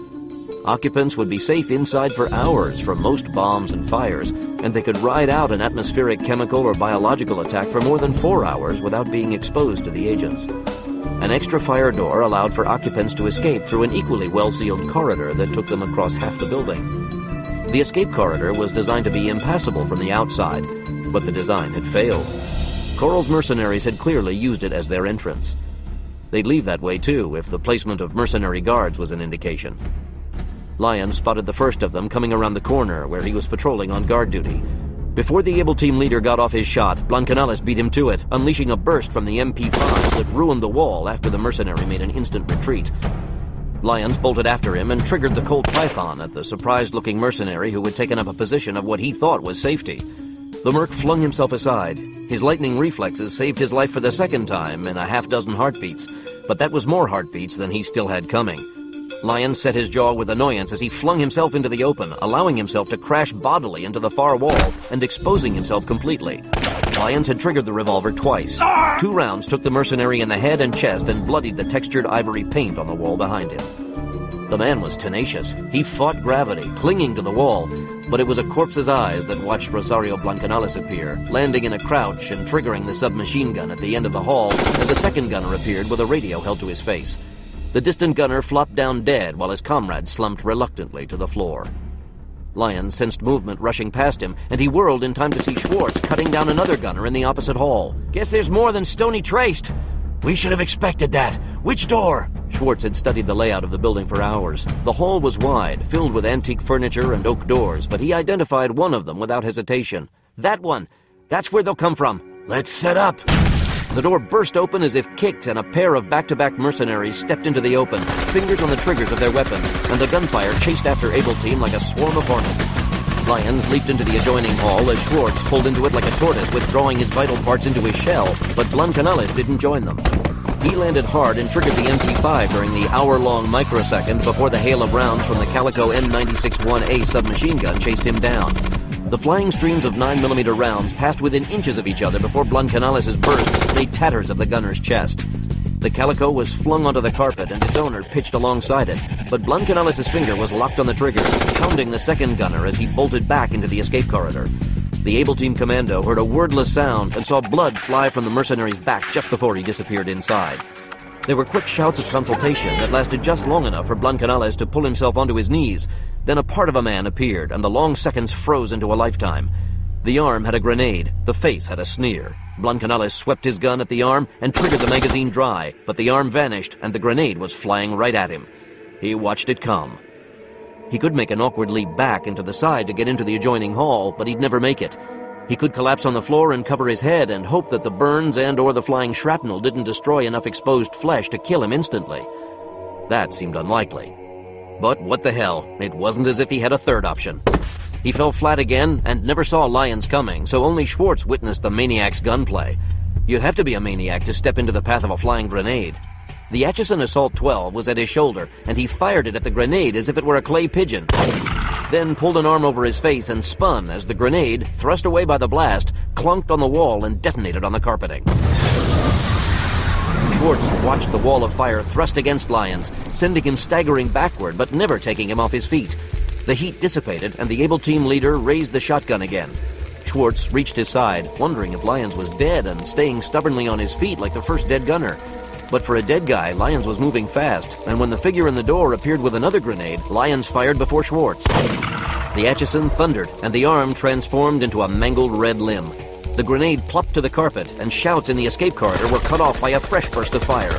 Occupants would be safe inside for hours from most bombs and fires, and they could ride out an atmospheric chemical or biological attack for more than 4 hours without being exposed to the agents. An extra fire door allowed for occupants to escape through an equally well-sealed corridor that took them across half the building. The escape corridor was designed to be impassable from the outside, but the design had failed. Coral's mercenaries had clearly used it as their entrance. They'd leave that way, too, if the placement of mercenary guards was an indication. Lyon spotted the first of them coming around the corner where he was patrolling on guard duty. Before the able team leader got off his shot, Blancanales beat him to it, unleashing a burst from the MP5 that ruined the wall after the mercenary made an instant retreat. Lyons bolted after him and triggered the Colt Python at the surprised-looking mercenary who had taken up a position of what he thought was safety. The merc flung himself aside. His lightning reflexes saved his life for the second time in a half-dozen heartbeats, but that was more heartbeats than he still had coming. Lyons set his jaw with annoyance as he flung himself into the open, allowing himself to crash bodily into the far wall and exposing himself completely. Lyons had triggered the revolver twice. 2 rounds took the mercenary in the head and chest and bloodied the textured ivory paint on the wall behind him. The man was tenacious. He fought gravity, clinging to the wall, but it was a corpse's eyes that watched Rosario Blancanales appear, landing in a crouch and triggering the submachine gun at the end of the hall as a second gunner appeared with a radio held to his face. The distant gunner flopped down dead while his comrade slumped reluctantly to the floor. Lyons sensed movement rushing past him, and he whirled in time to see Schwartz cutting down another gunner in the opposite hall. Guess there's more than Stony traced. We should have expected that. Which door? Schwartz had studied the layout of the building for hours. The hall was wide, filled with antique furniture and oak doors, but he identified one of them without hesitation. That one! That's where they'll come from. Let's set up. The door burst open as if kicked, and a pair of back-to-back mercenaries stepped into the open, fingers on the triggers of their weapons, and the gunfire chased after Able Team like a swarm of hornets. Lyons leaped into the adjoining hall as Schwartz pulled into it like a tortoise, withdrawing his vital parts into his shell, but Blancanales didn't join them. He landed hard and triggered the MP5 during the hour-long microsecond before the hail of rounds from the Calico N96-1A submachine gun chased him down. The flying streams of 9mm rounds passed within inches of each other before Blancanales' burst made tatters of the gunner's chest. The Calico was flung onto the carpet and its owner pitched alongside it, but Blancanales' finger was locked on the trigger, pounding the second gunner as he bolted back into the escape corridor. The Able Team commando heard a wordless sound and saw blood fly from the mercenary's back just before he disappeared inside. There were quick shouts of consultation that lasted just long enough for Blancanales to pull himself onto his knees. Then a part of a man appeared, and the long seconds froze into a lifetime. The arm had a grenade, the face had a sneer. Blancanales swept his gun at the arm and triggered the magazine dry, but the arm vanished and the grenade was flying right at him. He watched it come. He could make an awkward leap back into the side to get into the adjoining hall, but he'd never make it. He could collapse on the floor and cover his head and hope that the burns and/or the flying shrapnel didn't destroy enough exposed flesh to kill him instantly. That seemed unlikely. But what the hell, it wasn't as if he had a third option. He fell flat again and never saw Lyons coming, so only Schwartz witnessed the maniac's gunplay. You'd have to be a maniac to step into the path of a flying grenade. The Atchison Assault 12 was at his shoulder, and he fired it at the grenade as if it were a clay pigeon. Then pulled an arm over his face and spun as the grenade, thrust away by the blast, clunked on the wall and detonated on the carpeting. Schwartz watched the wall of fire thrust against Lyons, sending him staggering backward but never taking him off his feet. The heat dissipated, and the Able Team leader raised the shotgun again. Schwartz reached his side, wondering if Lyons was dead and staying stubbornly on his feet like the first dead gunner. But for a dead guy, Lyons was moving fast, and when the figure in the door appeared with another grenade, Lyons fired before Schwartz. The Atchison thundered, and the arm transformed into a mangled red limb. The grenade plopped to the carpet, and shouts in the escape corridor were cut off by a fresh burst of fire.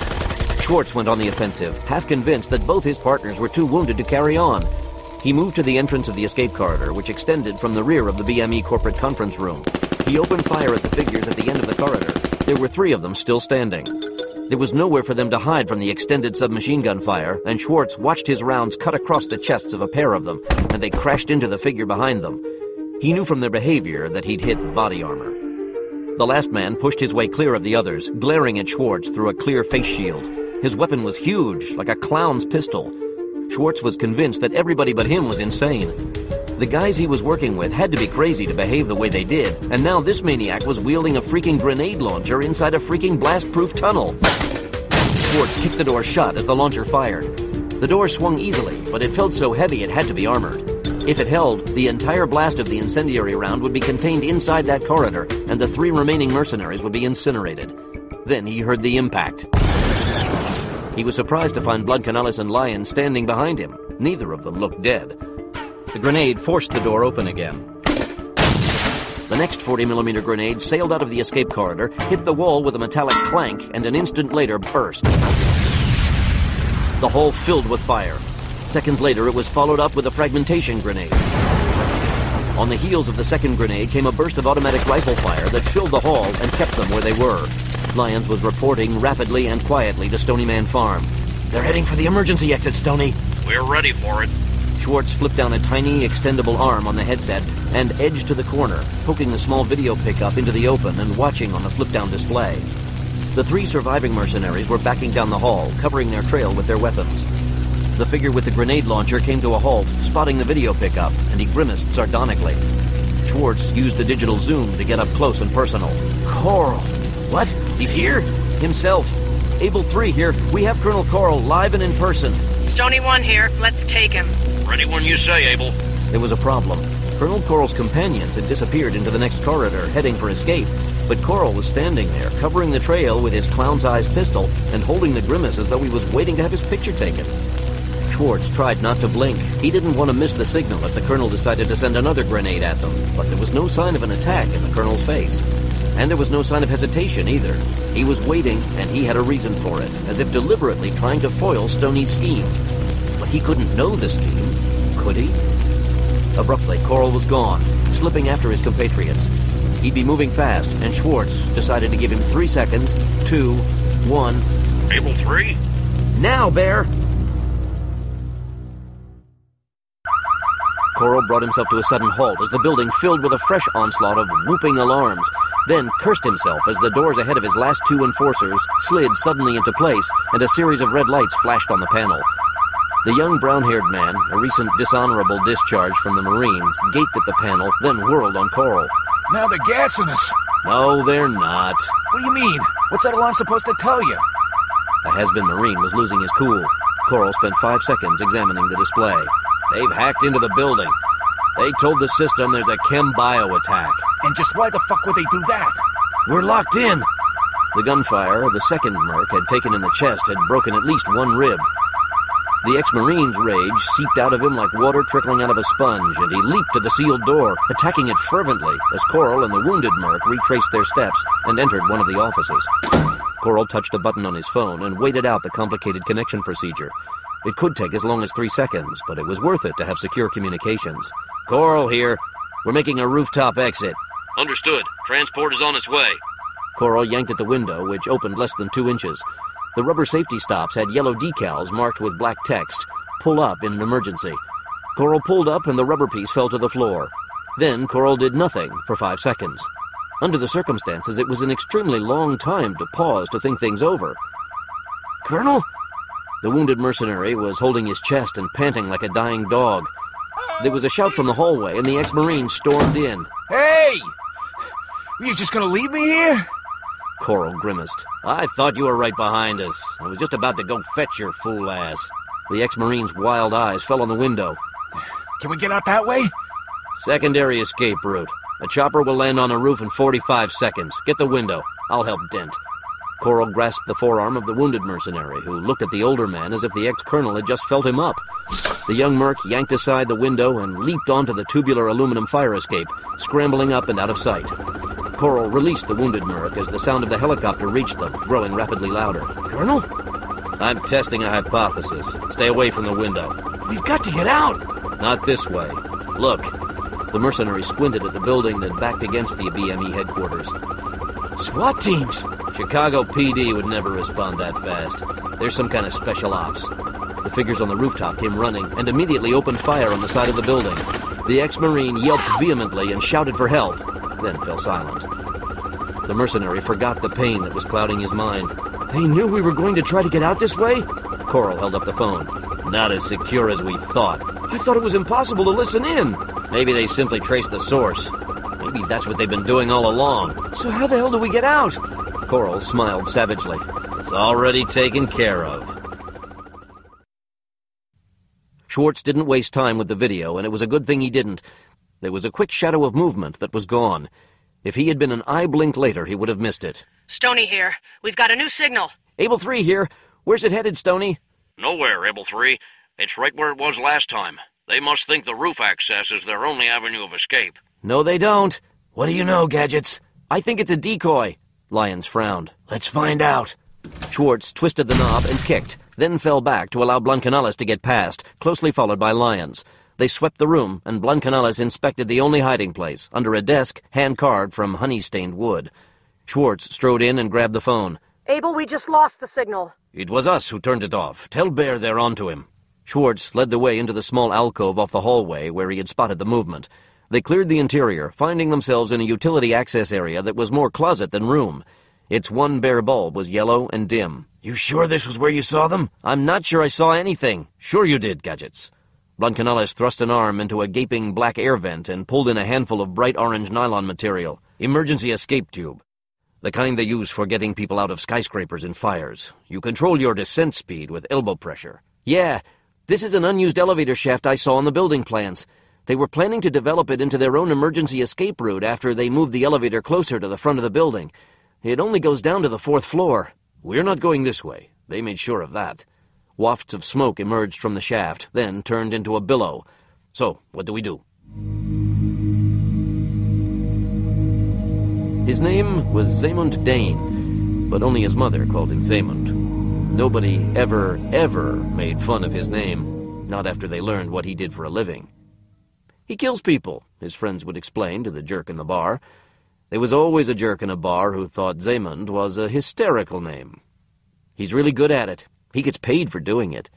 Schwartz went on the offensive, half convinced that both his partners were too wounded to carry on. He moved to the entrance of the escape corridor, which extended from the rear of the BME corporate conference room. He opened fire at the figures at the end of the corridor. There were 3 of them still standing. There was nowhere for them to hide from the extended submachine gun fire, and Schwartz watched his rounds cut across the chests of a pair of them, and they crashed into the figure behind them. He knew from their behavior that he'd hit body armor. The last man pushed his way clear of the others, glaring at Schwartz through a clear face shield. His weapon was huge, like a clown's pistol. Schwartz was convinced that everybody but him was insane. The guys he was working with had to be crazy to behave the way they did, and now this maniac was wielding a freaking grenade launcher inside a freaking blast-proof tunnel. Schwartz kicked the door shut as the launcher fired. The door swung easily, but it felt so heavy it had to be armored. If it held, the entire blast of the incendiary round would be contained inside that corridor, and the 3 remaining mercenaries would be incinerated. Then he heard the impact. He was surprised to find Blancanales and Lyons standing behind him. Neither of them looked dead. The grenade forced the door open again. The next 40mm grenade sailed out of the escape corridor, hit the wall with a metallic clank, and an instant later burst. The hall filled with fire. Seconds later, it was followed up with a fragmentation grenade. On the heels of the second grenade came a burst of automatic rifle fire that filled the hall and kept them where they were. Lyons was reporting rapidly and quietly to Stony Man Farm. They're heading for the emergency exit, Stony. We're ready for it. Schwartz flipped down a tiny, extendable arm on the headset and edged to the corner, poking the small video pickup into the open and watching on the flip-down display. The 3 surviving mercenaries were backing down the hall, covering their trail with their weapons. The figure with the grenade launcher came to a halt, spotting the video pickup, and he grimaced sardonically. Schwartz used the digital zoom to get up close and personal. Coral. What? He's here? Himself. Able 3 here. We have Colonel Coral live and in person. Stony 1 here. Let's take him. Ready when you say, Abel. There was a problem. Colonel Coral's companions had disappeared into the next corridor, heading for escape, but Coral was standing there, covering the trail with his clown's eyes pistol and holding the grimace as though he was waiting to have his picture taken. Schwartz tried not to blink. He didn't want to miss the signal if the colonel decided to send another grenade at them, but there was no sign of an attack in the colonel's face. And there was no sign of hesitation either. He was waiting, and he had a reason for it, as if deliberately trying to foil Stony's scheme. But he couldn't know the scheme, could he? Abruptly, Coral was gone, slipping after his compatriots. He'd be moving fast, and Schwartz decided to give him 3 seconds, 2, 1... Able 3? Now, Bear! Coral brought himself to a sudden halt as the building filled with a fresh onslaught of whooping alarms, then cursed himself as the doors ahead of his last 2 enforcers slid suddenly into place and a series of red lights flashed on the panel. The young brown-haired man, a recent dishonorable discharge from the Marines, gaped at the panel, then whirled on Coral. Now they're gassing us. No, they're not. What do you mean? What's that alarm supposed to tell you? The has-been Marine was losing his cool. Coral spent 5 seconds examining the display. They've hacked into the building. They told the system there's a chem-bio attack. And just why the fuck would they do that? We're locked in. The gunfire the second Merc had taken in the chest had broken at least 1 rib. The ex-Marine's rage seeped out of him like water trickling out of a sponge, and he leaped to the sealed door, attacking it fervently as Coral and the wounded Merc retraced their steps and entered one of the offices. Coral touched a button on his phone and waited out the complicated connection procedure. It could take as long as 3 seconds, but it was worth it to have secure communications. Coral here. We're making a rooftop exit. Understood. Transport is on its way. Coral yanked at the window, which opened less than 2 inches. The rubber safety stops had yellow decals marked with black text, "Pull up in an emergency." Coral pulled up and the rubber piece fell to the floor. Then Coral did nothing for 5 seconds. Under the circumstances, it was an extremely long time to pause to think things over. "Colonel?" The wounded mercenary was holding his chest and panting like a dying dog. There was a shout from the hallway, and the ex-Marine stormed in. Hey! Were you just gonna leave me here? Coral grimaced. "I thought you were right behind us. I was just about to go fetch your fool ass." The ex-Marine's wild eyes fell on the window. Can we get out that way? "Secondary escape route. A chopper will land on a roof in 45 seconds. Get the window. I'll help Dent." Coral grasped the forearm of the wounded mercenary, who looked at the older man as if the ex-colonel had just felt him up. The young Merc yanked aside the window and leaped onto the tubular aluminum fire escape, scrambling up and out of sight. Coral released the wounded Merc as the sound of the helicopter reached them, growing rapidly louder. "Colonel?" "I'm testing a hypothesis. Stay away from the window." We've got to get out! "Not this way. Look." The mercenary squinted at the building that backed against the BME headquarters. SWAT teams! Chicago PD would never respond that fast. There's some kind of special ops. The figures on the rooftop came running and immediately opened fire on the side of the building. The ex-Marine yelped vehemently and shouted for help, then fell silent. The mercenary forgot the pain that was clouding his mind. "They knew we were going to try to get out this way?" Coral held up the phone. "Not as secure as we thought. I thought it was impossible to listen in." "Maybe they simply traced the source. Maybe that's what they've been doing all along." "So how the hell do we get out?" Coral smiled savagely. "It's already taken care of." Schwartz didn't waste time with the video, and it was a good thing he didn't. There was a quick shadow of movement that was gone. If he had been an eye blink later, he would have missed it. Stony here. We've got a new signal. Able 3 here. Where's it headed, Stony? Nowhere, Able 3. It's right where it was last time. They must think the roof access is their only avenue of escape. No, they don't. What do you know, Gadgets? I think it's a decoy. Lyons frowned. Let's find out. Schwartz twisted the knob and kicked, then fell back to allow Blancanales to get past, closely followed by Lyons. They swept the room, and Blancanales inspected the only hiding place, under a desk hand-carved from honey-stained wood. Schwartz strode in and grabbed the phone. Abel, we just lost the signal. It was us who turned it off. Tell Bear they're onto him. Schwartz led the way into the small alcove off the hallway where he had spotted the movement. They cleared the interior, finding themselves in a utility access area that was more closet than room. Its one bare bulb was yellow and dim. You sure this was where you saw them? I'm not sure I saw anything. Sure you did, Gadgets. Blancanales thrust an arm into a gaping black air vent and pulled in a handful of bright orange nylon material. Emergency escape tube. The kind they use for getting people out of skyscrapers in fires. You control your descent speed with elbow pressure. Yeah, this is an unused elevator shaft I saw on the building plans. They were planning to develop it into their own emergency escape route after they moved the elevator closer to the front of the building. It only goes down to the 4th floor. We're not going this way. They made sure of that. Wafts of smoke emerged from the shaft, then turned into a billow. So, what do we do? His name was Zaymund Dane, but only his mother called him Zaymund. Nobody ever made fun of his name, not after they learned what he did for a living. He kills people, his friends would explain to the jerk in the bar. There was always a jerk in a bar who thought Zaymund was a hysterical name. He's really good at it. He gets paid for doing it.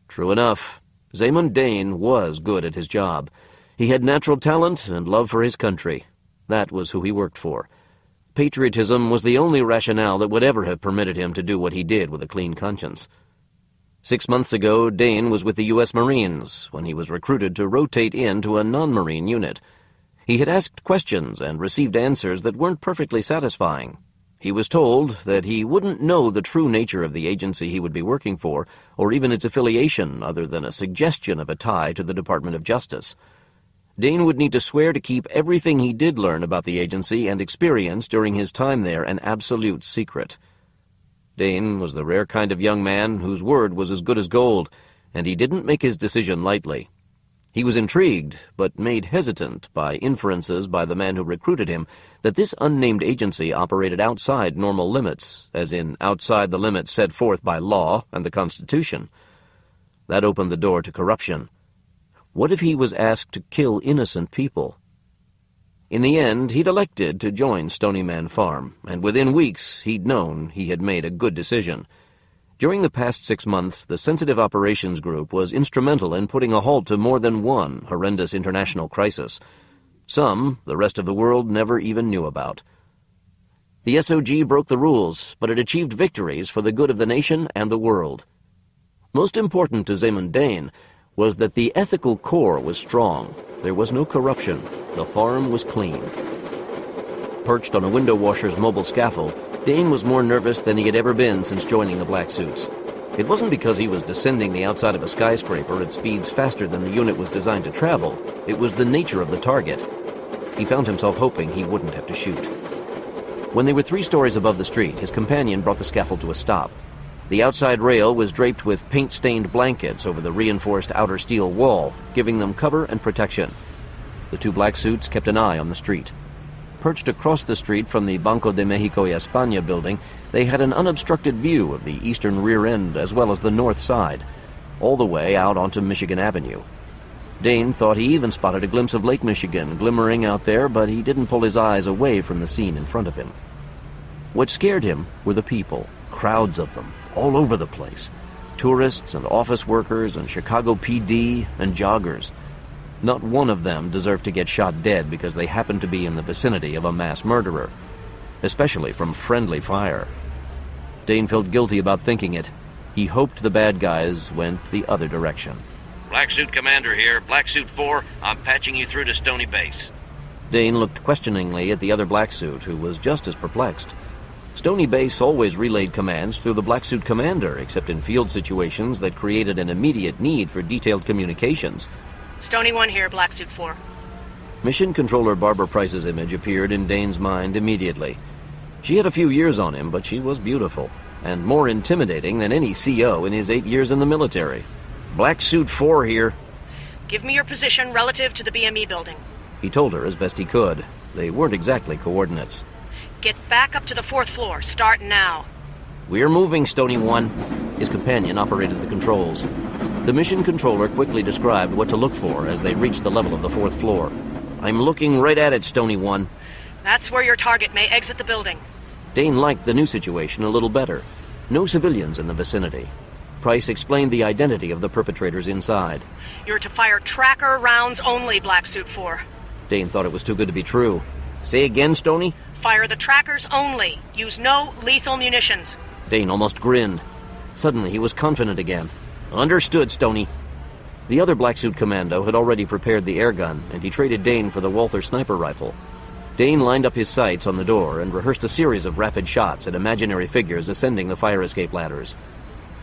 True enough, Zaymund Dane was good at his job. He had natural talent and love for his country. That was who he worked for. Patriotism was the only rationale that would ever have permitted him to do what he did with a clean conscience. 6 months ago, Dane was with the U.S. Marines when he was recruited to rotate into a non-Marine unit. He had asked questions and received answers that weren't perfectly satisfying. He was told that he wouldn't know the true nature of the agency he would be working for, or even its affiliation, other than a suggestion of a tie to the Department of Justice. Dane would need to swear to keep everything he did learn about the agency and experience during his time there an absolute secret. Dane was the rare kind of young man whose word was as good as gold, and he didn't make his decision lightly. He was intrigued, but made hesitant by inferences by the man who recruited him that this unnamed agency operated outside normal limits, as in outside the limits set forth by law and the Constitution. That opened the door to corruption. What if he was asked to kill innocent people? In the end, he'd elected to join Stony Man Farm, and within weeks he'd known he had made a good decision. During the past 6 months, the Sensitive Operations Group was instrumental in putting a halt to more than one horrendous international crisis. Some, the rest of the world never even knew about. The SOG broke the rules, but it achieved victories for the good of the nation and the world. Most important to Zaymund Dane was that the ethical core was strong. There was no corruption. The farm was clean. Perched on a window washer's mobile scaffold, Dane was more nervous than he had ever been since joining the Black Suits. It wasn't because he was descending the outside of a skyscraper at speeds faster than the unit was designed to travel. It was the nature of the target. He found himself hoping he wouldn't have to shoot. When they were 3 stories above the street, his companion brought the scaffold to a stop. The outside rail was draped with paint-stained blankets over the reinforced outer steel wall, giving them cover and protection. The 2 Black Suits kept an eye on the street. Perched across the street from the Banco de Mexico y España building, they had an unobstructed view of the eastern rear end as well as the north side, all the way out onto Michigan Avenue. Dane thought he even spotted a glimpse of Lake Michigan glimmering out there, but he didn't pull his eyes away from the scene in front of him. What scared him were the people, crowds of them, all over the place. Tourists and office workers and Chicago PD and joggers. Not one of them deserved to get shot dead because they happened to be in the vicinity of a mass murderer, especially from friendly fire. Dane felt guilty about thinking it. He hoped the bad guys went the other direction. Black Suit Commander here. Black Suit 4, I'm patching you through to Stony Base. Dane looked questioningly at the other Black Suit, who was just as perplexed. Stony Base always relayed commands through the Black Suit Commander, except in field situations that created an immediate need for detailed communications. Stony 1 here, Black Suit 4. Mission Controller Barbara Price's image appeared in Dane's mind immediately. She had a few years on him, but she was beautiful, and more intimidating than any CO in his 8 years in the military. Black Suit 4 here. Give me your position relative to the BME building. He told her as best he could. They weren't exactly coordinates. Get back up to the 4th floor. Start now. We're moving, Stony 1. His companion operated the controls. The mission controller quickly described what to look for as they reached the level of the 4th floor. I'm looking right at it, Stony 1. That's where your target may exit the building. Dane liked the new situation a little better. No civilians in the vicinity. Price explained the identity of the perpetrators inside. You're to fire tracker rounds only, Black Suit 4. Dane thought it was too good to be true. Say again, Stony? Fire the trackers only. Use no lethal munitions. Dane almost grinned. Suddenly he was confident again. Understood, Stony. The other Black Suit Commando had already prepared the air gun, and he traded Dane for the Walther sniper rifle. Dane lined up his sights on the door and rehearsed a series of rapid shots at imaginary figures ascending the fire escape ladders.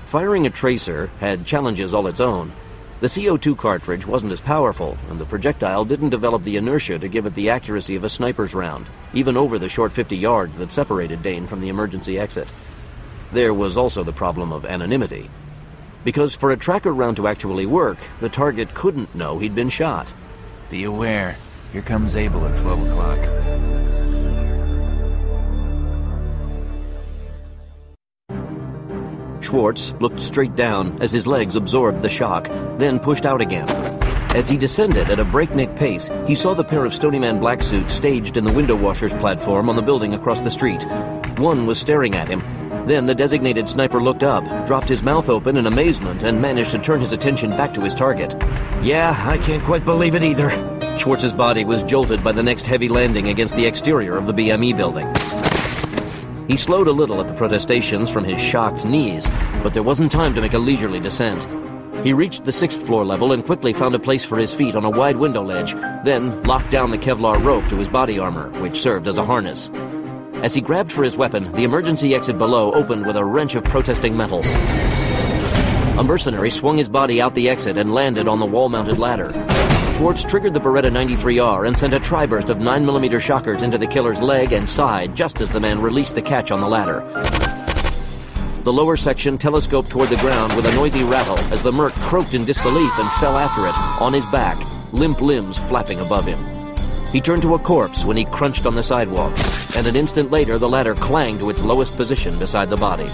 Firing a tracer had challenges all its own. The CO2 cartridge wasn't as powerful, and the projectile didn't develop the inertia to give it the accuracy of a sniper's round, even over the short 50 yards that separated Dane from the emergency exit. There was also the problem of anonymity. Because for a tracker round to actually work, the target couldn't know he'd been shot. Be aware. Here comes Abel at 12 o'clock. Schwartz looked straight down as his legs absorbed the shock, then pushed out again. As he descended at a breakneck pace, he saw the pair of Stony Man black suits staged in the window washers platform on the building across the street. One was staring at him. Then the designated sniper looked up, dropped his mouth open in amazement, and managed to turn his attention back to his target. Yeah, I can't quite believe it either. Schwartz's body was jolted by the next heavy landing against the exterior of the BME building. He slowed a little at the protestations from his shocked knees, but there wasn't time to make a leisurely descent. He reached the 6th floor level and quickly found a place for his feet on a wide window ledge, then locked down the Kevlar rope to his body armor, which served as a harness. As he grabbed for his weapon, the emergency exit below opened with a wrench of protesting metal. A mercenary swung his body out the exit and landed on the wall-mounted ladder. Schwartz triggered the Beretta 93R and sent a tri-burst of 9mm shockers into the killer's leg and side just as the man released the catch on the ladder. The lower section telescoped toward the ground with a noisy rattle as the merc croaked in disbelief and fell after it, on his back, limp limbs flapping above him. He turned to a corpse when he crunched on the sidewalk, and an instant later the ladder clanged to its lowest position beside the body.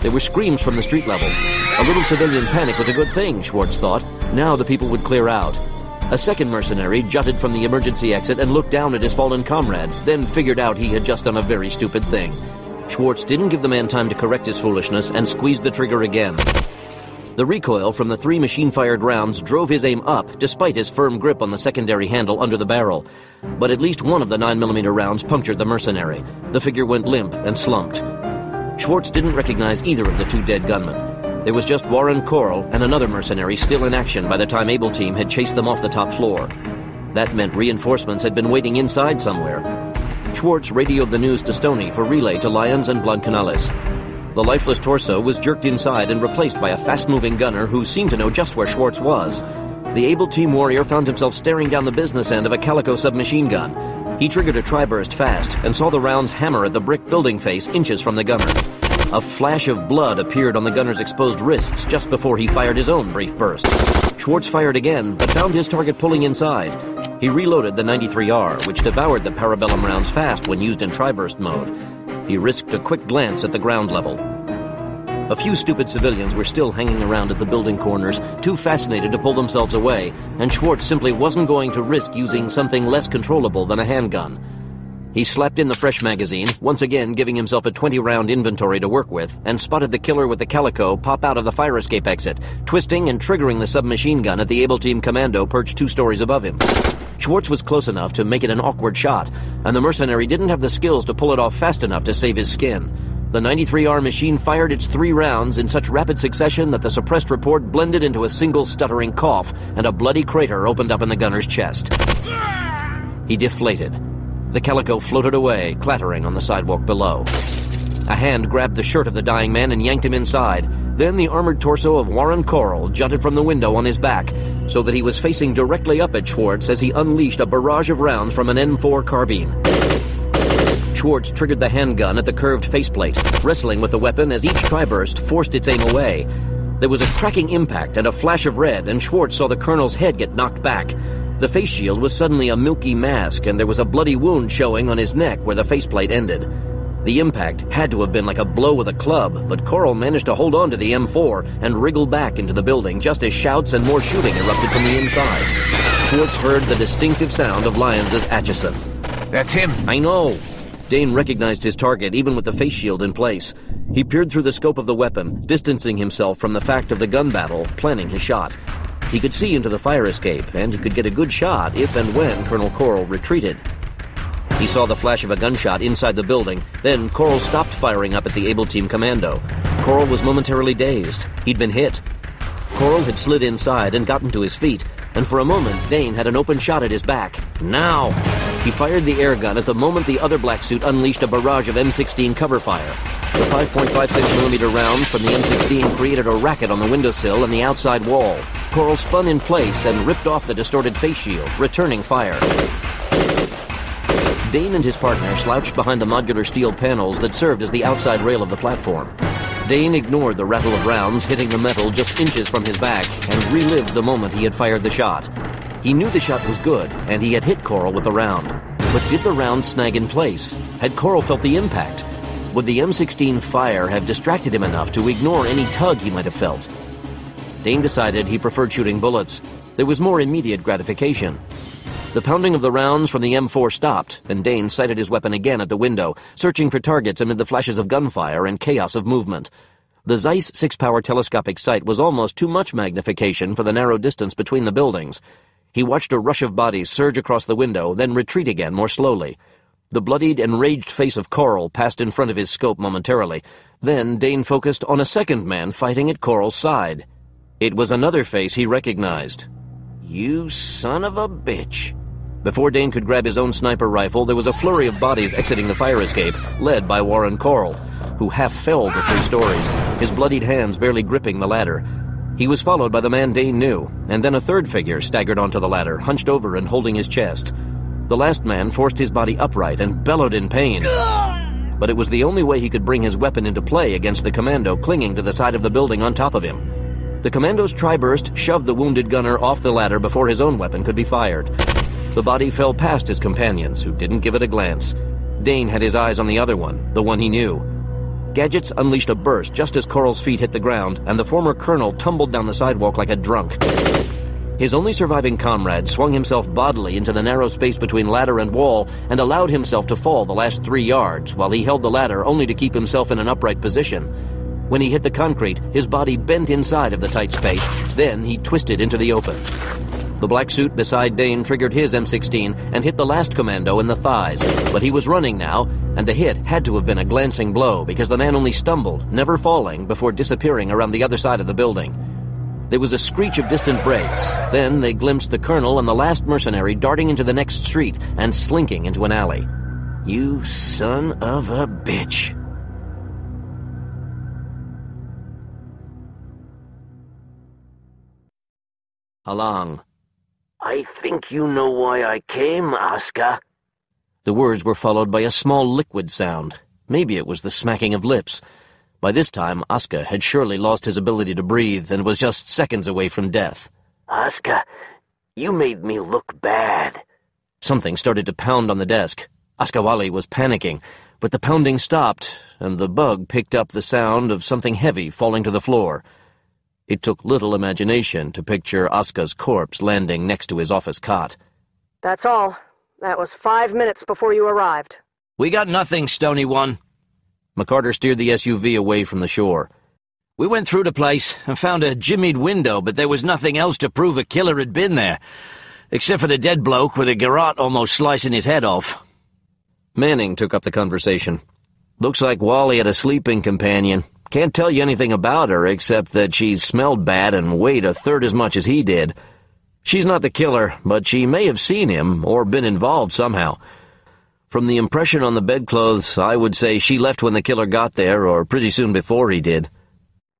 There were screams from the street level. A little civilian panic was a good thing, Schwartz thought. Now the people would clear out. A second mercenary jutted from the emergency exit and looked down at his fallen comrade, then figured out he had just done a very stupid thing. Schwartz didn't give the man time to correct his foolishness and squeezed the trigger again. The recoil from the 3 machine-fired rounds drove his aim up, despite his firm grip on the secondary handle under the barrel. But at least one of the 9mm rounds punctured the mercenary. The figure went limp and slumped. Schwartz didn't recognize either of the 2 dead gunmen. There was just Warren Coral and another mercenary still in action by the time Able Team had chased them off the top floor. That meant reinforcements had been waiting inside somewhere. Schwartz radioed the news to Stony for relay to Lyons and Blancanales. The lifeless torso was jerked inside and replaced by a fast-moving gunner who seemed to know just where Schwartz was. The Able Team warrior found himself staring down the business end of a Calico submachine gun. He triggered a tri-burst fast and saw the rounds hammer at the brick building face inches from the gunner. A flash of blood appeared on the gunner's exposed wrists just before he fired his own brief burst. Schwartz fired again, but found his target pulling inside. He reloaded the 93R, which devoured the Parabellum rounds fast when used in tri-burst mode. He risked a quick glance at the ground level. A few stupid civilians were still hanging around at the building corners, too fascinated to pull themselves away, and Schwartz simply wasn't going to risk using something less controllable than a handgun. He slapped in the fresh magazine, once again giving himself a 20-round inventory to work with, and spotted the killer with the Calico pop out of the fire escape exit, twisting and triggering the submachine gun at the Able Team commando perched 2 stories above him. Schwartz was close enough to make it an awkward shot, and the mercenary didn't have the skills to pull it off fast enough to save his skin. The 93R machine fired its 3 rounds in such rapid succession that the suppressed report blended into a single stuttering cough, and a bloody crater opened up in the gunner's chest. He deflated. The Calico floated away, clattering on the sidewalk below. A hand grabbed the shirt of the dying man and yanked him inside. Then the armored torso of Warren Coral jutted from the window on his back, so that he was facing directly up at Schwartz as he unleashed a barrage of rounds from an M4 carbine. Schwartz triggered the handgun at the curved faceplate, wrestling with the weapon as each tri-burst forced its aim away. There was a cracking impact and a flash of red, and Schwartz saw the colonel's head get knocked back. The face shield was suddenly a milky mask, and there was a bloody wound showing on his neck where the faceplate ended. The impact had to have been like a blow with a club, but Coral managed to hold on to the M4 and wriggle back into the building just as shouts and more shooting erupted from the inside. Schwartz heard the distinctive sound of Lyons' Atchison. That's him. I know. Dane recognized his target even with the face shield in place. He peered through the scope of the weapon, distancing himself from the fact of the gun battle, planning his shot. He could see into the fire escape, and he could get a good shot if and when Colonel Coral retreated. He saw the flash of a gunshot inside the building, then Coral stopped firing up at the Able Team commando. Coral was momentarily dazed. He'd been hit. Coral had slid inside and gotten to his feet, and for a moment Dane had an open shot at his back. Now! He fired the air gun at the moment the other black suit unleashed a barrage of M16 cover fire. The 5.56mm rounds from the M16 created a racket on the windowsill and the outside wall. Coral spun in place and ripped off the distorted face shield, returning fire. Dane and his partner slouched behind the modular steel panels that served as the outside rail of the platform. Dane ignored the rattle of rounds hitting the metal just inches from his back and relived the moment he had fired the shot. He knew the shot was good, and he had hit Coral with the round. But did the round snag in place? Had Coral felt the impact? Would the M16 fire have distracted him enough to ignore any tug he might have felt? Dane decided he preferred shooting bullets. There was more immediate gratification. The pounding of the rounds from the M4 stopped, and Dane sighted his weapon again at the window, searching for targets amid the flashes of gunfire and chaos of movement. The Zeiss 6-power telescopic sight was almost too much magnification for the narrow distance between the buildings. He watched a rush of bodies surge across the window, then retreat again more slowly. The bloodied, enraged face of Coral passed in front of his scope momentarily. Then Dane focused on a second man fighting at Coral's side. It was another face he recognized. "You son of a bitch." Before Dane could grab his own sniper rifle, there was a flurry of bodies exiting the fire escape, led by Warren Coral, who half fell the 3 stories, his bloodied hands barely gripping the ladder. He was followed by the man Dane knew, and then a third figure staggered onto the ladder, hunched over and holding his chest. The last man forced his body upright and bellowed in pain. But it was the only way he could bring his weapon into play against the commando clinging to the side of the building on top of him. The commando's tri-burst shoved the wounded gunner off the ladder before his own weapon could be fired. The body fell past his companions, who didn't give it a glance. Dane had his eyes on the other one, the one he knew. Gadgets unleashed a burst just as Coral's feet hit the ground, and the former colonel tumbled down the sidewalk like a drunk. His only surviving comrade swung himself bodily into the narrow space between ladder and wall and allowed himself to fall the last 3 yards while he held the ladder only to keep himself in an upright position. When he hit the concrete, his body bent inside of the tight space. Then he twisted into the open. The black suit beside Dane triggered his M16 and hit the last commando in the thighs, but he was running now, and the hit had to have been a glancing blow because the man only stumbled, never falling, before disappearing around the other side of the building. There was a screech of distant brakes. Then they glimpsed the colonel and the last mercenary darting into the next street and slinking into an alley. "You son of a bitch." Along. I think you know why I came, Asuka. The words were followed by a small liquid sound. Maybe it was the smacking of lips. By this time, Asuka had surely lost his ability to breathe and was just seconds away from death. Asuka, you made me look bad. Something started to pound on the desk. Askawali was panicking, but the pounding stopped, and the bug picked up the sound of something heavy falling to the floor. It took little imagination to picture Asuka's corpse landing next to his office cot. That's all. That was 5 minutes before you arrived. We got nothing, Stony One. McCarter steered the SUV away from the shore. We went through the place and found a jimmied window, but there was nothing else to prove a killer had been there, except for the dead bloke with a garrote almost slicing his head off. Manning took up the conversation. Looks like Wally had a sleeping companion. Can't tell you anything about her except that she smelled bad and weighed a third as much as he did. She's not the killer, but she may have seen him or been involved somehow. From the impression on the bedclothes, I would say she left when the killer got there or pretty soon before he did.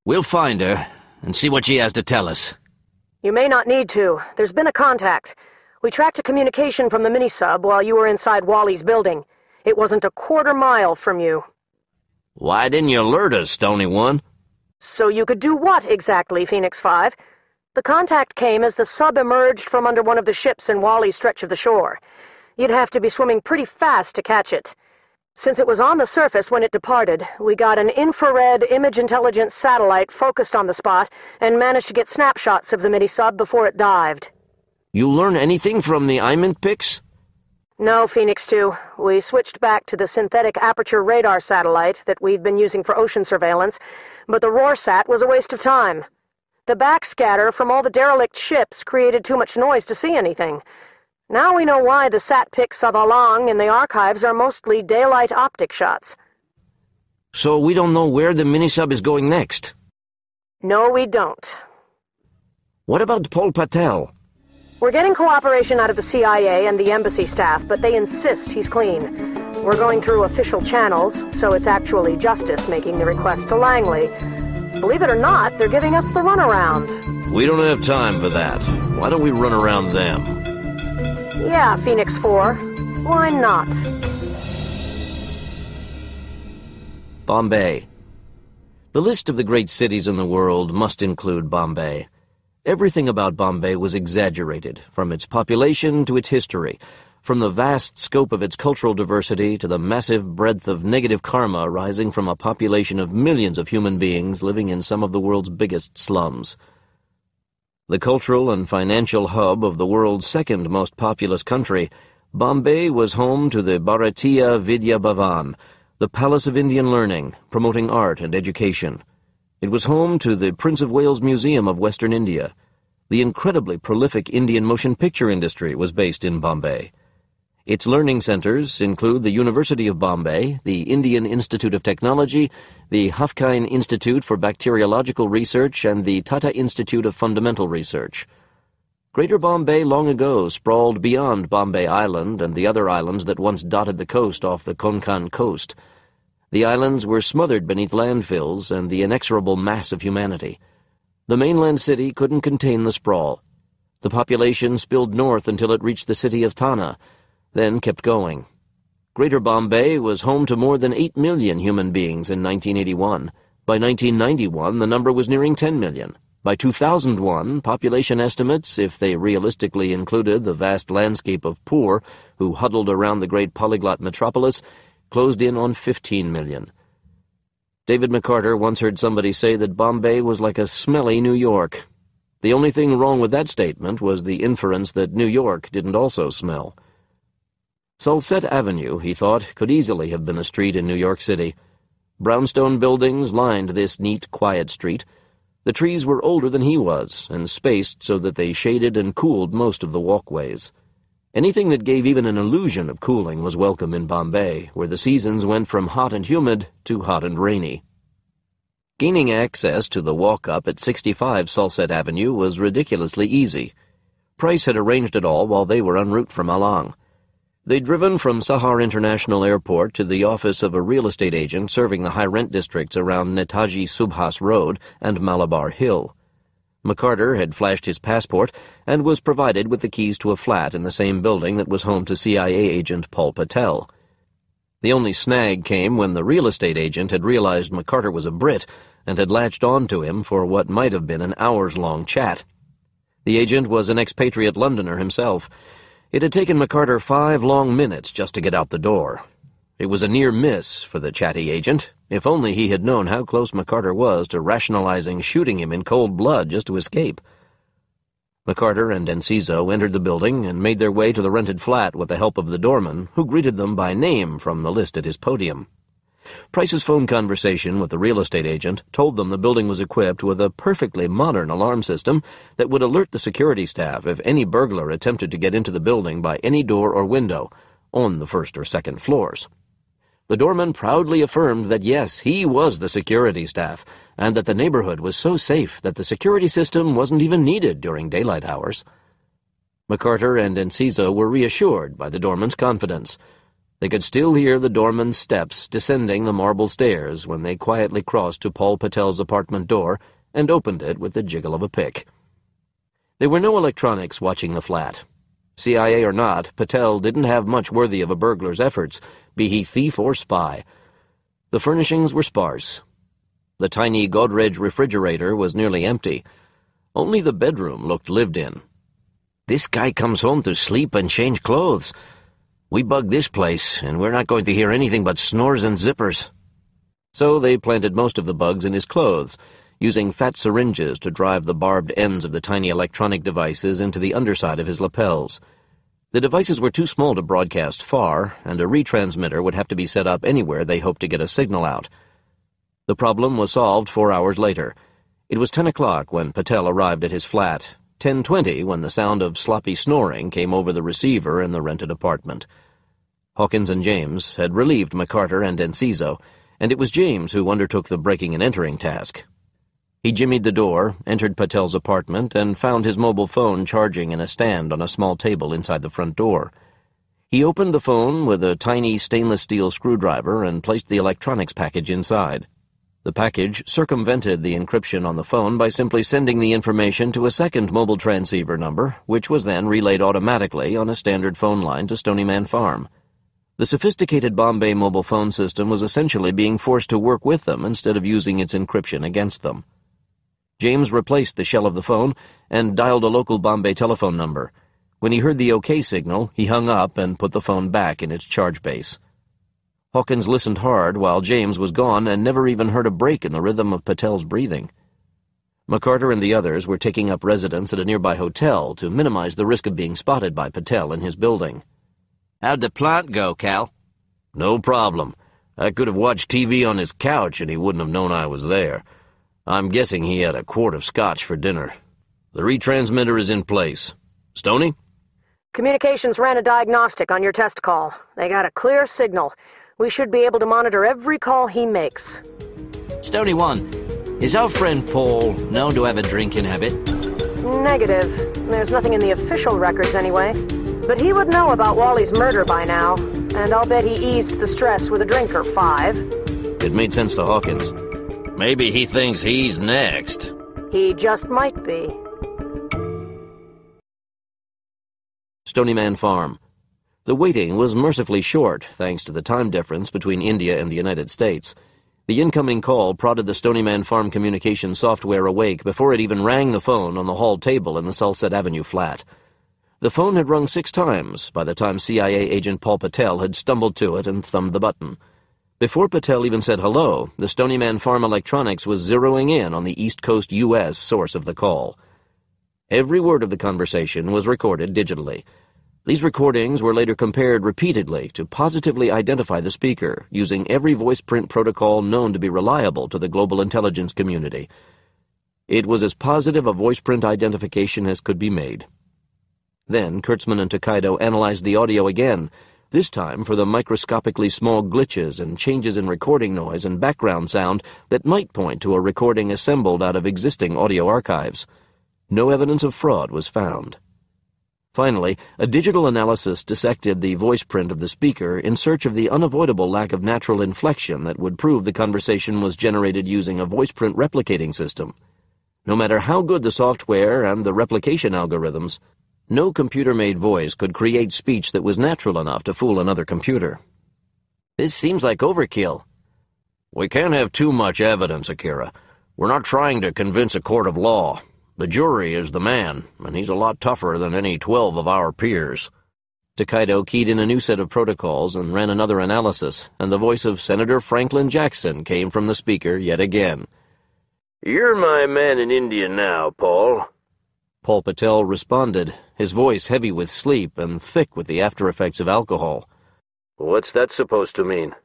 We'll find her and see what she has to tell us. You may not need to. There's been a contact. We tracked a communication from the mini-sub while you were inside Wally's building. It wasn't a quarter mile from you. Why didn't you alert us, Stony One? So you could do what exactly, Phoenix 5? The contact came as the sub emerged from under one of the ships in Wally's stretch of the shore. You'd have to be swimming pretty fast to catch it. Since it was on the surface when it departed, we got an infrared image intelligence satellite focused on the spot and managed to get snapshots of the mini-sub before it dived. You learn anything from the IMINT pics? No, Phoenix 2. We switched back to the synthetic aperture radar satellite that we've been using for ocean surveillance, but the ROARSat was a waste of time. The backscatter from all the derelict ships created too much noise to see anything. Now we know why the sat pics of Along in the archives are mostly daylight optic shots. So we don't know where the mini-sub is going next? No, we don't. What about Paul Patel? We're getting cooperation out of the CIA and the embassy staff, but they insist he's clean. We're going through official channels, so it's actually Justice making the request to Langley. Believe it or not, they're giving us the runaround. We don't have time for that. Why don't we run around them? Yeah, Phoenix 4. Why not? Bombay. The list of the great cities in the world must include Bombay. Everything about Bombay was exaggerated, from its population to its history, From the vast scope of its cultural diversity to the massive breadth of negative karma rising from a population of millions of human beings living in some of the world's biggest slums. The cultural and financial hub of the world's second most populous country, Bombay was home to the Bharatiya Vidya Bhavan, the Palace of Indian Learning, promoting art and education. It was home to the Prince of Wales Museum of Western India. The incredibly prolific Indian motion picture industry was based in Bombay. Its learning centers include the University of Bombay, the Indian Institute of Technology, the Hafkind Institute for Bacteriological Research, and the Tata Institute of Fundamental Research. Greater Bombay long ago sprawled beyond Bombay Island and the other islands that once dotted the coast off the Konkan coast. The islands were smothered beneath landfills and the inexorable mass of humanity. The mainland city couldn't contain the sprawl. The population spilled north until it reached the city of Thana, then kept going. Greater Bombay was home to more than 8 million human beings in 1981. By 1991, the number was nearing 10 million. By 2001, population estimates, if they realistically included the vast landscape of poor who huddled around the great polyglot metropolis, closed in on 15 million. David McCarter once heard somebody say that Bombay was like a smelly New York. The only thing wrong with that statement was the inference that New York didn't also smell. Sunset Avenue, he thought, could easily have been a street in New York City. Brownstone buildings lined this neat, quiet street. The trees were older than he was, and spaced so that they shaded and cooled most of the walkways. Anything that gave even an illusion of cooling was welcome in Bombay, where the seasons went from hot and humid to hot and rainy. Gaining access to the walk-up at 65 Sunset Avenue was ridiculously easy. Price had arranged it all while they were en route for Malang. They'd driven from Sahar International Airport to the office of a real estate agent serving the high-rent districts around Netaji Subhas Road and Malabar Hill. McCarter had flashed his passport and was provided with the keys to a flat in the same building that was home to CIA agent Paul Patel. The only snag came when the real estate agent had realized McCarter was a Brit and had latched on to him for what might have been an hours-long chat. The agent was an expatriate Londoner himself. It had taken McCarter 5 long minutes just to get out the door. It was a near miss for the chatty agent. If only he had known how close McCarter was to rationalizing shooting him in cold blood just to escape. McCarter and Enciso entered the building and made their way to the rented flat with the help of the doorman, who greeted them by name from the list at his podium. Price's phone conversation with the real estate agent told them the building was equipped with a perfectly modern alarm system that would alert the security staff if any burglar attempted to get into the building by any door or window on the first or second floors. The doorman proudly affirmed that yes, he was the security staff, and that the neighborhood was so safe that the security system wasn't even needed during daylight hours. McCarter and Enciso were reassured by the doorman's confidence. They could still hear the doorman's steps descending the marble stairs when they quietly crossed to Paul Patel's apartment door and opened it with the jiggle of a pick. There were no electronics watching the flat. CIA or not, Patel didn't have much worthy of a burglar's efforts, be he thief or spy. The furnishings were sparse. The tiny Godrej refrigerator was nearly empty. Only the bedroom looked lived in. This guy comes home to sleep and change clothes. We bugged this place, and we're not going to hear anything but snores and zippers. So they planted most of the bugs in his clothes, using fat syringes to drive the barbed ends of the tiny electronic devices into the underside of his lapels. The devices were too small to broadcast far, and a retransmitter would have to be set up anywhere they hoped to get a signal out. The problem was solved 4 hours later. It was 10 o'clock when Patel arrived at his flat, 10:20 when the sound of sloppy snoring came over the receiver in the rented apartment. Hawkins and James had relieved McCarter and Enciso, and it was James who undertook the breaking and entering task. He jimmied the door, entered Patel's apartment, and found his mobile phone charging in a stand on a small table inside the front door. He opened the phone with a tiny stainless steel screwdriver and placed the electronics package inside. The package circumvented the encryption on the phone by simply sending the information to a second mobile transceiver number, which was then relayed automatically on a standard phone line to Stony Man Farm. The sophisticated Bombay mobile phone system was essentially being forced to work with them instead of using its encryption against them. James replaced the shell of the phone and dialed a local Bombay telephone number. When he heard the OK signal, he hung up and put the phone back in its charge base. Hawkins listened hard while James was gone and never even heard a break in the rhythm of Patel's breathing. McCarter and the others were taking up residence at a nearby hotel to minimize the risk of being spotted by Patel in his building. How'd the plant go, Cal? No problem. I could have watched TV on his couch and he wouldn't have known I was there. I'm guessing he had a quart of scotch for dinner. The retransmitter is in place. Stony? Communications ran a diagnostic on your test call. They got a clear signal. We should be able to monitor every call he makes. Stony 1, is our friend Paul known to have a drinking habit? Negative. There's nothing in the official records anyway. But he would know about Wally's murder by now, and I'll bet he eased the stress with a drink or 5. It made sense to Hawkins. Maybe he thinks he's next. He just might be. Stonyman Farm. The waiting was mercifully short, thanks to the time difference between India and the United States. The incoming call prodded the Stonyman Farm communication software awake before it even rang the phone on the hall table in the Sunset Avenue flat. The phone had rung 6 times by the time CIA agent Paul Patel had stumbled to it and thumbed the button. Before Patel even said hello, the Stonyman Farm Electronics was zeroing in on the East Coast U.S. source of the call. Every word of the conversation was recorded digitally. These recordings were later compared repeatedly to positively identify the speaker, using every voice print protocol known to be reliable to the global intelligence community. It was as positive a voice print identification as could be made. Then Kurtzman and Tokaido analyzed the audio again, this time for the microscopically small glitches and changes in recording noise and background sound that might point to a recording assembled out of existing audio archives. No evidence of fraud was found. Finally, a digital analysis dissected the voice print of the speaker in search of the unavoidable lack of natural inflection that would prove the conversation was generated using a voice print replicating system. No matter how good the software and the replication algorithms, no computer-made voice could create speech that was natural enough to fool another computer. This seems like overkill. We can't have too much evidence, Akira. We're not trying to convince a court of law. The jury is the man, and he's a lot tougher than any 12 of our peers. Tokaido keyed in a new set of protocols and ran another analysis, and the voice of Senator Franklin Jackson came from the speaker yet again. You're my man in India now, Paul. Paul Patel responded, his voice heavy with sleep and thick with the after-effects of alcohol. What's that supposed to mean?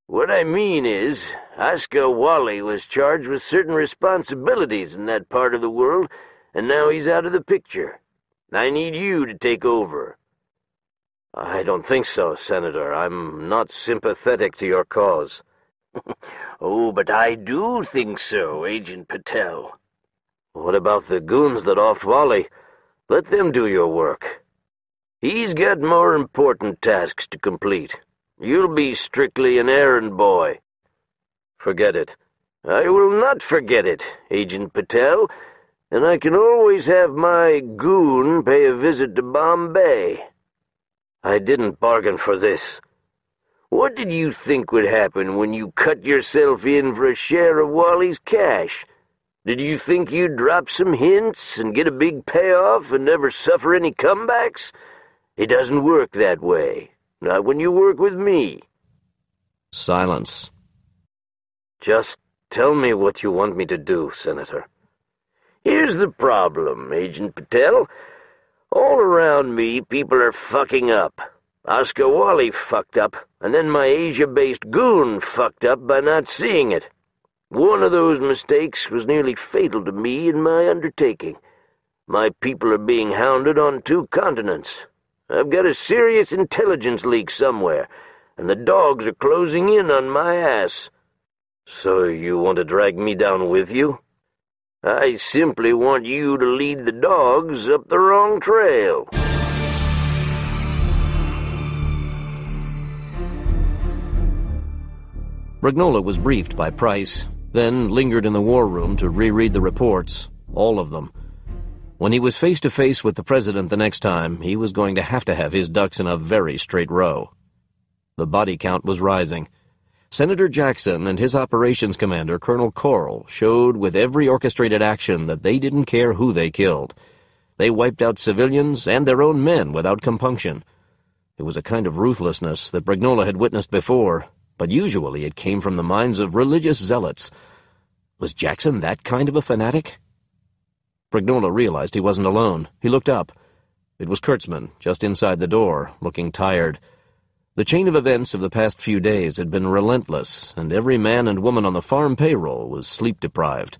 What I mean is, Oscar Wally was charged with certain responsibilities in that part of the world, and now he's out of the picture. I need you to take over. I don't think so, Senator. I'm not sympathetic to your cause. Oh, but I do think so, Agent Patel. What about the goons that offed Wally? Let them do your work. He's got more important tasks to complete. You'll be strictly an errand boy. Forget it. I will not forget it, Agent Patel, and I can always have my goon pay a visit to Bombay. I didn't bargain for this. What did you think would happen when you cut yourself in for a share of Wally's cash? Did you think you'd drop some hints and get a big payoff and never suffer any comebacks? It doesn't work that way. Not when you work with me. Silence. Just tell me what you want me to do, Senator. Here's the problem, Agent Patel. All around me, people are fucking up. Oscar Wally fucked up, and then my Asia-based goon fucked up by not seeing it. One of those mistakes was nearly fatal to me and my undertaking. My people are being hounded on 2 continents. I've got a serious intelligence leak somewhere, and the dogs are closing in on my ass. So you want to drag me down with you? I simply want you to lead the dogs up the wrong trail. Ragnola was briefed by Price, then lingered in the war room to reread the reports, all of them. When he was face-to-face with the president the next time, he was going to have his ducks in a very straight row. The body count was rising. Senator Jackson and his operations commander, Colonel Coral, showed with every orchestrated action that they didn't care who they killed. They wiped out civilians and their own men without compunction. It was a kind of ruthlessness that Brignola had witnessed before, but usually it came from the minds of religious zealots. Was Jackson that kind of a fanatic? Brignola realized he wasn't alone. He looked up. It was Kurtzman, just inside the door, looking tired. The chain of events of the past few days had been relentless, and every man and woman on the farm payroll was sleep-deprived.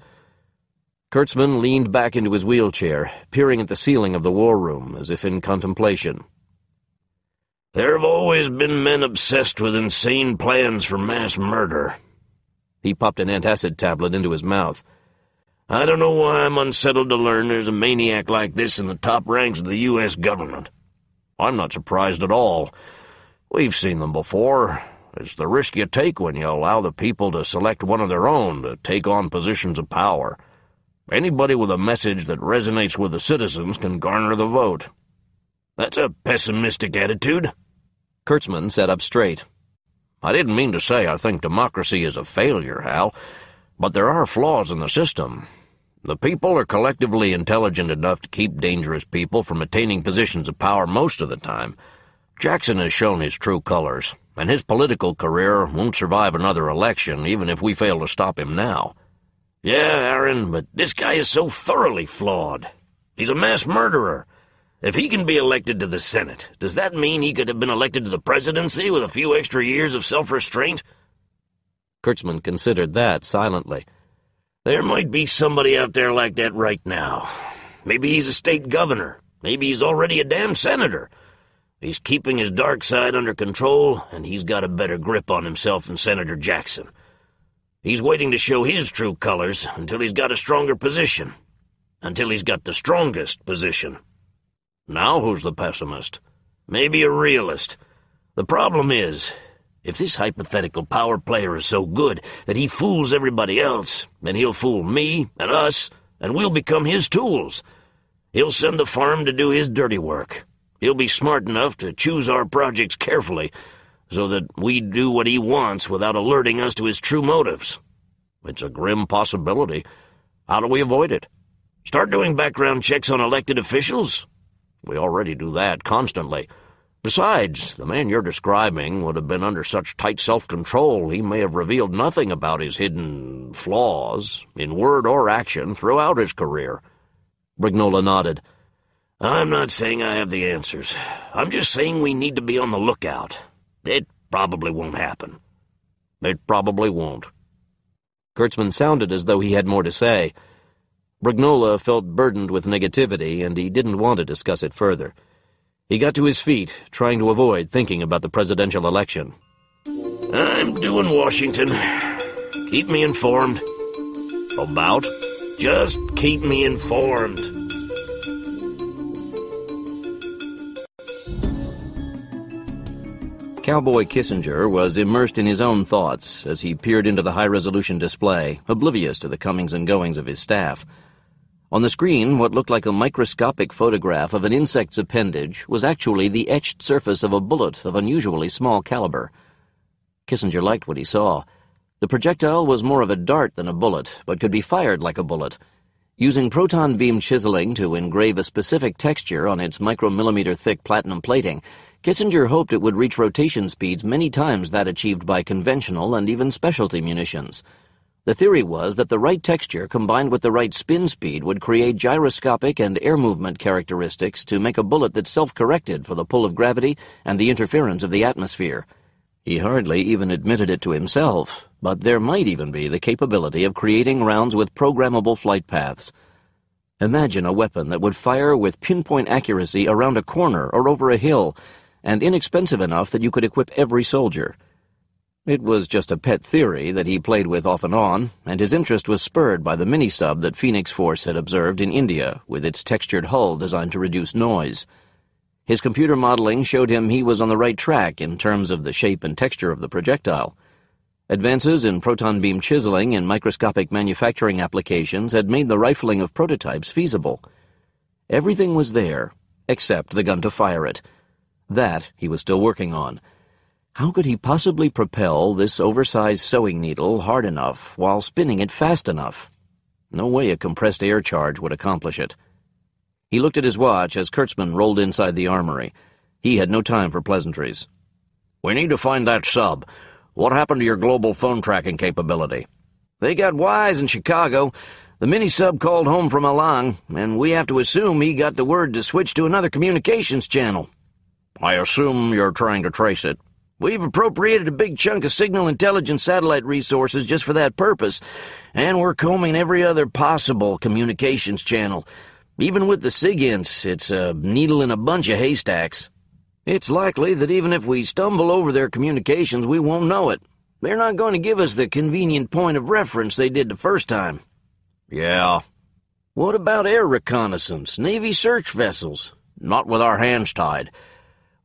Kurtzman leaned back into his wheelchair, peering at the ceiling of the war room as if in contemplation. There have always been men obsessed with insane plans for mass murder. He popped an antacid tablet into his mouth. I don't know why I'm unsettled to learn there's a maniac like this in the top ranks of the U.S. government. I'm not surprised at all. We've seen them before. It's the risk you take when you allow the people to select one of their own to take on positions of power. Anybody with a message that resonates with the citizens can garner the vote. That's a pessimistic attitude. Kurtzman sat up straight. I didn't mean to say I think democracy is a failure, Hal, but there are flaws in the system. The people are collectively intelligent enough to keep dangerous people from attaining positions of power most of the time. Jackson has shown his true colors, and his political career won't survive another election even if we fail to stop him now. Yeah, Aaron, but this guy is so thoroughly flawed. He's a mass murderer. If he can be elected to the Senate, does that mean he could have been elected to the presidency with a few extra years of self-restraint? Kurtzman considered that silently. There might be somebody out there like that right now. Maybe he's a state governor. Maybe he's already a damn senator. He's keeping his dark side under control, and he's got a better grip on himself than Senator Jackson. He's waiting to show his true colors until he's got a stronger position. Until he's got the strongest position. Now who's the pessimist? Maybe a realist. The problem is, if this hypothetical power player is so good that he fools everybody else, then he'll fool me and us, and we'll become his tools. He'll send the farm to do his dirty work. He'll be smart enough to choose our projects carefully, so that we do what he wants without alerting us to his true motives. It's a grim possibility. How do we avoid it? Start doing background checks on elected officials? We already do that constantly. Besides, the man you're describing would have been under such tight self-control he may have revealed nothing about his hidden flaws, in word or action, throughout his career. Brignola nodded. I'm not saying I have the answers. I'm just saying we need to be on the lookout. It probably won't happen. It probably won't. Kurtzman sounded as though he had more to say. Brignola felt burdened with negativity, and he didn't want to discuss it further. He got to his feet, trying to avoid thinking about the presidential election. I'm due in Washington. Keep me informed. About? Just keep me informed. Cowboy Kissinger was immersed in his own thoughts as he peered into the high-resolution display, oblivious to the comings and goings of his staff. On the screen, what looked like a microscopic photograph of an insect's appendage was actually the etched surface of a bullet of unusually small caliber. Kissinger liked what he saw. The projectile was more of a dart than a bullet, but could be fired like a bullet. Using proton beam chiseling to engrave a specific texture on its micromillimeter-thick platinum plating, Kissinger hoped it would reach rotation speeds many times that achieved by conventional and even specialty munitions. The theory was that the right texture combined with the right spin speed would create gyroscopic and air movement characteristics to make a bullet that self-corrected for the pull of gravity and the interference of the atmosphere. He hardly even admitted it to himself, but there might even be the capability of creating rounds with programmable flight paths. Imagine a weapon that would fire with pinpoint accuracy around a corner or over a hill, and inexpensive enough that you could equip every soldier. It was just a pet theory that he played with off and on, and his interest was spurred by the mini-sub that Phoenix Force had observed in India, with its textured hull designed to reduce noise. His computer modeling showed him he was on the right track in terms of the shape and texture of the projectile. Advances in proton beam chiseling and microscopic manufacturing applications had made the rifling of prototypes feasible. Everything was there, except the gun to fire it. That he was still working on. How could he possibly propel this oversized sewing needle hard enough while spinning it fast enough? No way a compressed air charge would accomplish it. He looked at his watch as Kurtzman rolled inside the armory. He had no time for pleasantries. We need to find that sub. What happened to your global phone tracking capability? They got wise in Chicago. The mini-sub called home from Alang, and we have to assume he got the word to switch to another communications channel. I assume you're trying to trace it. We've appropriated a big chunk of signal intelligence satellite resources just for that purpose, and we're combing every other possible communications channel. Even with the SIGINTs, it's a needle in a bunch of haystacks. It's likely that even if we stumble over their communications, we won't know it. They're not going to give us the convenient point of reference they did the first time. Yeah. What about air reconnaissance, Navy search vessels? Not with our hands tied.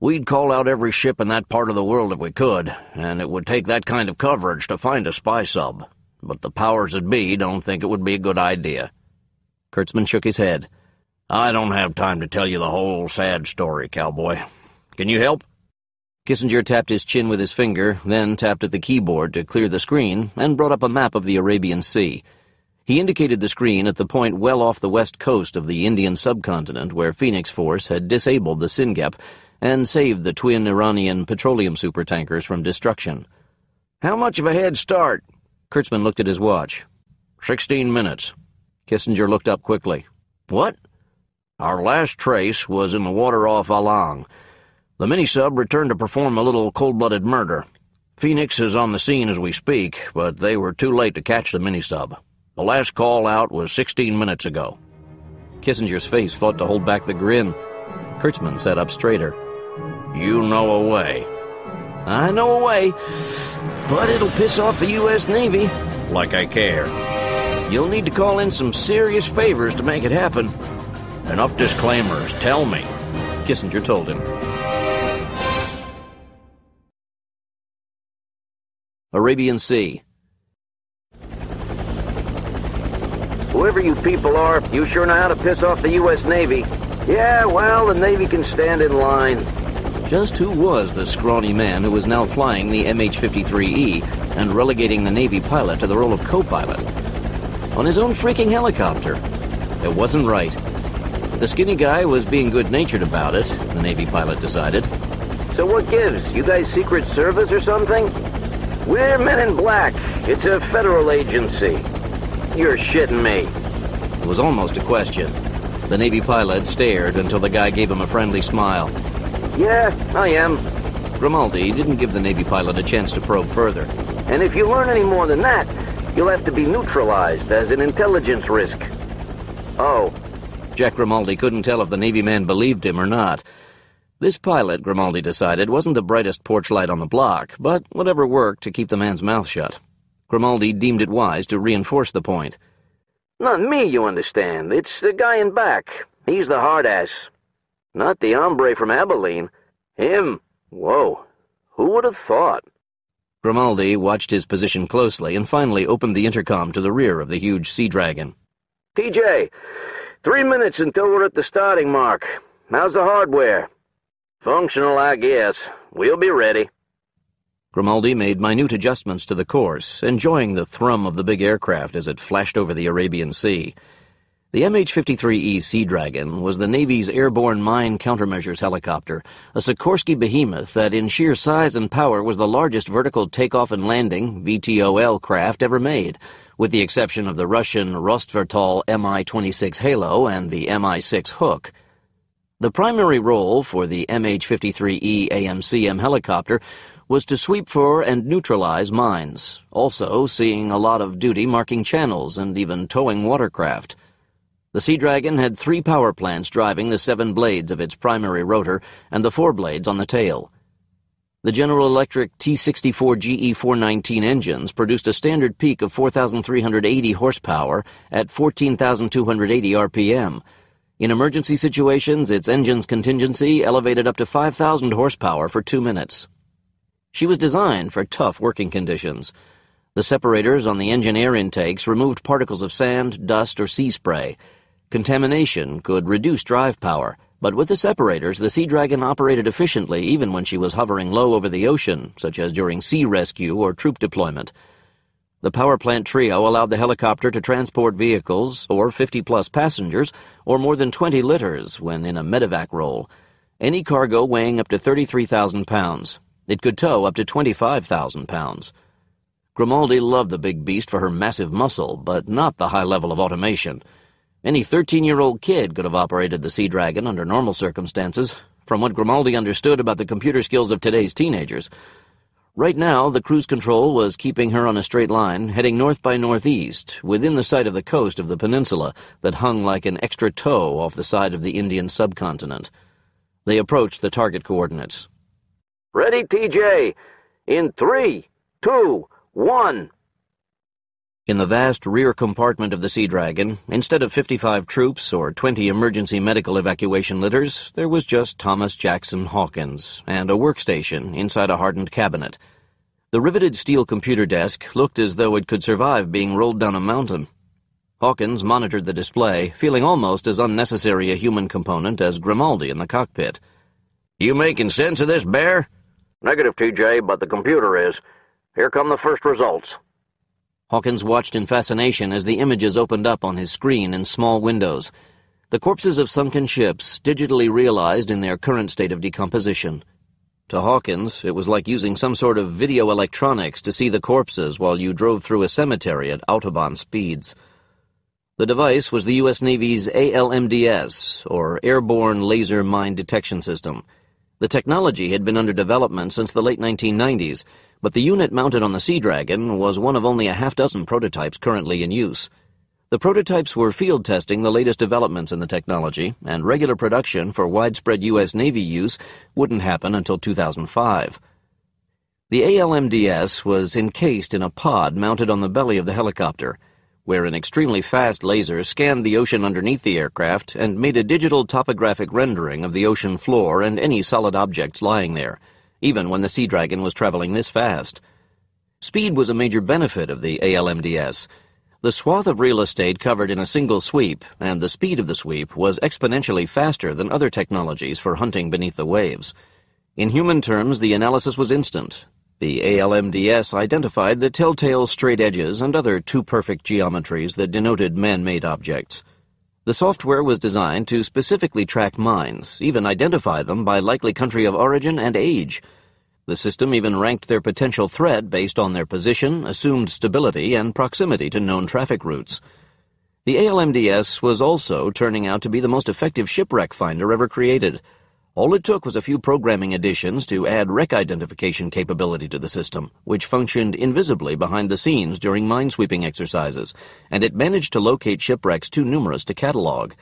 We'd call out every ship in that part of the world if we could, and it would take that kind of coverage to find a spy sub. But the powers that be don't think it would be a good idea. Kurtzman shook his head. I don't have time to tell you the whole sad story, cowboy. Can you help? Kissinger tapped his chin with his finger, then tapped at the keyboard to clear the screen, and brought up a map of the Arabian Sea. He indicated the screen at the point well off the west coast of the Indian subcontinent where Phoenix Force had disabled the Singep and saved the twin Iranian petroleum supertankers from destruction. How much of a head start? Kurtzman looked at his watch. 16 minutes. Kissinger looked up quickly. What? Our last trace was in the water off Alang. The mini-sub returned to perform a little cold-blooded murder. Phoenix is on the scene as we speak, but they were too late to catch the mini-sub. The last call out was 16 minutes ago. Kissinger's face fought to hold back the grin. Kurtzman sat up straighter. You know a way. I know a way, but it'll piss off the U.S. Navy. Like I care. You'll need to call in some serious favors to make it happen. Enough disclaimers. Tell me. Kissinger told him. Arabian Sea. Whoever you people are, you sure know how to piss off the U.S. Navy. Yeah, well, the Navy can stand in line. Just who was the scrawny man who was now flying the MH-53E and relegating the Navy pilot to the role of co-pilot? On his own freaking helicopter. It wasn't right. The skinny guy was being good-natured about it, the Navy pilot decided. So what gives? You guys Secret Service or something? We're Men in Black. It's a federal agency. You're shitting me. It was almost a question. The Navy pilot stared until the guy gave him a friendly smile. Yeah, I am. Grimaldi didn't give the Navy pilot a chance to probe further. And if you learn any more than that, you'll have to be neutralized as an intelligence risk. Oh. Jack Grimaldi couldn't tell if the Navy man believed him or not. This pilot, Grimaldi decided, wasn't the brightest porch light on the block, but whatever worked to keep the man's mouth shut. Grimaldi deemed it wise to reinforce the point. Not me, you understand. It's the guy in back. He's the hard-ass. Not the hombre from Abilene. Him. Whoa. Who would have thought? Grimaldi watched his position closely and finally opened the intercom to the rear of the huge Sea Dragon. TJ, 3 minutes until we're at the starting mark. How's the hardware? Functional, I guess. We'll be ready. Grimaldi made minute adjustments to the course, enjoying the thrum of the big aircraft as it flashed over the Arabian Sea. The MH-53E Sea Dragon was the Navy's airborne mine countermeasures helicopter, a Sikorsky behemoth that in sheer size and power was the largest vertical takeoff and landing, VTOL, craft ever made, with the exception of the Russian Rostvertol Mi-26 Halo and the Mi-6 Hook. The primary role for the MH-53E AMCM helicopter was to sweep for and neutralize mines, also seeing a lot of duty marking channels and even towing watercraft. The Sea Dragon had 3 power plants driving the 7 blades of its primary rotor and the 4 blades on the tail. The General Electric T-64 GE419 engines produced a standard peak of 4,380 horsepower at 14,280 RPM. In emergency situations, its engine's contingency elevated up to 5,000 horsepower for 2 minutes. She was designed for tough working conditions. The separators on the engine air intakes removed particles of sand, dust, or sea spray. Contamination could reduce drive power, but with the separators, the Sea Dragon operated efficiently even when she was hovering low over the ocean, such as during sea rescue or troop deployment. The power plant trio allowed the helicopter to transport vehicles, or 50-plus passengers, or more than 20 litters when in a medevac role. Any cargo weighing up to 33,000 pounds. It could tow up to 25,000 pounds. Grimaldi loved the big beast for her massive muscle, but not the high level of automation. Any 13-year-old kid could have operated the Sea Dragon under normal circumstances, from what Grimaldi understood about the computer skills of today's teenagers. Right now, the cruise control was keeping her on a straight line, heading north by northeast, within the sight of the coast of the peninsula that hung like an extra toe off the side of the Indian subcontinent. They approached the target coordinates. Ready, TJ? In 3, 2, 1. In the vast rear compartment of the Sea Dragon, instead of 55 troops or 20 emergency medical evacuation litters, there was just Thomas Jackson Hawkins and a workstation inside a hardened cabinet. The riveted steel computer desk looked as though it could survive being rolled down a mountain. Hawkins monitored the display, feeling almost as unnecessary a human component as Grimaldi in the cockpit. You making sense of this, Bear? Negative, TJ, but the computer is. Here come the first results. Hawkins watched in fascination as the images opened up on his screen in small windows. The corpses of sunken ships, digitally realized in their current state of decomposition. To Hawkins, it was like using some sort of video electronics to see the corpses while you drove through a cemetery at Autobahn speeds. The device was the U.S. Navy's ALMDS, or Airborne Laser Mine Detection System. The technology had been under development since the late 1990s, but the unit mounted on the Sea Dragon was one of only a half-dozen prototypes currently in use. The prototypes were field testing the latest developments in the technology, and regular production for widespread U.S. Navy use wouldn't happen until 2005. The ALMDS was encased in a pod mounted on the belly of the helicopter, where an extremely fast laser scanned the ocean underneath the aircraft and made a digital topographic rendering of the ocean floor and any solid objects lying there, even when the Sea Dragon was traveling this fast. Speed was a major benefit of the ALMDS. The swath of real estate covered in a single sweep, and the speed of the sweep was exponentially faster than other technologies for hunting beneath the waves. In human terms, the analysis was instant. The ALMDS identified the telltale straight edges and other too-perfect geometries that denoted man-made objects. The software was designed to specifically track mines, even identify them by likely country of origin and age. The system even ranked their potential threat based on their position, assumed stability, and proximity to known traffic routes. The ALMDS was also turning out to be the most effective shipwreck finder ever created. All it took was a few programming additions to add wreck identification capability to the system, which functioned invisibly behind the scenes during minesweeping exercises, and it managed to locate shipwrecks too numerous to catalog.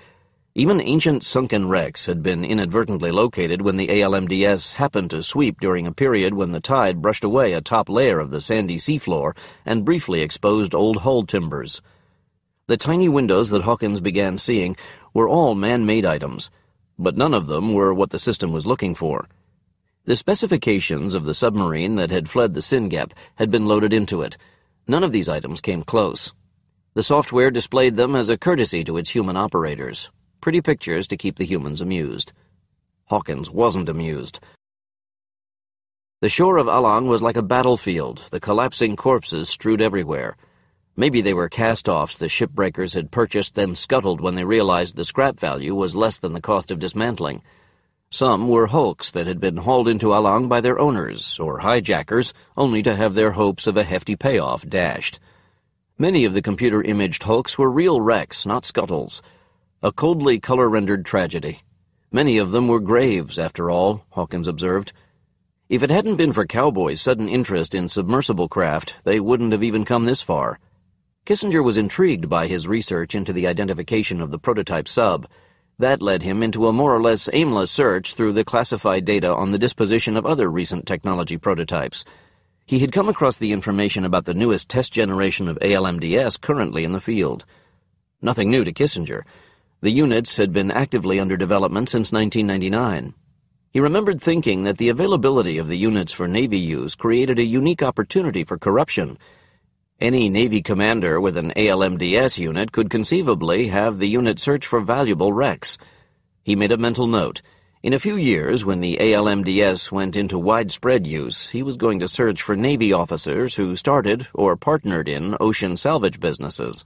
Even ancient sunken wrecks had been inadvertently located when the ALMDS happened to sweep during a period when the tide brushed away a top layer of the sandy seafloor and briefly exposed old hull timbers. The tiny windows that Hawkins began seeing were all man-made items, but none of them were what the system was looking for. The specifications of the submarine that had fled the Sin Gap had been loaded into it. None of these items came close. The software displayed them as a courtesy to its human operators. Pretty pictures to keep the humans amused. Hawkins wasn't amused. The shore of Alang was like a battlefield, the collapsing corpses strewed everywhere. Maybe they were cast-offs the shipbreakers had purchased, then scuttled when they realized the scrap value was less than the cost of dismantling. Some were hulks that had been hauled into Alang by their owners, or hijackers, only to have their hopes of a hefty payoff dashed. Many of the computer-imaged hulks were real wrecks, not scuttles. A coldly color-rendered tragedy. Many of them were graves, after all, Hawkins observed. If it hadn't been for Cowboy's sudden interest in submersible craft, they wouldn't have even come this far. Kissinger was intrigued by his research into the identification of the prototype sub. That led him into a more or less aimless search through the classified data on the disposition of other recent technology prototypes. He had come across the information about the newest test generation of ALMDS currently in the field. Nothing new to Kissinger. The units had been actively under development since 1999. He remembered thinking that the availability of the units for Navy use created a unique opportunity for corruption. Any Navy commander with an ALMDS unit could conceivably have the unit search for valuable wrecks. He made a mental note. In a few years, when the ALMDS went into widespread use, he was going to search for Navy officers who started or partnered in ocean salvage businesses.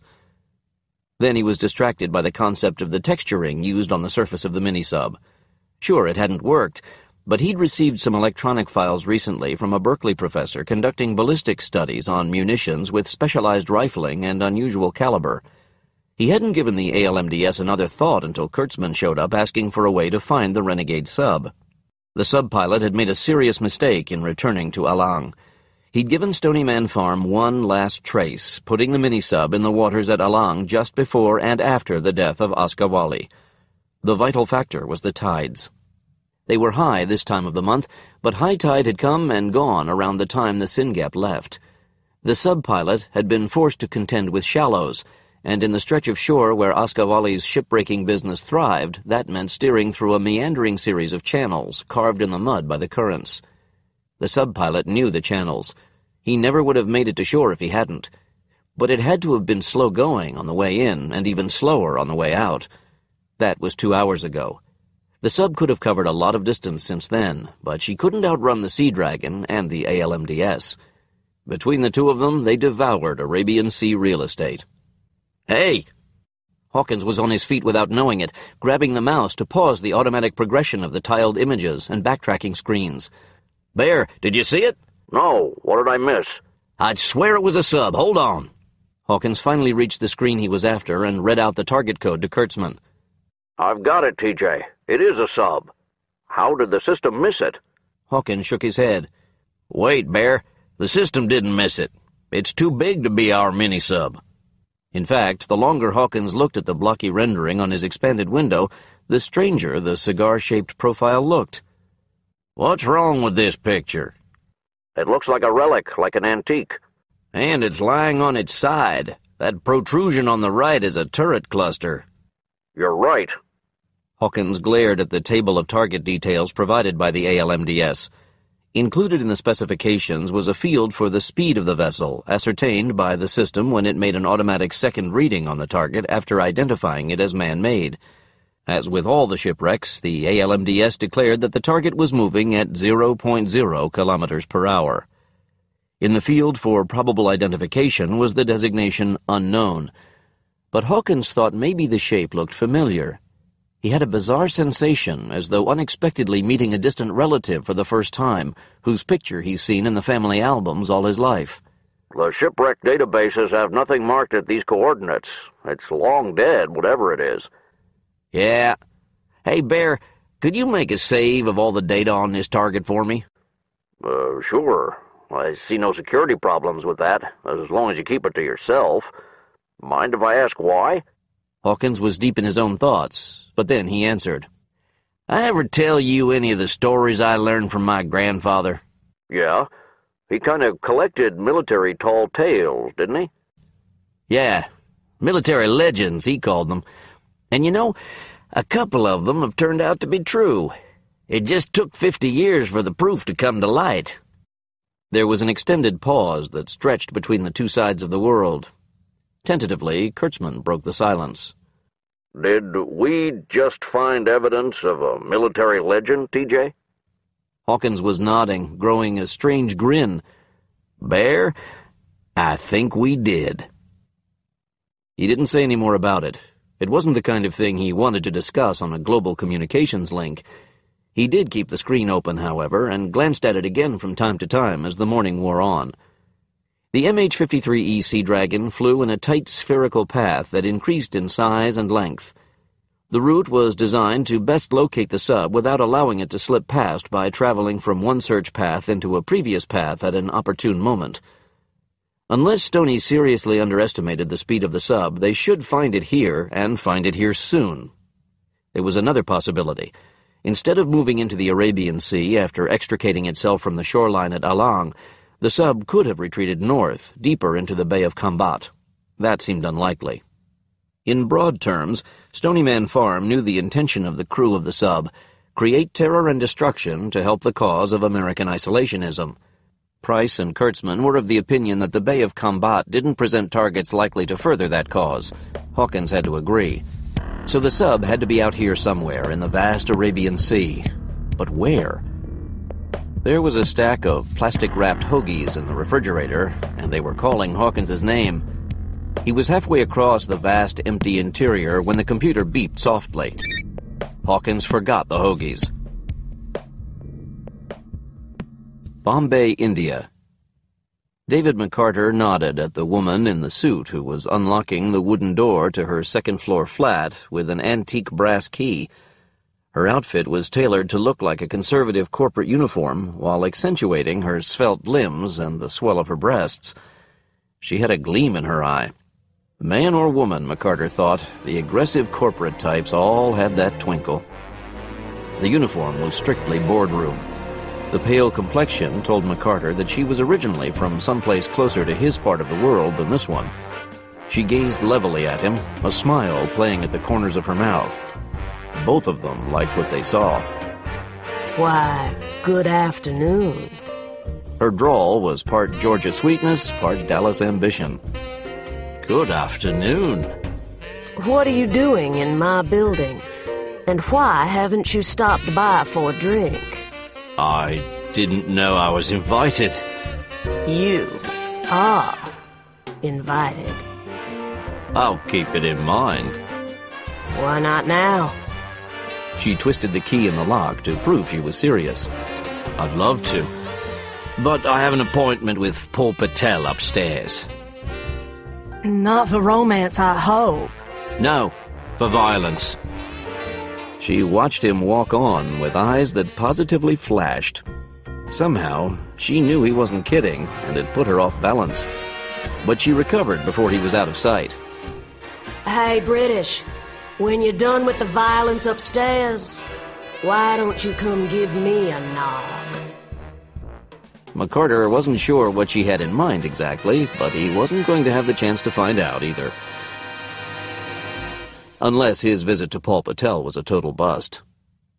Then he was distracted by the concept of the texturing used on the surface of the mini-sub. Sure, it hadn't worked, but he'd received some electronic files recently from a Berkeley professor conducting ballistic studies on munitions with specialized rifling and unusual caliber. He hadn't given the ALMDS another thought until Kurtzman showed up asking for a way to find the renegade sub. The sub-pilot had made a serious mistake in returning to Alang. He'd given Stony Man Farm one last trace, putting the mini-sub in the waters at Alang just before and after the death of Askawali. The vital factor was the tides. They were high this time of the month, but high tide had come and gone around the time the Singep left. The sub-pilot had been forced to contend with shallows, and in the stretch of shore where Askawali's shipbreaking business thrived, that meant steering through a meandering series of channels carved in the mud by the currents. The sub-pilot knew the channels. He never would have made it to shore if he hadn't. But it had to have been slow going on the way in, and even slower on the way out. That was 2 hours ago. The sub could have covered a lot of distance since then, but she couldn't outrun the Sea Dragon and the ALMDS. Between the two of them, they devoured Arabian Sea real estate. "Hey!" Hawkins was on his feet without knowing it, grabbing the mouse to pause the automatic progression of the tiled images and backtracking screens. "Bear, did you see it?" "No, what did I miss?" "I'd swear it was a sub. Hold on." Hawkins finally reached the screen he was after and read out the target code to Kurtzman. "I've got it, TJ. It is a sub. How did the system miss it?" Hawkins shook his head. "Wait, Bear. The system didn't miss it. It's too big to be our mini-sub." In fact, the longer Hawkins looked at the blocky rendering on his expanded window, the stranger the cigar-shaped profile looked. "What's wrong with this picture?" "It looks like a relic, like an antique." "And it's lying on its side. That protrusion on the right is a turret cluster." "You're right." Hawkins glared at the table of target details provided by the ALMDS. Included in the specifications was a field for the speed of the vessel, ascertained by the system when it made an automatic second reading on the target after identifying it as man-made. As with all the shipwrecks, the ALMDS declared that the target was moving at 0.0 kilometers per hour. In the field for probable identification was the designation unknown, but Hawkins thought maybe the shape looked familiar. He had a bizarre sensation, as though unexpectedly meeting a distant relative for the first time, whose picture he's seen in the family albums all his life. "The shipwreck databases have nothing marked at these coordinates. It's long dead, whatever it is." "Yeah. Hey, Bear, could you make a save of all the data on this target for me?" Sure. I see no security problems with that, as long as you keep it to yourself. Mind if I ask why?" Hawkins was deep in his own thoughts, but then he answered. "I ever tell you any of the stories I learned from my grandfather?" "Yeah. He kind of collected military tall tales, didn't he?" "Yeah. Military legends, he called them. And you know, a couple of them have turned out to be true. It just took 50 years for the proof to come to light." There was an extended pause that stretched between the two sides of the world. Tentatively, Kurtzman broke the silence. "Did we just find evidence of a military legend, TJ?" Hawkins was nodding, growing a strange grin. "Bear, I think we did." He didn't say any more about it. It wasn't the kind of thing he wanted to discuss on a global communications link. He did keep the screen open, however, and glanced at it again from time to time as the morning wore on. The MH-53E Sea Dragon flew in a tight spherical path that increased in size and length. The route was designed to best locate the sub without allowing it to slip past by traveling from one search path into a previous path at an opportune moment. Unless Stony seriously underestimated the speed of the sub, they should find it here, and find it here soon. There was another possibility. Instead of moving into the Arabian Sea after extricating itself from the shoreline at Alang, the sub could have retreated north, deeper into the Bay of Kambat. That seemed unlikely. In broad terms, Stony Man Farm knew the intention of the crew of the sub: create terror and destruction to help the cause of American isolationism. Price and Kurtzman were of the opinion that the Bay of Kambat didn't present targets likely to further that cause. Hawkins had to agree. So the sub had to be out here somewhere in the vast Arabian Sea. But where? There was a stack of plastic-wrapped hoagies in the refrigerator, and they were calling Hawkins's name. He was halfway across the vast, empty interior when the computer beeped softly. Hawkins forgot the hoagies. Bombay, India. David McCarter nodded at the woman in the suit who was unlocking the wooden door to her second-floor flat with an antique brass key. Her outfit was tailored to look like a conservative corporate uniform while accentuating her svelte limbs and the swell of her breasts. She had a gleam in her eye. Man or woman, McCarter thought, the aggressive corporate types all had that twinkle. The uniform was strictly boardroom. The pale complexion told McCarter that she was originally from someplace closer to his part of the world than this one. She gazed levelly at him, a smile playing at the corners of her mouth. Both of them liked what they saw. Why, good afternoon. Her drawl was part Georgia sweetness, part Dallas ambition. Good afternoon. What are you doing in my building? And why haven't you stopped by for a drink? I didn't know I was invited. You are invited. I'll keep it in mind. Why not now? She twisted the key in the lock to prove she was serious. I'd love to. But I have an appointment with Paul Patel upstairs. Not for romance, I hope. No, for violence. She watched him walk on with eyes that positively flashed. Somehow, she knew he wasn't kidding, and it put her off balance. But she recovered before he was out of sight. Hey, British, when you're done with the violence upstairs, why don't you come give me a knock? McCarter wasn't sure what she had in mind exactly, but he wasn't going to have the chance to find out either. Unless his visit to Paul Patel was a total bust.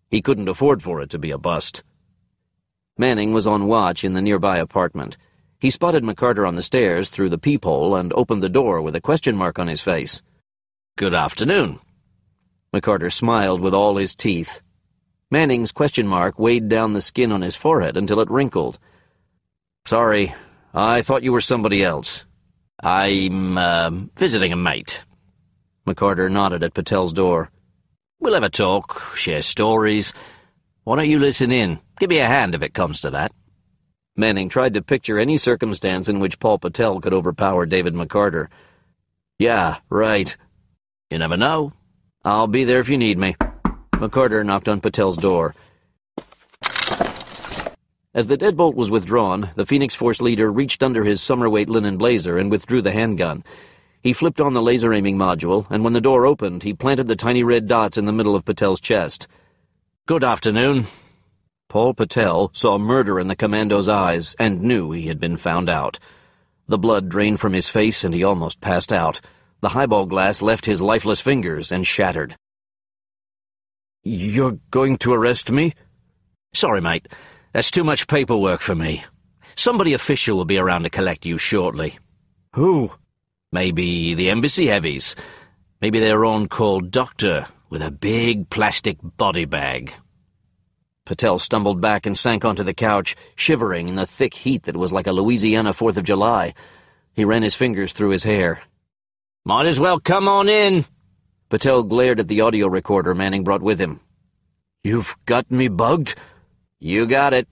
He couldn't afford for it to be a bust. Manning was on watch in the nearby apartment. He spotted McCarter on the stairs through the peephole and opened the door with a question mark on his face. Good afternoon. McCarter smiled with all his teeth. Manning's question mark weighed down the skin on his forehead until it wrinkled. Sorry, I thought you were somebody else. I'm, visiting a mate. McCarter nodded at Patel's door. We'll have a talk, share stories. Why don't you listen in? Give me a hand if it comes to that. Manning tried to picture any circumstance in which Paul Patel could overpower David McCarter. Yeah, right. You never know. I'll be there if you need me. McCarter knocked on Patel's door. As the deadbolt was withdrawn, the Phoenix Force leader reached under his summer-weight linen blazer and withdrew the handgun. He flipped on the laser aiming module, and when the door opened, he planted the tiny red dots in the middle of Patel's chest. Good afternoon. Paul Patel saw murder in the commando's eyes and knew he had been found out. The blood drained from his face and he almost passed out. The highball glass left his lifeless fingers and shattered. You're going to arrest me? Sorry, mate. That's too much paperwork for me. Somebody official will be around to collect you shortly. Who? Maybe the embassy heavies. Maybe their on-call doctor with a big plastic body bag. Patel stumbled back and sank onto the couch, shivering in the thick heat that was like a Louisiana 4th of July. He ran his fingers through his hair. Might as well come on in. Patel glared at the audio recorder Manning brought with him. You've got me bugged? You got it.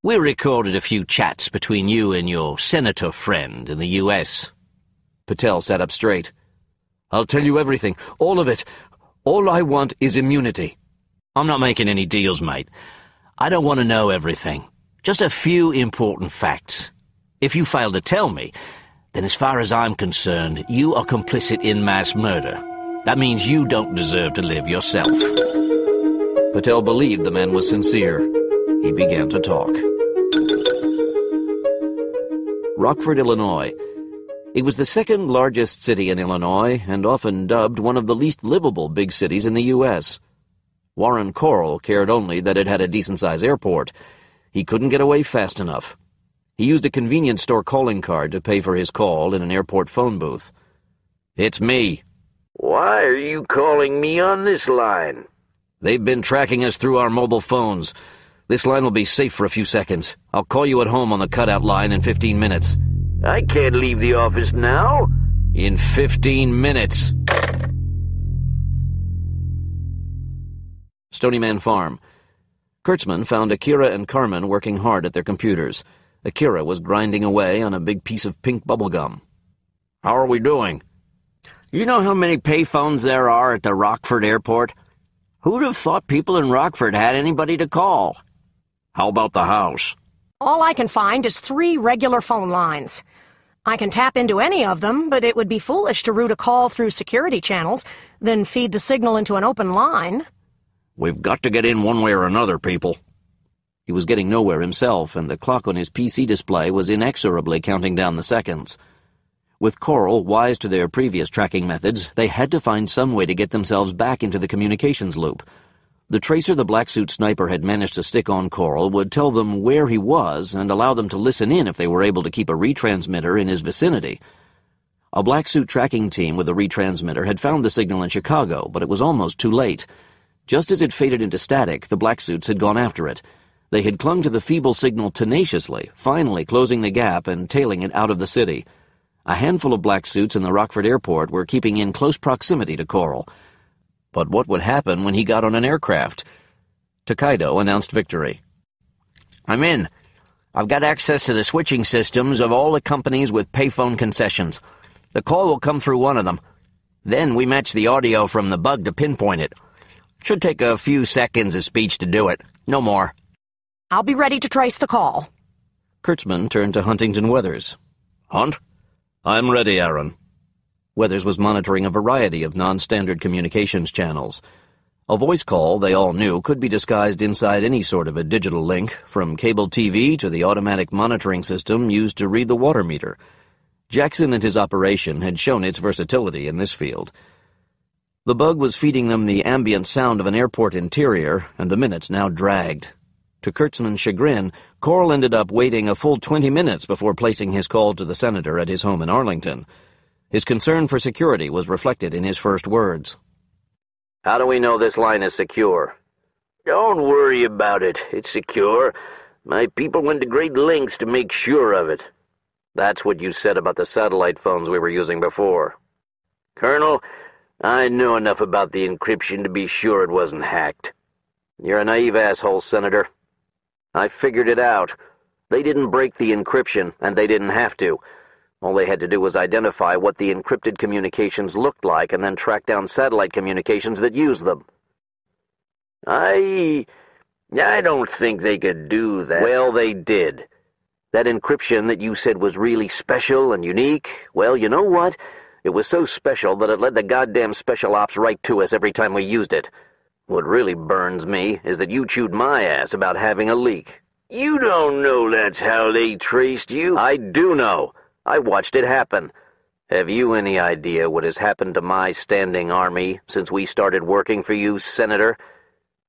We recorded a few chats between you and your senator friend in the U.S. Patel sat up straight. I'll tell you everything, all of it. All I want is immunity. I'm not making any deals, mate. I don't want to know everything. Just a few important facts. If you fail to tell me, then as far as I'm concerned, you are complicit in mass murder. That means you don't deserve to live yourself. Patel believed the man was sincere. He began to talk. Rockford, Illinois. It was the second largest city in Illinois and often dubbed one of the least livable big cities in the U.S. Warren Corll cared only that it had a decent-sized airport. He couldn't get away fast enough. He used a convenience store calling card to pay for his call in an airport phone booth. It's me. Why are you calling me on this line? They've been tracking us through our mobile phones. This line will be safe for a few seconds. I'll call you at home on the cutout line in 15 minutes. I can't leave the office now. In 15 minutes. Stonyman Farm. Kurtzman found Akira and Carmen working hard at their computers. Akira was grinding away on a big piece of pink bubblegum. How are we doing? You know how many payphones there are at the Rockford airport? Who'd have thought people in Rockford had anybody to call? How about the house? All I can find is 3 regular phone lines. I can tap into any of them, but it would be foolish to route a call through security channels, then feed the signal into an open line. We've got to get in one way or another, people. He was getting nowhere himself, and the clock on his PC display was inexorably counting down the seconds. With Coral wise to their previous tracking methods, they had to find some way to get themselves back into the communications loop. The tracer the black-suit sniper had managed to stick on Coral would tell them where he was and allow them to listen in if they were able to keep a retransmitter in his vicinity. A black-suit tracking team with a retransmitter had found the signal in Chicago, but it was almost too late. Just as it faded into static, the black-suits had gone after it. They had clung to the feeble signal tenaciously, finally closing the gap and tailing it out of the city. A handful of black suits in the Rockford airport were keeping in close proximity to Coral. But what would happen when he got on an aircraft? Tokaido announced victory. I'm in. I've got access to the switching systems of all the companies with payphone concessions. The call will come through one of them. Then we match the audio from the bug to pinpoint it. Should take a few seconds of speech to do it. No more. I'll be ready to trace the call. Kurtzman turned to Huntington Weathers. Hunt? I'm ready, Aaron. Weathers was monitoring a variety of non-standard communications channels. A voice call, they all knew, could be disguised inside any sort of a digital link, from cable TV to the automatic monitoring system used to read the water meter. Jackson and his operation had shown its versatility in this field. The bug was feeding them the ambient sound of an airport interior, and the minutes now dragged. To Kurtzman's chagrin, Coral ended up waiting a full 20 minutes before placing his call to the senator at his home in Arlington. His concern for security was reflected in his first words. How do we know this line is secure? Don't worry about it. It's secure. My people went to great lengths to make sure of it. That's what you said about the satellite phones we were using before. Colonel, I know enough about the encryption to be sure it wasn't hacked. You're a naive asshole, Senator. I figured it out. They didn't break the encryption, and they didn't have to. All they had to do was identify what the encrypted communications looked like and then track down satellite communications that used them. I don't think they could do that. Well, they did. That encryption that you said was really special and unique, well, you know what? It was so special that it led the goddamn special ops right to us every time we used it. What really burns me is that you chewed my ass about having a leak. You don't know that's how they traced you. I do know. I watched it happen. Have you any idea what has happened to my standing army since we started working for you, Senator?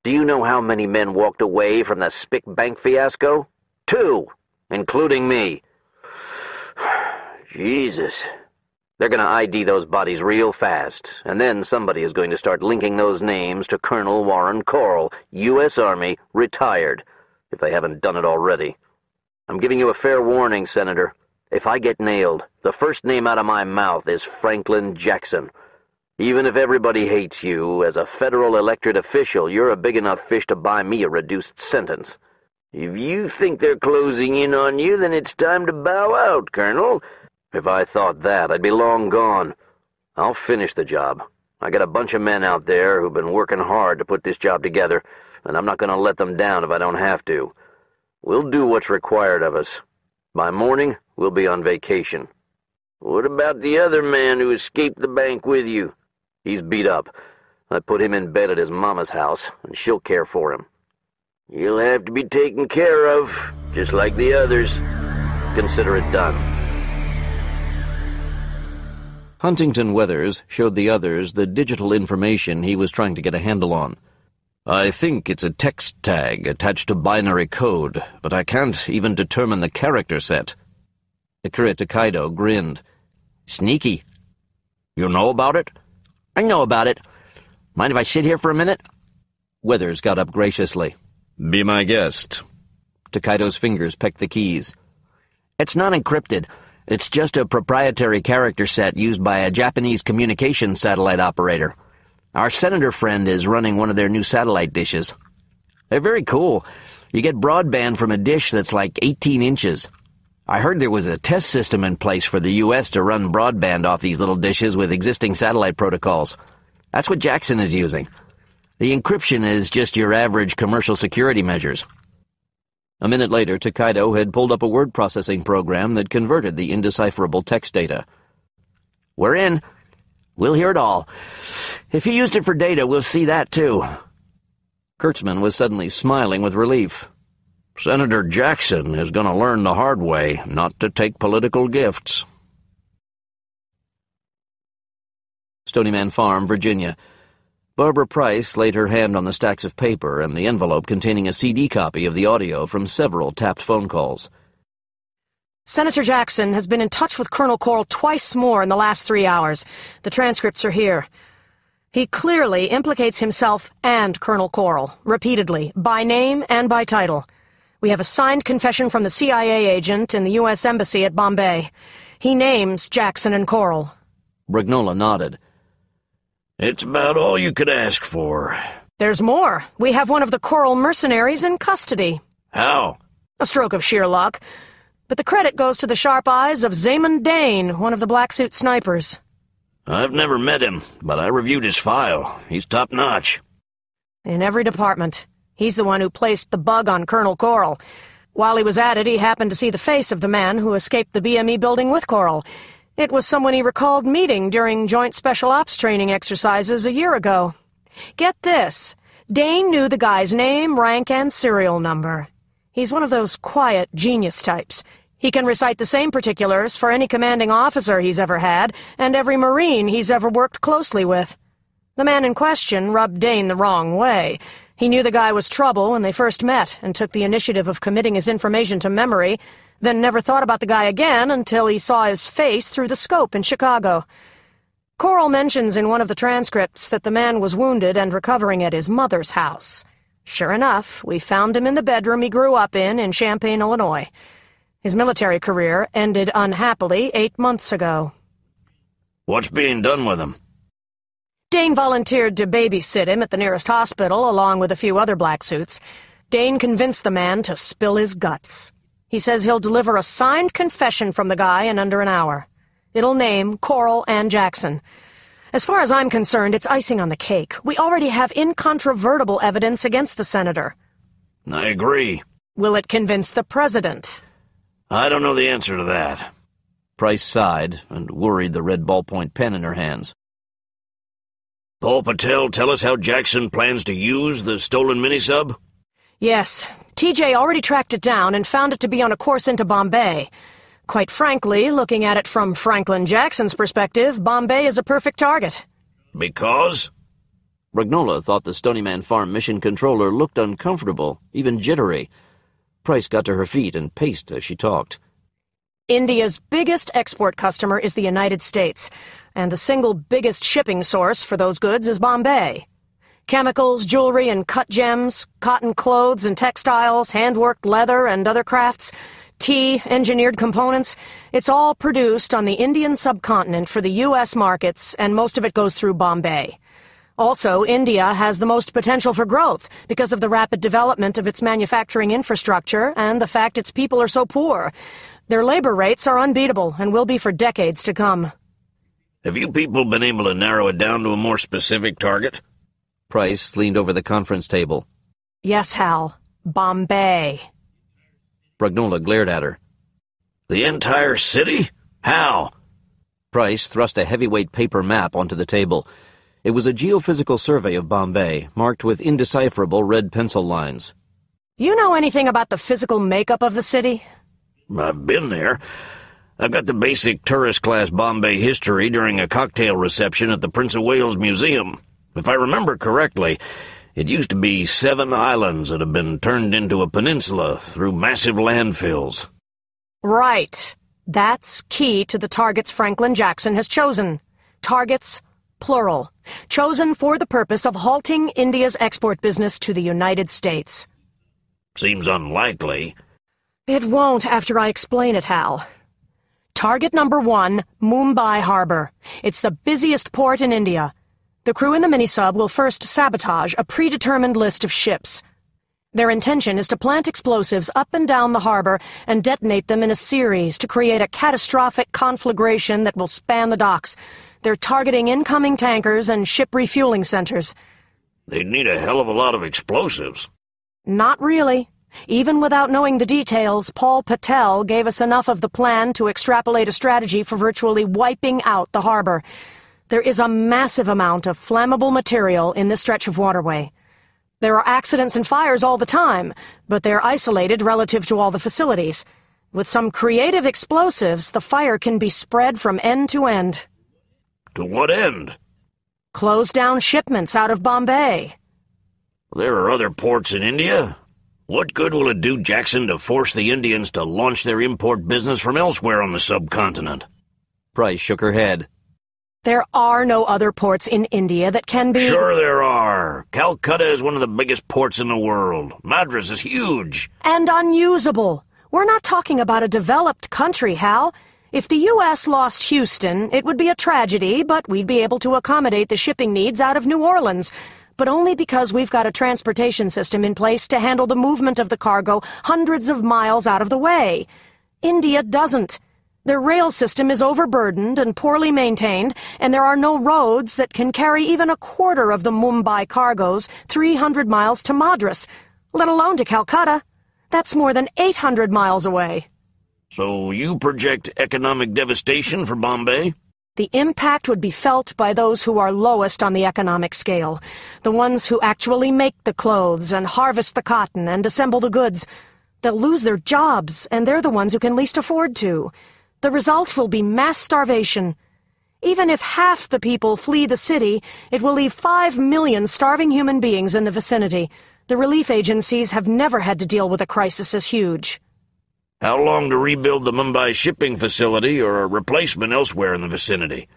Do you know how many men walked away from the Spick Bank fiasco? 2, including me. Jesus. They're going to ID those bodies real fast, and then somebody is going to start linking those names to Colonel Warren Coral, U.S. Army, retired, if they haven't done it already. I'm giving you a fair warning, Senator. If I get nailed, the first name out of my mouth is Franklin Jackson. Even if everybody hates you, as a federal elected official, you're a big enough fish to buy me a reduced sentence. If you think they're closing in on you, then it's time to bow out, Colonel. If I thought that, I'd be long gone. I'll finish the job. I got a bunch of men out there who've been working hard to put this job together, and I'm not going to let them down if I don't have to. We'll do what's required of us. By morning, we'll be on vacation. What about the other man who escaped the bank with you? He's beat up. I put him in bed at his mama's house, and she'll care for him. He'll have to be taken care of, just like the others. Consider it done. Huntington Weathers showed the others the digital information he was trying to get a handle on. I think it's a text tag attached to binary code, but I can't even determine the character set. Akira Tokaido grinned. Sneaky. You know about it? I know about it. Mind if I sit here for a minute? Withers got up graciously. Be my guest. Takeito's fingers pecked the keys. It's not encrypted. It's just a proprietary character set used by a Japanese communications satellite operator. Our senator friend is running one of their new satellite dishes. They're very cool. You get broadband from a dish that's like 18 inches. I heard there was a test system in place for the U.S. to run broadband off these little dishes with existing satellite protocols. That's what Jackson is using. The encryption is just your average commercial security measures. A minute later, Takeito had pulled up a word processing program that converted the indecipherable text data. We're in. We'll hear it all. If he used it for data, we'll see that too. Kurtzman was suddenly smiling with relief. Senator Jackson is going to learn the hard way not to take political gifts. Stonyman Farm, Virginia. Barbara Price laid her hand on the stacks of paper and the envelope containing a CD copy of the audio from several tapped phone calls. Senator Jackson has been in touch with Colonel Coral twice more in the last 3 hours. The transcripts are here. He clearly implicates himself and Colonel Coral, repeatedly, by name and by title. We have a signed confession from the CIA agent in the U.S. Embassy at Bombay. He names Jackson and Coral. Brignola nodded. It's about all you could ask for. There's more. We have one of the Coral mercenaries in custody. How? A stroke of sheer luck. But the credit goes to the sharp eyes of Zaman Dane, one of the black suit snipers. I've never met him, but I reviewed his file. He's top-notch. In every department. He's the one who placed the bug on Colonel Coral. While he was at it, he happened to see the face of the man who escaped the BME building with Coral. It was someone he recalled meeting during Joint Special Ops training exercises a year ago. Get this. Dane knew the guy's name, rank, and serial number. He's one of those quiet genius types. He can recite the same particulars for any commanding officer he's ever had and every Marine he's ever worked closely with. The man in question rubbed Dane the wrong way. He knew the guy was trouble when they first met and took the initiative of committing his information to memory, then never thought about the guy again until he saw his face through the scope in Chicago. Coral mentions in one of the transcripts that the man was wounded and recovering at his mother's house. Sure enough, we found him in the bedroom he grew up in Champaign, Illinois. His military career ended unhappily 8 months ago. What's being done with him? Dane volunteered to babysit him at the nearest hospital, along with a few other black suits. Dane convinced the man to spill his guts. He says he'll deliver a signed confession from the guy in under an hour. It'll name Coral and Jackson. As far as I'm concerned, it's icing on the cake. We already have incontrovertible evidence against the senator. I agree. Will it convince the president? I don't know the answer to that. Price sighed and worried the red ballpoint pen in her hands. Paul Patel tell us how Jackson plans to use the stolen minisub? Yes. TJ already tracked it down and found it to be on a course into Bombay. Quite frankly, looking at it from Franklin Jackson's perspective, Bombay is a perfect target. Because? Brignola thought the Stonyman Farm mission controller looked uncomfortable, even jittery. Price got to her feet and paced as she talked. India's biggest export customer is the United States, and the single biggest shipping source for those goods is Bombay. Chemicals, jewelry and cut gems, cotton clothes and textiles, hand-worked leather and other crafts, tea, engineered components, it's all produced on the Indian subcontinent for the U.S. markets, and most of it goes through Bombay. Also, India has the most potential for growth because of the rapid development of its manufacturing infrastructure and the fact its people are so poor. Their labor rates are unbeatable and will be for decades to come. Have you people been able to narrow it down to a more specific target? Price leaned over the conference table. Yes, Hal. Bombay. Brignola glared at her. The entire city? How? Price thrust a heavyweight paper map onto the table. It was a geophysical survey of Bombay, marked with indecipherable red pencil lines. You know anything about the physical makeup of the city? I've been there. I've got the basic tourist-class Bombay history during a cocktail reception at the Prince of Wales Museum. If I remember correctly, it used to be 7 islands that have been turned into a peninsula through massive landfills. Right. That's key to the targets Franklin Jackson has chosen. Targets plural, chosen for the purpose of halting India's export business to the United States. Seems unlikely. It won't after I explain it, Hal. Target number 1, Mumbai Harbor. It's the busiest port in India. The crew in the minisub will first sabotage a predetermined list of ships. Their intention is to plant explosives up and down the harbor and detonate them in a series to create a catastrophic conflagration that will span the docks. They're targeting incoming tankers and ship refueling centers. They'd need a hell of a lot of explosives. Not really. Even without knowing the details, Paul Patel gave us enough of the plan to extrapolate a strategy for virtually wiping out the harbor. There is a massive amount of flammable material in this stretch of waterway. There are accidents and fires all the time, but they're isolated relative to all the facilities. With some creative explosives, the fire can be spread from end to end. To what end? Close down shipments out of Bombay. There are other ports in India. What good will it do Jackson to force the Indians to launch their import business from elsewhere on the subcontinent? Price shook her head. There are no other ports in India that can be— Sure there are. Calcutta is one of the biggest ports in the world. Madras is huge. And unusable. We're not talking about a developed country, Hal. If the U.S. lost Houston, it would be a tragedy, but we'd be able to accommodate the shipping needs out of New Orleans. But only because we've got a transportation system in place to handle the movement of the cargo hundreds of miles out of the way. India doesn't. Their rail system is overburdened and poorly maintained, and there are no roads that can carry even a quarter of the Mumbai cargoes 300 miles to Madras, let alone to Calcutta. That's more than 800 miles away. So you project economic devastation for Bombay? The impact would be felt by those who are lowest on the economic scale, the ones who actually make the clothes and harvest the cotton and assemble the goods. They'll lose their jobs, and they're the ones who can least afford to. The result will be mass starvation. Even if half the people flee the city, it will leave 5 million starving human beings in the vicinity. The relief agencies have never had to deal with a crisis as huge. How long to rebuild the Mumbai shipping facility or a replacement elsewhere in the vicinity?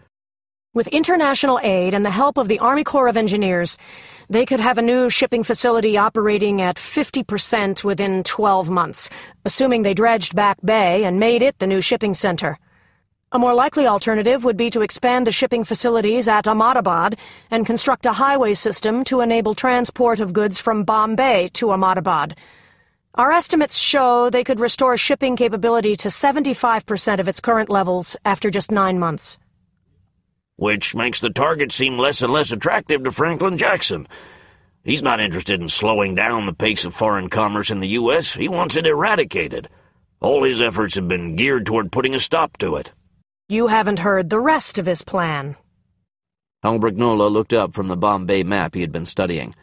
With international aid and the help of the Army Corps of Engineers, they could have a new shipping facility operating at 50% within 12 months, assuming they dredged back Bay and made it the new shipping center. A more likely alternative would be to expand the shipping facilities at Ahmedabad and construct a highway system to enable transport of goods from Bombay to Ahmedabad. Our estimates show they could restore shipping capability to 75% of its current levels after just 9 months. Which makes the target seem less and less attractive to Franklin Jackson. He's not interested in slowing down the pace of foreign commerce in the U.S. He wants it eradicated. All his efforts have been geared toward putting a stop to it. You haven't heard the rest of his plan. Albrignola looked up from the Bombay map he had been studying.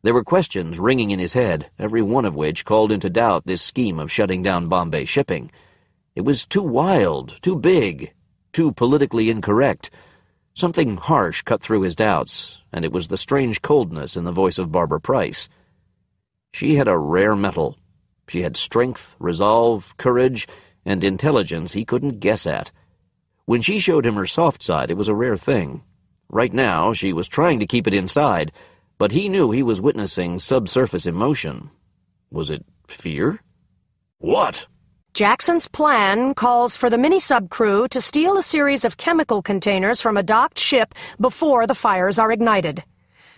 There were questions ringing in his head, every one of which called into doubt this scheme of shutting down Bombay shipping. It was too wild, too big, too politically incorrect. Something harsh cut through his doubts, and it was the strange coldness in the voice of Barbara Price. She had a rare metal. She had strength, resolve, courage, and intelligence he couldn't guess at. When she showed him her soft side, it was a rare thing. Right now, she was trying to keep it inside, but he knew he was witnessing subsurface emotion. Was it fear? What? Jackson's plan calls for the mini-sub crew to steal a series of chemical containers from a docked ship before the fires are ignited.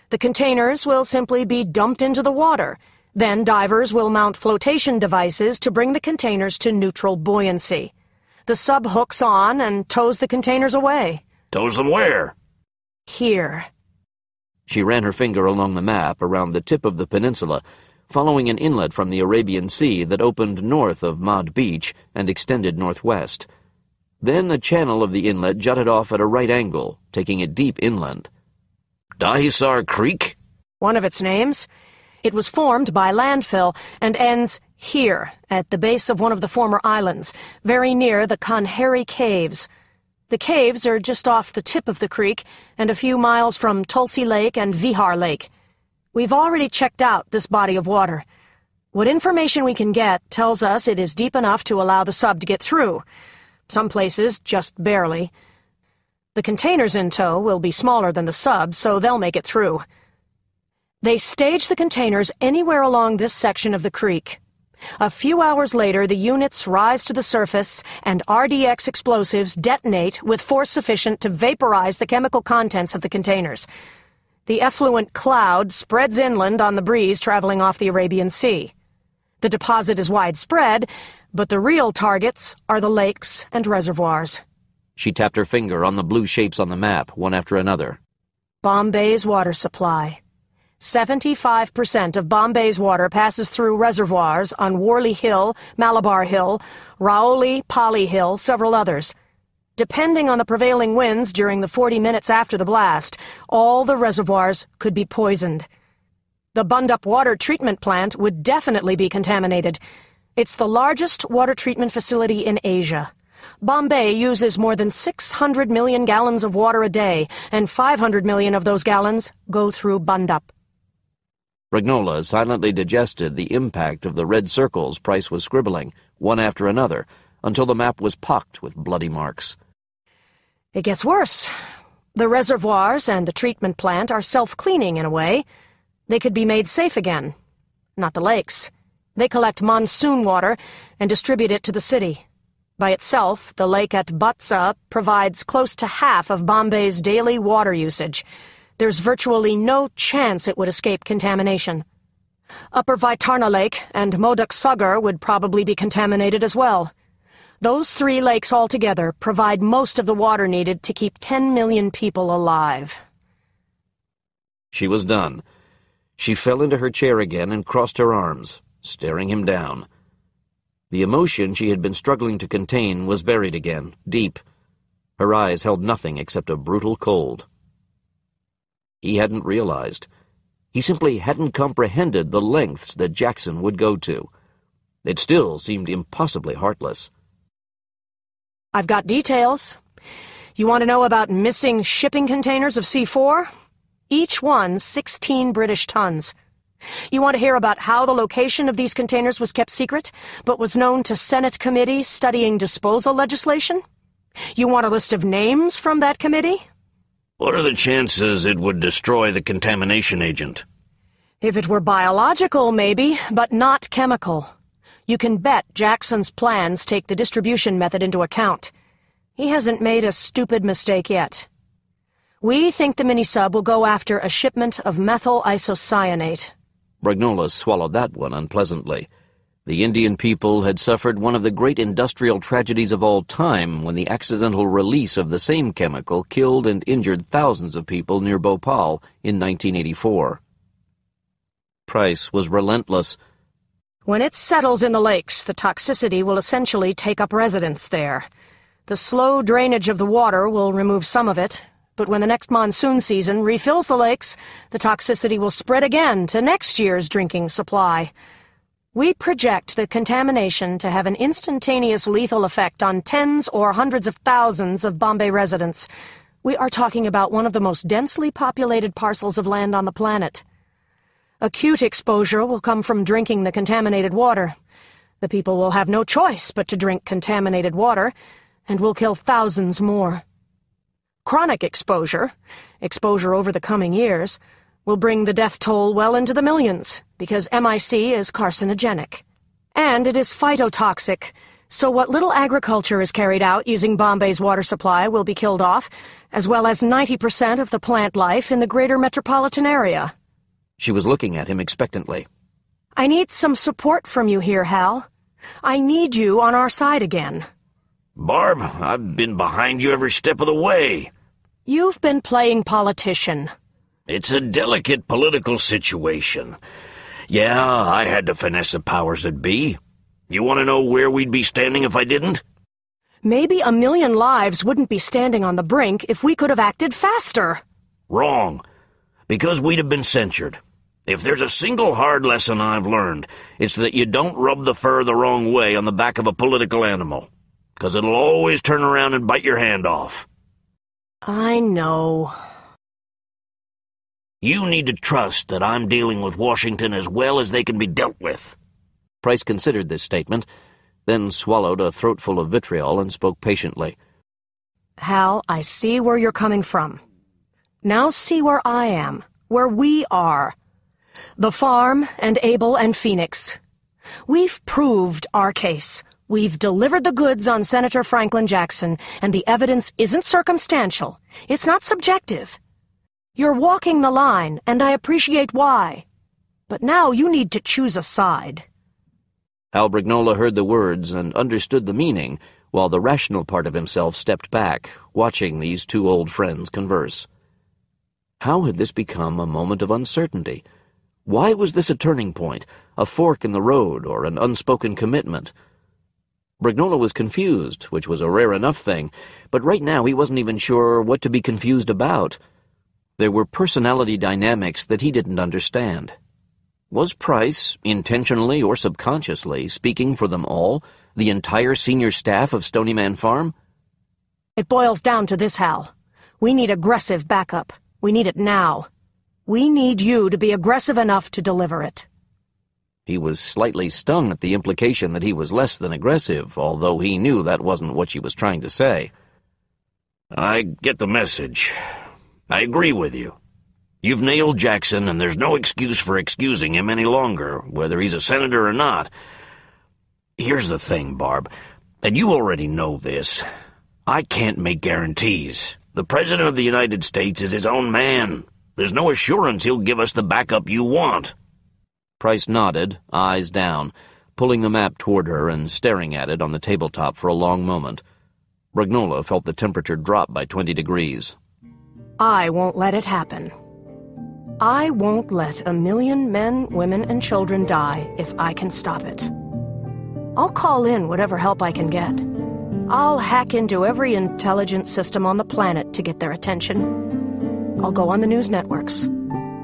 The containers will simply be dumped into the water. Then divers will mount flotation devices to bring the containers to neutral buoyancy. The sub hooks on and tows the containers away. Tows them where? Here. She ran her finger along the map around the tip of the peninsula, following an inlet from the Arabian Sea that opened north of Mad Beach and extended northwest. Then a channel of the inlet jutted off at a right angle, taking it deep inland. Dahisar Creek? One of its names. It was formed by landfill and ends here, at the base of one of the former islands, very near the Kanheri Caves. The caves are just off the tip of the creek and a few miles from Tulsi Lake and Vihar Lake. We've already checked out this body of water. What information we can get tells us it is deep enough to allow the sub to get through. Some places, just barely. The containers in tow will be smaller than the subs, so they'll make it through. They stage the containers anywhere along this section of the creek. A few hours later, the units rise to the surface, and RDX explosives detonate with force sufficient to vaporize the chemical contents of the containers. The effluent cloud spreads inland on the breeze traveling off the Arabian Sea. The deposit is widespread, but the real targets are the lakes and reservoirs. She tapped her finger on the blue shapes on the map, one after another. Bombay's water supply. 75% of Bombay's water passes through reservoirs on Worley Hill, Malabar Hill, Raoli, Pali Hill, several others. Depending on the prevailing winds during the 40 minutes after the blast, all the reservoirs could be poisoned. The Bundup water treatment plant would definitely be contaminated. It's the largest water treatment facility in Asia. Bombay uses more than 600 million gallons of water a day, and 500 million of those gallons go through Bundup. Brignola silently digested the impact of the red circles Price was scribbling, one after another, until the map was pocked with bloody marks. It gets worse. The reservoirs and the treatment plant are self-cleaning in a way. They could be made safe again. Not the lakes. They collect monsoon water and distribute it to the city. By itself, the lake at Batsa provides close to half of Bombay's daily water usage. There's virtually no chance it would escape contamination. Upper Vaitarna Lake and Modak Sagar would probably be contaminated as well. Those 3 lakes altogether provide most of the water needed to keep 10 million people alive. She was done. She fell into her chair again and crossed her arms, staring him down. The emotion she had been struggling to contain was buried again, deep. Her eyes held nothing except a brutal cold. He hadn't realized. He simply hadn't comprehended the lengths that Jackson would go to. It still seemed impossibly heartless. I've got details. You want to know about missing shipping containers of C4? Each one 16 British tons. You want to hear about how the location of these containers was kept secret, but was known to Senate committees studying disposal legislation? You want a list of names from that committee? What are the chances it would destroy the contamination agent? If it were biological, maybe, but not chemical. You can bet Jackson's plans take the distribution method into account. He hasn't made a stupid mistake yet. We think the mini-sub will go after a shipment of methyl isocyanate. Brignola swallowed that one unpleasantly. The Indian people had suffered one of the great industrial tragedies of all time when the accidental release of the same chemical killed and injured thousands of people near Bhopal in 1984. Price was relentless. When it settles in the lakes, the toxicity will essentially take up residence there. The slow drainage of the water will remove some of it, but when the next monsoon season refills the lakes, the toxicity will spread again to next year's drinking supply. We project the contamination to have an instantaneous lethal effect on tens or hundreds of thousands of Bombay residents. We are talking about one of the most densely populated parcels of land on the planet. Acute exposure will come from drinking the contaminated water. The people will have no choice but to drink contaminated water, and will kill thousands more. Chronic exposure over the coming years, will bring the death toll well into the millions, because MIC is carcinogenic. And it is phytotoxic, so what little agriculture is carried out using Bombay's water supply will be killed off, as well as 90% of the plant life in the greater metropolitan area. She was looking at him expectantly. I need some support from you here, Hal. I need you on our side again. Barb, I've been behind you every step of the way. You've been playing politician. It's a delicate political situation. Yeah, I had to finesse the powers that be. You want to know where we'd be standing if I didn't? Maybe 1 million lives wouldn't be standing on the brink if we could have acted faster. Wrong. Because we'd have been censured. If there's a single hard lesson I've learned, it's that you don't rub the fur the wrong way on the back of a political animal. Because it'll always turn around and bite your hand off. I know. You need to trust that I'm dealing with Washington as well as they can be dealt with. Price considered this statement, then swallowed a throatful of vitriol and spoke patiently. Hal, I see where you're coming from. Now see where I am, where we are. The farm and Abel and Phoenix. We've proved our case. We've delivered the goods on Senator Franklin Jackson, and the evidence isn't circumstantial. It's not subjective. You're walking the line, and I appreciate why. But now you need to choose a side. Hal Brignola heard the words and understood the meaning, while the rational part of himself stepped back, watching these two old friends converse. How had this become a moment of uncertainty? Why was this a turning point, a fork in the road, or an unspoken commitment? Brignola was confused, which was a rare enough thing, but right now he wasn't even sure what to be confused about. There were personality dynamics that he didn't understand. Was Price, intentionally or subconsciously, speaking for them all, the entire senior staff of Stony Man Farm? It boils down to this, Hal. We need aggressive backup. We need it now. We need you to be aggressive enough to deliver it. He was slightly stung at the implication that he was less than aggressive, although he knew that wasn't what she was trying to say. I get the message. I agree with you. You've nailed Jackson, and there's no excuse for excusing him any longer, whether he's a senator or not. Here's the thing, Barb, and you already know this. I can't make guarantees. The President of the United States is his own man. There's no assurance he'll give us the backup you want. Price nodded, eyes down, pulling the map toward her and staring at it on the tabletop for a long moment. Brignola felt the temperature drop by 20 degrees. I won't let it happen. I won't let 1 million men, women, and children die if I can stop it. I'll call in whatever help I can get. I'll hack into every intelligence system on the planet to get their attention. I'll go on the news networks.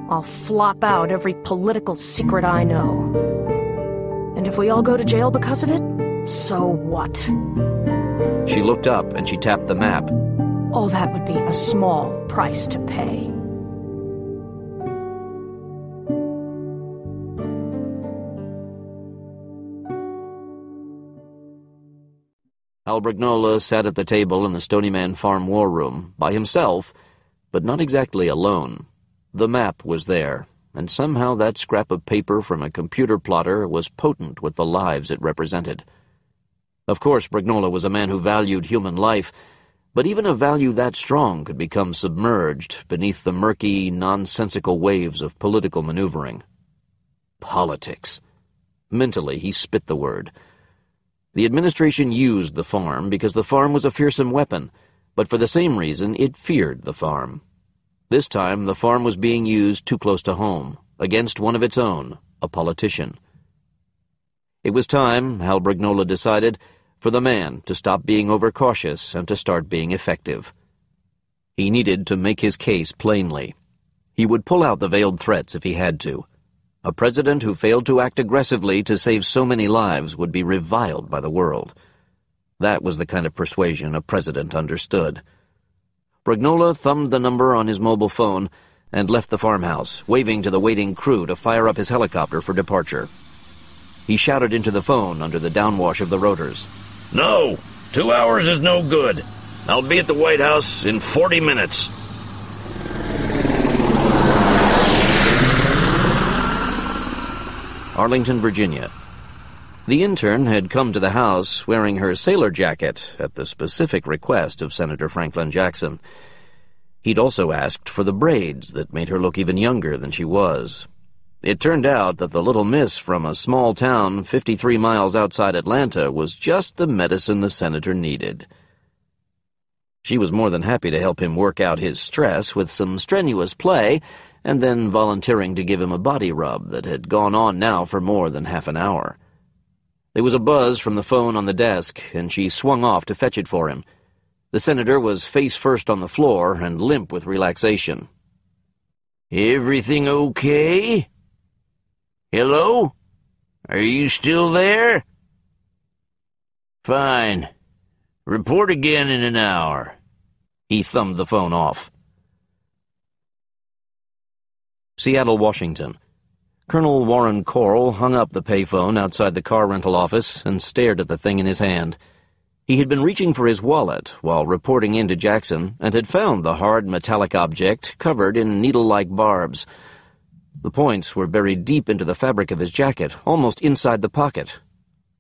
I'll flop out every political secret I know. And if we all go to jail because of it, so what? She looked up and she tapped the map. Oh, that would be a small price to pay. Hal Brignola sat at the table in the Stony Man Farm war room, by himself, but not exactly alone. The map was there, and somehow that scrap of paper from a computer plotter was potent with the lives it represented. Of course, Brignola was a man who valued human life, but even a value that strong could become submerged beneath the murky, nonsensical waves of political maneuvering. Politics. Mentally, he spit the word. The administration used the farm because the farm was a fearsome weapon, but for the same reason it feared the farm. This time, the farm was being used too close to home, against one of its own, a politician. It was time, Hal Brignola decided, for the man to stop being overcautious and to start being effective. He needed to make his case plainly. He would pull out the veiled threats if he had to. A president who failed to act aggressively to save so many lives would be reviled by the world. That was the kind of persuasion a president understood. Brignola thumbed the number on his mobile phone and left the farmhouse, waving to the waiting crew to fire up his helicopter for departure. He shouted into the phone under the downwash of the rotors. No! 2 hours is no good. I'll be at the White House in 40 minutes. Arlington, Virginia. The intern had come to the house wearing her sailor jacket at the specific request of Senator Franklin Jackson. He'd also asked for the braids that made her look even younger than she was. It turned out that the little miss from a small town 53 miles outside Atlanta was just the medicine the senator needed. She was more than happy to help him work out his stress with some strenuous play, and then volunteering to give him a body rub that had gone on now for more than half an hour. There was a buzz from the phone on the desk, and she swung off to fetch it for him. The senator was face first on the floor and limp with relaxation. Everything okay? Hello? Are you still there? Fine. Report again in an hour. He thumbed the phone off. Seattle, Washington. Colonel Warren Coral hung up the payphone outside the car rental office and stared at the thing in his hand. He had been reaching for his wallet while reporting in to Jackson and had found the hard metallic object covered in needle-like barbs. The points were buried deep into the fabric of his jacket, almost inside the pocket.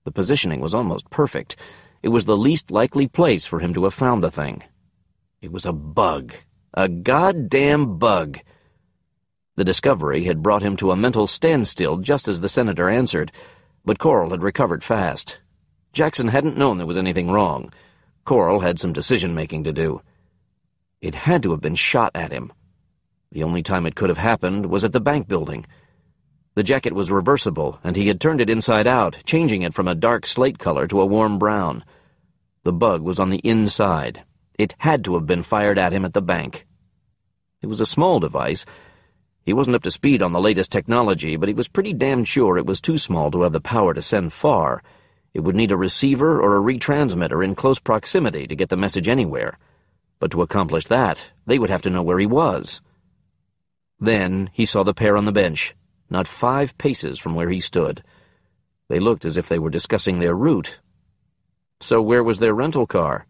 The positioning was almost perfect. It was the least likely place for him to have found the thing. It was a bug. A goddamn bug. The discovery had brought him to a mental standstill just as the senator answered, but Coral had recovered fast. Jackson hadn't known there was anything wrong. Coral had some decision-making to do. It had to have been shot at him. The only time it could have happened was at the bank building. The jacket was reversible, and he had turned it inside out, changing it from a dark slate color to a warm brown. The bug was on the inside. It had to have been fired at him at the bank. It was a small device. He wasn't up to speed on the latest technology, but he was pretty damn sure it was too small to have the power to send far. It would need a receiver or a retransmitter in close proximity to get the message anywhere. But to accomplish that, they would have to know where he was. Then he saw the pair on the bench, not 5 paces from where he stood. They looked as if they were discussing their route. So where was their rental car?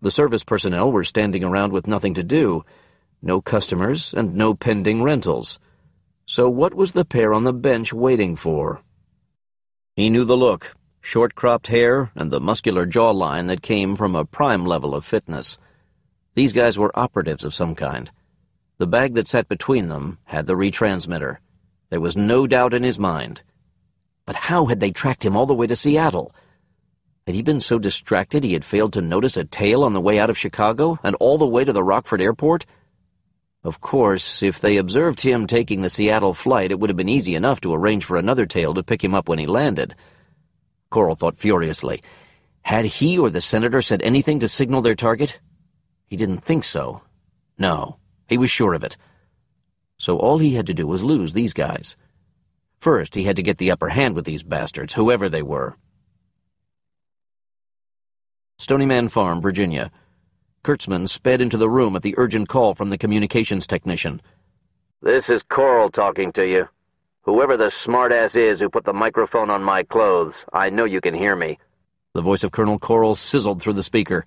The service personnel were standing around with nothing to do. No customers and no pending rentals. So what was the pair on the bench waiting for? He knew the look. Short-cropped hair and the muscular jawline that came from a prime level of fitness. These guys were operatives of some kind. The bag that sat between them had the retransmitter. There was no doubt in his mind. But how had they tracked him all the way to Seattle? Had he been so distracted he had failed to notice a tail on the way out of Chicago and all the way to the Rockford airport? Of course, if they observed him taking the Seattle flight, it would have been easy enough to arrange for another tail to pick him up when he landed. Coral thought furiously. Had he or the senator said anything to signal their target? He didn't think so. No, he was sure of it. So all he had to do was lose these guys. First, he had to get the upper hand with these bastards, whoever they were. Stony Man Farm, Virginia. Kurtzman sped into the room at the urgent call from the communications technician. This is Coral talking to you. Whoever the smartass is who put the microphone on my clothes, I know you can hear me. The voice of Colonel Coral sizzled through the speaker.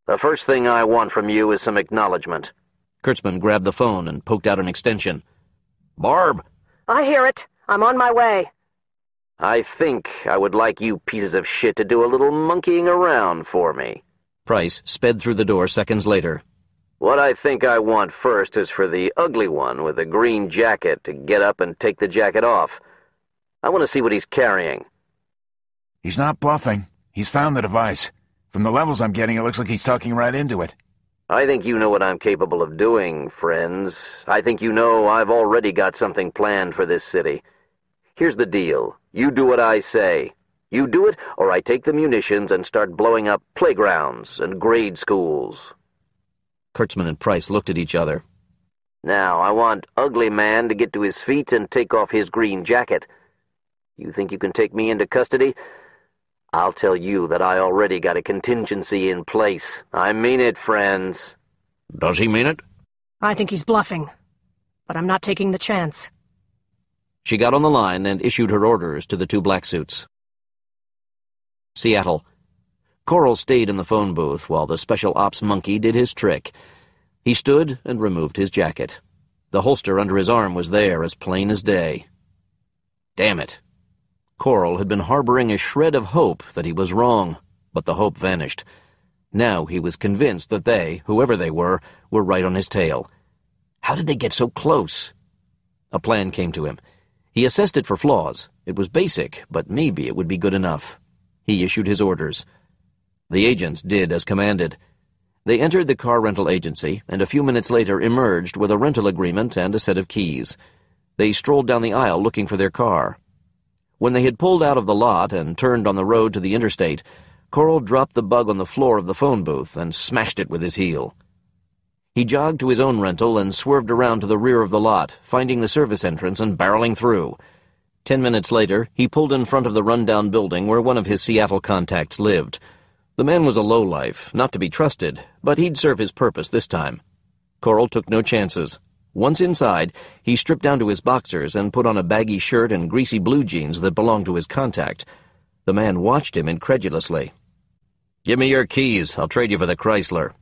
The first thing I want from you is some acknowledgement. Kurtzman grabbed the phone and poked out an extension. Barb! I hear it. I'm on my way. I think I would like you pieces of shit to do a little monkeying around for me. Price sped through the door seconds later. What I think I want first is for the ugly one with the green jacket to get up and take the jacket off. I want to see what he's carrying. He's not bluffing. He's found the device. From the levels I'm getting, it looks like he's talking right into it. I think you know what I'm capable of doing, friends. I think you know I've already got something planned for this city. Here's the deal. You do what I say. You do it, or I take the munitions and start blowing up playgrounds and grade schools. Kurtzman and Price looked at each other. Now, I want Ugly Man to get to his feet and take off his green jacket. You think you can take me into custody? I'll tell you that I already got a contingency in place. I mean it, friends. Does he mean it? I think he's bluffing, but I'm not taking the chance. She got on the line and issued her orders to the 2 black suits. Seattle. Coral stayed in the phone booth while the special ops monkey did his trick. He stood and removed his jacket. The holster under his arm was there, as plain as day. Damn it. Coral had been harboring a shred of hope that he was wrong, but the hope vanished. Now he was convinced that they, whoever they were right on his tail. How did they get so close? A plan came to him. He assessed it for flaws. It was basic, but maybe it would be good enough. He issued his orders. The agents did as commanded. They entered the car rental agency, and a few minutes later emerged with a rental agreement and a set of keys. They strolled down the aisle looking for their car. When they had pulled out of the lot and turned on the road to the interstate, Coral dropped the bug on the floor of the phone booth and smashed it with his heel. He jogged to his own rental and swerved around to the rear of the lot, finding the service entrance and barreling through. 10 minutes later, he pulled in front of the rundown building where one of his Seattle contacts lived. The man was a lowlife, not to be trusted, but he'd serve his purpose this time. Coral took no chances. Once inside, he stripped down to his boxers and put on a baggy shirt and greasy blue jeans that belonged to his contact. The man watched him incredulously. Give me your keys. I'll trade you for the Chrysler.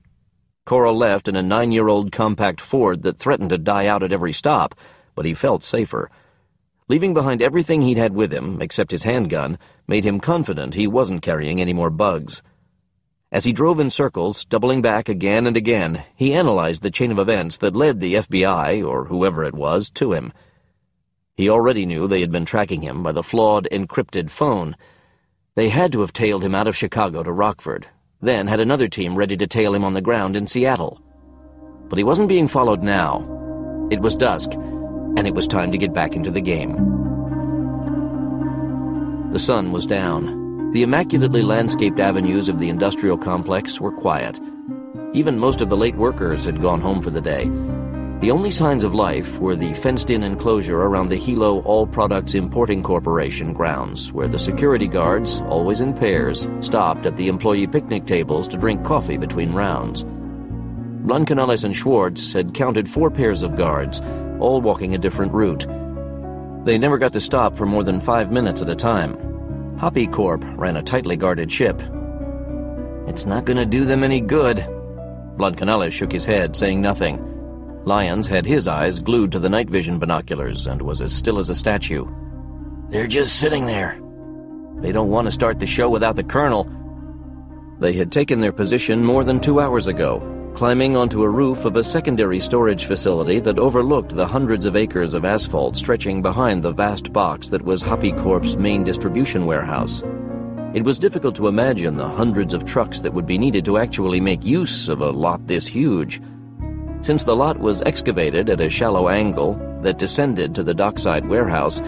Coral left in a 9-year-old compact Ford that threatened to die out at every stop, but he felt safer. Leaving behind everything he'd had with him, except his handgun, made him confident he wasn't carrying any more bugs. As he drove in circles, doubling back again and again, he analyzed the chain of events that led the FBI, or whoever it was, to him. He already knew they had been tracking him by the flawed, encrypted phone. They had to have tailed him out of Chicago to Rockford, then had another team ready to tail him on the ground in Seattle. But he wasn't being followed now. It was dusk, and it was time to get back into the game. The sun was down. The immaculately landscaped avenues of the industrial complex were quiet. Even most of the late workers had gone home for the day. The only signs of life were the fenced-in enclosure around the Hilo All Products Importing Corporation grounds, where the security guards, always in pairs, stopped at the employee picnic tables to drink coffee between rounds. Blancanales and Schwartz had counted 4 pairs of guards, all walking a different route. They never got to stop for more than 5 minutes at a time. Hoppy Corp ran a tightly guarded ship. It's not going to do them any good. Blancanales shook his head, saying nothing. Lyons had his eyes glued to the night vision binoculars and was as still as a statue. They're just sitting there. They don't want to start the show without the Colonel. They had taken their position more than 2 hours ago, climbing onto a roof of a secondary storage facility that overlooked the hundreds of acres of asphalt stretching behind the vast box that was Hoppy Corp's main distribution warehouse. It was difficult to imagine the hundreds of trucks that would be needed to actually make use of a lot this huge. Since the lot was excavated at a shallow angle that descended to the dockside warehouse,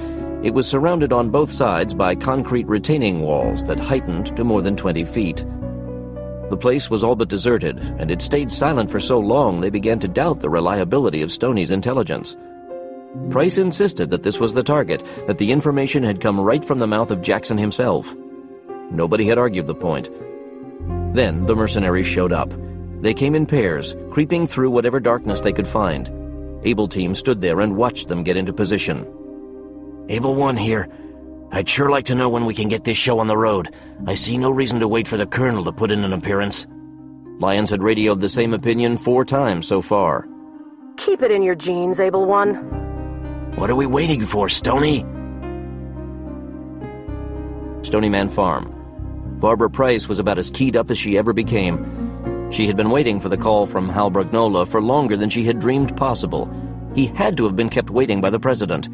it was surrounded on both sides by concrete retaining walls that heightened to more than 20 feet. The place was all but deserted, and it stayed silent for so long they began to doubt the reliability of Stony's intelligence. Price insisted that this was the target, that the information had come right from the mouth of Jackson himself. Nobody had argued the point. Then the mercenaries showed up. They came in pairs, creeping through whatever darkness they could find. Able Team stood there and watched them get into position. Able 1 here. I'd sure like to know when we can get this show on the road. I see no reason to wait for the Colonel to put in an appearance. Lyons had radioed the same opinion 4 times so far. Keep it in your jeans, Able 1. What are we waiting for, Stony? Stonyman Farm. Barbara Price was about as keyed up as she ever became. She had been waiting for the call from Hal Brugnola for longer than she had dreamed possible. He had to have been kept waiting by the President.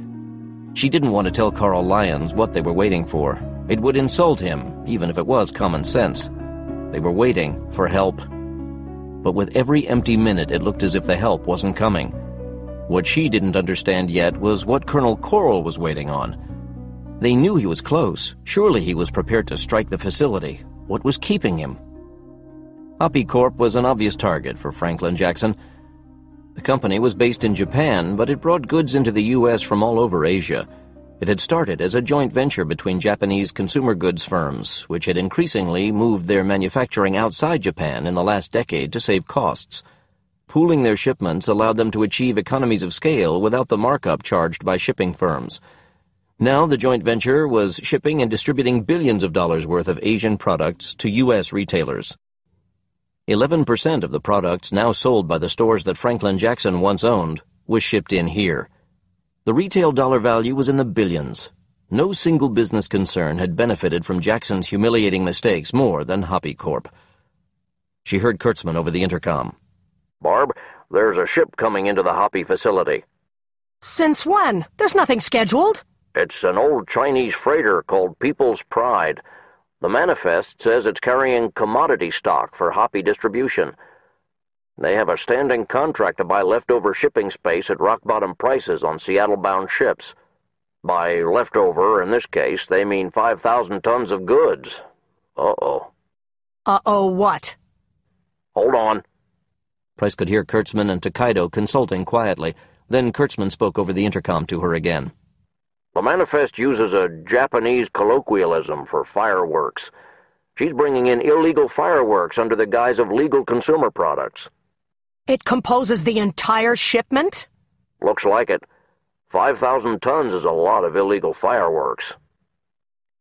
She didn't want to tell Carl Lyons what they were waiting for. It would insult him, even if it was common sense. They were waiting for help. But with every empty minute, it looked as if the help wasn't coming. What she didn't understand yet was what Colonel Coral was waiting on. They knew he was close. Surely he was prepared to strike the facility. What was keeping him? Hoppy Corp was an obvious target for Franklin Jackson. The company was based in Japan, but it brought goods into the U.S. from all over Asia. It had started as a joint venture between Japanese consumer goods firms, which had increasingly moved their manufacturing outside Japan in the last decade to save costs. Pooling their shipments allowed them to achieve economies of scale without the markup charged by shipping firms. Now the joint venture was shipping and distributing billions of dollars worth of Asian products to U.S. retailers. 11% of the products now sold by the stores that Franklin Jackson once owned was shipped in here. The retail dollar value was in the billions. No single business concern had benefited from Jackson's humiliating mistakes more than Hoppy Corp. She heard Kurtzman over the intercom. Barb, there's a ship coming into the Hoppy facility. Since when? There's nothing scheduled. It's an old Chinese freighter called People's Pride. The manifest says it's carrying commodity stock for Hoppy distribution. They have a standing contract to buy leftover shipping space at rock-bottom prices on Seattle-bound ships. By leftover, in this case, they mean 5,000 tons of goods. Uh-oh. Uh-oh what? Hold on. Price could hear Kurtzman and Tokaido consulting quietly. Then Kurtzman spoke over the intercom to her again. The manifest uses a Japanese colloquialism for fireworks. She's bringing in illegal fireworks under the guise of legal consumer products. It composes the entire shipment? Looks like it. 5,000 tons is a lot of illegal fireworks.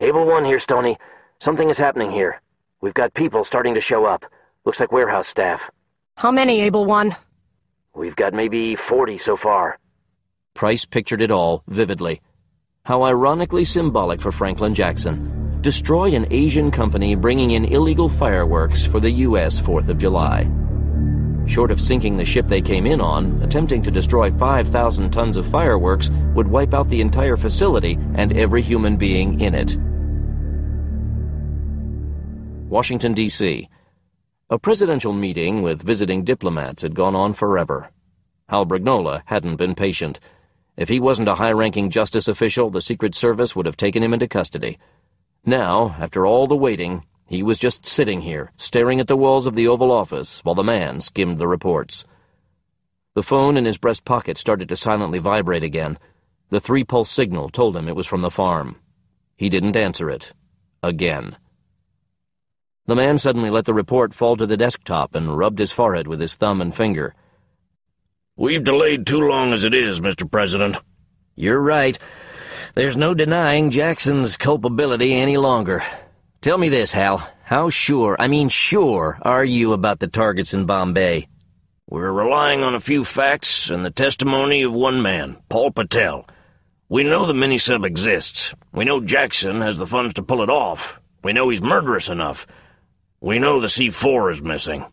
Able 1 here, Stony. Something is happening here. We've got people starting to show up. Looks like warehouse staff. How many, Able One? We've got maybe 40 so far. Price pictured it all vividly. How ironically symbolic for Franklin Jackson. Destroy an Asian company bringing in illegal fireworks for the U.S. 4th of July. Short of sinking the ship they came in on, attempting to destroy 5,000 tons of fireworks would wipe out the entire facility and every human being in it. Washington, D.C. A presidential meeting with visiting diplomats had gone on forever. Hal Brignola hadn't been patient. If he wasn't a high-ranking justice official, the Secret Service would have taken him into custody. Now, after all the waiting, he was just sitting here, staring at the walls of the Oval Office while the man skimmed the reports. The phone in his breast pocket started to silently vibrate again. The 3-pulse signal told him it was from the farm. He didn't answer it. Again. The man suddenly let the report fall to the desktop and rubbed his forehead with his thumb and finger. We've delayed too long as it is, Mr. President. You're right. There's no denying Jackson's culpability any longer. Tell me this, Hal. How sure are you about the targets in Bombay? We're relying on a few facts and the testimony of one man, Paul Patel. We know the mini-sub exists. We know Jackson has the funds to pull it off. We know he's murderous enough. We know the C4 is missing.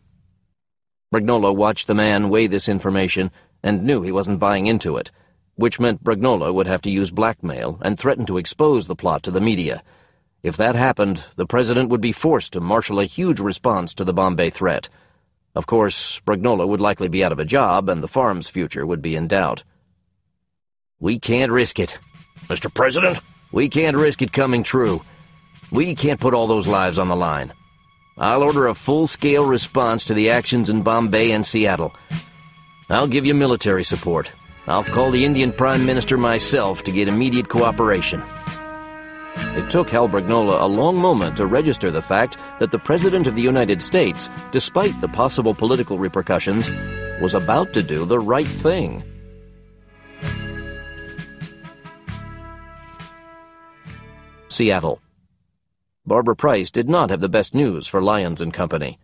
Brignola watched the man weigh this information and knew he wasn't buying into it, which meant Brignola would have to use blackmail and threaten to expose the plot to the media. If that happened, the president would be forced to marshal a huge response to the Bombay threat. Of course, Brignola would likely be out of a job, and the farm's future would be in doubt. We can't risk it. Mr. President? We can't risk it coming true. We can't put all those lives on the line. I'll order a full-scale response to the actions in Bombay and Seattle. I'll give you military support. I'll call the Indian Prime Minister myself to get immediate cooperation. It took Hal Brignola a long moment to register the fact that the President of the United States, despite the possible political repercussions, was about to do the right thing. Seattle. Barbara Price did not have the best news for Lyons and Company.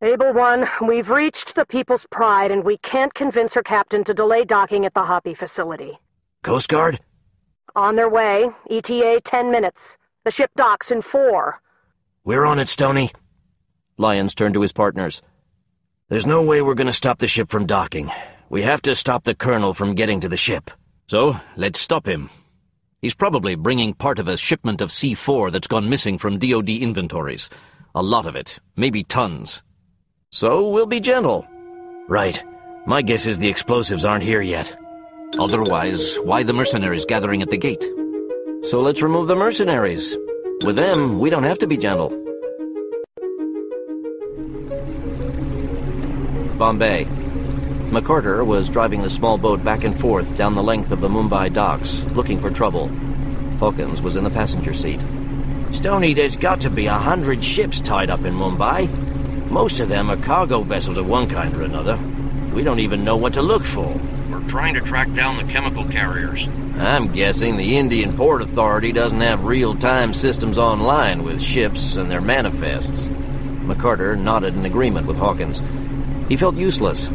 Able One, we've reached the People's Pride, and we can't convince her captain to delay docking at the Hopi facility. Coast Guard? On their way. ETA 10 minutes. The ship docks in 4. We're on it, Stony. Lyons turned to his partners. There's no way we're going to stop the ship from docking. We have to stop the colonel from getting to the ship. So, let's stop him. He's probably bringing part of a shipment of C4 that's gone missing from DoD inventories. A lot of it. Maybe tons. So we'll be gentle. Right. My guess is the explosives aren't here yet. Otherwise, why the mercenaries gathering at the gate? So let's remove the mercenaries. With them, we don't have to be gentle. Bombay. McCarter was driving the small boat back and forth down the length of the Mumbai docks, looking for trouble. Hawkins was in the passenger seat. Stony, there's got to be 100 ships tied up in Mumbai. Most of them are cargo vessels of one kind or another. We don't even know what to look for. We're trying to track down the chemical carriers. I'm guessing the Indian Port Authority doesn't have real-time systems online with ships and their manifests. McCarter nodded in agreement with Hawkins. He felt useless.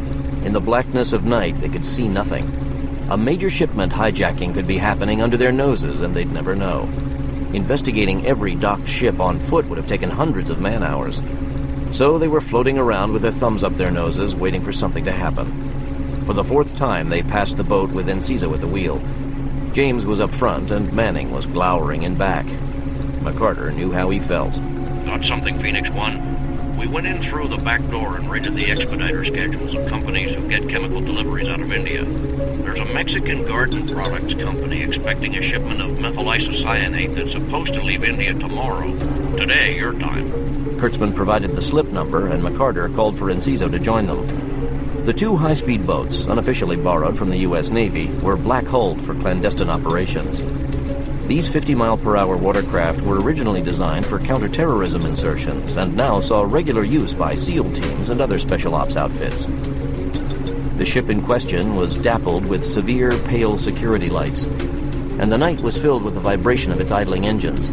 In the blackness of night, they could see nothing. A major shipment hijacking could be happening under their noses, and they'd never know. Investigating every docked ship on foot would have taken hundreds of man-hours. So they were floating around with their thumbs up their noses, waiting for something to happen. For the 4th time, they passed the boat with Enciso at the wheel. James was up front, and Manning was glowering in back. McCarter knew how he felt. Got something, Phoenix 1? We went in through the back door and raided the expediter schedules of companies who get chemical deliveries out of India. There's a Mexican garden products company expecting a shipment of methyl isocyanate that's supposed to leave India tomorrow. Today, your time. Kurtzman provided the slip number, and McCarter called for Enciso to join them. The 2 high-speed boats, unofficially borrowed from the U.S. Navy, were black-hulled for clandestine operations. These 50-mile-per-hour watercraft were originally designed for counter-terrorism insertions and now saw regular use by SEAL teams and other special ops outfits. The ship in question was dappled with severe, pale security lights, and the night was filled with the vibration of its idling engines.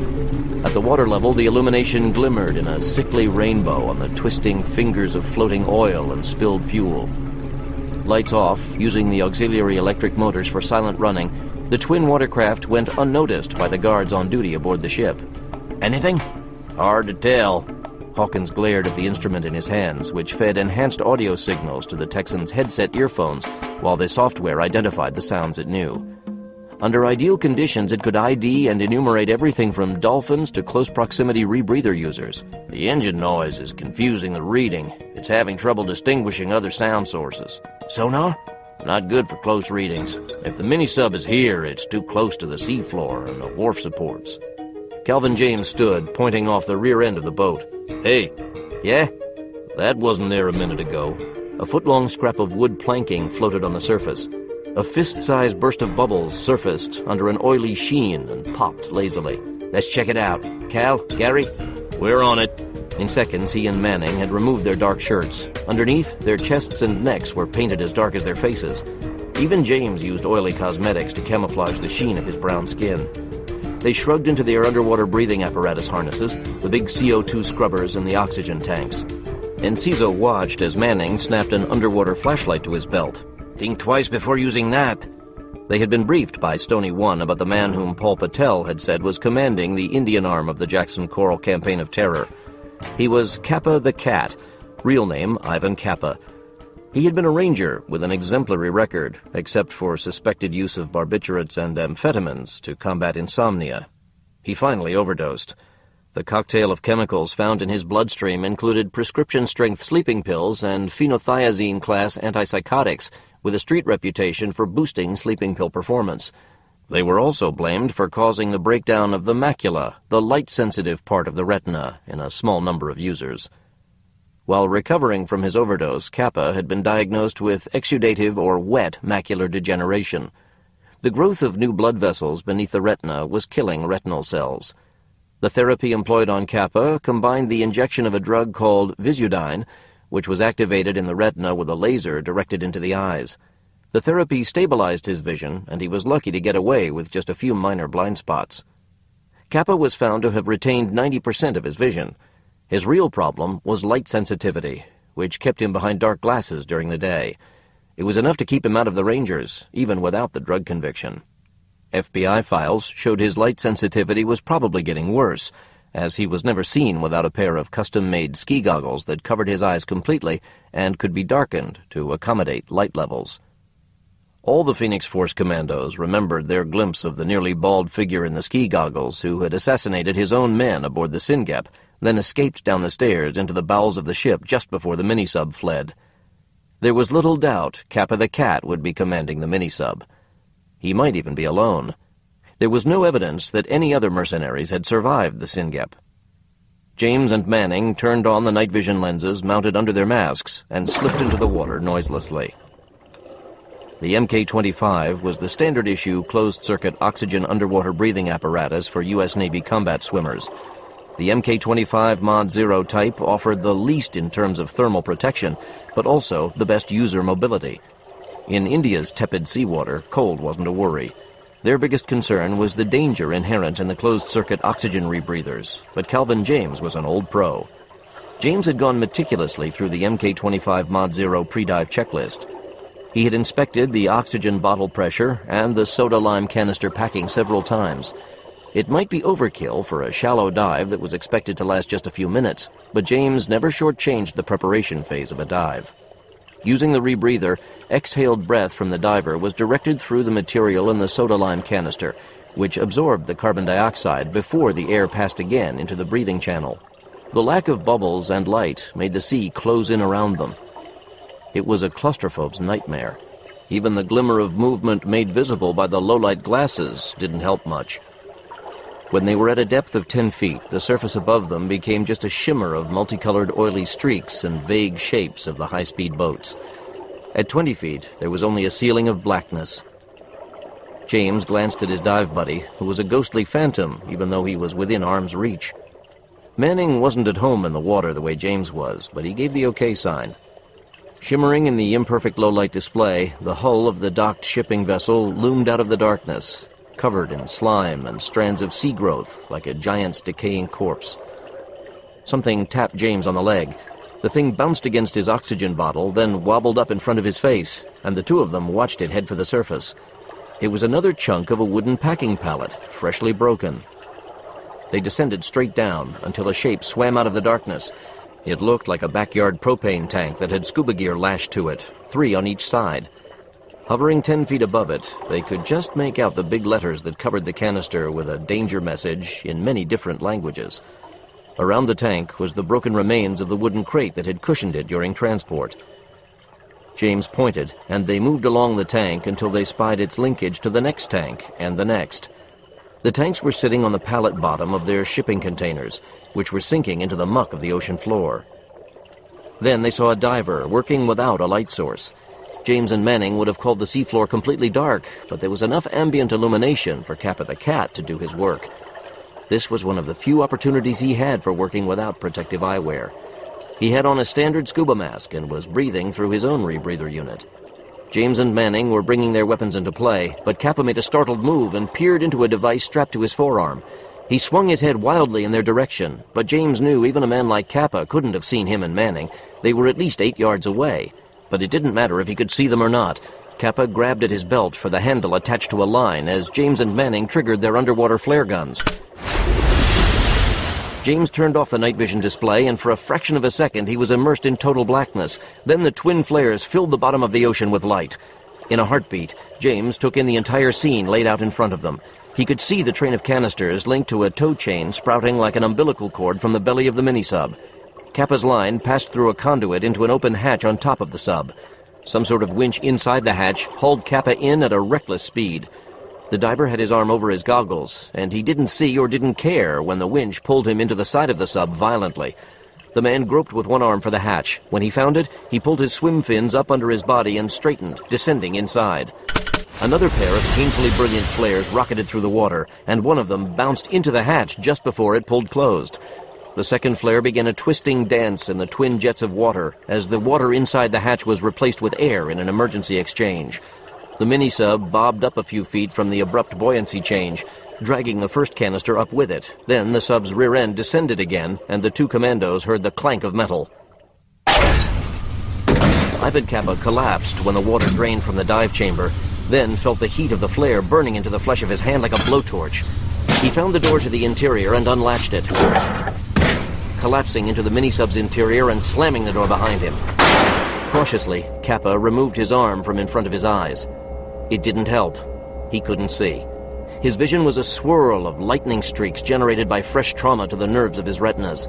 At the water level, the illumination glimmered in a sickly rainbow on the twisting fingers of floating oil and spilled fuel. Lights off, using the auxiliary electric motors for silent running, the twin watercraft went unnoticed by the guards on duty aboard the ship. Anything? Hard to tell. Hawkins glared at the instrument in his hands, which fed enhanced audio signals to the Texan's headset earphones, while the software identified the sounds it knew. Under ideal conditions, it could ID and enumerate everything from dolphins to close proximity rebreather users. The engine noise is confusing the reading. It's having trouble distinguishing other sound sources. Sonar? Not good for close readings. If the mini-sub is here, it's too close to the seafloor and the wharf supports. Calvin James stood, pointing off the rear end of the boat. Hey. Yeah? That wasn't there a minute ago. A foot-long scrap of wood planking floated on the surface. A fist-sized burst of bubbles surfaced under an oily sheen and popped lazily. Let's check it out. Cal, Gary? We're on it. In seconds, he and Manning had removed their dark shirts. Underneath, their chests and necks were painted as dark as their faces. Even James used oily cosmetics to camouflage the sheen of his brown skin. They shrugged into their underwater breathing apparatus harnesses, the big CO2 scrubbers and the oxygen tanks. Enciso watched as Manning snapped an underwater flashlight to his belt. Think twice before using that. They had been briefed by Stony 1 about the man whom Paul Patel had said was commanding the Indian arm of the Jackson Coral Campaign of Terror. He was Kappa the Cat, real name Ivan Kappa. He had been a ranger with an exemplary record, except for suspected use of barbiturates and amphetamines to combat insomnia. He finally overdosed. The cocktail of chemicals found in his bloodstream included prescription-strength sleeping pills and phenothiazine-class antipsychotics, with a street reputation for boosting sleeping pill performance. They were also blamed for causing the breakdown of the macula, the light-sensitive part of the retina, in a small number of users. While recovering from his overdose, Kappa had been diagnosed with exudative or wet macular degeneration. The growth of new blood vessels beneath the retina was killing retinal cells. The therapy employed on Kappa combined the injection of a drug called Visudyne, which was activated in the retina with a laser directed into the eyes. The therapy stabilized his vision, and he was lucky to get away with just a few minor blind spots. Kappa was found to have retained 90% of his vision. His real problem was light sensitivity, which kept him behind dark glasses during the day. It was enough to keep him out of the Rangers, even without the drug conviction. FBI files showed his light sensitivity was probably getting worse, as he was never seen without a pair of custom-made ski goggles that covered his eyes completely and could be darkened to accommodate light levels. All the Phoenix Force commandos remembered their glimpse of the nearly bald figure in the ski goggles who had assassinated his own men aboard the Singap, then escaped down the stairs into the bowels of the ship just before the minisub fled. There was little doubt Kappa the Cat would be commanding the minisub. He might even be alone. There was no evidence that any other mercenaries had survived the Singap. James and Manning turned on the night vision lenses mounted under their masks and slipped into the water noiselessly. The Mk-25 was the standard-issue closed-circuit oxygen underwater breathing apparatus for U.S. Navy combat swimmers. The Mk-25 Mod 0 type offered the least in terms of thermal protection, but also the best user mobility. In India's tepid seawater, cold wasn't a worry. Their biggest concern was the danger inherent in the closed-circuit oxygen rebreathers, but Calvin James was an old pro. James had gone meticulously through the Mk-25 Mod 0 pre-dive checklist. He had inspected the oxygen bottle pressure and the soda-lime canister packing several times. It might be overkill for a shallow dive that was expected to last just a few minutes, but James never shortchanged the preparation phase of a dive. Using the rebreather, exhaled breath from the diver was directed through the material in the soda-lime canister, which absorbed the carbon dioxide before the air passed again into the breathing channel. The lack of bubbles and light made the sea close in around them. It was a claustrophobe's nightmare. Even the glimmer of movement made visible by the low-light glasses didn't help much. When they were at a depth of 10 feet, the surface above them became just a shimmer of multicolored oily streaks and vague shapes of the high-speed boats. At 20 feet, there was only a ceiling of blackness. James glanced at his dive buddy, who was a ghostly phantom, even though he was within arm's reach. Manning wasn't at home in the water the way James was, but he gave the okay sign. Shimmering in the imperfect low-light display, the hull of the docked shipping vessel loomed out of the darkness, covered in slime and strands of sea growth like a giant's decaying corpse. Something tapped James on the leg. The thing bounced against his oxygen bottle, then wobbled up in front of his face, and the two of them watched it head for the surface. It was another chunk of a wooden packing pallet, freshly broken. They descended straight down until a shape swam out of the darkness. It looked like a backyard propane tank that had scuba gear lashed to it, 3 on each side. Hovering 10 feet above it, they could just make out the big letters that covered the canister with a danger message in many different languages. Around the tank was the broken remains of the wooden crate that had cushioned it during transport. James pointed, and they moved along the tank until they spied its linkage to the next tank and the next. The tanks were sitting on the pallet bottom of their shipping containers, which were sinking into the muck of the ocean floor. Then they saw a diver working without a light source. James and Manning would have called the seafloor completely dark, but there was enough ambient illumination for Kappa the cat to do his work. This was one of the few opportunities he had for working without protective eyewear. He had on a standard scuba mask and was breathing through his own rebreather unit. James and Manning were bringing their weapons into play, but Kappa made a startled move and peered into a device strapped to his forearm. He swung his head wildly in their direction, but James knew even a man like Kappa couldn't have seen him and Manning. They were at least 8 yards away. But it didn't matter if he could see them or not. Kappa grabbed at his belt for the handle attached to a line as James and Manning triggered their underwater flare guns. James turned off the night vision display, and for a fraction of a second he was immersed in total blackness. Then the twin flares filled the bottom of the ocean with light. In a heartbeat, James took in the entire scene laid out in front of them. He could see the train of canisters linked to a tow chain sprouting like an umbilical cord from the belly of the mini-sub. Kappa's line passed through a conduit into an open hatch on top of the sub. Some sort of winch inside the hatch hauled Kappa in at a reckless speed. The diver had his arm over his goggles, and he didn't see or didn't care when the winch pulled him into the side of the sub violently. The man groped with one arm for the hatch. When he found it, he pulled his swim fins up under his body and straightened, descending inside. Another pair of painfully brilliant flares rocketed through the water, and one of them bounced into the hatch just before it pulled closed. The second flare began a twisting dance in the twin jets of water as the water inside the hatch was replaced with air in an emergency exchange. The mini-sub bobbed up a few feet from the abrupt buoyancy change, dragging the first canister up with it. Then the sub's rear end descended again, and the two commandos heard the clank of metal. Ivan Kappa collapsed when the water drained from the dive chamber, then felt the heat of the flare burning into the flesh of his hand like a blowtorch. He found the door to the interior and unlatched it, collapsing into the mini-sub's interior and slamming the door behind him. Cautiously, Kappa removed his arm from in front of his eyes. It didn't help. He couldn't see. His vision was a swirl of lightning streaks generated by fresh trauma to the nerves of his retinas.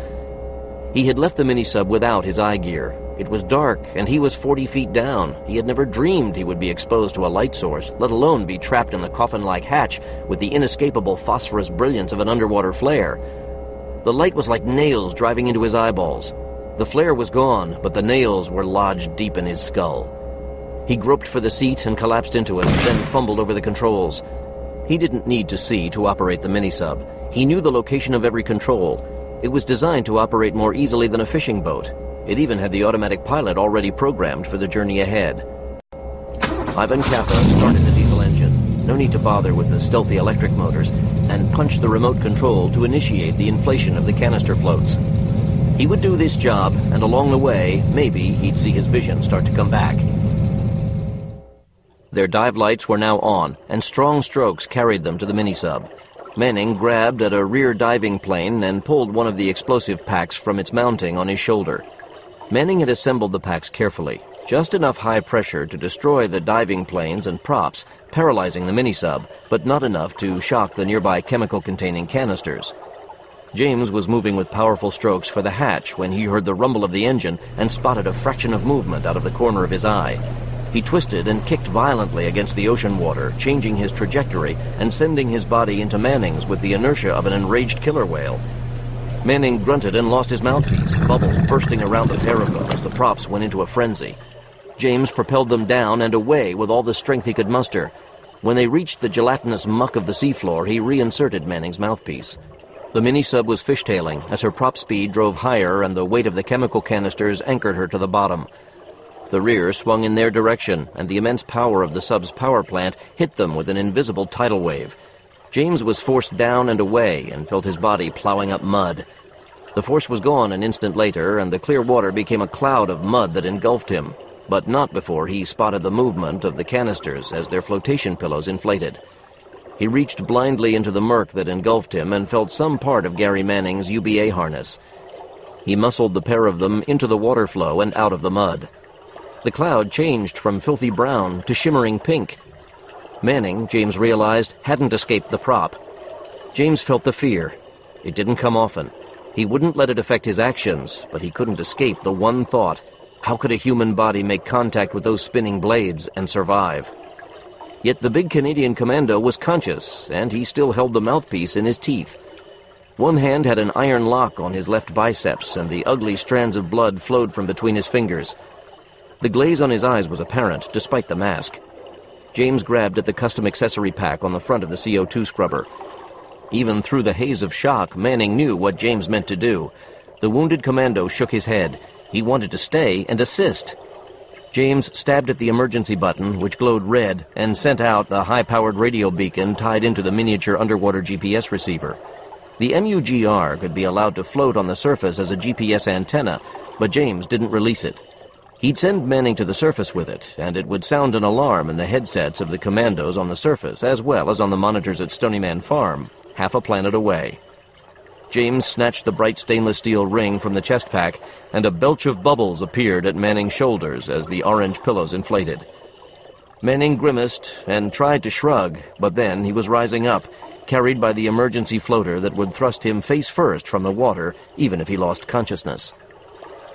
He had left the mini-sub without his eye gear. It was dark, and he was 40 feet down. He had never dreamed he would be exposed to a light source, let alone be trapped in the coffin-like hatch with the inescapable phosphorus brilliance of an underwater flare. The light was like nails driving into his eyeballs. The flare was gone, but the nails were lodged deep in his skull. He groped for the seat and collapsed into it, then fumbled over the controls. He didn't need to see to operate the mini-sub. He knew the location of every control. It was designed to operate more easily than a fishing boat. It even had the automatic pilot already programmed for the journey ahead. Ivan Kappa started the diesel engine. No need to bother with the stealthy electric motors, and punched the remote control to initiate the inflation of the canister floats. He would do this job, and along the way, maybe he'd see his vision start to come back. Their dive lights were now on, and strong strokes carried them to the mini-sub. Manning grabbed at a rear diving plane and pulled one of the explosive packs from its mounting on his shoulder. Manning had assembled the packs carefully, just enough high pressure to destroy the diving planes and props, paralyzing the mini-sub, but not enough to shock the nearby chemical-containing canisters. James was moving with powerful strokes for the hatch when he heard the rumble of the engine and spotted a fraction of movement out of the corner of his eye. He twisted and kicked violently against the ocean water, changing his trajectory and sending his body into Manning's with the inertia of an enraged killer whale. Manning grunted and lost his mouthpiece, bubbles bursting around the pair of them as the props went into a frenzy. James propelled them down and away with all the strength he could muster. When they reached the gelatinous muck of the seafloor, he reinserted Manning's mouthpiece. The mini-sub was fishtailing as her prop speed drove higher and the weight of the chemical canisters anchored her to the bottom. The rear swung in their direction, and the immense power of the sub's power plant hit them with an invisible tidal wave. James was forced down and away and felt his body plowing up mud. The force was gone an instant later, and the clear water became a cloud of mud that engulfed him, but not before he spotted the movement of the canisters as their flotation pillows inflated. He reached blindly into the murk that engulfed him and felt some part of Gary Manning's UBA harness. He muscled the pair of them into the water flow and out of the mud. The cloud changed from filthy brown to shimmering pink. Manning, James realized, hadn't escaped the prop. James felt the fear. It didn't come often. He wouldn't let it affect his actions, but he couldn't escape the one thought: how could a human body make contact with those spinning blades and survive? Yet the big Canadian commando was conscious, and he still held the mouthpiece in his teeth. One hand had an iron lock on his left biceps, and the ugly strands of blood flowed from between his fingers. The glaze on his eyes was apparent, despite the mask. James grabbed at the custom accessory pack on the front of the CO2 scrubber. Even through the haze of shock, Manning knew what James meant to do. The wounded commando shook his head. He wanted to stay and assist. James stabbed at the emergency button, which glowed red, and sent out the high-powered radio beacon tied into the miniature underwater GPS receiver. The MUGR could be allowed to float on the surface as a GPS antenna, but James didn't release it. He'd send Manning to the surface with it, and it would sound an alarm in the headsets of the commandos on the surface, as well as on the monitors at Stony Farm, half a planet away. James snatched the bright stainless steel ring from the chest pack, and a belch of bubbles appeared at Manning's shoulders as the orange pillows inflated. Manning grimaced and tried to shrug, but then he was rising up, carried by the emergency floater that would thrust him face first from the water, even if he lost consciousness.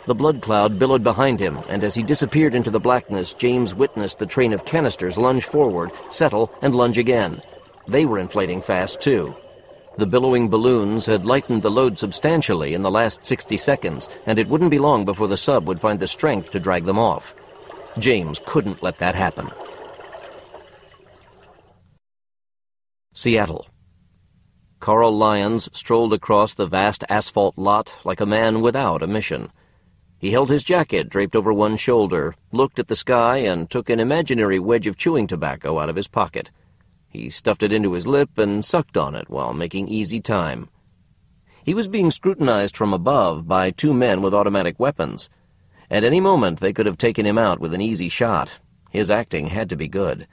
The blood cloud billowed behind him, and as he disappeared into the blackness, James witnessed the train of canisters lunge forward, settle, and lunge again. They were inflating fast, too. The billowing balloons had lightened the load substantially in the last 60 seconds, and it wouldn't be long before the sub would find the strength to drag them off. James couldn't let that happen. Seattle. Carl Lyons strolled across the vast asphalt lot like a man without a mission. He held his jacket draped over one shoulder, looked at the sky, and took an imaginary wedge of chewing tobacco out of his pocket. He stuffed it into his lip and sucked on it while making easy time. He was being scrutinized from above by two men with automatic weapons. At any moment they could have taken him out with an easy shot. His acting had to be good.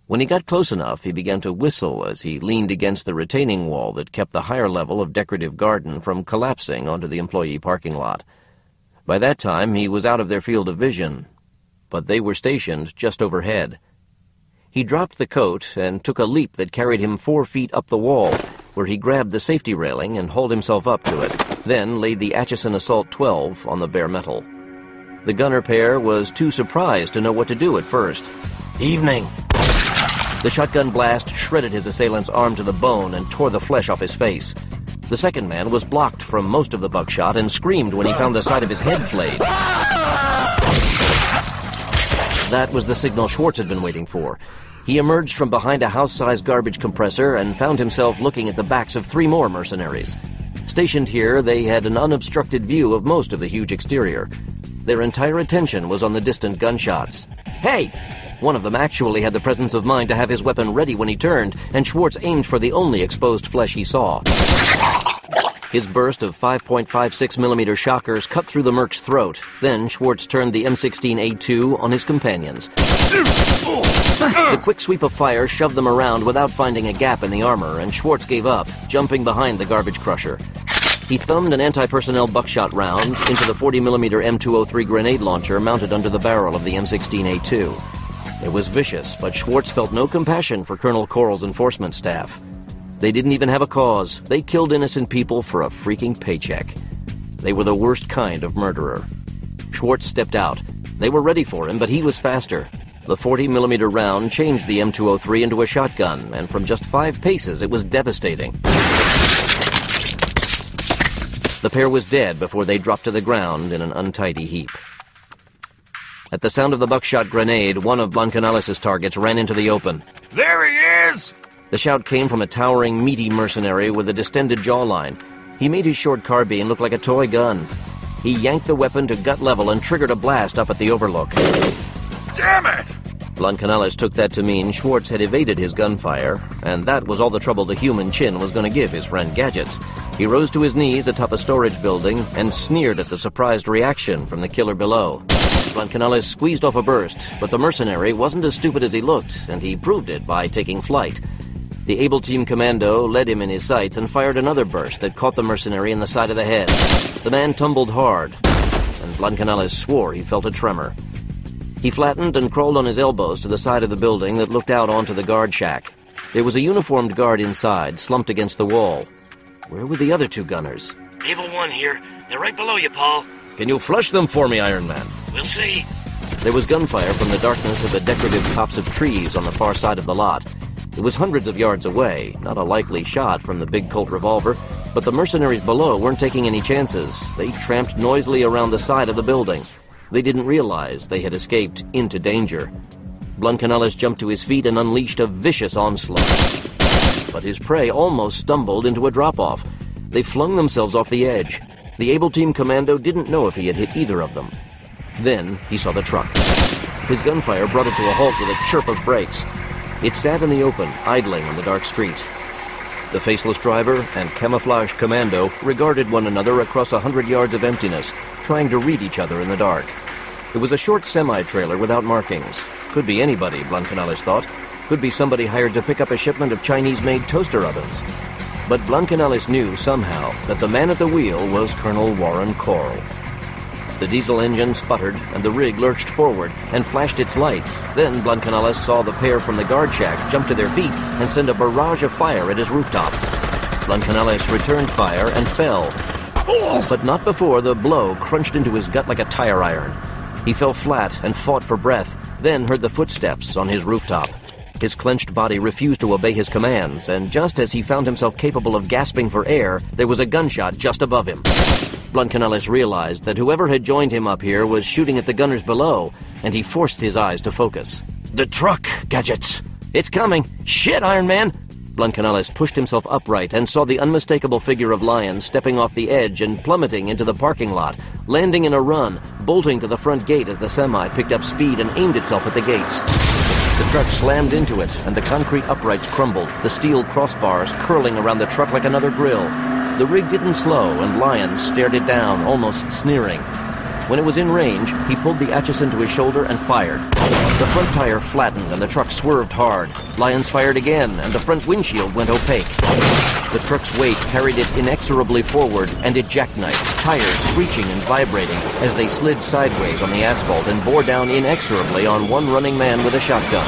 When he got close enough, he began to whistle as he leaned against the retaining wall that kept the higher level of decorative garden from collapsing onto the employee parking lot. By that time, he was out of their field of vision, but they were stationed just overhead. He dropped the coat and took a leap that carried him 4 feet up the wall, where he grabbed the safety railing and hauled himself up to it, then laid the Atchison Assault 12 on the bare metal. The gunner pair was too surprised to know what to do at first. Evening. The shotgun blast shredded his assailant's arm to the bone and tore the flesh off his face. The second man was blocked from most of the buckshot and screamed when he found the side of his head flayed. That was the signal Schwartz had been waiting for. He emerged from behind a house-sized garbage compressor and found himself looking at the backs of 3 more mercenaries. Stationed here, they had an unobstructed view of most of the huge exterior. Their entire attention was on the distant gunshots. Hey! One of them actually had the presence of mind to have his weapon ready when he turned, and Schwartz aimed for the only exposed flesh he saw. His burst of 5.56mm shockers cut through the merc's throat. Then Schwartz turned the M16A2 on his companions. The quick sweep of fire shoved them around without finding a gap in the armor, and Schwartz gave up, jumping behind the garbage crusher. He thumbed an anti-personnel buckshot round into the 40mm M203 grenade launcher mounted under the barrel of the M16A2. It was vicious, but Schwartz felt no compassion for Colonel Coral's enforcement staff. They didn't even have a cause. They killed innocent people for a freaking paycheck. They were the worst kind of murderer. Schwartz stepped out. They were ready for him, but he was faster. The 40mm round changed the M203 into a shotgun, and from just 5 paces it was devastating. The pair was dead before they dropped to the ground in an untidy heap. At the sound of the buckshot grenade, one of Blancanales' targets ran into the open. There he is! The shout came from a towering, meaty mercenary with a distended jawline. He made his short carbine look like a toy gun. He yanked the weapon to gut level and triggered a blast up at the overlook. Damn it! Blancanales took that to mean Schwartz had evaded his gunfire, and that was all the trouble the human chin was going to give his friend Gadgets. He rose to his knees atop a storage building and sneered at the surprised reaction from the killer below. Blancanales squeezed off a burst, but the mercenary wasn't as stupid as he looked, and he proved it by taking flight. The Able Team Commando led him in his sights and fired another burst that caught the mercenary in the side of the head. The man tumbled hard, and Blancanales swore he felt a tremor. He flattened and crawled on his elbows to the side of the building that looked out onto the guard shack. There was a uniformed guard inside, slumped against the wall. Where were the other two gunners? Able 1 here. They're right below you, Paul. Can you flush them for me, Iron Man? We'll see. There was gunfire from the darkness of the decorative tops of trees on the far side of the lot. It was hundreds of yards away, not a likely shot from the big Colt revolver, but the mercenaries below weren't taking any chances. They tramped noisily around the side of the building. They didn't realize they had escaped into danger. Blancanales jumped to his feet and unleashed a vicious onslaught. But his prey almost stumbled into a drop-off. They flung themselves off the edge. The Able Team Commando didn't know if he had hit either of them. Then he saw the truck. His gunfire brought it to a halt with a chirp of brakes. It sat in the open, idling on the dark street. The faceless driver and camouflage commando regarded one another across 100 yards of emptiness, trying to read each other in the dark. It was a short semi-trailer without markings. Could be anybody, Blancanales thought. Could be somebody hired to pick up a shipment of Chinese-made toaster ovens. But Blancanales knew somehow that the man at the wheel was Colonel Warren Coral. The diesel engine sputtered, and the rig lurched forward and flashed its lights. Then Blancanales saw the pair from the guard shack jump to their feet and send a barrage of fire at his rooftop. Blancanales returned fire and fell, but not before the blow crunched into his gut like a tire iron. He fell flat and fought for breath, then heard the footsteps on his rooftop. His clenched body refused to obey his commands, and just as he found himself capable of gasping for air, there was a gunshot just above him. Blancanales realized that whoever had joined him up here was shooting at the gunners below, and he forced his eyes to focus. The truck, Gadgets. It's coming. Shit, Iron Man! Blancanales pushed himself upright and saw the unmistakable figure of Lyons stepping off the edge and plummeting into the parking lot, landing in a run, bolting to the front gate as the semi picked up speed and aimed itself at the gates. The truck slammed into it, and the concrete uprights crumbled, the steel crossbars curling around the truck like another grill. The rig didn't slow, and Lyons stared it down, almost sneering. When it was in range, he pulled the Atchison to his shoulder and fired. The front tire flattened, and the truck swerved hard. Lyons fired again, and the front windshield went opaque. The truck's weight carried it inexorably forward, and it jackknifed, tires screeching and vibrating as they slid sideways on the asphalt and bore down inexorably on one running man with a shotgun.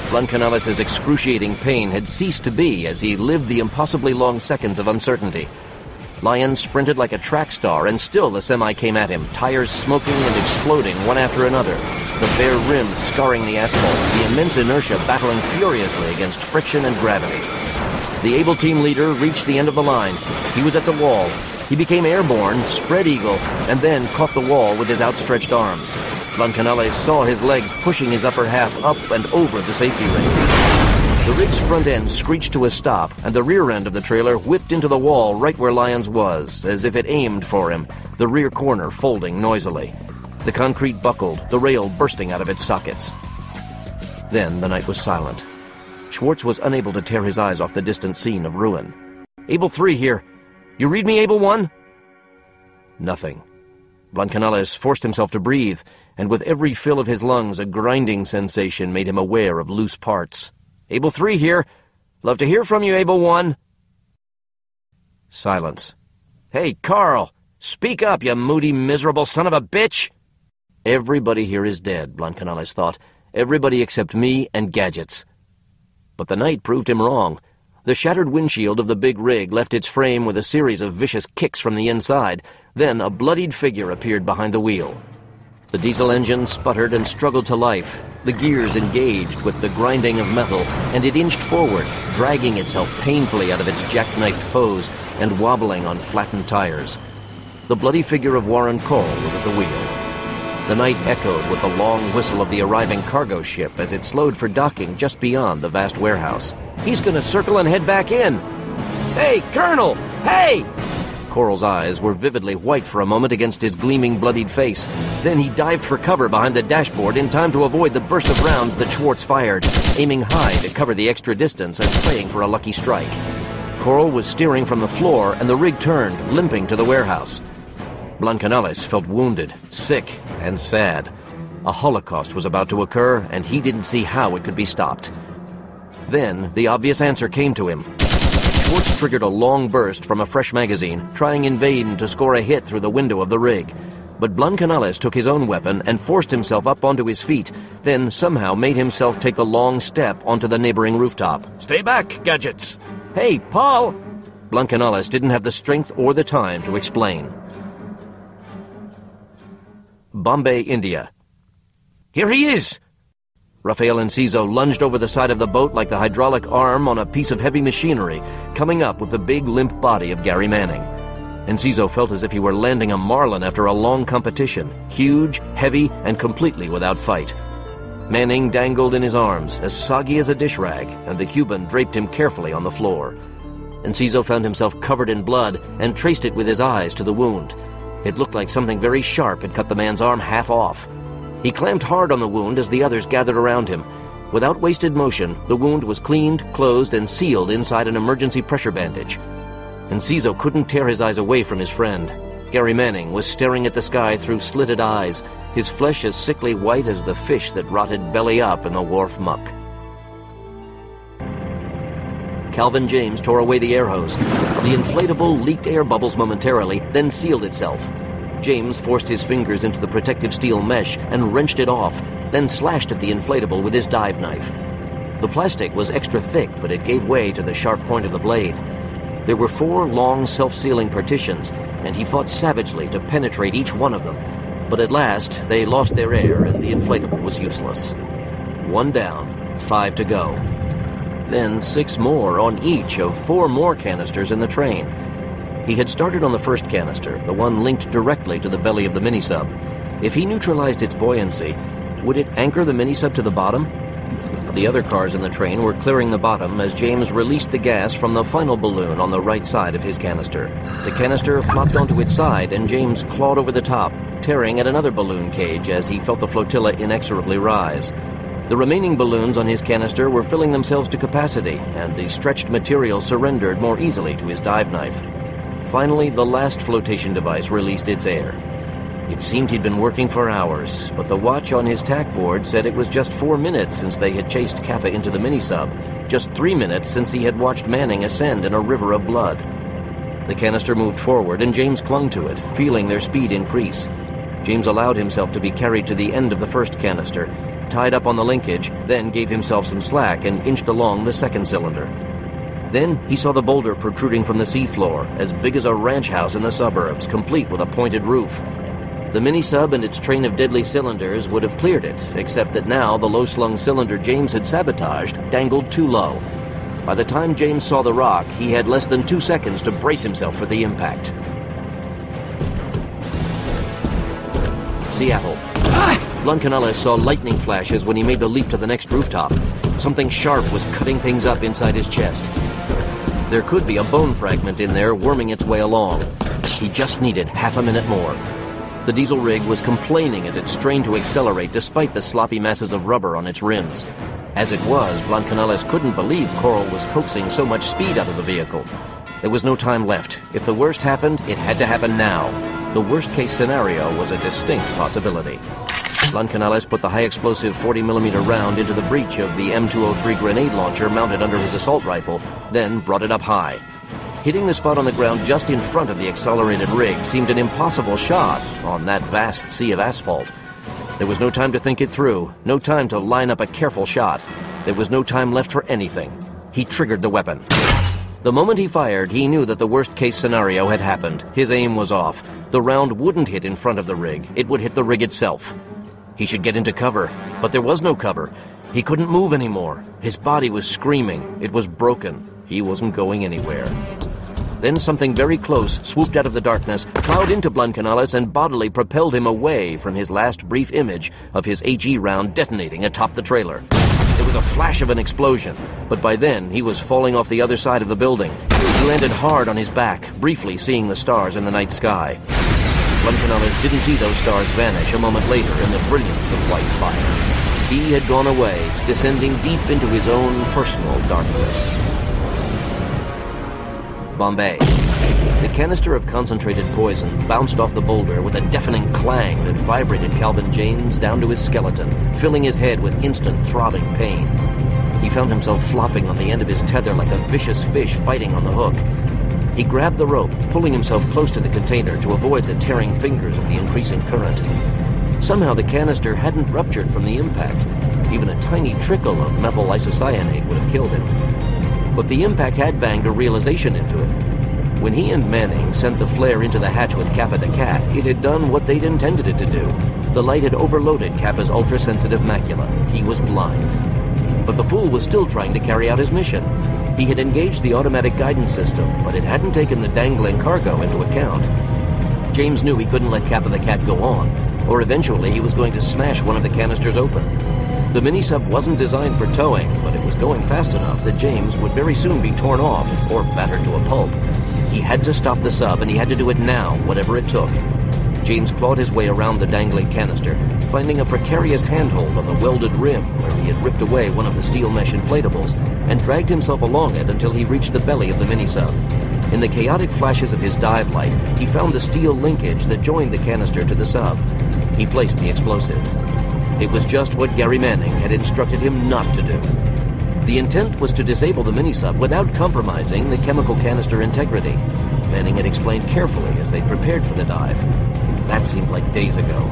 Blancanales' excruciating pain had ceased to be as he lived the impossibly long seconds of uncertainty. Lyons sprinted like a track star, and still the semi came at him, tires smoking and exploding one after another, the bare rims scarring the asphalt, the immense inertia battling furiously against friction and gravity. The Able Team leader reached the end of the line. He was at the wall. He became airborne, spread eagle, and then caught the wall with his outstretched arms. Blancanales saw his legs pushing his upper half up and over the safety ring. The rig's front end screeched to a stop, and the rear end of the trailer whipped into the wall right where Lyons was, as if it aimed for him, the rear corner folding noisily. The concrete buckled, the rail bursting out of its sockets. Then the night was silent. Schwartz was unable to tear his eyes off the distant scene of ruin. Able 3 here. You read me, Able 1? Nothing. Blancanales forced himself to breathe, and with every fill of his lungs a grinding sensation made him aware of loose parts. Able 3 here. Love to hear from you, Able 1. Silence. Hey, Carl! Speak up, you moody, miserable son of a bitch! Everybody here is dead, Blancanales thought. Everybody except me and Gadgets. But the night proved him wrong. The shattered windshield of the big rig left its frame with a series of vicious kicks from the inside. Then a bloodied figure appeared behind the wheel. The diesel engine sputtered and struggled to life. The gears engaged with the grinding of metal, and it inched forward, dragging itself painfully out of its jackknifed pose and wobbling on flattened tires. The bloody figure of Warren Coral was at the wheel. The night echoed with the long whistle of the arriving cargo ship as it slowed for docking just beyond the vast warehouse. He's gonna circle and head back in. Hey, Colonel! Hey! Coral's eyes were vividly white for a moment against his gleaming, bloodied face. Then he dived for cover behind the dashboard in time to avoid the burst of rounds that Schwartz fired, aiming high to cover the extra distance and playing for a lucky strike. Coral was steering from the floor, and the rig turned, limping to the warehouse. Blancanales felt wounded, sick, and sad. A holocaust was about to occur, and he didn't see how it could be stopped. Then, the obvious answer came to him. Schwartz triggered a long burst from a fresh magazine, trying in vain to score a hit through the window of the rig. But Blancanales took his own weapon and forced himself up onto his feet, then somehow made himself take the long step onto the neighboring rooftop. "Stay back, gadgets!" "Hey, Paul!" Blancanales didn't have the strength or the time to explain. Bombay, India. "Here he is!" Rafael Enciso lunged over the side of the boat like the hydraulic arm on a piece of heavy machinery, coming up with the big, limp body of Gary Manning. Enciso felt as if he were landing a marlin after a long competition, huge, heavy, and completely without fight. Manning dangled in his arms, as soggy as a dish rag, and the Cuban draped him carefully on the floor. Enciso found himself covered in blood and traced it with his eyes to the wound. It looked like something very sharp had cut the man's arm half off. He clamped hard on the wound as the others gathered around him. Without wasted motion, the wound was cleaned, closed, and sealed inside an emergency pressure bandage. Enciso couldn't tear his eyes away from his friend. Gary Manning was staring at the sky through slitted eyes, his flesh as sickly white as the fish that rotted belly up in the wharf muck. Calvin James tore away the air hose. The inflatable leaked air bubbles momentarily, then sealed itself. James forced his fingers into the protective steel mesh and wrenched it off, then slashed at the inflatable with his dive knife. The plastic was extra thick, but it gave way to the sharp point of the blade. There were 4 long, self-sealing partitions, and he fought savagely to penetrate each one of them. But at last, they lost their air, and the inflatable was useless. 1 down, 5 to go. Then 6 more on each of 4 more canisters in the train. He had started on the first canister, the one linked directly to the belly of the minisub. If he neutralized its buoyancy, would it anchor the minisub to the bottom? The other cars in the train were clearing the bottom as James released the gas from the final balloon on the right side of his canister. The canister flopped onto its side, and James clawed over the top, tearing at another balloon cage as he felt the flotilla inexorably rise. The remaining balloons on his canister were filling themselves to capacity, and the stretched material surrendered more easily to his dive knife. Finally, the last flotation device released its air. It seemed he'd been working for hours, but the watch on his tack board said it was just 4 minutes since they had chased Kappa into the minisub, just 3 minutes since he had watched Manning ascend in a river of blood. The canister moved forward, and James clung to it, feeling their speed increase. James allowed himself to be carried to the end of the first canister, tied up on the linkage, then gave himself some slack and inched along the second cylinder. Then he saw the boulder protruding from the seafloor, as big as a ranch house in the suburbs, complete with a pointed roof. The mini-sub and its train of deadly cylinders would have cleared it, except that now the low-slung cylinder James had sabotaged dangled too low. By the time James saw the rock, he had less than 2 seconds to brace himself for the impact. Seattle. Blancanales saw lightning flashes when he made the leap to the next rooftop. Something sharp was cutting things up inside his chest. There could be a bone fragment in there worming its way along. He just needed half a minute more. The diesel rig was complaining as it strained to accelerate despite the sloppy masses of rubber on its rims. As it was, Blancanales couldn't believe Coral was coaxing so much speed out of the vehicle. There was no time left. If the worst happened, it had to happen now. The worst-case scenario was a distinct possibility. Blancanales put the high-explosive 40mm round into the breech of the M203 grenade launcher mounted under his assault rifle, then brought it up high. Hitting the spot on the ground just in front of the accelerated rig seemed an impossible shot on that vast sea of asphalt. There was no time to think it through, no time to line up a careful shot. There was no time left for anything. He triggered the weapon. The moment he fired, he knew that the worst-case scenario had happened. His aim was off. The round wouldn't hit in front of the rig. It would hit the rig itself. He should get into cover, but there was no cover. He couldn't move anymore. His body was screaming. It was broken. He wasn't going anywhere. Then something very close swooped out of the darkness, plowed into Blancanales, and bodily propelled him away from his last brief image of his HE round detonating atop the trailer. There was a flash of an explosion, but by then he was falling off the other side of the building. He landed hard on his back, briefly seeing the stars in the night sky. Plunchanalis didn't see those stars vanish a moment later in the brilliance of white fire. He had gone away, descending deep into his own personal darkness. Bombay. The canister of concentrated poison bounced off the boulder with a deafening clang that vibrated Calvin James down to his skeleton, filling his head with instant throbbing pain. He found himself flopping on the end of his tether like a vicious fish fighting on the hook. He grabbed the rope, pulling himself close to the container to avoid the tearing fingers of the increasing current. Somehow the canister hadn't ruptured from the impact. Even a tiny trickle of methyl isocyanate would have killed him. But the impact had banged a realization into him. When he and Manning sent the flare into the hatch with Kappa the cat, it had done what they'd intended it to do. The light had overloaded Kappa's ultra-sensitive macula. He was blind. But the fool was still trying to carry out his mission. He had engaged the automatic guidance system, but it hadn't taken the dangling cargo into account. James knew he couldn't let Kappa the cat go on, or eventually he was going to smash one of the canisters open. The mini-sub wasn't designed for towing, but it was going fast enough that James would very soon be torn off, or battered to a pulp. He had to stop the sub, and he had to do it now, whatever it took. James clawed his way around the dangling canister, finding a precarious handhold on the welded rim where he had ripped away one of the steel mesh inflatables, and dragged himself along it until he reached the belly of the mini-sub. In the chaotic flashes of his dive light, he found the steel linkage that joined the canister to the sub. He placed the explosive. It was just what Gary Manning had instructed him not to do. The intent was to disable the mini-sub without compromising the chemical canister integrity. Manning had explained carefully as they prepared for the dive. That seemed like days ago.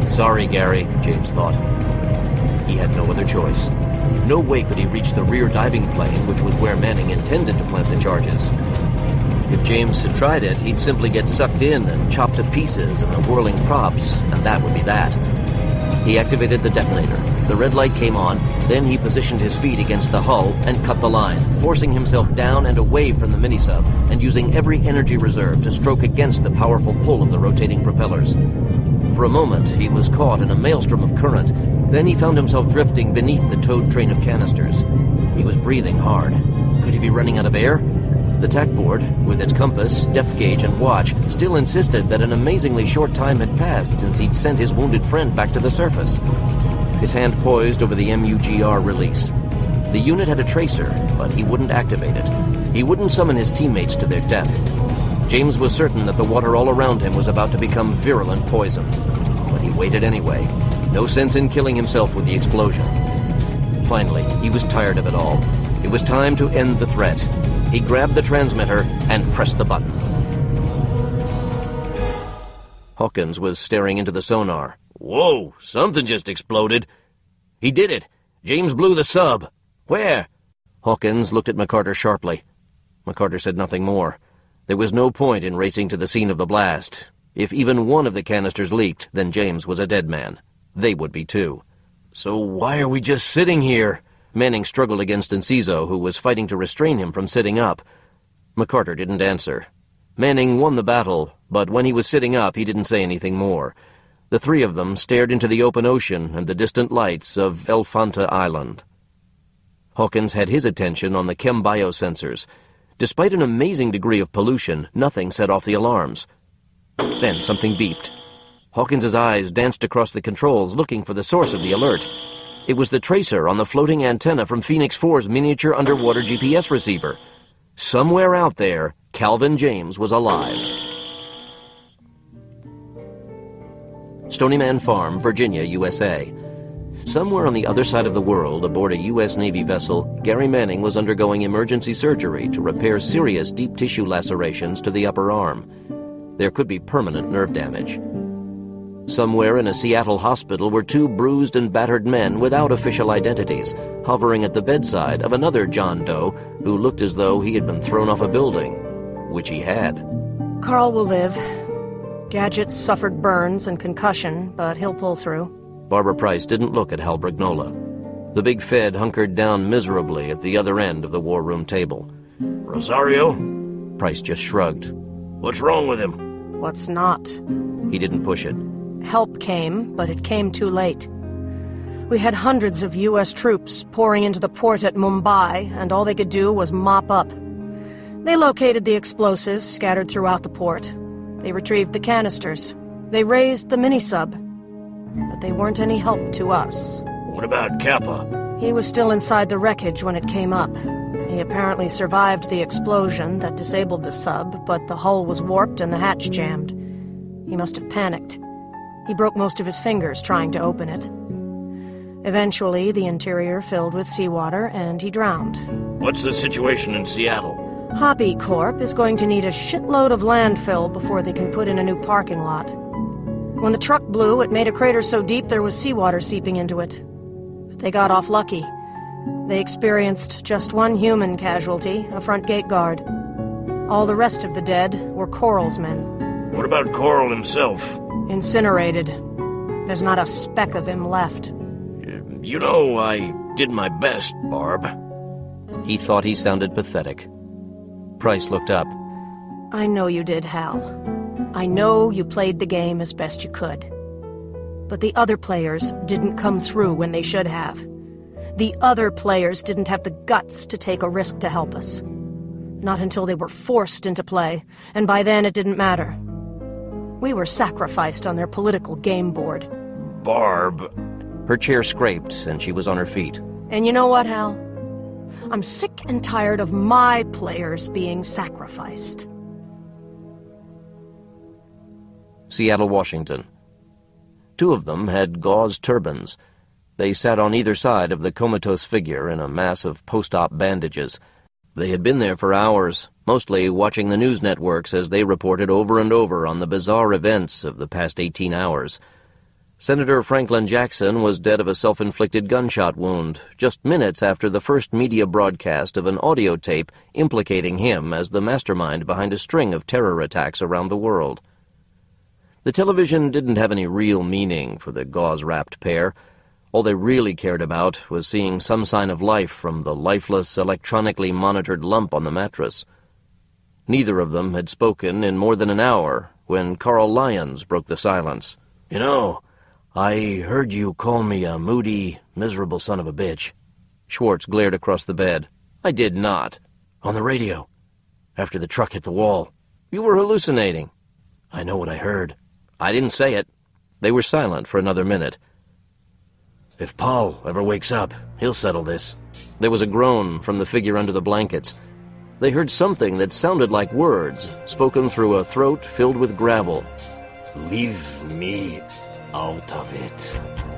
Sorry, Gary, James thought. He had no other choice. No way could he reach the rear diving plane, which was where Manning intended to plant the charges. If James had tried it, he'd simply get sucked in and chopped to pieces in the whirling props, and that would be that. He activated the detonator. The red light came on, then he positioned his feet against the hull and cut the line, forcing himself down and away from the mini-sub, and using every energy reserve to stroke against the powerful pull of the rotating propellers. For a moment, he was caught in a maelstrom of current. Then he found himself drifting beneath the towed train of canisters. He was breathing hard. Could he be running out of air? The tackboard, with its compass, depth gauge, and watch, still insisted that an amazingly short time had passed since he'd sent his wounded friend back to the surface. His hand poised over the MUGR release. The unit had a tracer, but he wouldn't activate it. He wouldn't summon his teammates to their death. James was certain that the water all around him was about to become virulent poison. But he waited anyway. No sense in killing himself with the explosion. Finally, he was tired of it all. It was time to end the threat. He grabbed the transmitter and pressed the button. Hawkins was staring into the sonar. Whoa, something just exploded. He did it. James blew the sub. Where? Hawkins looked at McCarter sharply. McCarter said nothing more. There was no point in racing to the scene of the blast. If even one of the canisters leaked, then James was a dead man. They would be too. So why are we just sitting here? Manning struggled against Enciso, who was fighting to restrain him from sitting up. McCarter didn't answer. Manning won the battle, but when he was sitting up, he didn't say anything more. The three of them stared into the open ocean and the distant lights of Elefanta Island. Hawkins had his attention on the chem biosensors. Despite an amazing degree of pollution, nothing set off the alarms. Then something beeped. Hawkins's eyes danced across the controls, looking for the source of the alert. It was the tracer on the floating antenna from Phoenix 4's miniature underwater GPS receiver. Somewhere out there, Calvin James was alive. Stony Man Farm, Virginia, USA. Somewhere on the other side of the world, aboard a U.S. Navy vessel, Gary Manning was undergoing emergency surgery to repair serious deep tissue lacerations to the upper arm. There could be permanent nerve damage. Somewhere in a Seattle hospital were two bruised and battered men without official identities, hovering at the bedside of another John Doe who looked as though he had been thrown off a building, which he had. Carl will live. Gadget's suffered burns and concussion, but he'll pull through. Barbara Price didn't look at Hal Brignola. The big Fed hunkered down miserably at the other end of the war room table. Rosario? Price just shrugged. What's wrong with him? What's not? He didn't push it. Help came, but it came too late. We had hundreds of U.S. troops pouring into the port at Mumbai, and all they could do was mop up. They located the explosives scattered throughout the port. They retrieved the canisters. They raised the mini-sub. But they weren't any help to us. What about Kappa? He was still inside the wreckage when it came up. He apparently survived the explosion that disabled the sub, but the hull was warped and the hatch jammed. He must have panicked. He broke most of his fingers trying to open it. Eventually, the interior filled with seawater, and he drowned. What's the situation in Seattle? Hobby Corp is going to need a shitload of landfill before they can put in a new parking lot. When the truck blew, it made a crater so deep there was seawater seeping into it. But they got off lucky. They experienced just one human casualty, a front gate guard. All the rest of the dead were Coral's men. What about Coral himself? Incinerated. There's not a speck of him left. You know, I did my best, Barb. He thought he sounded pathetic. Price looked up. I know you did, Hal. I know you played the game as best you could. But the other players didn't come through when they should have. The other players didn't have the guts to take a risk to help us. Not until they were forced into play, and by then it didn't matter. We were sacrificed on their political game board. Barb... Her chair scraped, and she was on her feet. And you know what, Hal? I'm sick and tired of my players being sacrificed. Seattle, Washington. Two of them had gauze turbans. They sat on either side of the comatose figure in a mass of post-op bandages. They had been there for hours, mostly watching the news networks as they reported over and over on the bizarre events of the past 18 hours. Senator Franklin Jackson was dead of a self-inflicted gunshot wound, just minutes after the first media broadcast of an audio tape implicating him as the mastermind behind a string of terror attacks around the world. The television didn't have any real meaning for the gauze-wrapped pair. All they really cared about was seeing some sign of life from the lifeless, electronically monitored lump on the mattress. Neither of them had spoken in more than an hour when Carl Lyons broke the silence. You know, I heard you call me a moody, miserable son of a bitch. Schwartz glared across the bed. I did not. On the radio. After the truck hit the wall. You were hallucinating. I know what I heard. I didn't say it. They were silent for another minute. If Paul ever wakes up, he'll settle this. There was a groan from the figure under the blankets. They heard something that sounded like words, spoken through a throat filled with gravel. Leave me out of it.